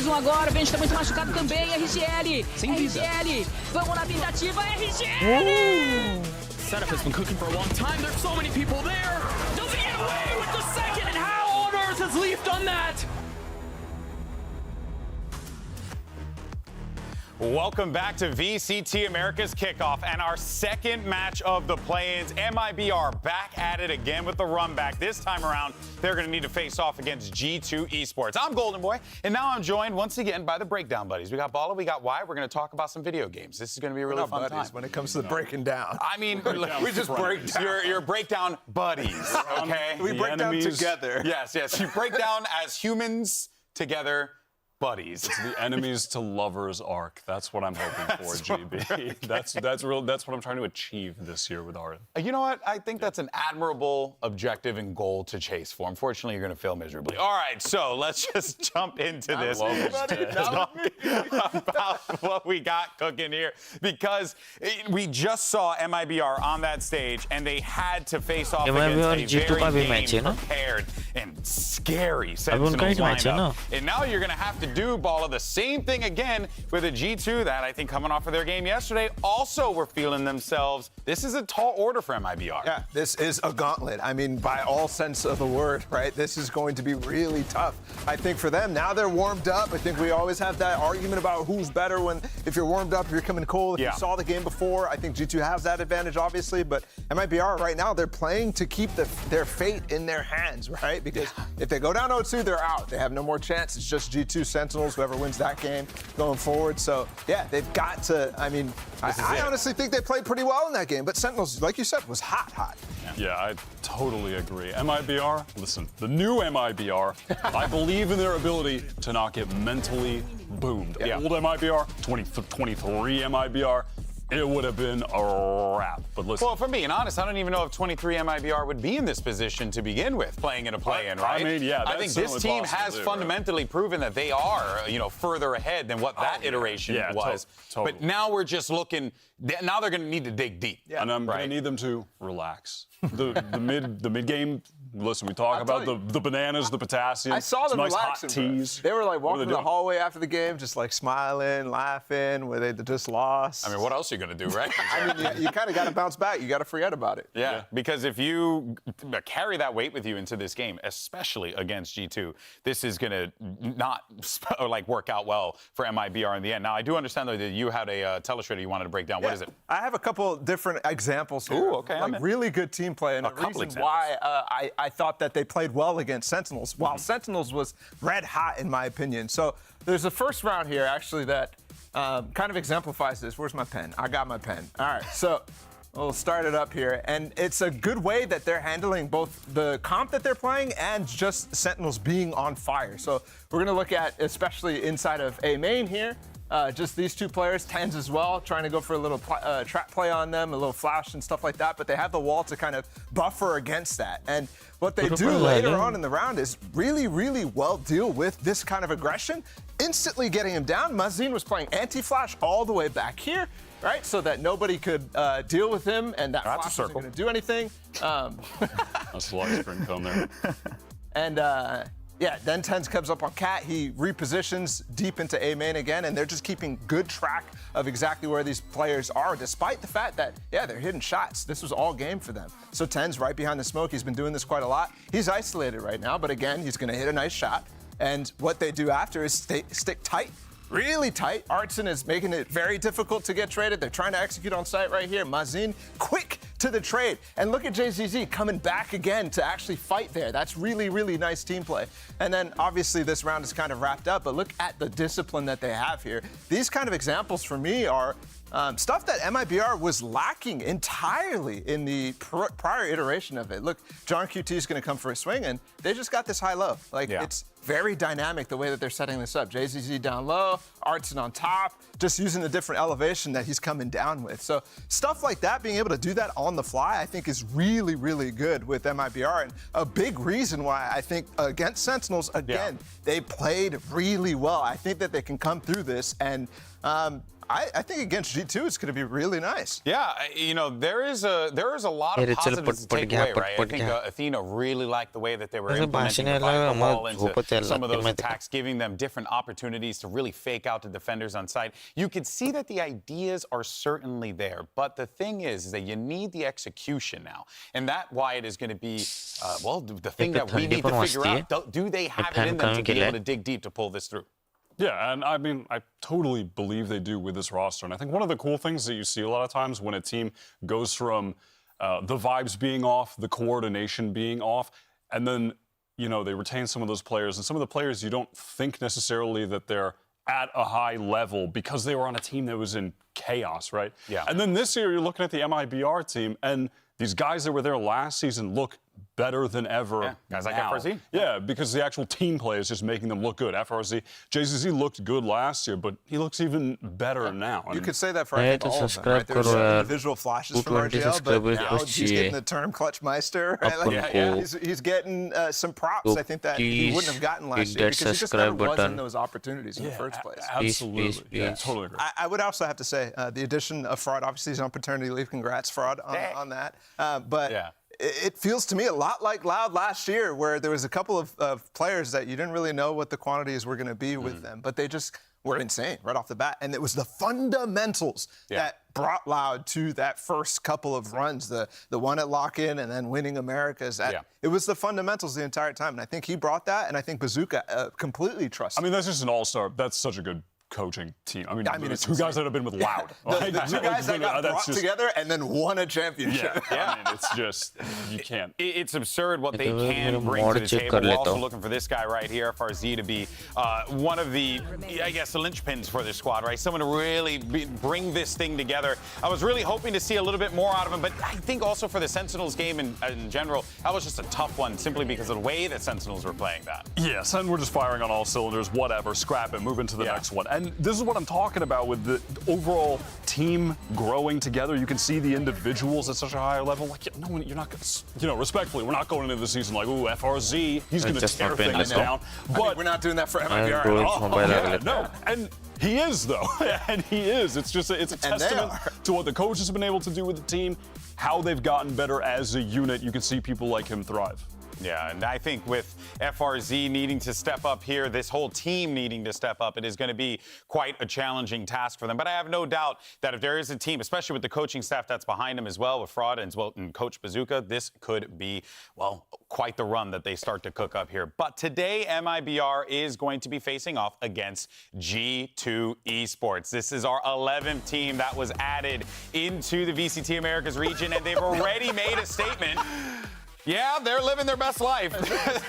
X1 agora, o Vente tá muito machucado também, RGL! Sem vida. RGL! Vamos na tentativa, RGL! Setup has been cooking for a long time. There's so many people there. Does he get away with the second? And how on earth has Leaf done that? Welcome back to VCT America's Kickoff and our second match of the play-ins. MIBR back at it again with the run back. This time around, they're going to need to face off against G2 Esports. I'm Golden Boy, and now I'm joined once again by the Breakdown Buddies. We got Bala, we got Wyatt. We're going to talk about some video games. This is going to be a really fun time. When it comes to the breaking down. I mean, we just break down. You're breakdown buddies, okay? We break down together. Yes. You break down as humans together. Buddies. It's the enemies to lovers arc. That's what I'm hoping for, GB. That's what I'm trying to achieve this year with art. You know what? I think that's an admirable objective and goal to chase for. Unfortunately, you're going to fail miserably. All right, so let's just jump into this. Talk about what we got cooking here, because we just saw MIBR on that stage, and they had to face off against a very game-prepared and scary Sentinels lineup. And now you're going to have to do Ball of the same thing again with a G2 that I think coming off of their game yesterday also were feeling themselves. This is a tall order for MIBR. Yeah, this is a gauntlet. I mean, by all sense of the word, right? This is going to be really tough. I think for them, now they're warmed up. I think we always have that argument about who's better if you're warmed up, if you're coming cold. If you saw the game before, I think G2 has that advantage, obviously. But MIBR right now, they're playing to keep their fate in their hands, right? Because if they go down 0-2, they're out. They have no more chance. It's just G2 Sentinels, whoever wins that game going forward. So, yeah, they've got to, I mean, I honestly think they played pretty well in that game. But Sentinels, like you said, was hot. Yeah, I totally agree. MIBR, listen, the new MIBR, I believe in their ability to not get mentally boomed. Yeah. Old MIBR, 23 MIBR, it would have been a wrap. But listen. Well, for me, and honest, I don't even know if 23 MIBR would be in this position to begin with, playing in a play-in, right? I mean, yeah, I think this team has fundamentally proven that they are, further ahead than what that iteration was. Totally. But now we're just looking. Now they're going to need to dig deep. Yeah. And I'm going to need them to relax. The mid game. Listen, we talk about the bananas, the potassium. I saw them nice relaxing. Hot teas. They were like walking the hallway after the game, just like smiling, laughing, where they just lost. I mean, what else are you going to do, right? I mean, you kind of got to bounce back. You got to forget about it. Yeah, because if you carry that weight with you into this game, especially against G2, this is going to not work out well for MIBR in the end. Now, I do understand though that you had a telestrator you wanted to break down. What is it? I have a couple different examples here. Ooh, okay. Like really good team play, and a reason why I thought that they played well against Sentinels, while Sentinels was red hot in my opinion. So there's a first round here actually that kind of exemplifies this. Where's my pen? I got my pen. All right, so we'll start it up here. And it's a good way that they're handling both the comp that they're playing and just Sentinels being on fire. So we're going to look at, especially inside of A main here, just these two players, TenZ as well, trying to go for a little trap play on them, a little flash and stuff like that, but they have the wall to kind of buffer against that. And what they do later on in the round is really, really well deal with this kind of aggression, instantly getting him down. Mazin was playing anti-flash all the way back here, right, so that nobody could deal with him, and that flash wasn't going to do anything. That's a lot of spring cone there. And yeah, then TenZ comes up on Cat. He repositions deep into A main again, and they're just keeping good track of exactly where these players are, despite the fact that, yeah, they're hitting shots. This was all game for them. So TenZ right behind the smoke. He's been doing this quite a lot. He's isolated right now, but again, he's going to hit a nice shot. And what they do after is stick tight. Really tight. Artson is making it very difficult to get traded. They're trying to execute on site right here. Mazin, quick to the trade. And look at JZZ coming back again to actually fight there. That's really, really nice team play. And then obviously this round is kind of wrapped up, but look at the discipline that they have here. These kind of examples for me are stuff that MIBR was lacking entirely in the prior iteration of it. Look, John QT is going to come for a swing, and they just got this high-low. It's very dynamic the way that they're setting this up. JZZ down low, Artson on top, just using the different elevation that he's coming down with. So stuff like that, being able to do that on the fly, I think is really, really good with MIBR. And a big reason why I think against Sentinels, again, they played really well. I think that they can come through this, and I think against G2 it's going to be really nice. Yeah, there is a lot of positives to take away, right? I think Athena really liked the way that they were implementing the ball into some of those attacks, giving them different opportunities to really fake out the defenders on site. You could see that the ideas are certainly there, but the thing is that you need the execution now, and that Wyatt is going to be the thing that we need to figure out. Do they have it in them to be able to dig deep to pull this through? Yeah, and I mean, I totally believe they do with this roster. And I think one of the cool things that you see a lot of times when a team goes from the vibes being off, the coordination being off, and then, you know, they retain some of those players. And some of the players you don't think necessarily that they're at a high level because they were on a team that was in chaos, right? Yeah. And then this year you're looking at the MIBR team, and these guys that were there last season look better than ever. Yeah, guys like now. FRZ. Yeah, because the actual team play is just making them look good. FRZ, JZZ looked good last year, but he looks even better now. You could say that for Yeah, I think, to all of them, subscribe right? There's करो यार। individual flashes from 220 RGL, but subscribers now कुछ he's getting चाहिए। the term clutch meister. Right? Like, upon he's getting some props, I think, that he wouldn't have gotten last year because he just never was in those opportunities in the first place. Absolutely. Yeah, totally agree. I would also have to say the addition of Fraud, obviously he's on paternity leave. Congrats, Fraud, on that. But it feels to me a lot like Loud last year, where there was a couple of players that you didn't really know what the quantities were going to be with them, but they just were insane right off the bat. And it was the fundamentals that brought Loud to that first couple of runs, the one at lock-in and then winning Americas. It was the fundamentals the entire time. And I think he brought that, and I think Bazooka completely trusted. I mean, that's just an all-star. That's such a good coaching team. I mean it's two guys that have been with Loud. The two guys that got brought together and then won a championship. Yeah. I mean, it's just, you can't. It's absurd what they can bring to the table. We're also looking for this guy right here, FRZ, to be one of the, I guess, the linchpins for this squad, right? Someone to really bring this thing together. I was really hoping to see a little bit more out of him, but I think also for the Sentinels game in general, that was just a tough one simply because of the way that Sentinels were playing that. Yes, and we're just firing on all cylinders, whatever, scrap it, move into the next one. And this is what I'm talking about with the overall team growing together. You can see the individuals at such a higher level. Like, no, you're not going to, you know, respectfully, we're not going into the season like, ooh, FRZ, he's going to tear things down. But we're not doing that for MIBR at all. No, and he is, though. And he is. It's just, it's a testament to what the coaches have been able to do with the team, how they've gotten better as a unit. You can see people like him thrive. Yeah, and I think with FRZ needing to step up here, this whole team needing to step up, it is going to be quite a challenging task for them. But I have no doubt that if there is a team, especially with the coaching staff that's behind them as well, with Fraud and Coach Bazooka, this could be, well, quite the run that they start to cook up here. But today, MIBR is going to be facing off against G2 Esports. This is our 11th team that was added into the VCT Americas region, and they've already made a statement. Yeah, they're living their best life.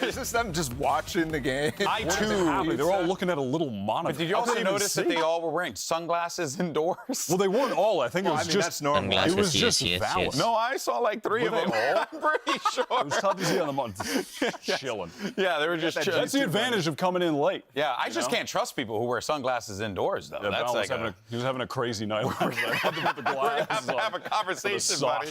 Is this them just watching the game? I too. They're all looking at a little monitor. But did you also notice that they all were wearing sunglasses indoors? Well, they weren't all. I think it was just that's normal. It was just Valorant. No, I saw like three of them. I'm pretty sure. It was tough to see on the monitor. Chilling. Yeah, they were just chilling. That's the advantage of coming in late. Yeah, I just can't trust people who wear sunglasses indoors, though. Yeah, that's like he was having a crazy night. We're going to have to have a conversation, buddy.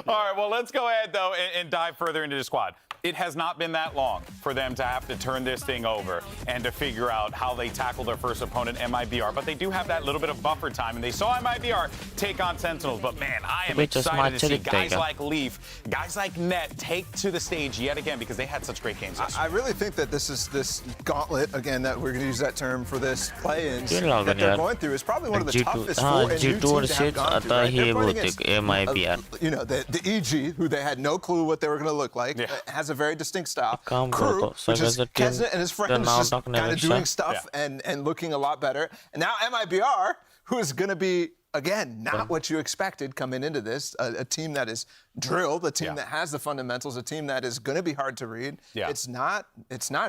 All right, well, let's go ahead, though, and dive further into the squad. It has not been that long for them to have to turn this thing over and to figure out how they tackle their first opponent, MIBR. But they do have that little bit of buffer time, and they saw MIBR take on Sentinels. But, man, I am excited to see guys like Leaf, guys like Net take to the stage yet again because they had such great games yesterday. I really think that this gauntlet, again, that we're going to use that term for this play-ins that they're going through is probably one of the toughest for a new team to have gone through. Right? They're playing against, you know, the EG, who they had no clue what they were going to look like, has a very distinct style. Crew, which is Kesnet and his friends just kind of doing stuff and looking a lot better. And now MIBR, who is going to be, again, not what you expected coming into this, a team that is drilled, a team that has the fundamentals, a team that is going to be hard to read. It's not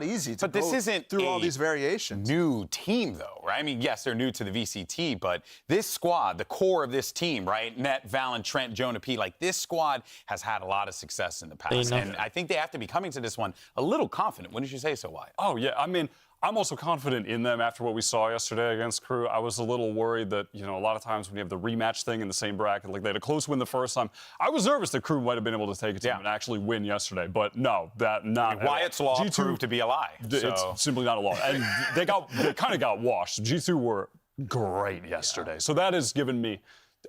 easy to this isn't through all these variations. New team, though, right? I mean, yes, they're new to the VCT, but this squad, the core of this team, right? Net, Valen, Trent, Jonah P, like this squad has had a lot of success in the past. And I think they have to be coming to this one a little confident. Wouldn't you say so, Wyatt? Oh, yeah. I mean, I'm also confident in them after what we saw yesterday against Crew. I was a little worried that, you know, a lot of times when you have the rematch thing in the same bracket, like they had a close win the first time. I was nervous that Crew might have been able to take it to them and actually win yesterday, but no, that not. Wyatt's law G2 proved to be a lie. It's simply not a law, and they kind of got washed. G2 were great yesterday, so that has given me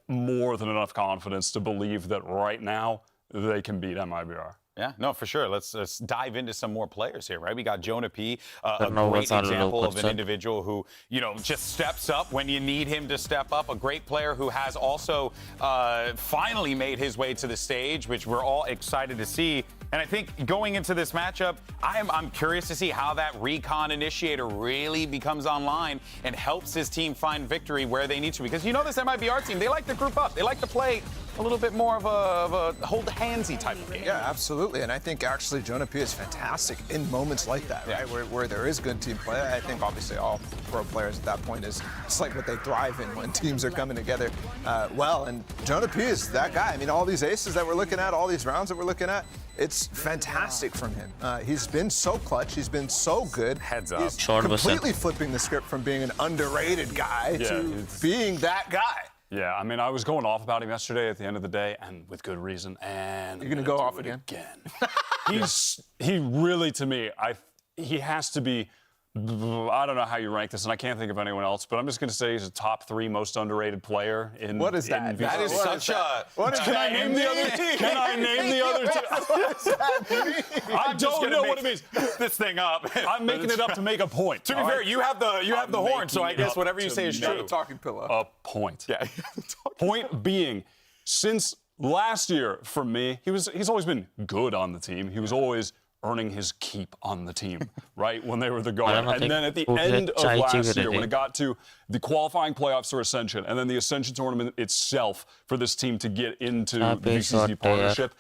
more than enough confidence to believe that right now they can beat MIBR. Yeah, no, for sure. Let's dive into some more players here, right? We got Jonah P, a great example of an individual who, you know, just steps up when you need him to step up. A great player who has also finally made his way to the stage, which we're all excited to see. And I think going into this matchup, I'm curious to see how that recon initiator really becomes online and helps his team find victory where they need to. Because you know this MIBR team, they like to group up. They like to play a little bit more of a hold-handsy type of game. Yeah, absolutely. And I think actually Jonah P is fantastic in moments like that, right? Where there is good team play. I think obviously all pro players at that point it's like what they thrive in when teams are coming together well. And Jonah P is that guy. I mean, all these aces that we're looking at, all these rounds that we're looking at, it's fantastic from him. He's been so clutch. He's been so good. Heads up. He's completely flipping the script from being an underrated guy to being that guy. Yeah, I mean, I was going off about him yesterday at the end of the day, and with good reason. And you're gonna go off again? He really, to me, he has to be. I don't know how you rank this, and I can't think of anyone else, but I'm just going to say he's a top 3 most underrated player in. What is that? That is such a. Can I name the other? Can I name the other two? What does that mean? I don't know what it means. This thing up. I'm making it up to make a point. To be fair, you have the horn, so I guess whatever you say is true. Talking pillow. A point. Yeah. Point being, since last year, for me, he's always been good on the team. He was always earning his keep on the team, right, when they were the guard. And then at the end of last year, when it got to the qualifying playoffs for Ascension, and then the Ascension tournament itself for this team to get into the VCT partnership,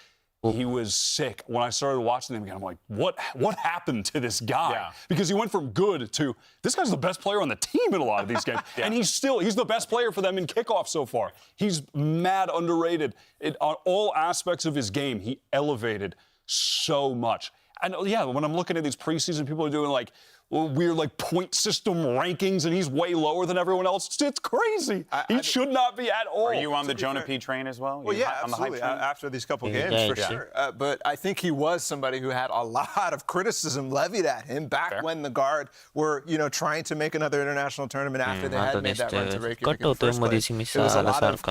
he was sick. When I started watching him again, I'm like, what happened to this guy? Yeah. Because he went from good to, this guy's the best player on the team in a lot of these games. And he's the best player for them in Kickoff so far. He's mad underrated. On all aspects of his game, he elevated so much. And yeah, when I'm looking at these preseason, people are doing like weird like point system rankings, and he's way lower than everyone else. It's crazy. He should not be at all. Are you on the Jonah P train as well? Well, yeah, absolutely. After these couple games, for sure. But I think he was somebody who had a lot of criticism levied at him back when the Guard were, trying to make another international tournament after they had made that run to Reykjavik in the first place. There was a lot of,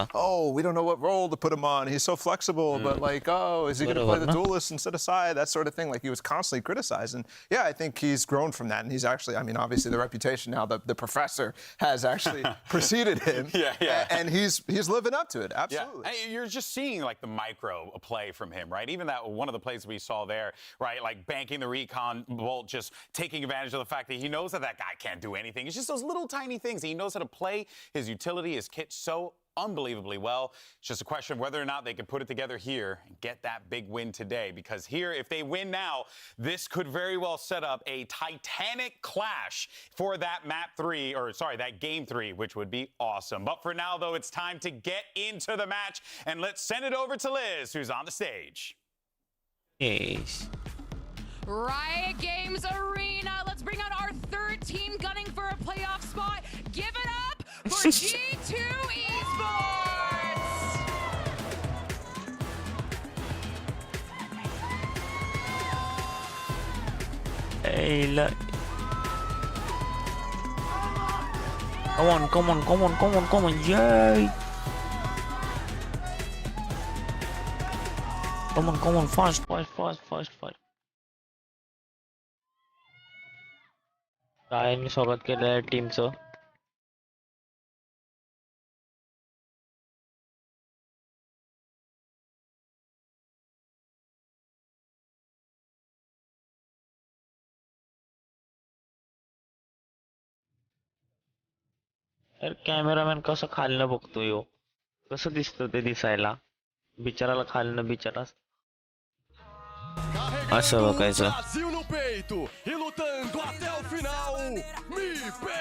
we don't know what role to put him on. He's so flexible, but like, is he going to play the duelist instead of side? That sort of thing. Like, he was constantly criticized. And yeah, I think he's grown from that. And he's actually, I mean, obviously the reputation now, the professor has actually preceded him. And he's living up to it. Absolutely. Yeah. You're just seeing like the micro play from him, right? Even that one of the plays we saw there, right? Like banking the recon bolt, just taking advantage of the fact that he knows that guy can't do anything. It's just those little tiny things. He knows how to play his utility, his kit so unbelievably well. It's just a question of whether or not they can put it together here and get that big win today. Because here, if they win now, this could very well set up a titanic clash for that that game 3, which would be awesome. But for now, though, it's time to get into the match, and let's send it over to Liz, who's on the stage. Riot Games Arena. Let's bring out our third team gunning for a playoff spot. Give it up for G2 Esports. Hey, look. Come on, yay! Come on, fast. काय स्वागत केलं आहे टीमचं. Cameraman कसं खालनं बघतोय हो, कसं दिसतं ते दिसायला, बिचाराला खालनं बिचारा असं बघायचं. Brasil no peito e lutando até o final, MIPR!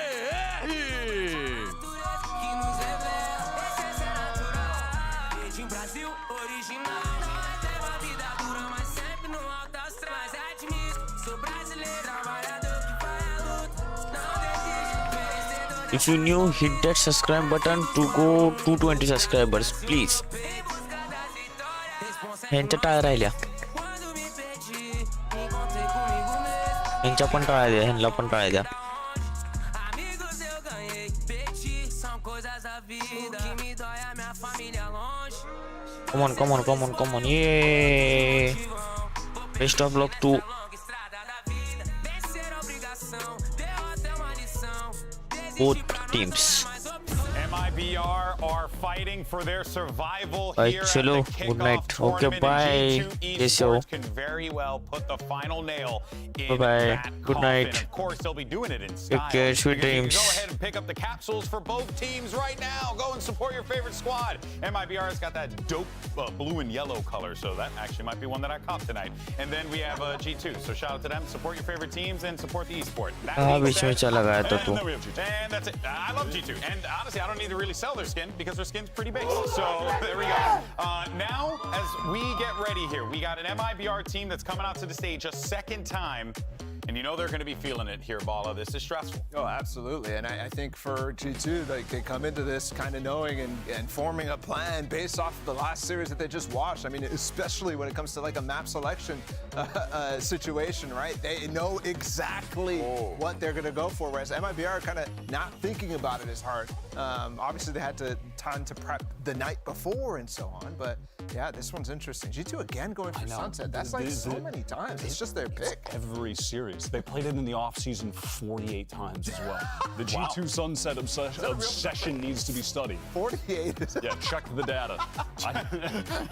Brasil original, nós é uma vida dura, mas sempre no alto astral. Mas admito, sou brasileiro, trabalhador que faz a luta, não desiste, If you new, hit that subscribe button to go 220 subscribers, please. ह्यांच्या टाळ्या राहिल्या, ह्यांच्या पण टाळ्या द्या, ह्यांना पण टाळ्या द्या. Come on, yay! Best of luck to both teams. MIBR are fighting for their survival Bye, here at chalo. the Good night. Kickoff Okay, tournament. bye. And G2 Yes, yo. Esports can very well put the final nail in Bye-bye. that Good coffin. night. Of course, they'll be doing it in style. Take care. Sweet Because you can dreams. go ahead and pick up the capsules for both teams right now. Go and support your favorite squad. MIBR has got that dope blue and yellow color, so that actually might be one that I cop tonight. And then we have G2, so shout out to them. Support your favorite teams and support the esport. That being बीच में said, चला गया था and तू then we have G2. And that's it. I love G2. And honestly, I don't need to really sell their skin because their skin's pretty base. So there we go. Now, as we get ready here, we got an MIBR team that's coming out to the stage a second time. And you know they're going to be feeling it here, Bala. This is stressful. Oh, absolutely. And I think for G2, like they come into this kind of knowing and forming a plan based off of the last series that they just watched. I mean, especially when it comes to like a map selection situation, right? They know exactly what they're going to go for, whereas MIBR are kind of not thinking about it as hard. Obviously, they had time to prep the night before and so on, but yeah, this one's interesting. G2 again going for Sunset. That's like so many times. It's just their pick. Every series. They played it in the offseason 48 times as well. The G2 Sunset obsession needs to be studied. 48? Yeah, check the data.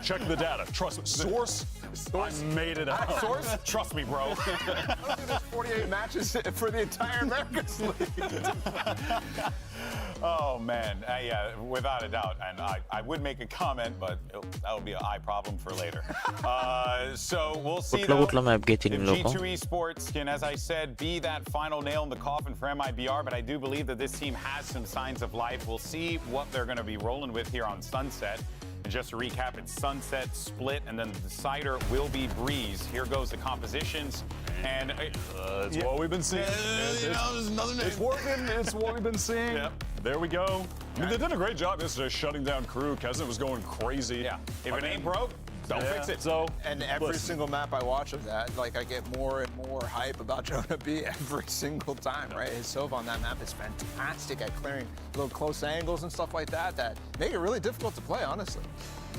Check the data. Trust me. Source? I made it up. Source? Trust me, bro. I don't think there's 48 matches for the entire Americas League. Oh, man. Yeah, without a doubt. And I would make a comment, but that would be an eye problem for later. So we'll see, though, if G2 Esports can, as I said, be that final nail in the coffin for MIBR, but I do believe that this team has some signs of life. We'll see what they're going to be rolling with here on Sunset. And just to recap, it's Sunset, Split, and then the decider will be Breeze. Here goes the compositions. And it's what we've been seeing. It's working. It's what we've been seeing. Yep. There we go. I mean, they did a great job yesterday shutting down crew. Kesnet was going crazy. Yeah. If it ain't broke, don't fix it. So, and every single map I watch of that, like I get more and more hype about Jonah B every single time, right? His Sova on that map is fantastic at clearing little close angles and stuff like that that make it really difficult to play, honestly.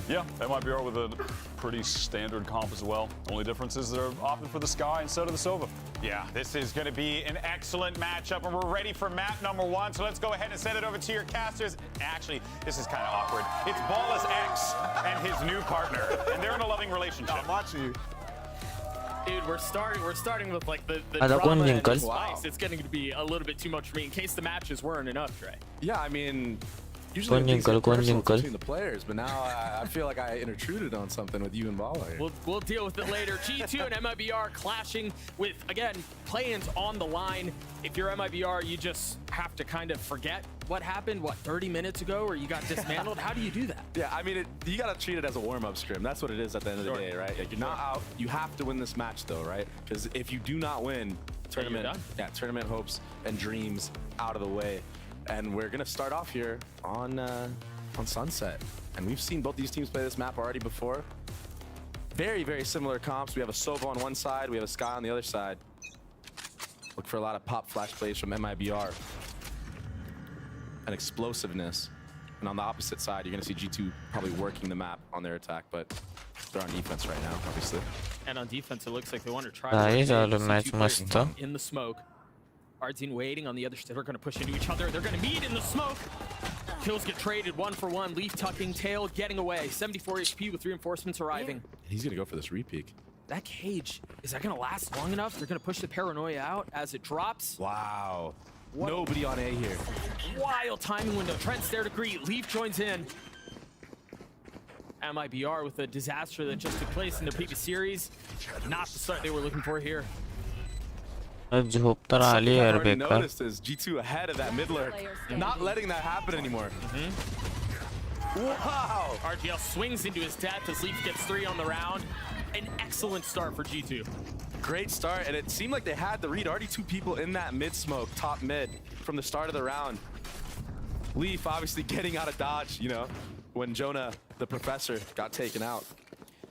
Yeah, MIBR with a pretty standard comp as well. Only difference is they're opting for the Sky instead of the Sova. Yeah, this is going to be an excellent matchup, and we're ready for map number 1. So let's go ahead and send it over to your casters. Actually, this is kind of awkward. It's Ball's ex and his new partner, and they're in a loving relationship. I'm watching you. Dude, we're starting with like the Ada drama and Jinkle. the spice. It's getting to be a little bit too much for me in case the matches weren't enough, Trey. Yeah, I mean, usually things are personal between the players, but now I feel like I intruded on something with you and Bala here. We'll deal with it later. G2 and MIBR clashing with, again, play-ins on the line. If you're MIBR, you just have to kind of forget what happened, 30 minutes ago, or you got dismantled? How do you do that? Yeah, I mean, you got to treat it as a warm-up scrim. That's what it is at the end of the day, right? Like, you're not out. You have to win this match, though, right? Because if you do not win, tournament hopes and dreams out of the way. And we're gonna start off here on Sunset, and we've seen both these teams play this map already before. Very, very similar comps. We have a Sova on one side, we have a Sky on the other side. Look for a lot of pop flash plays from MIBR and explosiveness. And on the opposite side, you're gonna see G2 probably working the map on their attack, but they're on defense right now, obviously. And on defense, it looks like they want to try in the smoke. Ardzine waiting on the other side. They're going to push into each other. They're going to meet in the smoke. Kills get traded 1 for 1. Leaf tucking, Tail getting away. 74 HP with reinforcements arriving. He's going to go for this repeak. That cage, is that going to last long enough? They're going to push the paranoia out as it drops. Wow. Nobody on A here. Wild timing window. Trent's there to greet. Leaf joins in. MIBR with a disaster that just took place in the previous series. Not the start they were looking for here. Something I've already noticed is G2 ahead of that mid lurk, not letting that happen anymore. Wow! RGL swings into his death as Leaf gets 3 on the round. An excellent start for G2. Great start, and it seemed like they had the read. Already 2 people in that mid smoke, top mid, from the start of the round. Leaf obviously getting out of dodge, you know, when Jonah, the professor, got taken out.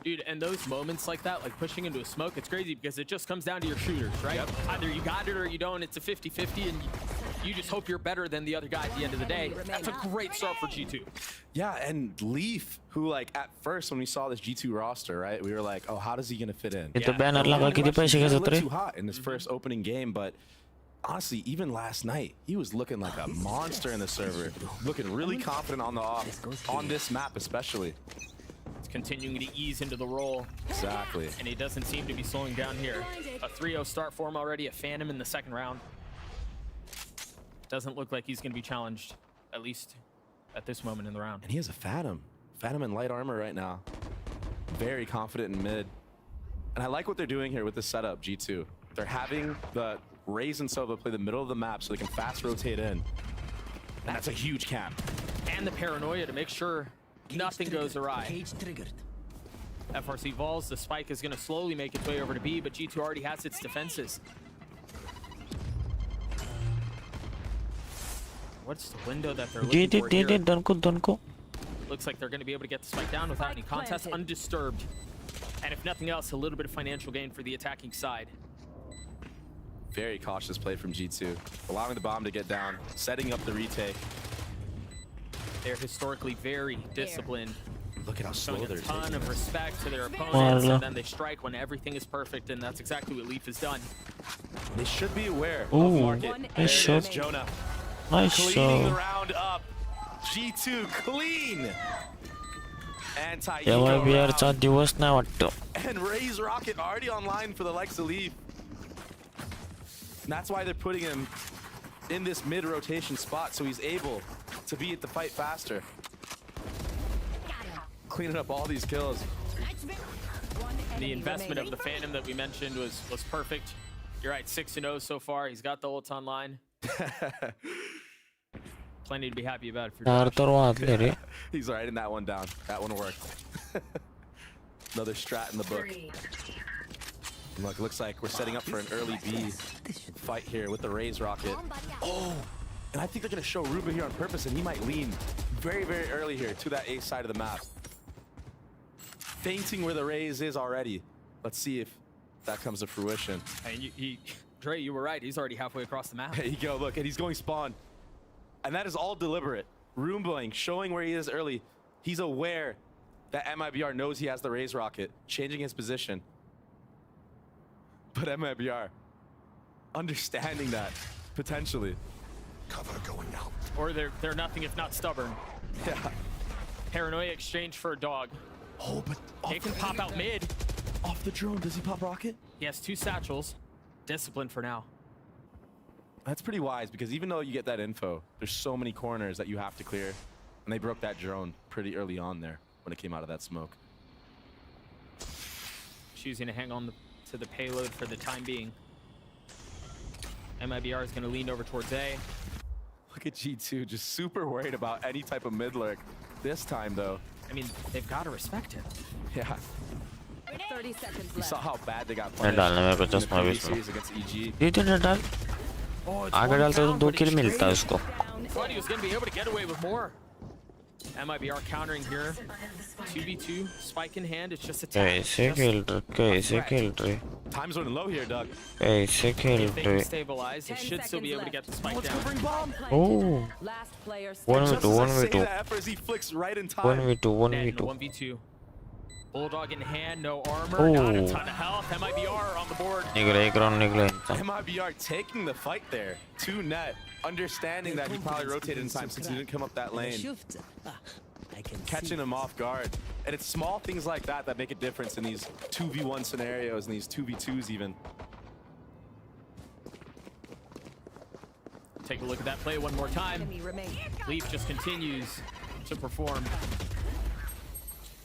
Dude, and those moments like that, like pushing into a smoke, it's crazy because it just comes down to your shooters, right? Yep. Either you got it or you don't. It's a 50-50, and you just hope you're better than the other guy at the end of the day. That's a great start for G2. Yeah, and Leaf, who like at first when we saw this G2 roster, right, we were like, oh, how does he gonna fit in? Ito banner lang He's a little too hot in this first opening game, but honestly, even last night, he was looking like a monster in the server, looking really confident on the off, on this map especially. It's continuing to ease into the role. Exactly. And he doesn't seem to be slowing down here. A 3-0 start for him already, a Phantom in the second round. Doesn't look like he's going to be challenged, at least at this moment in the round. And he has a Phantom in light armor right now. Very confident in mid. And I like what they're doing here with this setup, G2. They're having the Raze and Sova play the middle of the map so they can fast rotate in. And that's a huge camp. And the paranoia to make sure nothing goes awry. FRC Vols, the spike is going to slowly make its way over to B, but G2 already has its defenses. What's the window that they're looking for here? Don't. Looks like they're going to be able to get the spike down without any contest, undisturbed. And if nothing else, a little bit of financial gain for the attacking side. Very cautious play from G2, allowing the bomb to get down, setting up the retake. They're historically very disciplined. Look at how slow they're taking. A ton of respect to their opponents, and then they strike when everything is perfect, and that's exactly what Leaf has done. They should be aware Ooh, of market. nice shot. Jonah. Nice Cleaning the shot. round up. G2 clean. MIBRचा दिवस नाही वाटतो. And Raze Rocket already online for the likes of Leaf. And that's why they're putting him in this mid-rotation spot, so he's able to be at the fight faster. Cleaning up all these kills. The investment of the Phantom that we mentioned was perfect. You're right, 6-0 so far. He's got the ult online. Plenty to be happy about for Josh. He's writing that one down. That one worked. Another strat in the book. Look, looks like we're setting up for an early B fight here with the Raze Rocket. Oh, and I think they're going to show Ruba here on purpose, and he might lean very, very early here to that A side of the map. Fainting where the Raze is already. Let's see if that comes to fruition. And Dre, you were right. He's already halfway across the map. There you go. Look, and he's going spawn. And that is all deliberate. Roomboing, showing where he is early. He's aware that MIBR knows he has the Raze Rocket, changing his position. But MIBR, understanding that, potentially. Cover going out. Or they're nothing if not stubborn. Yeah. Paranoia exchange for a dog. Oh, but they can pop out mid. Off the drone, does he pop rocket? He has 2 satchels. Disciplined for now. That's pretty wise, because even though you get that info, there's so many corners that you have to clear. And they broke that drone pretty early on there when it came out of that smoke. Choosing to hang on to the payload for the time being. MIBR is going to lean over towards A. Look at G2, just super worried about any type of mid lurk. This time, though. I mean, they've got to respect it. Yeah. 30 seconds left. You saw how bad they got punished डालने in the previous series against EG. नहीं डाल आगे डालता तो 2 किल मिलता है उसको. Thought he was going to be able to get away with more. MIBR countering here. 2v2, spike in hand. It's just a tap. कैसे खेल रहे Time's running low here, Doug. कैसे खेल If they can रहे. stabilize, they should still be able to get the spike down. Oh. 1v2. FRZ flicks right in time. 1v2. 1v2. Bulldog in hand, no armor, Oh. not a ton of health. MIBR on the board. निकले एक round निकले. MIBR taking the fight there. 2 net. Understanding that he probably rotated in time since he didn't come up that lane. Catching him off guard. And it's small things like that that make a difference in these 2v1 scenarios and these 2v2s even. Take a look at that play one more time. Leaf just continues to perform.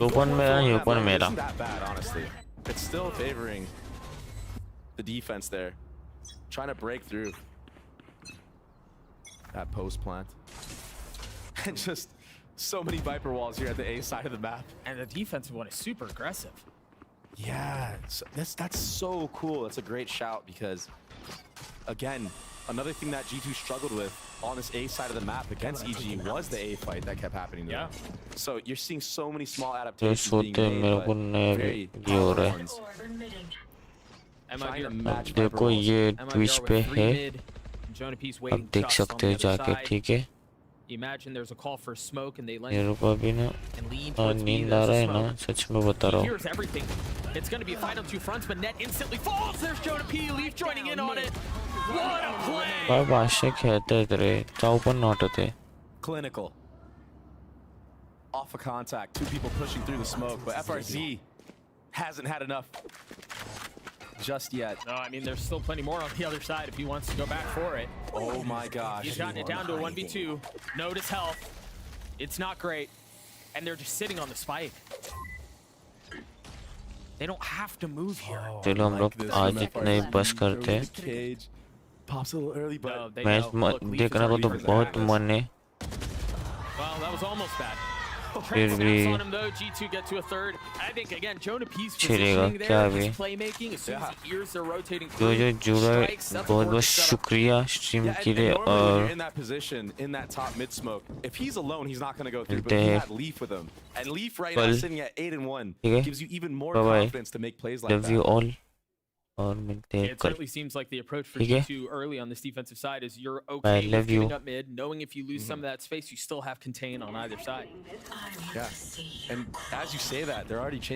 Open मेरा. Isn't that bad, honestly. It's still favoring the defense there. Trying to break through that post plant. And just so many Viper walls here at the A side of the map. And the defensive one is super aggressive. Yeah, that's so cool. That's a great shout because, again, another thing that G2 struggled with on this A side of the map against EG was the A fight that kept happening to them. So you're seeing so many small adaptations being made, but very powerful ones. Trying to match देखो ये Twitch पे है. अब देख सकते हो जाके, ठीक है. Imagine there's a call for smoke and they मेरे को अभी ना नींद आ रहा है ना, सच में बता रहा हूँ. Here's everything. It's going to be a fight on 2 fronts, but net instantly falls. There's Jonah P. Leaf joining in on it. बाय बादशाह खेळते रे चाव पण नॉट होते Clinical. Off of contact, two people pushing through the smoke, but FRZ hasn't had enough just yet. No, I mean, there's still plenty more on the other side if he wants to go back for it. Oh my gosh. He's gotten it down to a 1v2. Notice health. It's not great. And they're just sitting on the spike. They don't have to move here. चलो हम लोग आज इतना ही बस करते हैं Pops a little early, but match देखने को तो बहुत मन है Well, that was almost bad. फिर भी On him though, G2 get to a third. I think again, Jonah P's छिड़ेगा positioning क्या there, भी his playmaking, as soon as the ears are rotating जो through, जुड़ा है strikes, that's a बहुत बहुत work setup. शुक्रिया स्ट्रीम yeah, के लिए and normally when और you're in that position, in that top mid smoke, if he's alone, he's not going to go through. मिलते But he हैं had Leaf with him, and Leaf right now कल sitting at 8-1 ठीक है gives you even more bye bye confidence to make plays like love that. You all और मिलते हैं It कल certainly seems like the approach for ठीक है G2 early on this defensive side is you're I okay with love you giving up mid, knowing if you lose some of that space, you still have contain on either side. Yeah, and as you say that, they're already changing